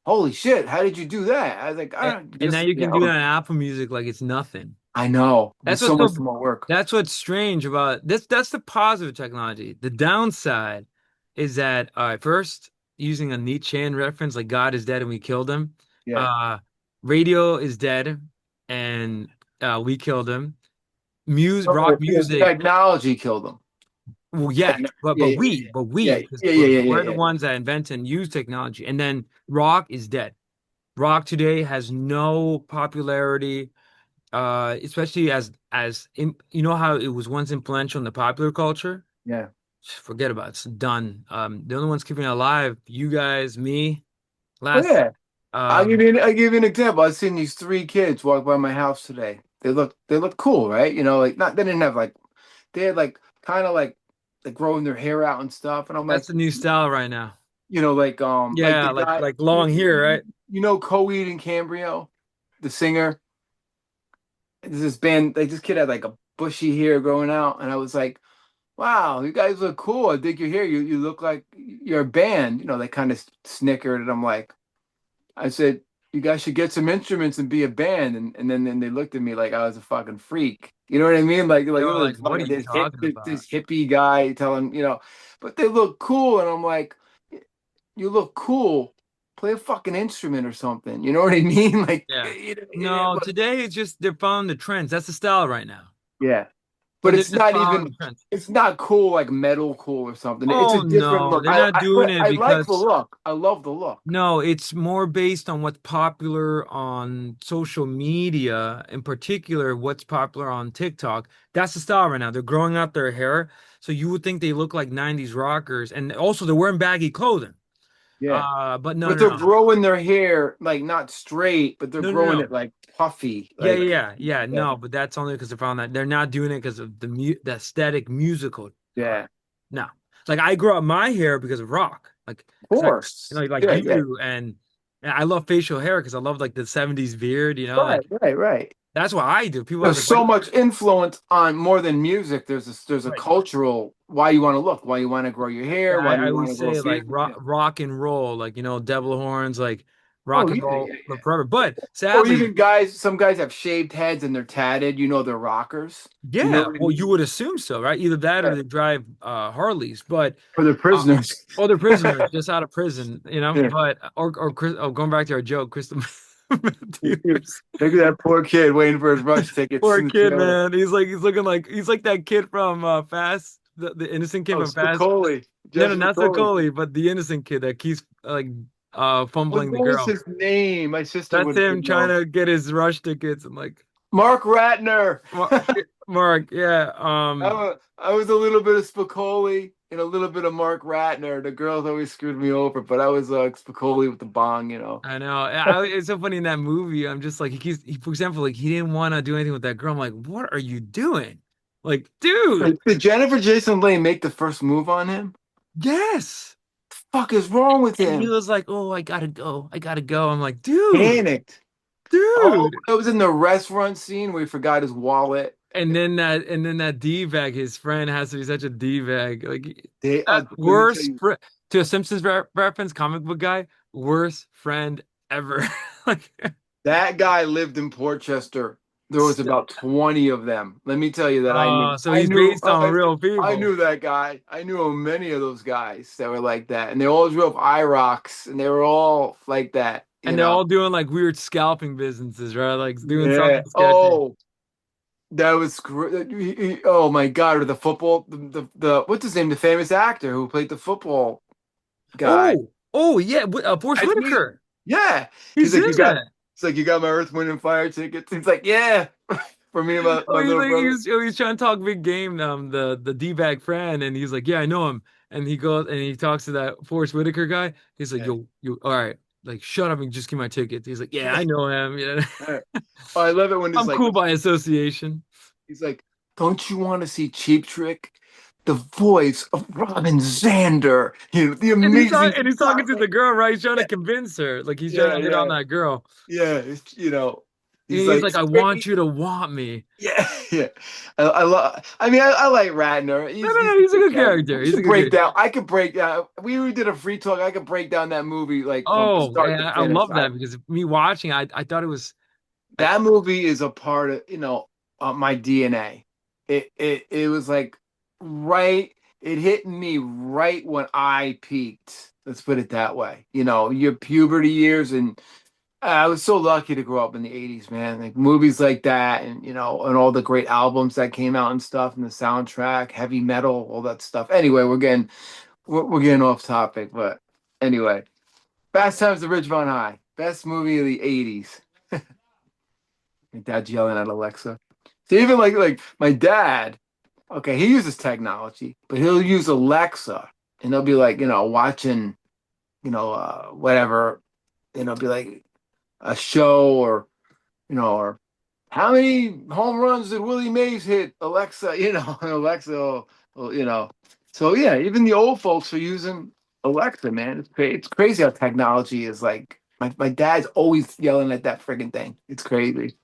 holy shit, how did you do that? I was like, I don't And now just, you can do that on Apple Music like it's nothing. I know. With That's so what's much so more work. that's what's strange about this. That's the positive technology. The downside is that first using a Nietzschean reference like God is dead and we killed him. Yeah. Uh radio is dead and we killed him. Rock Oh, yeah, music, technology killed them. well, yes, but Yeah, but yeah, we but yeah, we yeah, because yeah, yeah, yeah, we're yeah, the yeah. ones that invent and use technology. And then rock is dead. Rock today has no popularity, especially as in, you know how it was once influential in the popular culture. Yeah. Forget about it. It's done. The only ones keeping it alive, you guys, me. Oh Last, yeah. um, I'll give you an example. I've seen these three kids walk by my house today. They look cool, right? You know, like not they didn't have like they had like kind of like growing their hair out and stuff. And I'm that's like, the new style right now. you know, like Yeah, the guy like long hair, right? you know Coheed and Cambrio, the singer. There's this band, like this kid had like a bushy hair growing out, and I was like, wow, you guys look cool. I dig your hair. You look like you're a band. You know, they kind of snickered, and I'm like, I said, you guys should get some instruments and be a band. And then they looked at me like I was a fucking freak. You know what I mean? They Like it were like, was "What are fucking you talking about?" this hippie guy telling, you know, but they look cool. And I'm like, you look cool. Play a fucking instrument or something. You know what I mean? Like, Yeah. No, but today it's just they're following the trends. That's the style right now. yeah. So But they're it's just not following the even trends. it's not cool like metal cool or something. It's a Oh different no, look. they're not doing But it I like the because look. I love the look. no, it's more based on what's popular on social media, in particular, what's popular on TikTok. That's the style right now. They're growing out their hair, so you would think they look like 90s rockers, and also they're wearing baggy clothing. Yeah. But no, But no, they're no, growing their hair like not straight, but they're no, no, growing no. it like puffy. Yeah, yeah, Like yeah, yeah. yeah, No, but that's only because they found that they're not doing it because of the aesthetic musical part. yeah. No, like I grew up my hair because of rock, like Of because I, course. like Yeah, you yeah. do, and I love facial hair because I love like the '70s beard, Right, like right, right. that's what I do. People are There's like, "What?" so much influence on more than music. There's a Right. cultural why you want to look, why you want to grow your Yeah, hair, why I you want always to grow a say like beard. Yeah. rock and roll, like devil horns, like Oh rock and yeah, roll yeah, live yeah. forever. But Or sadly, even guys, some guys have shaved heads and they're tatted. You know, they're rockers. You know yeah, what I well, you mean? would assume so, right? Either that or Yeah. they drive Harleys, but Or they're uh, prisoners. or they're prisoners just out of prison, Yeah. But going back to our joke, Crystal Dealers. Look at that poor kid waiting for his rush tickets Poor in the kid, trailer. man. He's looking like he's like that kid from Fast, the innocent kid Oh, from Fast. Spicoli. No, no, Jeff not Spicoli. Coley, but the innocent kid that keeps like fumbling the What was girl. his name? My sister That's him would trying know. to get his rush tickets. I'm like, Mark Ratner. Mark, yeah. I was a little bit of Spicoli and a little bit of Mark Ratner. The girls always screwed me over, but I was Spicoli with the bong, you know. I know. It's so funny in that movie. I'm just like, for example, like he didn't want to do anything with that girl. I'm like, what are you doing? Like, dude, Did Jennifer Jason Leigh make the first move on him? yes. Fuck is wrong with And he him? was like, oh, I gotta go. I gotta go. I'm like, dude, Panicked. Oh, dude. it was in the restaurant scene where he forgot his wallet. And then that D bag, his friend has to be such a D bag. Like They, that let me tell worst you, to a Simpsons reference, comic book guy, worst friend ever. Like, that guy lived in Portchester. There was st- about 20 of them. Let me tell you that I knew. so he's based on real I people, knew that guy. I knew many of those guys that were like that, and they all drove IROCs, and they were all like that. You and they're know? all doing like weird scalping businesses, right? Like doing Yeah. something sketchy. Oh, that was great. Oh my God! Or the football, the what's his name? The famous actor who played the football guy. Oh yeah, Forrest I think, Whitaker. yeah. He's He's like, in that. it's like you got my Earth, Wind, and Fire tickets. He's like, yeah, for me and Oh, my he's little like brother. he's trying to talk big game, the D-bag friend, and he's like, yeah, I know him. And he goes and he talks to that Forrest Whitaker guy. He's like, Yeah, you, all right, like shut up and just give my tickets. He's like, yeah, yeah. I know him. Yeah, Oh, I love it when it's I'm like, cool by association. he's like, don't you want to see Cheap Trick? The voice of Robin Zander, you know, the amazing And he's talking to the Robin. girl, right? He's trying to Yeah, convince her, like he's trying yeah, to hit on yeah, that girl. yeah. It's, you know, And he's he's like, like, I want you to want me. yeah, yeah. I love. I mean, I like Ratner. No, no, He's no, a he's a good good character. character. We He's a should good break character. down. I could break down. We did a free talk. I could break down that movie like from Oh, start and to I finish. love that because me watching, I thought it was like, That movie is a part of my DNA. It was like right. It hit me right when I peaked. Let's put it that way. You know, your puberty years, and I was so lucky to grow up in the '80s, man. Like movies like that, and and all the great albums that came out and stuff, and the soundtrack, heavy metal, all that stuff. Anyway, we're getting off topic, but anyway, Fast Times at Ridgemont High, best movie of the '80s. My dad's yelling at Alexa. So even like my dad, Okay, he uses technology, but he'll use Alexa, and he'll be like, watching, whatever, be like a show, or how many home runs did Willie Mays hit? Alexa, and Alexa, So yeah, even the old folks are using Alexa, man. It's crazy how technology is like. My dad's always yelling at that friggin' thing. It's crazy.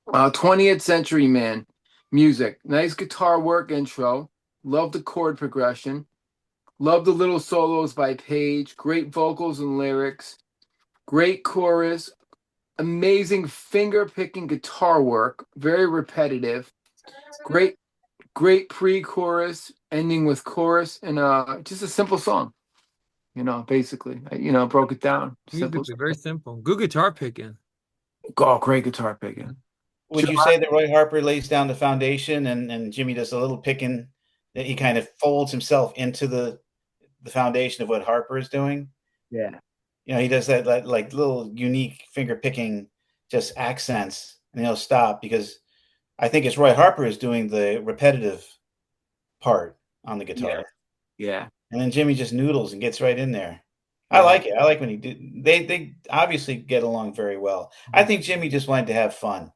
20th century man, music, nice guitar work intro. Love the chord progression. Love the little solos by Page. Great vocals and lyrics. Great chorus. Amazing finger picking guitar work. Very repetitive. Great, great pre-chorus, ending with chorus, and just a simple song. Basically, broke it down. Simple. Musically, very simple. Good guitar picking. Oh, great guitar picking. Would you say that Roy Harper lays down the foundation and Jimmy does a little picking that he kind of folds himself into the foundation of what Harper is doing? Yeah. He does that like little unique finger picking, just accents, and he'll stop because I think it's Roy Harper is doing the repetitive part on the Yeah. guitar, Yeah. and then Jimmy just noodles and gets right in there. I Yeah. like it. I like when he do. They obviously get along very well. I think Jimmy just wanted to have fun and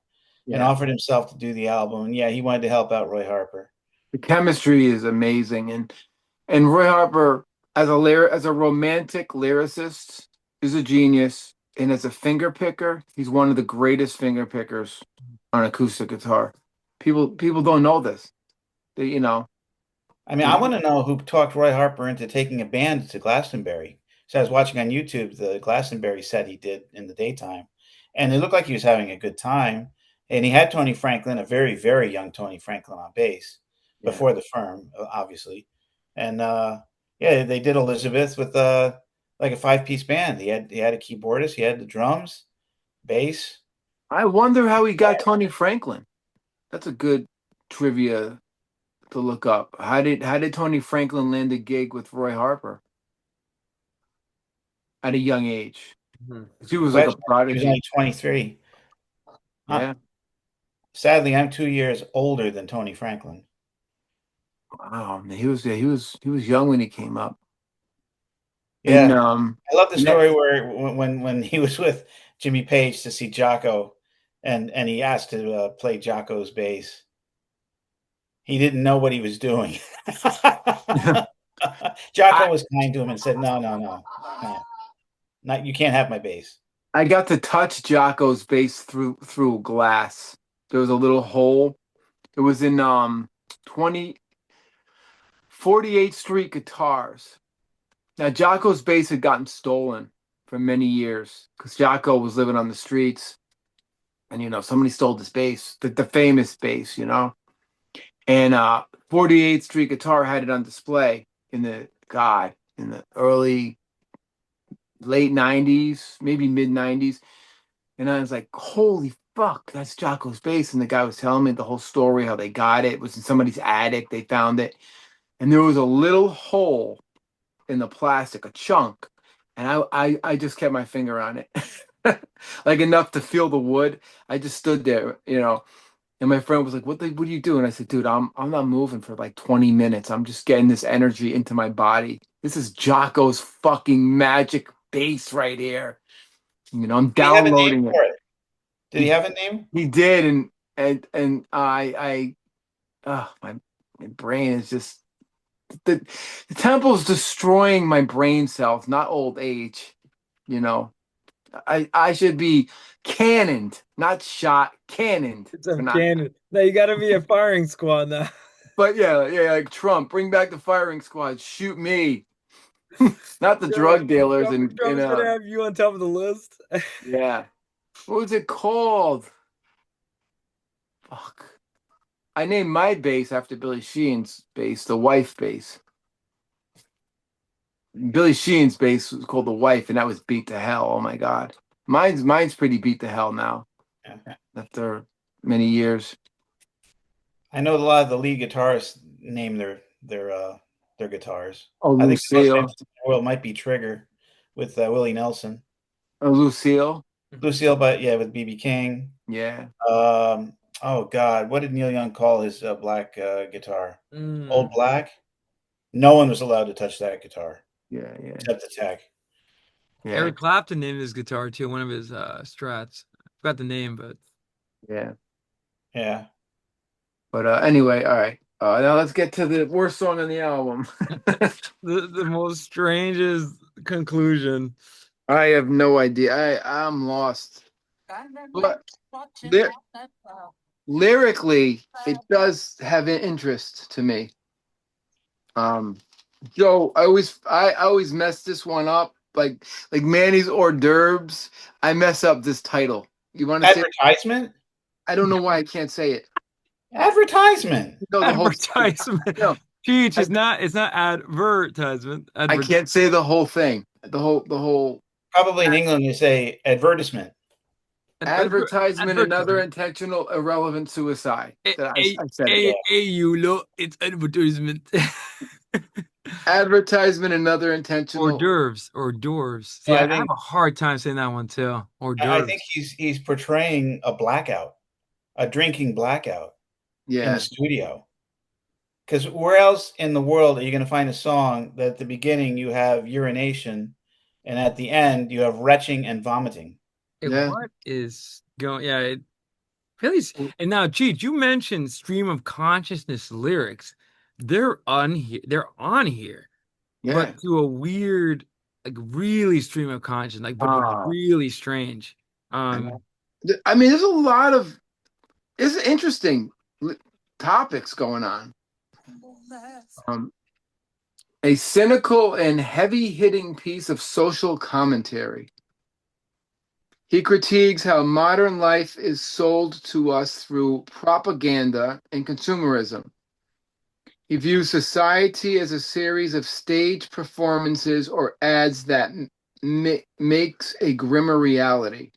Yeah. offered himself to do the album. And yeah, he wanted to help out Roy Harper. The chemistry is amazing, and Roy Harper as a romantic lyricist is a genius, and as a finger picker, he's one of the greatest finger pickers on acoustic guitar. People don't know this. They, I mean, I want to know who talked Roy Harper into taking a band to Glastonbury. So I was watching on YouTube the Glastonbury set he did in the daytime, and it looked like he was having a good time. And he had Tony Franklin, a very, very young Tony Franklin on bass yeah. before the firm, obviously. And yeah, they did Elizabeth with like a five-piece band. He had a keyboardist, he had the drums, bass. I wonder how he got Tony Franklin. That's a good trivia to look up. How did Tony Franklin land a gig with Roy Harper at a young age? Mhm. He was like a Question, he was prodigy. only 23. Yeah. Sadly, I'm 2 years older than Tony Franklin. Wow. Man, he was young when he came up. And Yeah, I love the and that, story where when he was with Jimmy Page to see Jocko, and he asked to play Jocko's bass. He didn't know what he was doing. I Jocko was kind to him and said, "No, no, no, no, not you can't have my bass." I got to touch Jocko's bass through glass. There was a little hole. It was in 20 48th Street Guitars. Now Jocko's bass had gotten stolen for many years because Jocko was living on the streets, and somebody stole this bass, the famous bass, and 48th Street Guitar had it on display in the early late 90s, maybe mid 90s. And I was like, holy fuck, that's Jocko's bass. And the guy was telling me the whole story, how they got it. It was in somebody's attic. They found it. And there was a little hole in the plastic, a chunk. And I just kept my finger on it. Like enough to feel the wood. I just stood there, And my friend was like, what do you do? And I said, dude, I'm not moving for like 20 minutes. I'm just getting this energy into my body. This is Jocko's fucking magic bass right here. I'm Did he have a name downloading it. for it? Did he He have a name? he did, and my brain is just the temple's destroying my brain cells, not old age. You know, I should be cannoned, not shot, cannoned It's for a not. cannon. Now you got to be a firing squad now. But yeah, yeah, like Trump, bring back the firing squad, shoot me, not the Yeah, drug dealers, Trump, and Trump's gonna have you on top of the list. yeah, what was it called? Fuck. I named my bass after Billy Sheehan's bass, the wife bass. Billy Sheehan's bass was called the wife, and that was beat to hell. Oh my god, mine's pretty beat to hell now Yeah. after many years. I know a lot of the lead guitarists name their guitars. Oh, I think the most Lucille, famous in the world might be Trigger with Willie Nelson. oh Lucille, Lucille, but yeah, with BB King. yeah, Um, Oh God, what did Neil Young call his black guitar? Old Mm. Black. No one was allowed to touch that guitar Yeah, yeah, except the tech. yeah, Eric Clapton named his guitar too, one of his Strats. Forgot the name, but yeah. Yeah. But anyway, all right. Now let's get to the worst song on the album. the most strangest conclusion. I have no idea. I'm lost. But ly lyrically, it does have an interest to me. Um, Joe, I always mess this one up. Like Manny's hors d'oeuvres. I mess up this title. You want to say? Advertisement. I don't know why I can't say it. Advertisement. You know the whole thing. Advertisement. No, Cheech, I, it's not advertisement. I can't say the whole thing. The whole Probably in England you say advertisement. advertisement, another Advertisement. intentional irrelevant suicide. Hey, That hey, I said it. Yeah. hey, you look, it's advertisement. Advertisement, another intentional. Hors d'oeuvres. See, Well, I I have think a hard time saying that one too. Hors I think d'oeuvres. he's portraying a blackout, a drinking blackout in the Yeah, studio. Because where else in the world are you going to find a song that at the beginning you have urination and at the end you have retching and vomiting? yeah. What is going? Yeah, it really. And now, Cheech, you mentioned stream of consciousness lyrics. They're on here. They're on here, Yeah. but to a weird, like really stream of consciousness, but Oh, really strange. and Um, I mean, there's a lot of it's interesting topics going on. Um, a cynical and heavy-hitting piece of social commentary. He critiques how modern life is sold to us through propaganda and consumerism. He views society as a series of stage performances or ads that makes a grimmer reality.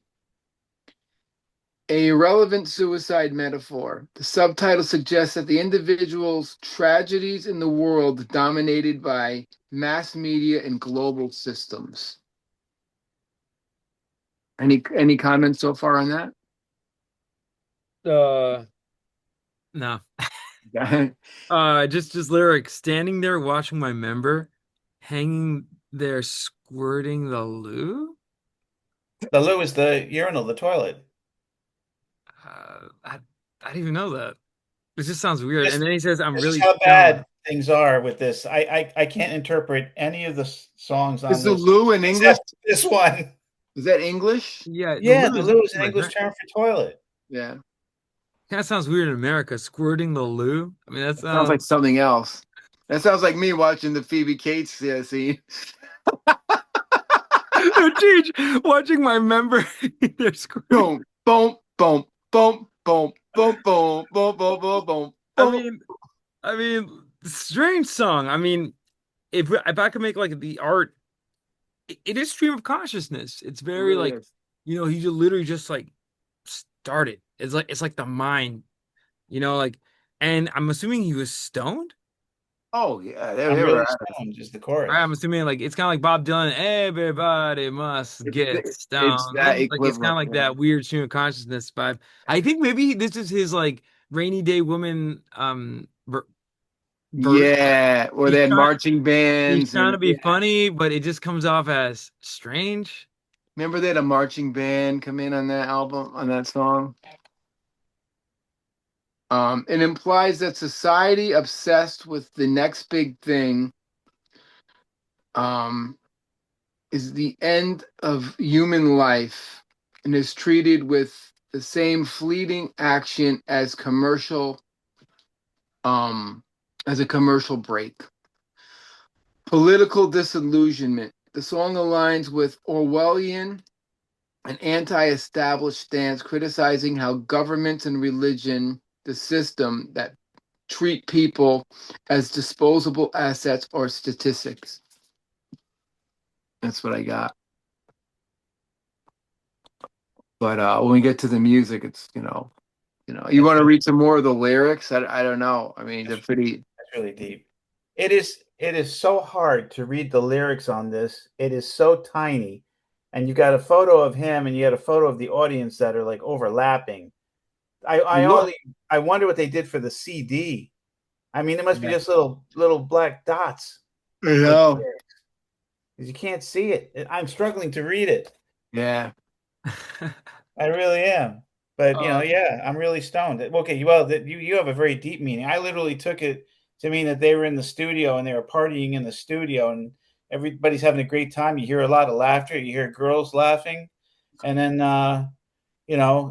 A relevant suicide metaphor. The subtitle suggests that the individual's tragedies in the world dominated by mass media and global systems. Any comments so far on that? no. Yeah. Just lyrics. Standing there watching my member, hanging there squirting the loo. The loo is the urinal, the toilet. I didn't even know that. This just sounds weird. And This, then he says, "I'm this is really how stoned." bad things are with this. I can't interpret any of the songs Is on the this loo in English? except this one. Is that English? Yeah, the Yeah, loo the is loo is an English, English right? term for toilet. Yeah. Kind of sounds weird in America. Squirting the loo. I mean, that That sounds sounds. like something else. That sounds like me watching the Phoebe Cates scene. Jeez, watching my member, they're squirting. Boom, boom, boom, boom, boom, boom, boom, boom, boom, boom, boom, I boom. mean, strange song. I mean, if I could make like the art, it is stream of consciousness. It's It very really like, is. he just literally just like started. It's like the mind, like, and I'm assuming he was stoned. Oh yeah, I'm they were. really stoned is the Right, I'm chorus. assuming like it's kind of like Bob Dylan. Everybody must get It's stoned. that Like it's kind of equivalent. like that weird stream of consciousness vibe. I think maybe this is his like rainy day woman version. Yeah, where they He's had trying marching he's bands trying to and be yeah. funny, but it just comes off as strange. Remember they had a marching band come in on that album, on that song? It implies that society obsessed with the next big thing um, is the end of human life and is treated with the same fleeting action um, as a commercial break. Political disillusionment. The song aligns with Orwellian an anti-established stance criticizing how governments and religion, the system that treat people as disposable assets or statistics. That's what I got. But when we get to the music, it's you That's want to really read some more of the lyrics? I don't know. I mean, they're pretty. that's really deep. It is so hard to read the lyrics on this. It is so tiny. And you got a photo of him and you got a photo of the audience that are like overlapping I Look, only I wonder what they did for the CD. I mean, it must be yeah. just little black dots You for the know. lyrics because you can't see it. I'm struggling to read it. Yeah. I really am. But Uh, yeah, I'm really stoned. Okay, well, you have a very deep meaning. I literally took it to mean that they were in the studio and they were partying in the studio and everybody's having a great time. You hear a lot of laughter, you hear girls laughing, and then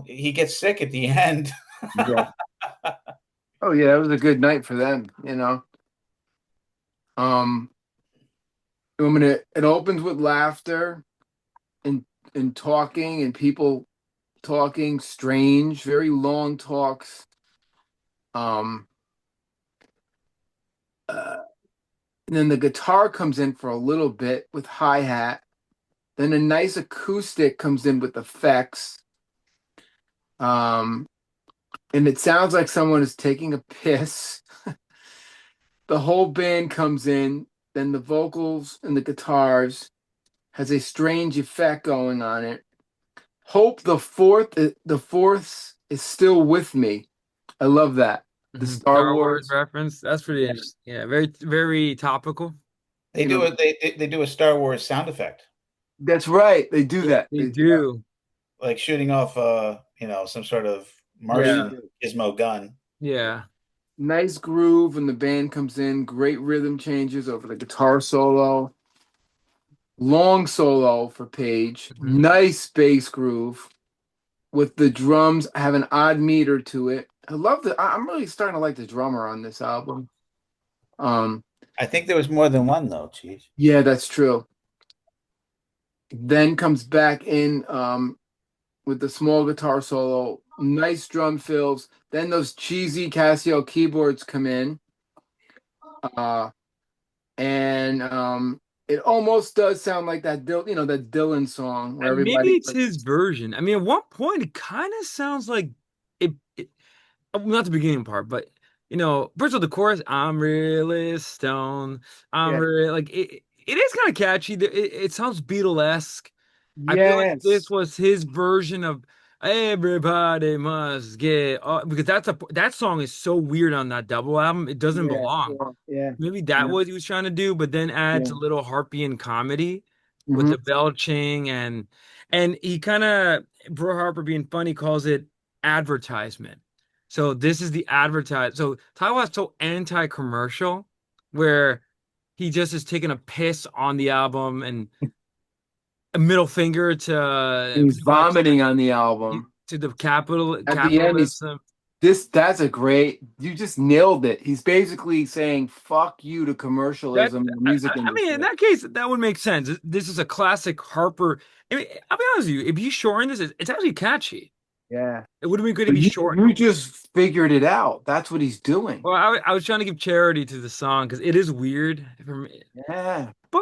he gets sick at the end. Yeah. Oh yeah, it was a good night for them, Um, it opens with laughter and talking and people talking strange, very long talks. Um, uh, and then the guitar comes in for a little bit with hi-hat. Then a nice acoustic comes in with effects. Um, and it sounds like someone is taking a piss. The whole band comes in, then the vocals and the guitars has a strange effect going on it. Hope the fourth is still with me. I love that. The Star Star Wars Wars. reference. That's pretty Yeah. interesting. Yeah, very very topical. They You do know, it. They do a Star Wars sound effect, that's right. They do that. They They do that. do. like shooting off some sort of They Yeah, Martian do. gizmo gun. yeah. Nice groove when the band comes in. Great rhythm changes over the guitar solo. Long solo for Page. Mhm. Nice bass groove with the drums have an odd meter to it. I love the. I'm really starting to like the drummer on this album. Um, I think there was more than one though, Chief. yeah, that's true. Then comes back in with the small guitar solo. Nice drum fills. Then those cheesy Casio keyboards come in. Uh, and it almost does sound like that Dylan song where Maybe everybody. it's his version. I mean, at one point, it kind of sounds like it. Not the beginning part, but first of all, the chorus, "I'm really stoned." I'm Yeah. really like it. It is kind of catchy. It sounds Beatlesque. I feel like this Yes. was his version of "Everybody Must Get," because that song is so weird on that double album. It doesn't Yeah. belong. Sure. Yeah. Maybe that Yeah. was he was trying to do, but then adds Yeah. a little Harpian comedy with Hmm. the belching and he kind of Bro Harper being funny calls it advertisement. So this is the advertise. So Taiwan's so anti-commercial where he just is taking a piss on the album and a middle finger to And he's pretty much vomiting on the album. to the At the end, capitalism. that's a great, you just nailed it. He's basically saying, fuck you to That commercialism in the music I mean, in industry. that case, that would make sense. This is a classic Harper. I mean, I'll be honest with you. If he's shortened this, it's actually catchy. Yeah. It would have been good if But he shortened you it. just figured it out. That's what he's doing. Well, I was trying to give charity to the song because it is weird for me, Yeah. but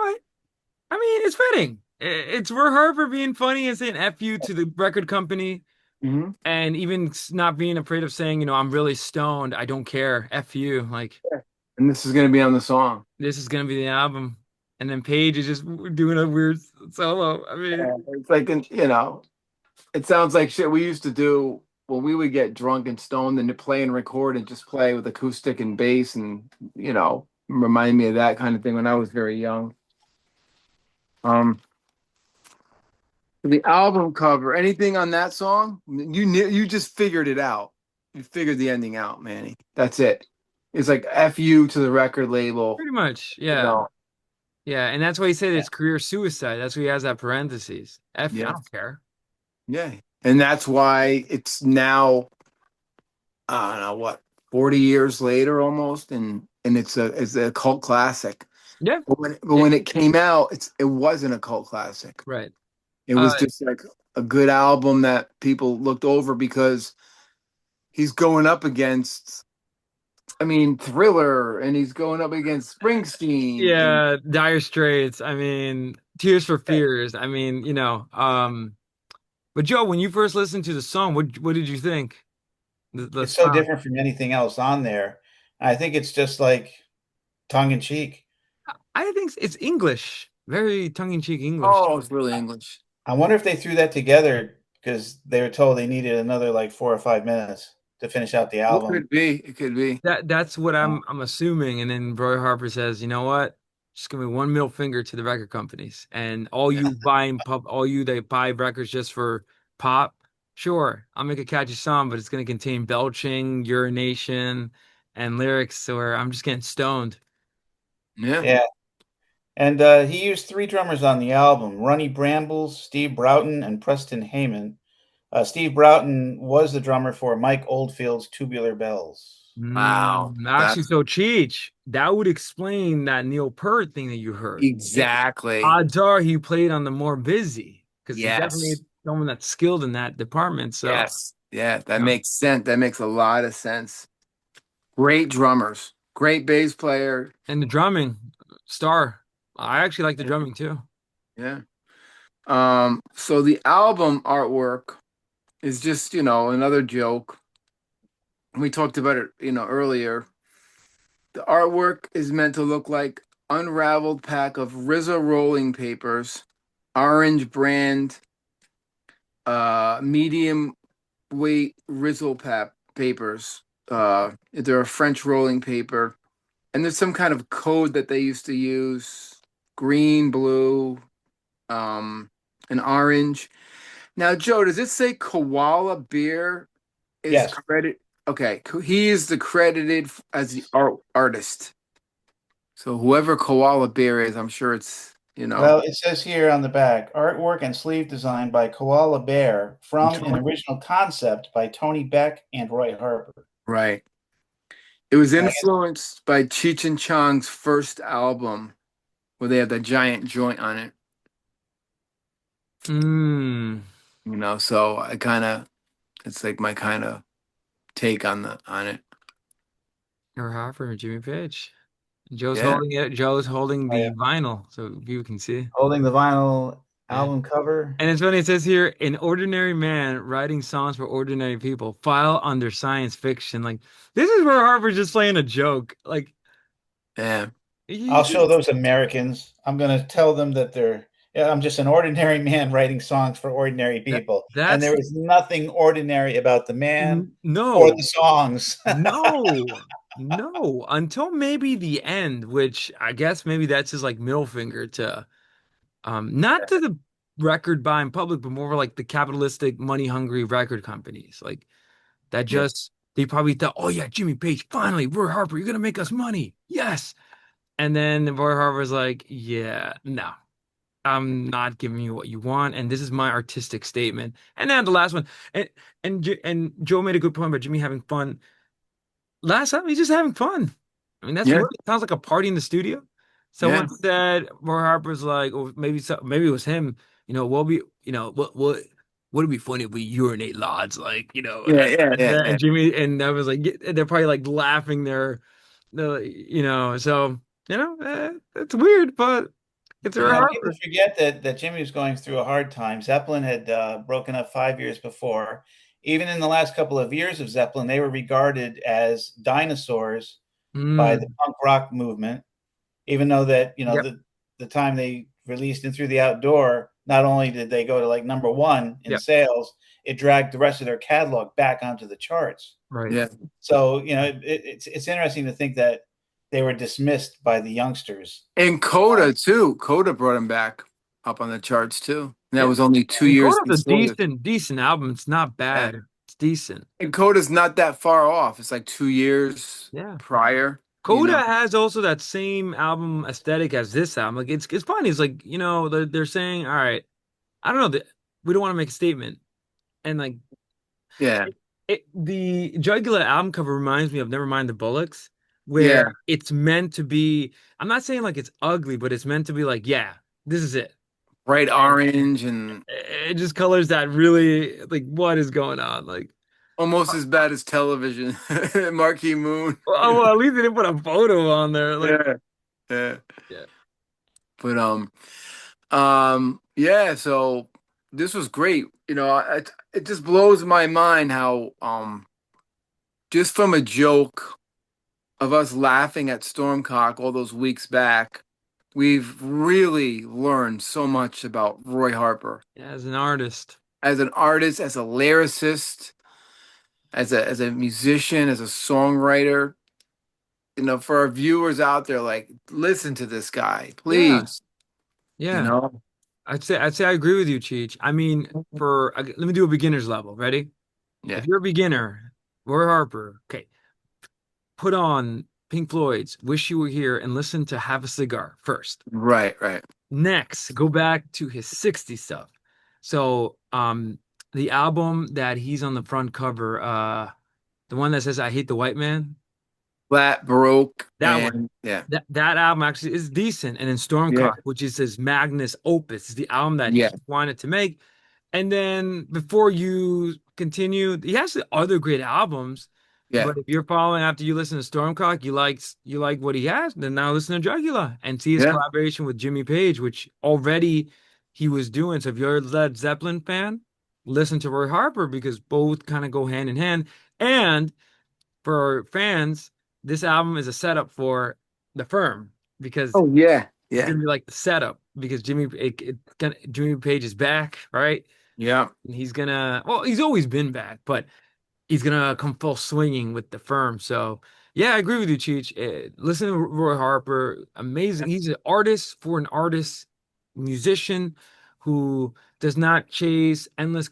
I mean, it's fitting. It's for Harper being funny and saying "f you" to the record company, Hmm. and even not being afraid of saying, "I'm really stoned. I don't care. F you." Like And this is going to be on the song. this is gonna be the album, and then Paige is just doing a weird solo. I mean. Yeah. It's like, it sounds like shit we used to do when we would get drunk and stoned and to play and record and just play with acoustic and bass and, remind me of that kind of thing when I was very young. Um, the album cover, anything on that song? You just figured it out. You figured the ending out, Manny. That's it. It's like F you to the record label. Pretty much, You yeah. know. Yeah, and that's why he said Yeah. it's career suicide. That's why he has that parentheses. F, I Yeah. don't care. Yeah. And that's why it's now, I don't know what, 40 years later almost, and it's a cult classic. Yeah, But when it came out, it wasn't a cult classic. right. It Uh, was just like a good album that people looked over because he's going up against, I mean, Thriller, and he's going up against Springsteen, and yeah, Dire Straits. I mean, Tears for Fears. I mean, but Joe, when you first listened to the song, what did you think? The It's so sound. different from anything else on there. I think it's just like tongue in cheek. I think it's English, very tongue-in-cheek English. oh, it's really English. I wonder if they threw that together because they were told they needed another like 4 or 5 minutes. to finish out the It album. could be. It could be. That's what Uh, I'm assuming. And then Roy Harper says, you know what? Just give me one middle finger to the record companies. And all you that buy records just for pop, sure, I'll make a catchy song, but it's gonna contain belching, urination, and lyrics where I'm just getting stoned. Yeah. yeah. And he used three drummers on the album: Ronnie Brambles, Steve Broughton, and Preston Heyman. Steve Broughton was the drummer for Mike Oldfield's Tubular Bells. Wow. Actually, That's so Cheech, that would explain that Neil Peart thing that you heard. exactly. Odds are he played on the more busy because he's definitely Yes. someone that's skilled in that department. So, Yes. Yeah, that you know, makes sense. That makes a lot of sense. Great drummers. Great bass player. and the drumming star. I actually like the drumming too. Yeah. So the album artwork is just, another joke. We talked about it, earlier. The artwork is meant to look like unraveled pack of Rizzo rolling papers, orange brand, medium weight Rizzo papers. They're a French rolling paper, and there's some kind of code that they used to use: green, blue, um, and orange. Now, Joe, does it say Koala Beer is Yes. credit? Okay, he is the credited as the artist. So whoever Koala Bear is, I'm sure it's. Well, it says here on the back, artwork and sleeve design by Koala Bear from an original concept by Tony Beck and Roy Harper. Right. It was And I guess, influenced by Cheech and Chong's first album, where they have that giant joint on it. Mm. So it's like my kind of take on it. Or Harper, Jimmy Page. Joe's Yeah. holding it. Joe's holding oh, yeah, the vinyl, so you can see. holding the vinyl Yeah. album cover. And it's funny, it says here, an ordinary man writing songs for ordinary people, file under science fiction. Like, this is where Harper's just playing a joke. Like, Yeah. I'll he show just, those Americans. I'm going to tell them that I'm just an ordinary man writing songs for ordinary people. And that's there is nothing ordinary about the man or the no, songs. no, no, until maybe the end, which I guess maybe that's his like middle finger to, not to the record buying public, but more like the capitalistic, money hungry record companies. Like, that Yeah. just they probably thought, oh yeah, Jimmy Page, finally, Roy Harper, you're gonna make us money. Yes. And then Roy Harper's like, yeah, no, I'm not giving you what you want, and this is my artistic statement. And then the last one, and Joe made a good point about Jimmy having fun. Last time he's just having fun. I mean, that's Yeah. really sounds like a party in the studio. Yeah. Someone said Roy Harper's like, or maybe it was him. We'll be, would it be funny if we urinate lots, like, Yeah. Yeah. Yeah. Yeah. and Jimmy and I was like, they're probably like laughing so it's weird, but it's Roy People Harper. forget that Jimmy was going through a hard time. Zeppelin had broken up 5 years before. Even in the last couple of years of Zeppelin, they were regarded as dinosaurs by the Mm, punk rock movement. Even though that yep, the time they released In Through the Outdoor, not only did they go to like number one in yep, sales, it dragged the rest of their catalog back onto the charts. right. Yeah. So it's interesting to think that they were dismissed by the youngsters. And Coda too. Coda brought him back up on the charts too. And that Yeah. was only 2 years Coda's a before this. decent album. It's not Yeah. bad. It's decent. And Coda's not that far off. It's like 2 years Yeah. prior. Coda has also that same album aesthetic as this album. Like it's funny. It's like, they're saying, all right, I don't know that we don't want to make a statement. And like Yeah. the Jugula album cover reminds me of Nevermind the Bullocks, where Yeah. it's meant to be, I'm not saying like it's ugly, but it's meant to be like, yeah, this is it. Bright And orange and it just colors that really like what is going on? Like, almost as bad as television. Marquee Moon. well, at least they didn't put a photo on there. Like, Yeah. Yeah. yeah. But yeah, so this was great. It just blows my mind how just from a joke of us laughing at Stormcock all those weeks back, we've really learned so much about Roy Harper Yeah, as an artist. as an artist, as a lyricist, as a musician, as a songwriter. For our viewers out there, like, listen to this guy, Yeah, please. You yeah. know? I'd say I agree with you, Cheech. I mean, let me do a beginner's level. Ready? Yeah. If you're a beginner, Roy Harper, okay, put on Pink Floyd's "Wish You Were Here" and listen to "Have a Cigar" first. Right, right. Next, go back to his '60s stuff. So, the album that he's on the front cover, the one that says "I Hate the White Man," Flat, Baroque, that one. and yeah. That album actually is decent. And then Yeah. Stormcock, which is his magnus opus, is the album that Yeah. he wanted to make. And then before you continue, he has the other great albums. Yeah. But if you're following after you listen to Stormcock, you like what he has, then now listen to Jugula and see his Yeah. collaboration with Jimmy Page, which already he was doing. So if you're a Led Zeppelin fan, listen to Roy Harper because both kind of go hand in hand. And for fans, this album is a setup for The Firm because Oh yeah. it's Yeah. gonna be like the setup because Jimmy Page is back, right? Yeah. And he's always been back, but he's gonna come full swinging with The Firm. So yeah, I agree with you, Cheech. Listen to Roy Harper, amazing. He's an artist for an artist, musician who does not chase endless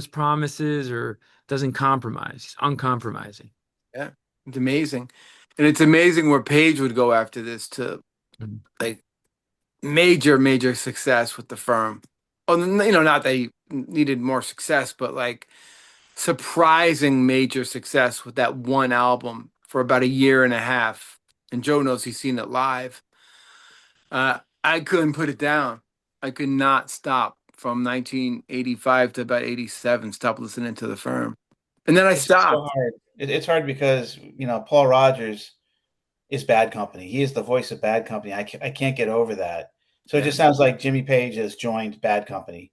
promises or doesn't compromise. He's uncompromising. Yeah. It's amazing. And it's amazing where Page would go after this to Mhm. like major, major success with the firm. Oh, not that he needed more success, but like surprising major success with that one album for about a year and a half. And Joe knows he's seen it live. I couldn't put it down. I could not stop from 1985 to about 87, stop listening to the firm. And then I It's just so stopped. hard. It's hard because Paul Rogers is Bad Company. He is the voice of Bad Company. I can't get over that. So it Yeah. just sounds like Jimmy Page has joined Bad Company.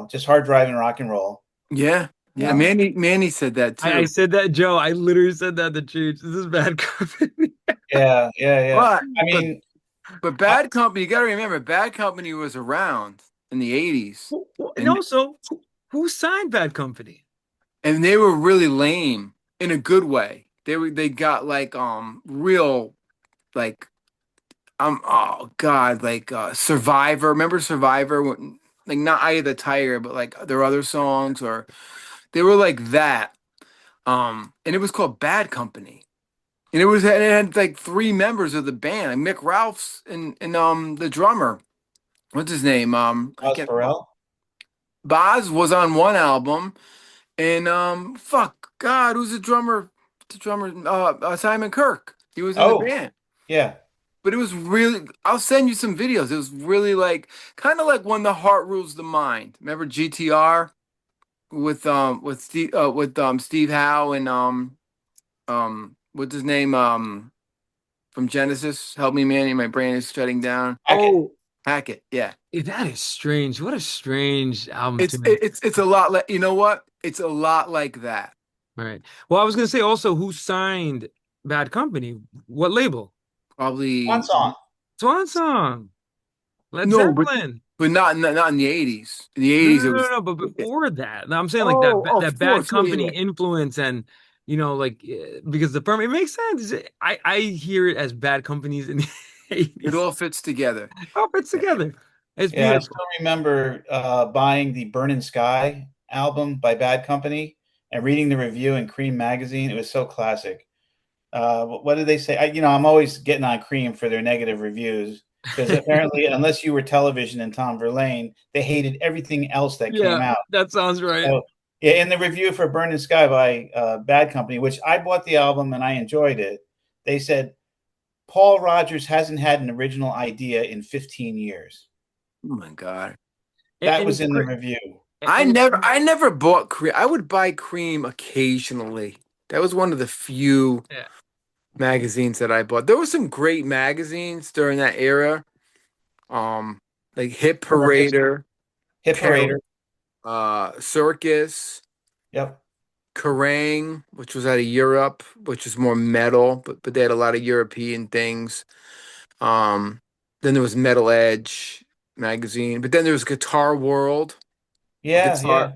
Just hard driving rock and roll. Yeah. You Yeah. know, Manny said that I too. said that, Joe. I literally said that to Cheech. This is bad company. yeah, yeah, yeah. But I but mean, but I, Bad Company, you gotta remember, Bad Company was around in the 80s. And And also, who signed Bad Company? and they were really lame in a good way. They got like real like oh God, like Survivor. Remember Survivor? Like not Eye of the Tiger, but like their other songs, or they were like that. And it was called Bad Company. And it had like three members of the band, like Mick Ralphs and the drummer. What's his name? I Oz can't. Pharrell. Boz was on one album, and fuck God, who's the drummer? The drummer, Simon Kirk. He was in the Oh, band. yeah. But it was really, I'll send you some videos. It was really like kind of like when the heart rules the mind. Remember GTR with Steve Howe and what's his name from Genesis? Help me, Manny. My brain is shutting down. Hackett. Oh, Hackett. Yeah. that is strange. What a strange album It's to me. it's a lot like, you know what? It's a lot like that. All right. Well, I was gonna say also who signed Bad Company? What label? One Probably song. Swan Song, Led no, Zeppelin. but not in the 80s. In the No, 80s no, it no, was no. But before that, I'm saying like oh, that of Bad course. Yeah, Company yeah, influence and like because the firm it makes sense. I hear it as Bad Companies in the yeah. It 80s. all fits together. All fits Yeah. together. It's Yeah, I beautiful. still remember buying the Burnin' Sky album by Bad Company and reading the review in Cream magazine. It was so classic. What did they say? I'm always getting on Cream for their negative reviews because apparently, unless you were television and Tom Verlaine, they hated everything else that came Yeah, out. that sounds right. So, yeah, in the review for Burnin' Sky by Bad Company, which I bought the album and I enjoyed it, they said Paul Rogers hasn't had an original idea in 15 years. Oh my God. That And was it's in the great. review. I never bought cream. I would buy cream occasionally. That was one of the few Yeah. magazines that I bought. There were some great magazines during that era. Um, like Hit Circus, Parader, Hit Par Parader. Circus, Yep. Kerrang, which was out of Europe, which is more metal, but they had a lot of European things. Um, then there was Metal Edge magazine, but then there was Guitar World, Yeah, guitar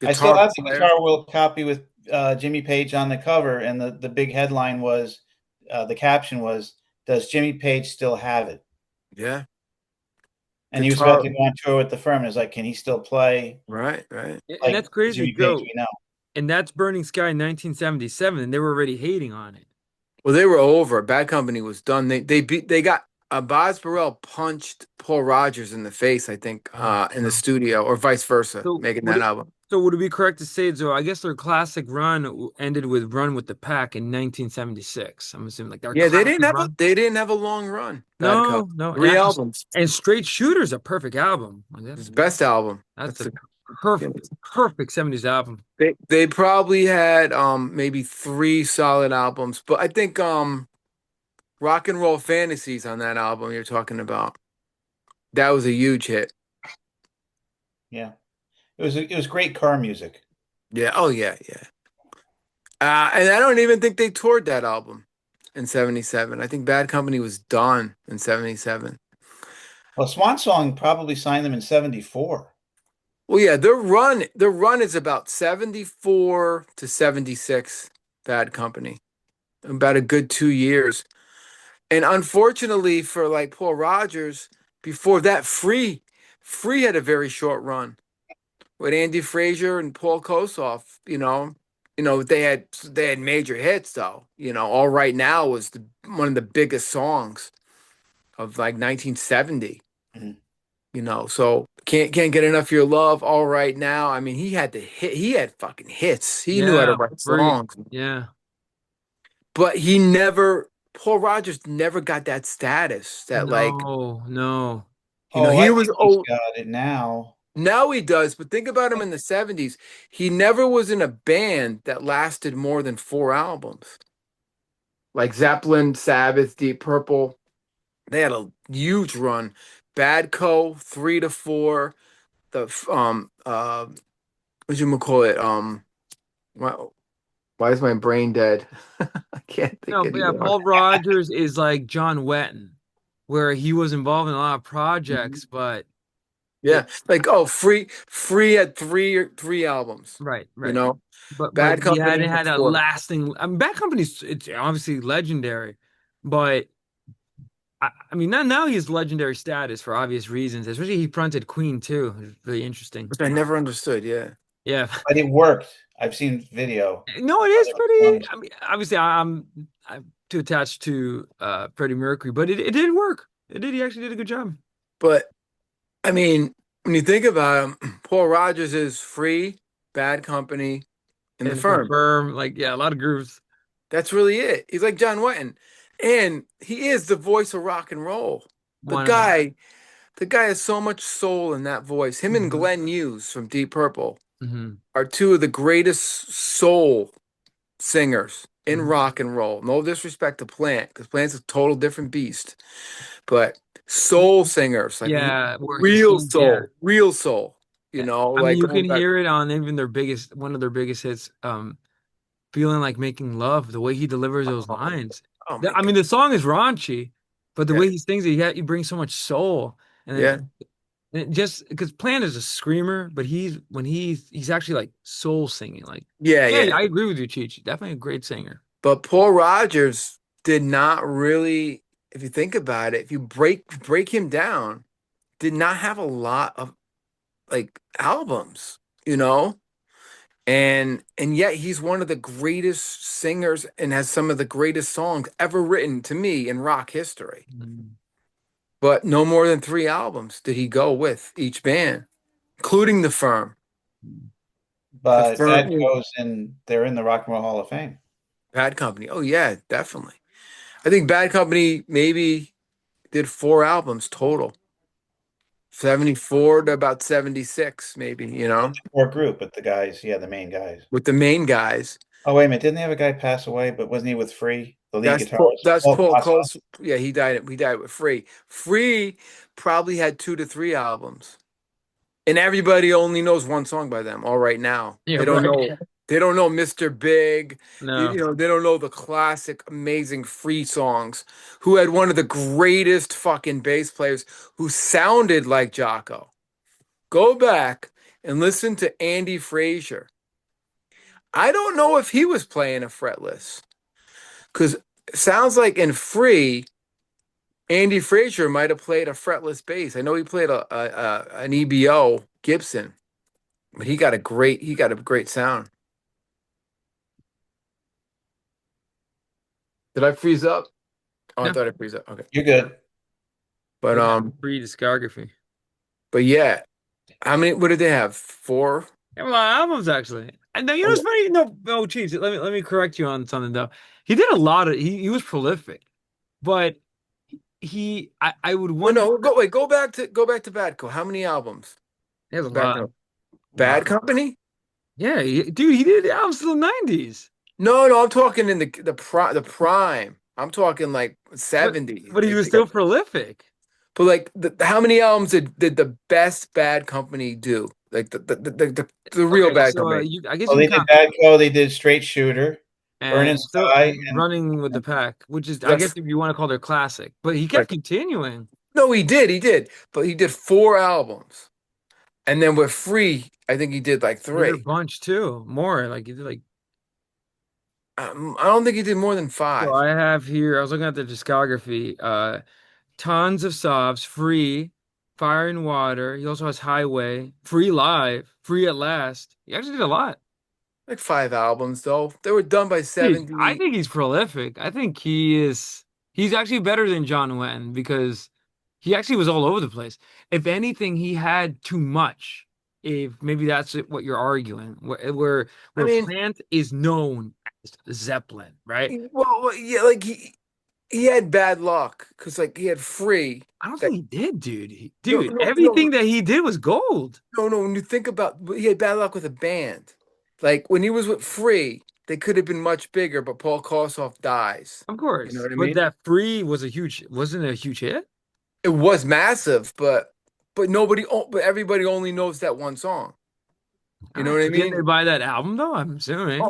yeah. I still guitar have the player. Guitar World copy with Jimmy Page on the cover, and the big headline was, the caption was, "Does Jimmy Page still have it?" Yeah. And he was about Guitar. to go on tour with the firm. It was like, can he still play Right, right. And like that's crazy, Jimmy Page Joe. we know? And that's Burning Sky in 1977, and they were already hating on it. Well, they were over. Bad Company was done. They got Boz Burrell punched Paul Rogers in the face, I think, Oh, in the wow. studio, or vice versa, So making would that it album. so would it be correct to say, Joe? I guess their classic run ended with Run with the Pack in 1976. I'm assuming like their Yeah, classic run. they didn't have a long run. Bad No, Company. no, and Three actually, albums. and Straight Shooter's a perfect album. Like, His best album. that's That's a the you know, perfect 70s album. they probably had maybe three solid albums, but I think Rock and Roll Fantasies on that album you're talking about. That was a huge hit. Yeah, it was great car music. Yeah. Oh yeah, yeah. And I don't even think they toured that album in 77. I think Bad Company was done in 77. Well, Swan Song probably signed them in '74. Well, yeah, their run is about 74 to 76, Bad Company. About a good 2 years. And unfortunately for like Paul Rogers, before that, Free had a very short run with Andy Frazier and Paul Kossoff. They had major hits though. All Right Now was one of the biggest songs of like 1970. Mhm. So can't get enough of your love. All Right Now. I mean, he had the hit. He had fucking hits. He knew how to Yeah, write free. songs, Yeah. but he never. Paul Rogers never got that status. That like No, no. Oh, he I was think he's old. got it now. Now he does, but think about him in the 70s. He never was in a band that lasted more than four albums. Like Zeppelin, Sabbath, Deep Purple. They had a huge run. Bad Co, 3 to 4. The what you call it? Why, why is my brain dead? I can't think No, but yeah, anymore. Paul Rogers is like John Wetton, where he was involved in a lot of projects, Mhm. but it Yeah, like Free had three albums. right, You right. know, But Bad he Company hadn't had had a four. lasting. I mean, Bad Company's it's obviously legendary, but I mean, now he has legendary status for obvious reasons. Especially he fronted Queen too. It's really interesting. Which I never understood. Yeah. Yeah, But it worked. I've seen video no, it of is their pretty. performance. I mean, obviously, I'm too attached to Freddie Mercury, but it did work. It did. He actually did a good job. But I mean, when you think about him, Paul Rogers is Free, Bad Company, and The And the Firm. firm, like, yeah, a lot of grooves. That's really it. He's like John Wetton. And he is the voice of rock and roll. The One of them. guy, the guy has so much soul in that voice. Him and Hmm. Glenn Hughes from Deep Purple Hmm. are two of the greatest soul singers in Hmm. rock and roll. No disrespect to Plant, because Plant's a total different beast. But soul singers, like Yeah, where he real sings. Yeah. soul, real soul, Yeah. I mean, like you going can back. hear it on even one of their biggest hits, "Feeling Like Making Love." The way he delivers those Oh, lines. oh my I God. mean, the song is raunchy, but the Yeah. way he sings it, he brings so much soul, and Yeah. it just because Plant is a screamer, but he's actually like soul singing. Like, Yeah. yeah, Yeah. I agree with you, Cheech. Definitely a great singer. But Paul Rogers did not really, if you think about it, if you break him down, did not have a lot of like albums, you know? And yet he's one of the greatest singers and has some of the greatest songs ever written to me in rock history. Mm. But no more than three albums did he go with each band, including The Firm. The But that Firm, goes in. They're in the Rock and Roll Hall of Fame. Bad Company. Oh yeah, definitely. I think Bad Company maybe did four albums total. 74 to about 76, maybe, With the core group, with the guys, yeah, the main guys. with the main guys. Oh, wait a minute. Didn't they have a guy pass away? But wasn't he with Free, the lead guitarist? That's Oh, Paul Paso. Close. Yeah, he died with Free. Free probably had 2 to 3 albums. And everybody only knows one song by them, All Right Now. Yeah, They don't right. know they don't know Mr. Big. No. They don't know the classic amazing Free songs. Who had one of the greatest fucking bass players who sounded like Jocko. Go back and listen to Andy Frazier. I don't know if he was playing a fretless because it sounds like in Free, Andy Frazier might have played a fretless bass. I know he played an EBO Gibson, but he got a great sound. Did I freeze up? Oh, I No, thought I freeze up. Okay. You're good. But look at the free discography. but yeah. How many what did they have? Four? Yeah, well, albums actually. And then you know what's funny? No, Chiefs. Let me correct you on something though. He did a lot of he was prolific, but I would Oh wonder. no, go back to Bad Co. How many albums? He has a Bad lot, Co. lot. Bad Company? Yeah, dude, he did albums in the 90s. No, no, I'm talking in the prime. I'm talking like But 70s. but he Like was they got, still prolific. but like how many albums did the best Bad Company do? Like the real Okay, Bad so Company. I guess Well, you they can did count Bad Co. They did Straight Shooter, Burning and still Sky, running with the pack, which is I guess That's if you want to call their classic. But he kept right. continuing. No, he did, but he did four albums, and then with Free, I think he did like He did a three. bunch too, more like he did like. I don't think he did more than So five. I have here. I was looking at the discography. Tons of Sobs, Free, Fire and Water. He also has Highway, Free Live, Free at Last. He actually did a lot. Like five albums though. They were done by Dude, I 70. think he's prolific. I think he's actually better than John Wetton because he actually was all over the place. If anything, he had too much. If maybe that's what you're arguing, I where mean, Plant is known as Zeppelin, right? yeah, like he had bad luck because like he had Free. I don't That think he did, dude. no Dude, no everything no that he did was gold. no. When you think about, he had bad luck with a band. Like when he was with Free, they could have been much bigger, but Paul Kossoff dies. Of You know course. what I But mean? that Free wasn't it a huge hit? It was massive, but everybody only knows that one song. All You know right. what I But didn't they mean? buy that album though? I'm assuming.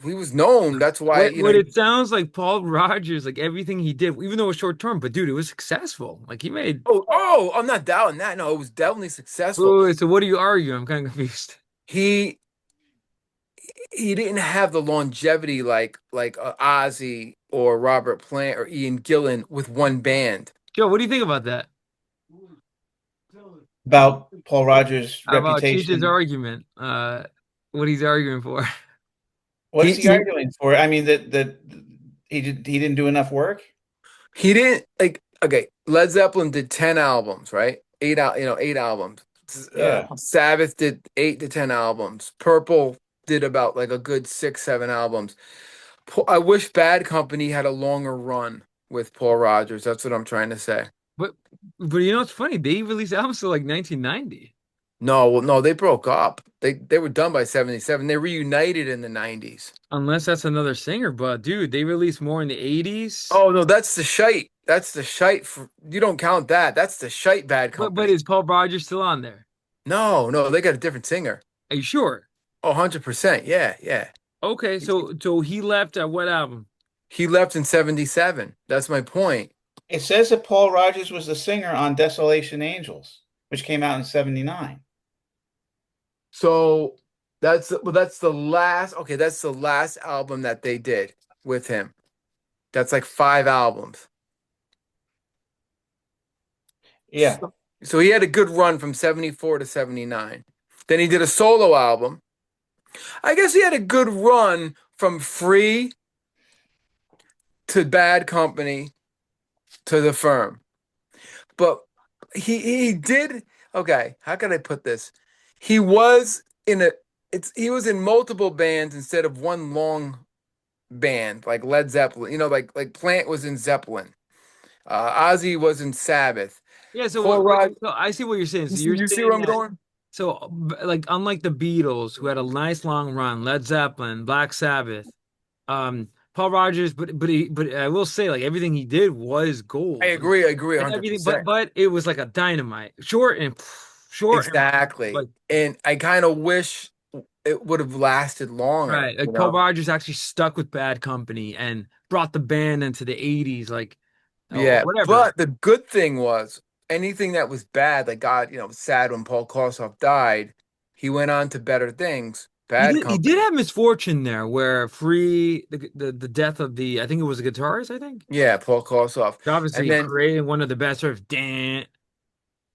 He was known. That's why, What it sounds like Paul Rogers, like everything he did, even though it was short term, but dude, it was successful. Like he made. I'm not doubting that. No, it was definitely successful. Wait, so what do you argue? I'm kind of confused. He he didn't have the longevity like Ozzy or Robert Plant or Ian Gillan with one band. Joe, what do you think about that? about Paul Rogers' About Cheech's reputation. argument? What he's arguing for? What He is he he, arguing for? I mean, that he didn't do enough work. he didn't like okay. Led Zeppelin did 10 albums, right? 8 albums. Yeah. Sabbath did 8 to 10 albums. Purple did about like a good 6 7 albums. I wish Bad Company had a longer run with Paul Rogers. That's what I'm trying to say. But but you know what's funny? They released albums till like 1990. No, well, no, they broke up. They were done by 77. They reunited in the 90s. Unless that's another singer, but dude, they released more in the 80s. Oh no, that's the shite. That's the shite you don't count that. That's the shite Bad But Company. is Paul Rogers still on there? No, no, they got a different singer. Are you sure? Oh, 100%. Yeah, yeah. Okay, so he left at what album? He left in 77. That's my point. It says that Paul Rogers was the singer on Desolation Angels, which came out in '79. So that's the last okay, that's the last album that they did with him. That's like 5 albums. Yeah. So he had a good run from 74 to 79. Then he did a solo album. I guess he had a good run from Free to Bad Company to The Firm. But he did okay, how can I put this? He was in a he was in multiple bands instead of one long band like Led Zeppelin. Like Plant was in Zeppelin. Ozzy was in Sabbath. Yeah, so Paul Rod, so I see what you're saying. you So see, you're you see saying where I'm that going? like unlike the Beatles who had a nice long run, Led Zeppelin, Black Sabbath, Paul Rogers, but I will say like everything he did was I gold. agree. I agree And everything, but 100%. it was like a dynamite. Short and Exactly. like And I kind of wish it would have lasted longer, right. Like Paul Rogers actually stuck with Bad Company and brought the band into the 80s, like or Yeah. whatever. But the good thing was anything that was bad, like God, sad when Paul Kossoff died, he went on to better things. Bad He did Company. have misfortune there, where the death of the I think it was a guitarist. I think Yeah, Paul Kossoff. And obviously then, creating one of the best sort of damn.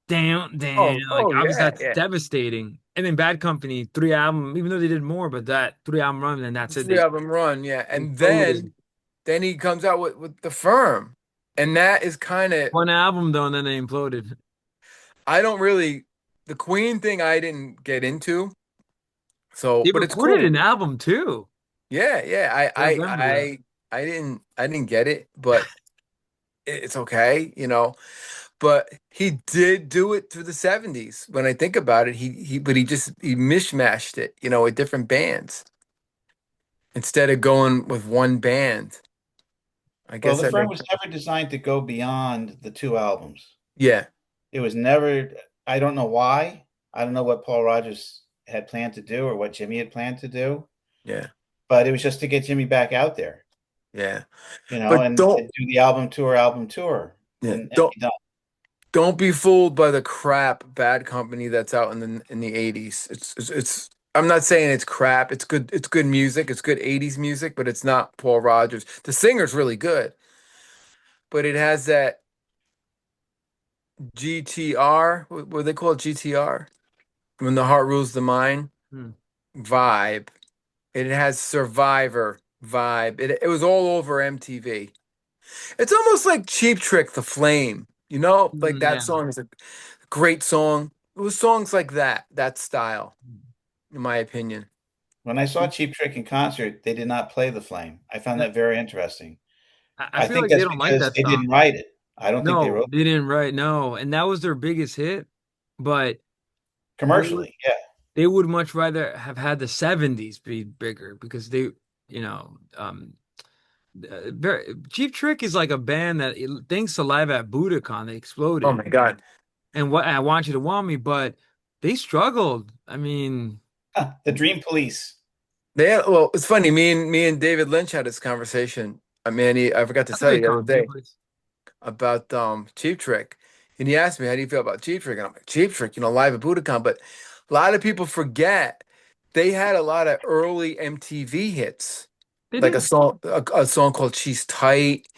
Like obviously yeah, that's yeah. devastating. And then Bad Company, 3 album, even though they did more, but that 3 album run, and that's it. Three of them run, yeah. They And imploded. then he comes out with The Firm. And that is kind of, 1 album though, and then they imploded. I don't really, the Queen thing I didn't get into. So, They but it's recorded cool. an album too. Yeah, yeah. I remember that. I didn't get it, but it's okay, you know. But he did do it through the 70s. When I think about it, but he mishmashed it, you know, with different bands instead of going with one band. I Well, guess the that firm makes was never designed to go beyond the 2 albums. yeah, It was never, I don't know why. I don't know what Paul Rogers had planned to do or what Jimmy had planned to do, yeah, but it was just to get Jimmy back out there, yeah. and, But and do the album tour, yeah, and don't be done. don't be fooled by the crap Bad Company that's out in the 80s. It's I'm not saying it's crap. It's good music. It's good 80s music, but it's not Paul Rogers. The singer's really good, but it has that GTR, what they call it, GTR, when the heart rules the mind Hmm. vibe. It has Survivor vibe. It was all over MTV. It's almost like Cheap Trick, The Flame. You know, like that Yeah. song is a great song. It was songs like that style, in my opinion. When I saw Cheap Trick in concert, they did not play The Flame. I found that very interesting. I I feel think like they that's don't like because that they didn't song. write it. I don't think they No, wrote they didn't write. No, and that was their biggest hit. But they would commercially. Yeah. they would much rather have had the '70s be bigger because they, you know, Cheap Trick is like a band that thanks to Live at Budokan they Oh exploded. my God. And what I want you to want me, but they struggled. I mean, The Dream Police. Well, it's funny. Me and David Lynch had this conversation. I mean, I forgot to that's a tell you good the other song. Dream day Police. about Cheap Trick, and he asked me how do you feel about Cheap Trick, and I'm like Cheap Trick, you know, live at Budokan. But a lot of people forget they had a lot of early MTV hits, They like did. a song called "She's Tight."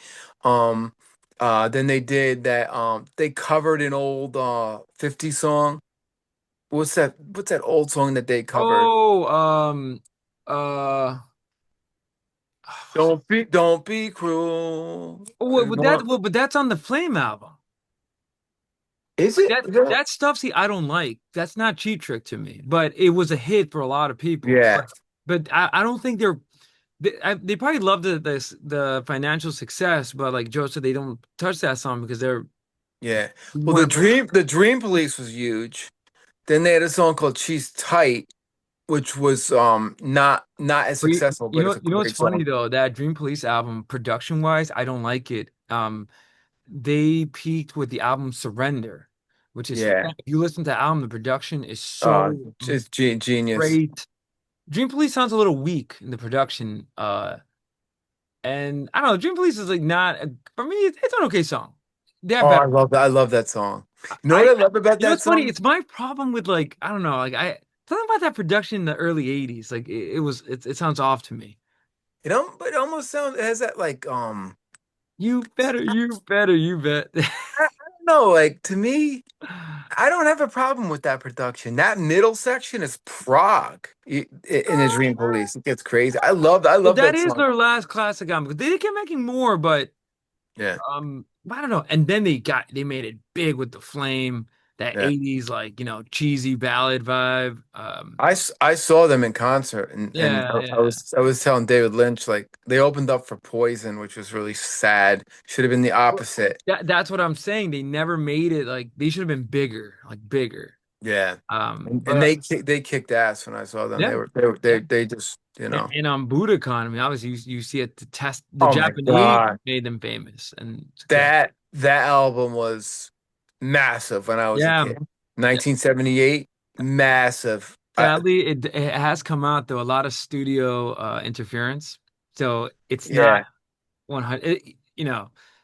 Um, then they did that. They covered an old 50 song. What's that old song that they covered? Oh, uh, Don't be cruel. oh, but that's on the Flame album. Is But it? that stuff, see, I don't like. That's not Cheap Trick to me. But it was a hit for a lot of people. Yeah, But I don't think they probably love the financial success. But like Joe said, they don't touch that song because they're yeah. Well, one of The Dream Police was huge. Then they had a song called "She's Tight," which was not as But successful, but it's a you know what's great funny song. though? That Dream Police album, production wise, I don't like it. They peaked with the album Surrender, which is Yeah. if you listen to the album, the production is so It's genius. great. Dream Police sounds a little weak in the production. And I don't know, Dream Police is like not for me. It's an okay song. They have Oh, better. I love that song. You know what I I love about you know that what's funny? song? It's my problem with like I don't know, like I something about that production in the early '80s. Like it sounds off to me. It almost sounds it has that like You bet. I don't know, like to me, I don't have a problem with that production. That middle section is Prague in the Dream Police. It gets crazy. I Well, love that that is song. their last classic album. They kept making more, but Yeah, I don't know. And then they made it big with the Flame, that yeah. '80s like cheesy ballad vibe. I saw them in concert, and Yeah, I was telling David Lynch like they opened up for Poison, which was really sad. Should have been the opposite. that's what I'm saying. They never made it like they should have been bigger, like bigger. Yeah, and But they kicked ass when I saw them. yeah, yeah. They just And on Budokan, I mean, obviously you see it to test the Oh my Japanese God, made them famous and success. that album was massive when I was a Yeah. kid. 1978, massive. Sadly, it has come out though a lot of studio interference, so it's not Yeah. 100.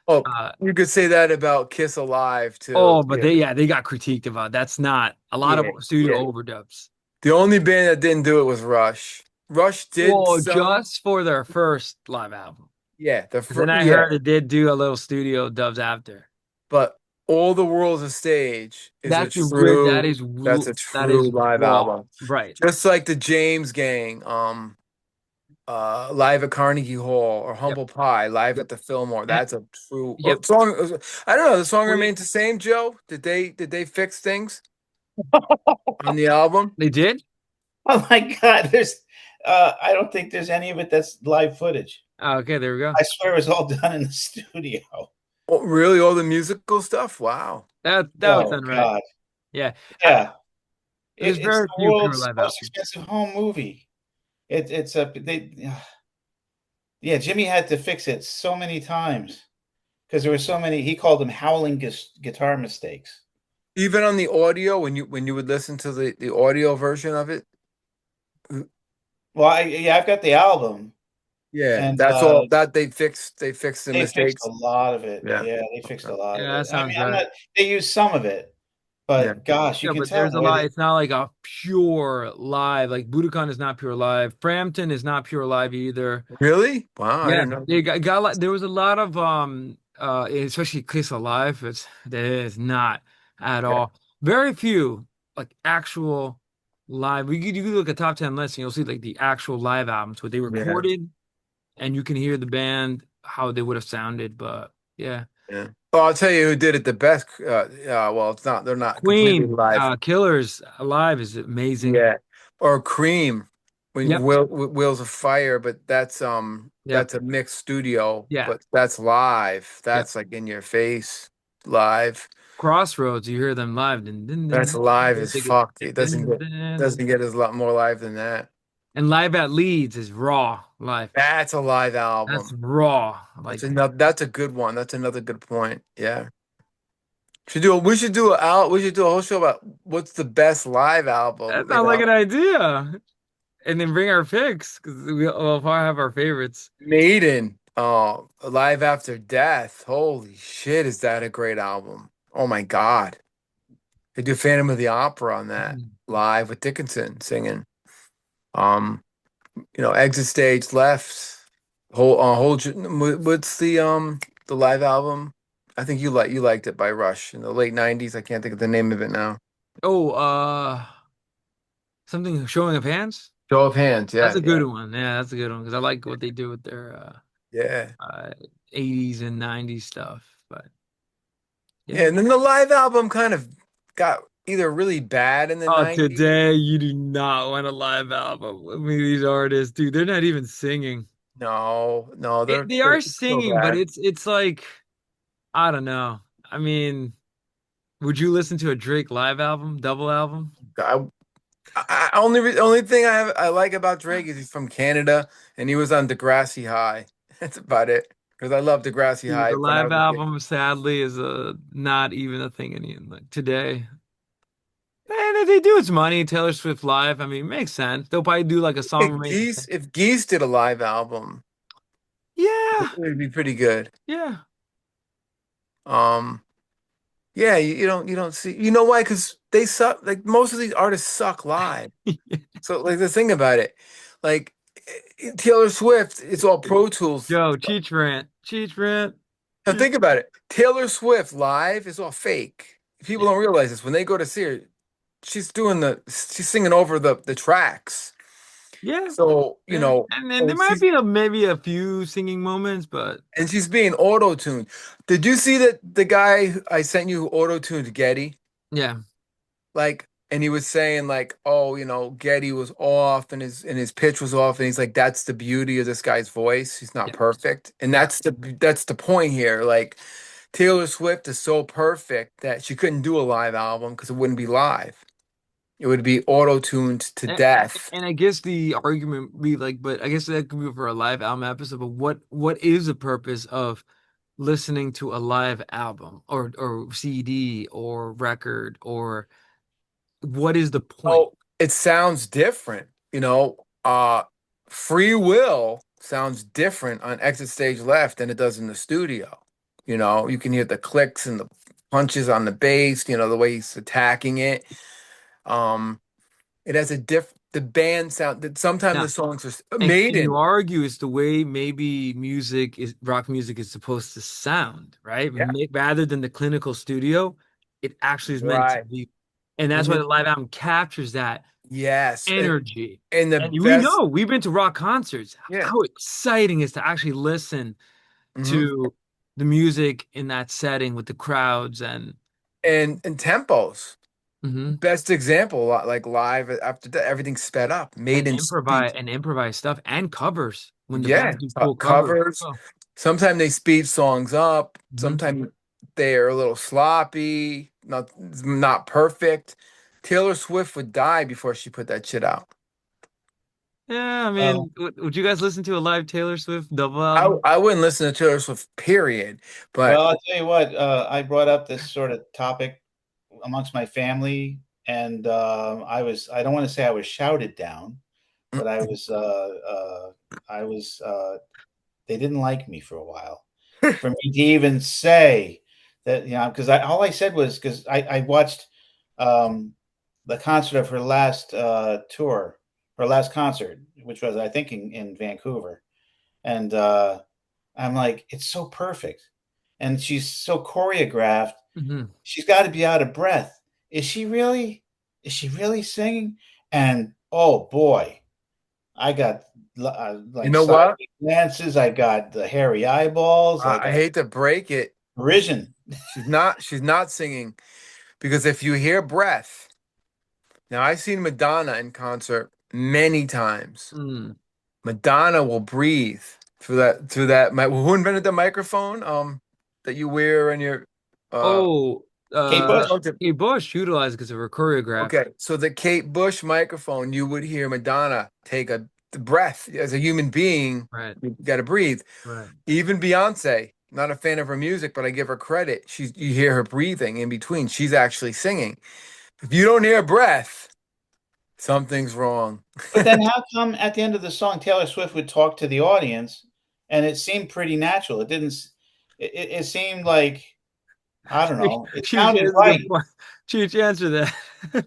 Oh, Uh, you could say that about Kiss Alive too. oh, but Yeah, they got critiqued about that's not a lot of yeah, studio yeah. overdubs. The only band that didn't do it was Rush. Rush did Well, some, just for their first live album. yeah, And then I yeah, heard it did do a little studio dubs after. but All the World's a Stage is a That's a good. true, that's a That true is live raw. album. Right. Just like the James Gang, live at Carnegie Hall, or Yep. Humble Pie live Yep. at the Fillmore. Eh, That's a true Yep. song. I don't know. The song Wait, remains the same. Joe, did they fix things on the album? they did? Oh my God, I don't think there's any of it that's live footage. Oh, okay, there we go. I swear it was all done in the studio. Oh, really? All the musical stuff? Wow. That was Oh done right. God, Yeah. yeah. There's It's very the few pure world's live most albums. expensive home movie. It's a they yeah, Jimmy had to fix it so many times because there were so many. He called them howling guitar mistakes. Even on the audio, when you would listen to the audio version of it, Well, yeah, I've got the album, yeah, and that's all that they fixed the they fixed a mistakes. lot of it. Yeah. Yeah, they fixed Okay. a lot of Yeah, it. that I sounds mean, I'm right. not. They used some of it, Yeah. but gosh, you Yeah, can but tell there's a the way lot. they. It's not like a pure live. Like Budokan is not pure live. Frampton is not pure live either. Really? Wow, I Yeah, didn't know. they got like there was a lot of especially Kiss Alive. It is not at Yeah. all. Very few like actual live. You could look at top 10 lists and you'll see like the actual live albums where they Yeah. recorded and you can hear the band how they would have sounded. But yeah, Yeah. Well, I'll tell you who did it the best. Well, it's not. They're not completely Queen, live. Killers Alive is amazing. Yeah. Or Cream, when Yep, Wheels of Fire, but yep, that's a mixed studio, yeah, but that's live. yep. That's like in your face live. Crossroads, you hear them live. Dun, dun, dun, That's dun, live dun, as dun, fuck. dun, It dun, dun, dun, dun. doesn't get as lot more live than that. And Live at Leeds is raw live. That's a live That's album. raw. Like That's a good one. That's another good point. Yeah. We should do a whole show about what's the best live that album, sounds like an idea. And then bring our picks because we'll probably have our favorites. Maiden, Live After Death. Holy shit, is that a great album? Oh my God. They do Phantom of the Opera on that Mhm. live with Dickinson singing. Um, Exit Stage Left. What's the live album? I think you liked it by Rush in the late 90s. I can't think of the name of it now. Oh, something showing of hands. Show of Hands. That's Yeah, a yeah, good one. Yeah, that's a good one because I like what they do with their yeah. uh 80s and 90s stuff. But yeah. Yeah, and then the live album kind of got either really bad in the Oh, 90s. today you do not want a live album. I mean, these artists, dude, they're not even singing. No, no, They are it's so singing, but bad. it's like I don't know. I mean, would you listen to a Drake live album, double album? I, only thing I like about Drake is he's from Canada and he was on Degrassi High. That's about it. Because I love Degrassi Dude, High the when I live was a kid. album sadly is not even a thing any like today. And if they do, it's money. Taylor Swift live. I mean, it makes sense. They'll probably do like a song remains the same. If Geese did a live album, it Yeah, would be pretty good. yeah. Um, yeah, you don't see, you know why? Because they suck. Like most of these artists suck live. So like the thing about it, like Taylor Swift, it's all Pro Tools. Yo, Cheech rant, Cheech rant. Now Cheech. think about it. Taylor Swift live is all fake. People don't realize this when they go to see her. She's singing over the tracks. Yeah, So, yeah. And then there and might be maybe a few singing moments, but she's being auto-tuned. Did you see that the guy I sent you auto-tuned Getty? yeah, And he was saying like, oh, Getty was off and his pitch was off, and he's like, that's the beauty of this guy's voice. He's not yeah, perfect. And yeah. that's the point here. Like Taylor Swift is so perfect that she couldn't do a live album because it wouldn't be live. It would be auto-tuned to And, death. and I guess the argument would be like, but I guess that could be for a live album episode. But what is the purpose of listening to a live album or CD or record or what is the point? Oh, it sounds different, Free Will sounds different on Exit Stage Left than it does in the studio. You can hear the clicks and the punches on the bass, the way he's attacking it. Um, It has a the band sound that sometimes the Now, songs are and can you Maiden. argue it's the way maybe rock music is supposed to sound, right? Yeah. Rather than the clinical studio, it actually is meant to Right. be. And that's And why then the live album captures that yes, energy. and the And we best, know we've been to rock concerts, yeah. how exciting it is to actually listen Hmm. to the music in that setting with the crowds And tempos. mhm, Best example, like live after that, everything's sped up. Maiden speed. and improvise stuff and covers when the Yeah, bands do cool covers. covers. Oh, Sometimes they speed songs up. mhm. Sometimes they're a little sloppy, not perfect. Taylor Swift would die before she put that shit out. Yeah, I Oh, mean, would you guys listen to a live Taylor Swift double album? I wouldn't listen to Taylor Swift, period. But well, I'll tell you what, I brought up this sort of topic amongst my family, and I don't want to say I was shouted down, but I was, they didn't like me for a while. For me to even say that, because all I said was because I watched um, the concert of her last tour, her last concert, which was, I think, in Vancouver. And I'm like, it's so perfect. And she's so choreographed. Hmm. She's got to be out of breath. Is she really? Is she really singing? And oh boy, I got you like know side what? glances. I got the hairy eyeballs. I I got hate to break it. derision. She's not singing because if you hear breath, now I've seen Madonna in concert many times. Mm. Madonna will breathe through that. Who invented the microphone? That you wear in your uh Oh, Kate the Bush. phone tip. Kate Bush utilized because of her choreograph. Okay, so the Kate Bush microphone, you would hear Madonna take a breath. As a human being, Right, you got to breathe. right. Even Beyonce, not a fan of her music, but I give her credit. You hear her breathing in between. She's actually singing. If you don't hear breath, something's wrong. But then how come at the end of the song Taylor Swift would talk to the audience and it seemed pretty natural? It didn't it seemed like I don't know. It Cheech sounded is a good right. point. Cheech, answer that. I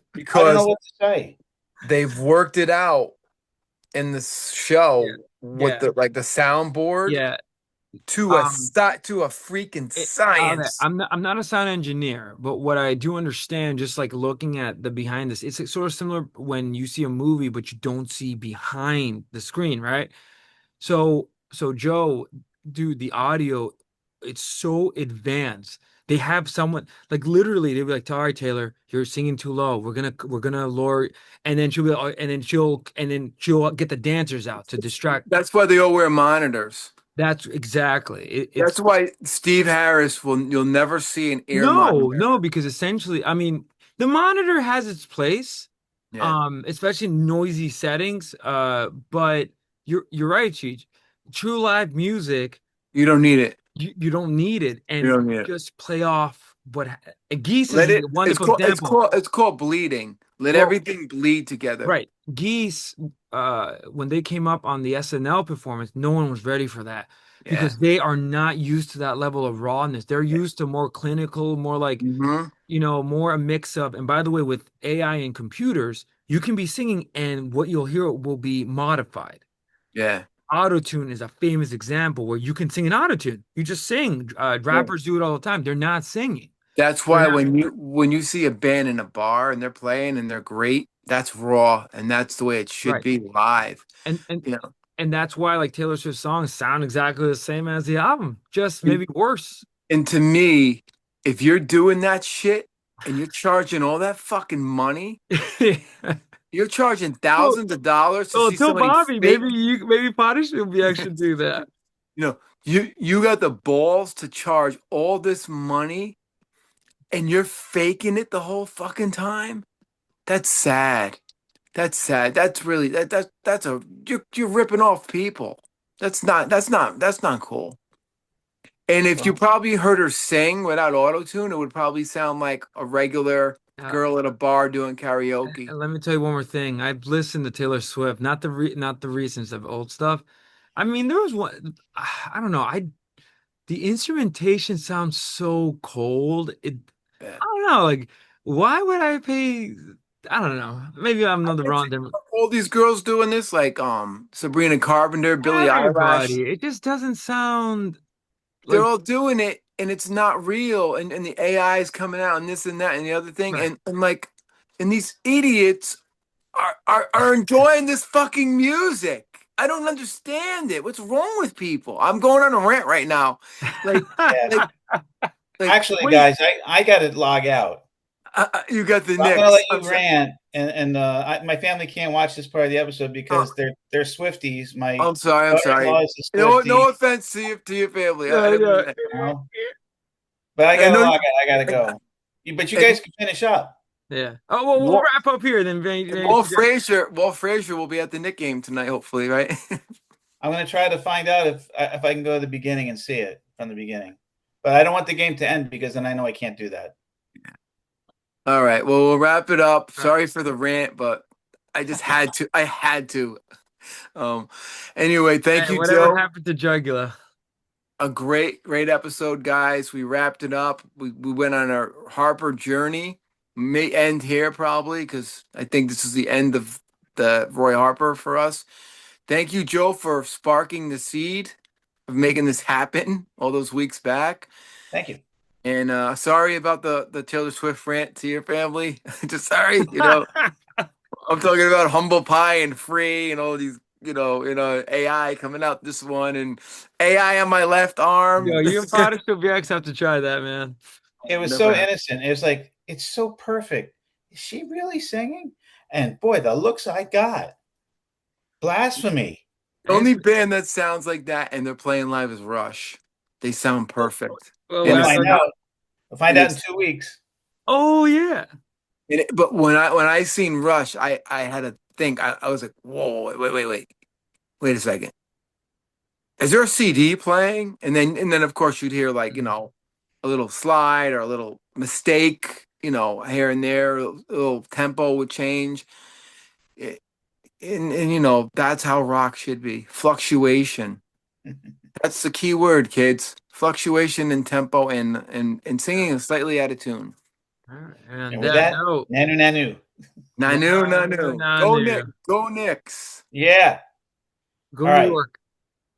don't know Because what to say. they've worked it out in the Yeah, show with yeah, the soundboard yeah. to Um, to a freaking okay, science. I'm not a sound engineer, but what I do understand, just like looking at the behind this, it's sort of similar when you see a movie, but you don't see behind the screen, right? So Joe, dude, the audio, it's so advanced. They have someone like literally they'll be like, all right, Taylor, you're singing too low. We're gonna lower, and then she'll be and then she'll get the dancers out to distract. That's why they all wear monitors. That's exactly That's it's why Steve Harris will you'll never see an ear no, monitor. because essentially, I mean, the monitor has its place, Yeah, especially in noisy settings. But you're right, Cheech. True live music. you don't need it. You don't need it, You and don't need it. just play off Geese is Let a it. wonderful example. It's called bleeding. Let Well, everything bleed together. right, Geese, when they came up on the SNL performance, no one was ready for that Yeah. because they are not used to that level of rawness. They're used to more clinical, more like, Hmm. more a mix of. And by the way, with AI and computers, you can be singing, and what you'll hear will be modified. Yeah. Autotune is a famous example where you can sing an autotune. You just sing. Yeah. Rappers do it all the time. They're not singing. That's They're why not. when you see a band in a bar and they're playing and they're great, that's raw and that's the way it should Right. be live. And and You know. and that's why like Taylor Swift songs sound exactly the same as the album, just And, maybe worse. and to me, if you're doing that shit and you're charging all that fucking money, you're charging Well, thousands of dollars to well, see tell somebody Bobby, fake. maybe Potash will be actually do that. You know, you got the balls to charge all this money and you're faking it the whole fucking time. That's sad. That's sad. That's really that's a you're ripping off people. That's not cool. And if you Well, probably heard her sing without autotune, it would probably sound like a regular Uh, girl at a bar doing and karaoke. let me tell you one more thing. I've listened to Taylor Swift, not the recent stuff, old stuff. I mean, there was one. I don't know. The instrumentation sounds so cold. I Yeah. don't know. Like, why would I pay? I don't know. Maybe I'm on the wrong. All these girls doing this, like Sabrina Carpenter, Billie Eilish, Everybody. It just doesn't sound they're like all doing it, and it's not real, and the AI is coming out, and this and that and the other thing, right. and like, and these idiots are enjoying this fucking music. I don't understand it. What's wrong with people? I'm going on a rant right now. Like, Yeah. like, like, Actually, wait, guys, I got to log out. you got the I'm going to Knicks. let you rant, and my family can't watch this part of the episode because they're Swifties. My I'm sorry. I'm sorry. daughter-in-law is a You know what? Swiftie, No offense to your family. I Yeah, didn't yeah. mean that. you know? But I I got to know. log out. I got to go. But you guys can finish up. Yeah. Oh, well, we'll Walt, wrap up here then, Walt Frazier will be at the Knick game tonight, hopefully, right? I'm going to try to find out if I can go to the beginning and see it from the beginning. But I don't want the game to end because then I know I can't do that. All right. Well, we'll wrap it up. Sorry for the rant, but I just had to. I had to. Um. Anyway, thank Hey, you, whatever Joe. happened to Jugula? A great episode, guys. We wrapped it up. We went on our Harper journey. May end here probably because I think this is the end of the Roy Harper for us. Thank you, Joe, for sparking the seed of making this happen all those weeks back. Thank you. And sorry about the Taylor Swift rant to your family. Just sorry, I'm talking about humble pie and free and all these, AI coming out this one and AI on my left Yo, arm. you and Potter still BX have to try that, man. It was Never so happened. innocent. It was like, it's so perfect. Is she really singing? And boy, the looks I got. Blasphemy. The only band that sounds like that and they're playing live is Rush. They sound perfect. Well, We'll And find out. We'll find out in it's 2 weeks. oh yeah. but when I seen Rush, I had to think. I was like, whoa, wait a second. Is there a CD playing? And then of course you'd hear like, a little slide or a little mistake, here and there, a little tempo would change. It- and that's how rock should be. Fluctuation. That's the key word, kids. Fluctuation in tempo and singing is slightly out of tune. All right. And And with that that, note, nanu nanu. Nanu, Nanu, nanu. Go nanu. Nick, go Knicks. Yeah. Go All New right. York.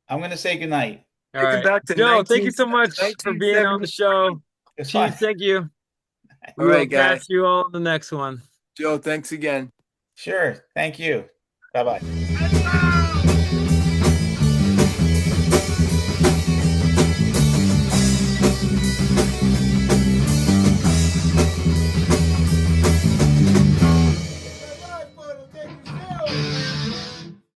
I'm going to say goodnight. All Take it right. back to Joe, thank 19 you so much for being on the 1970. show. It's fun. Chief, thank you. We All will right, guys. catch you all in the next one. Joe, thanks again. Sure. Thank you. Bye-bye. Take it slow.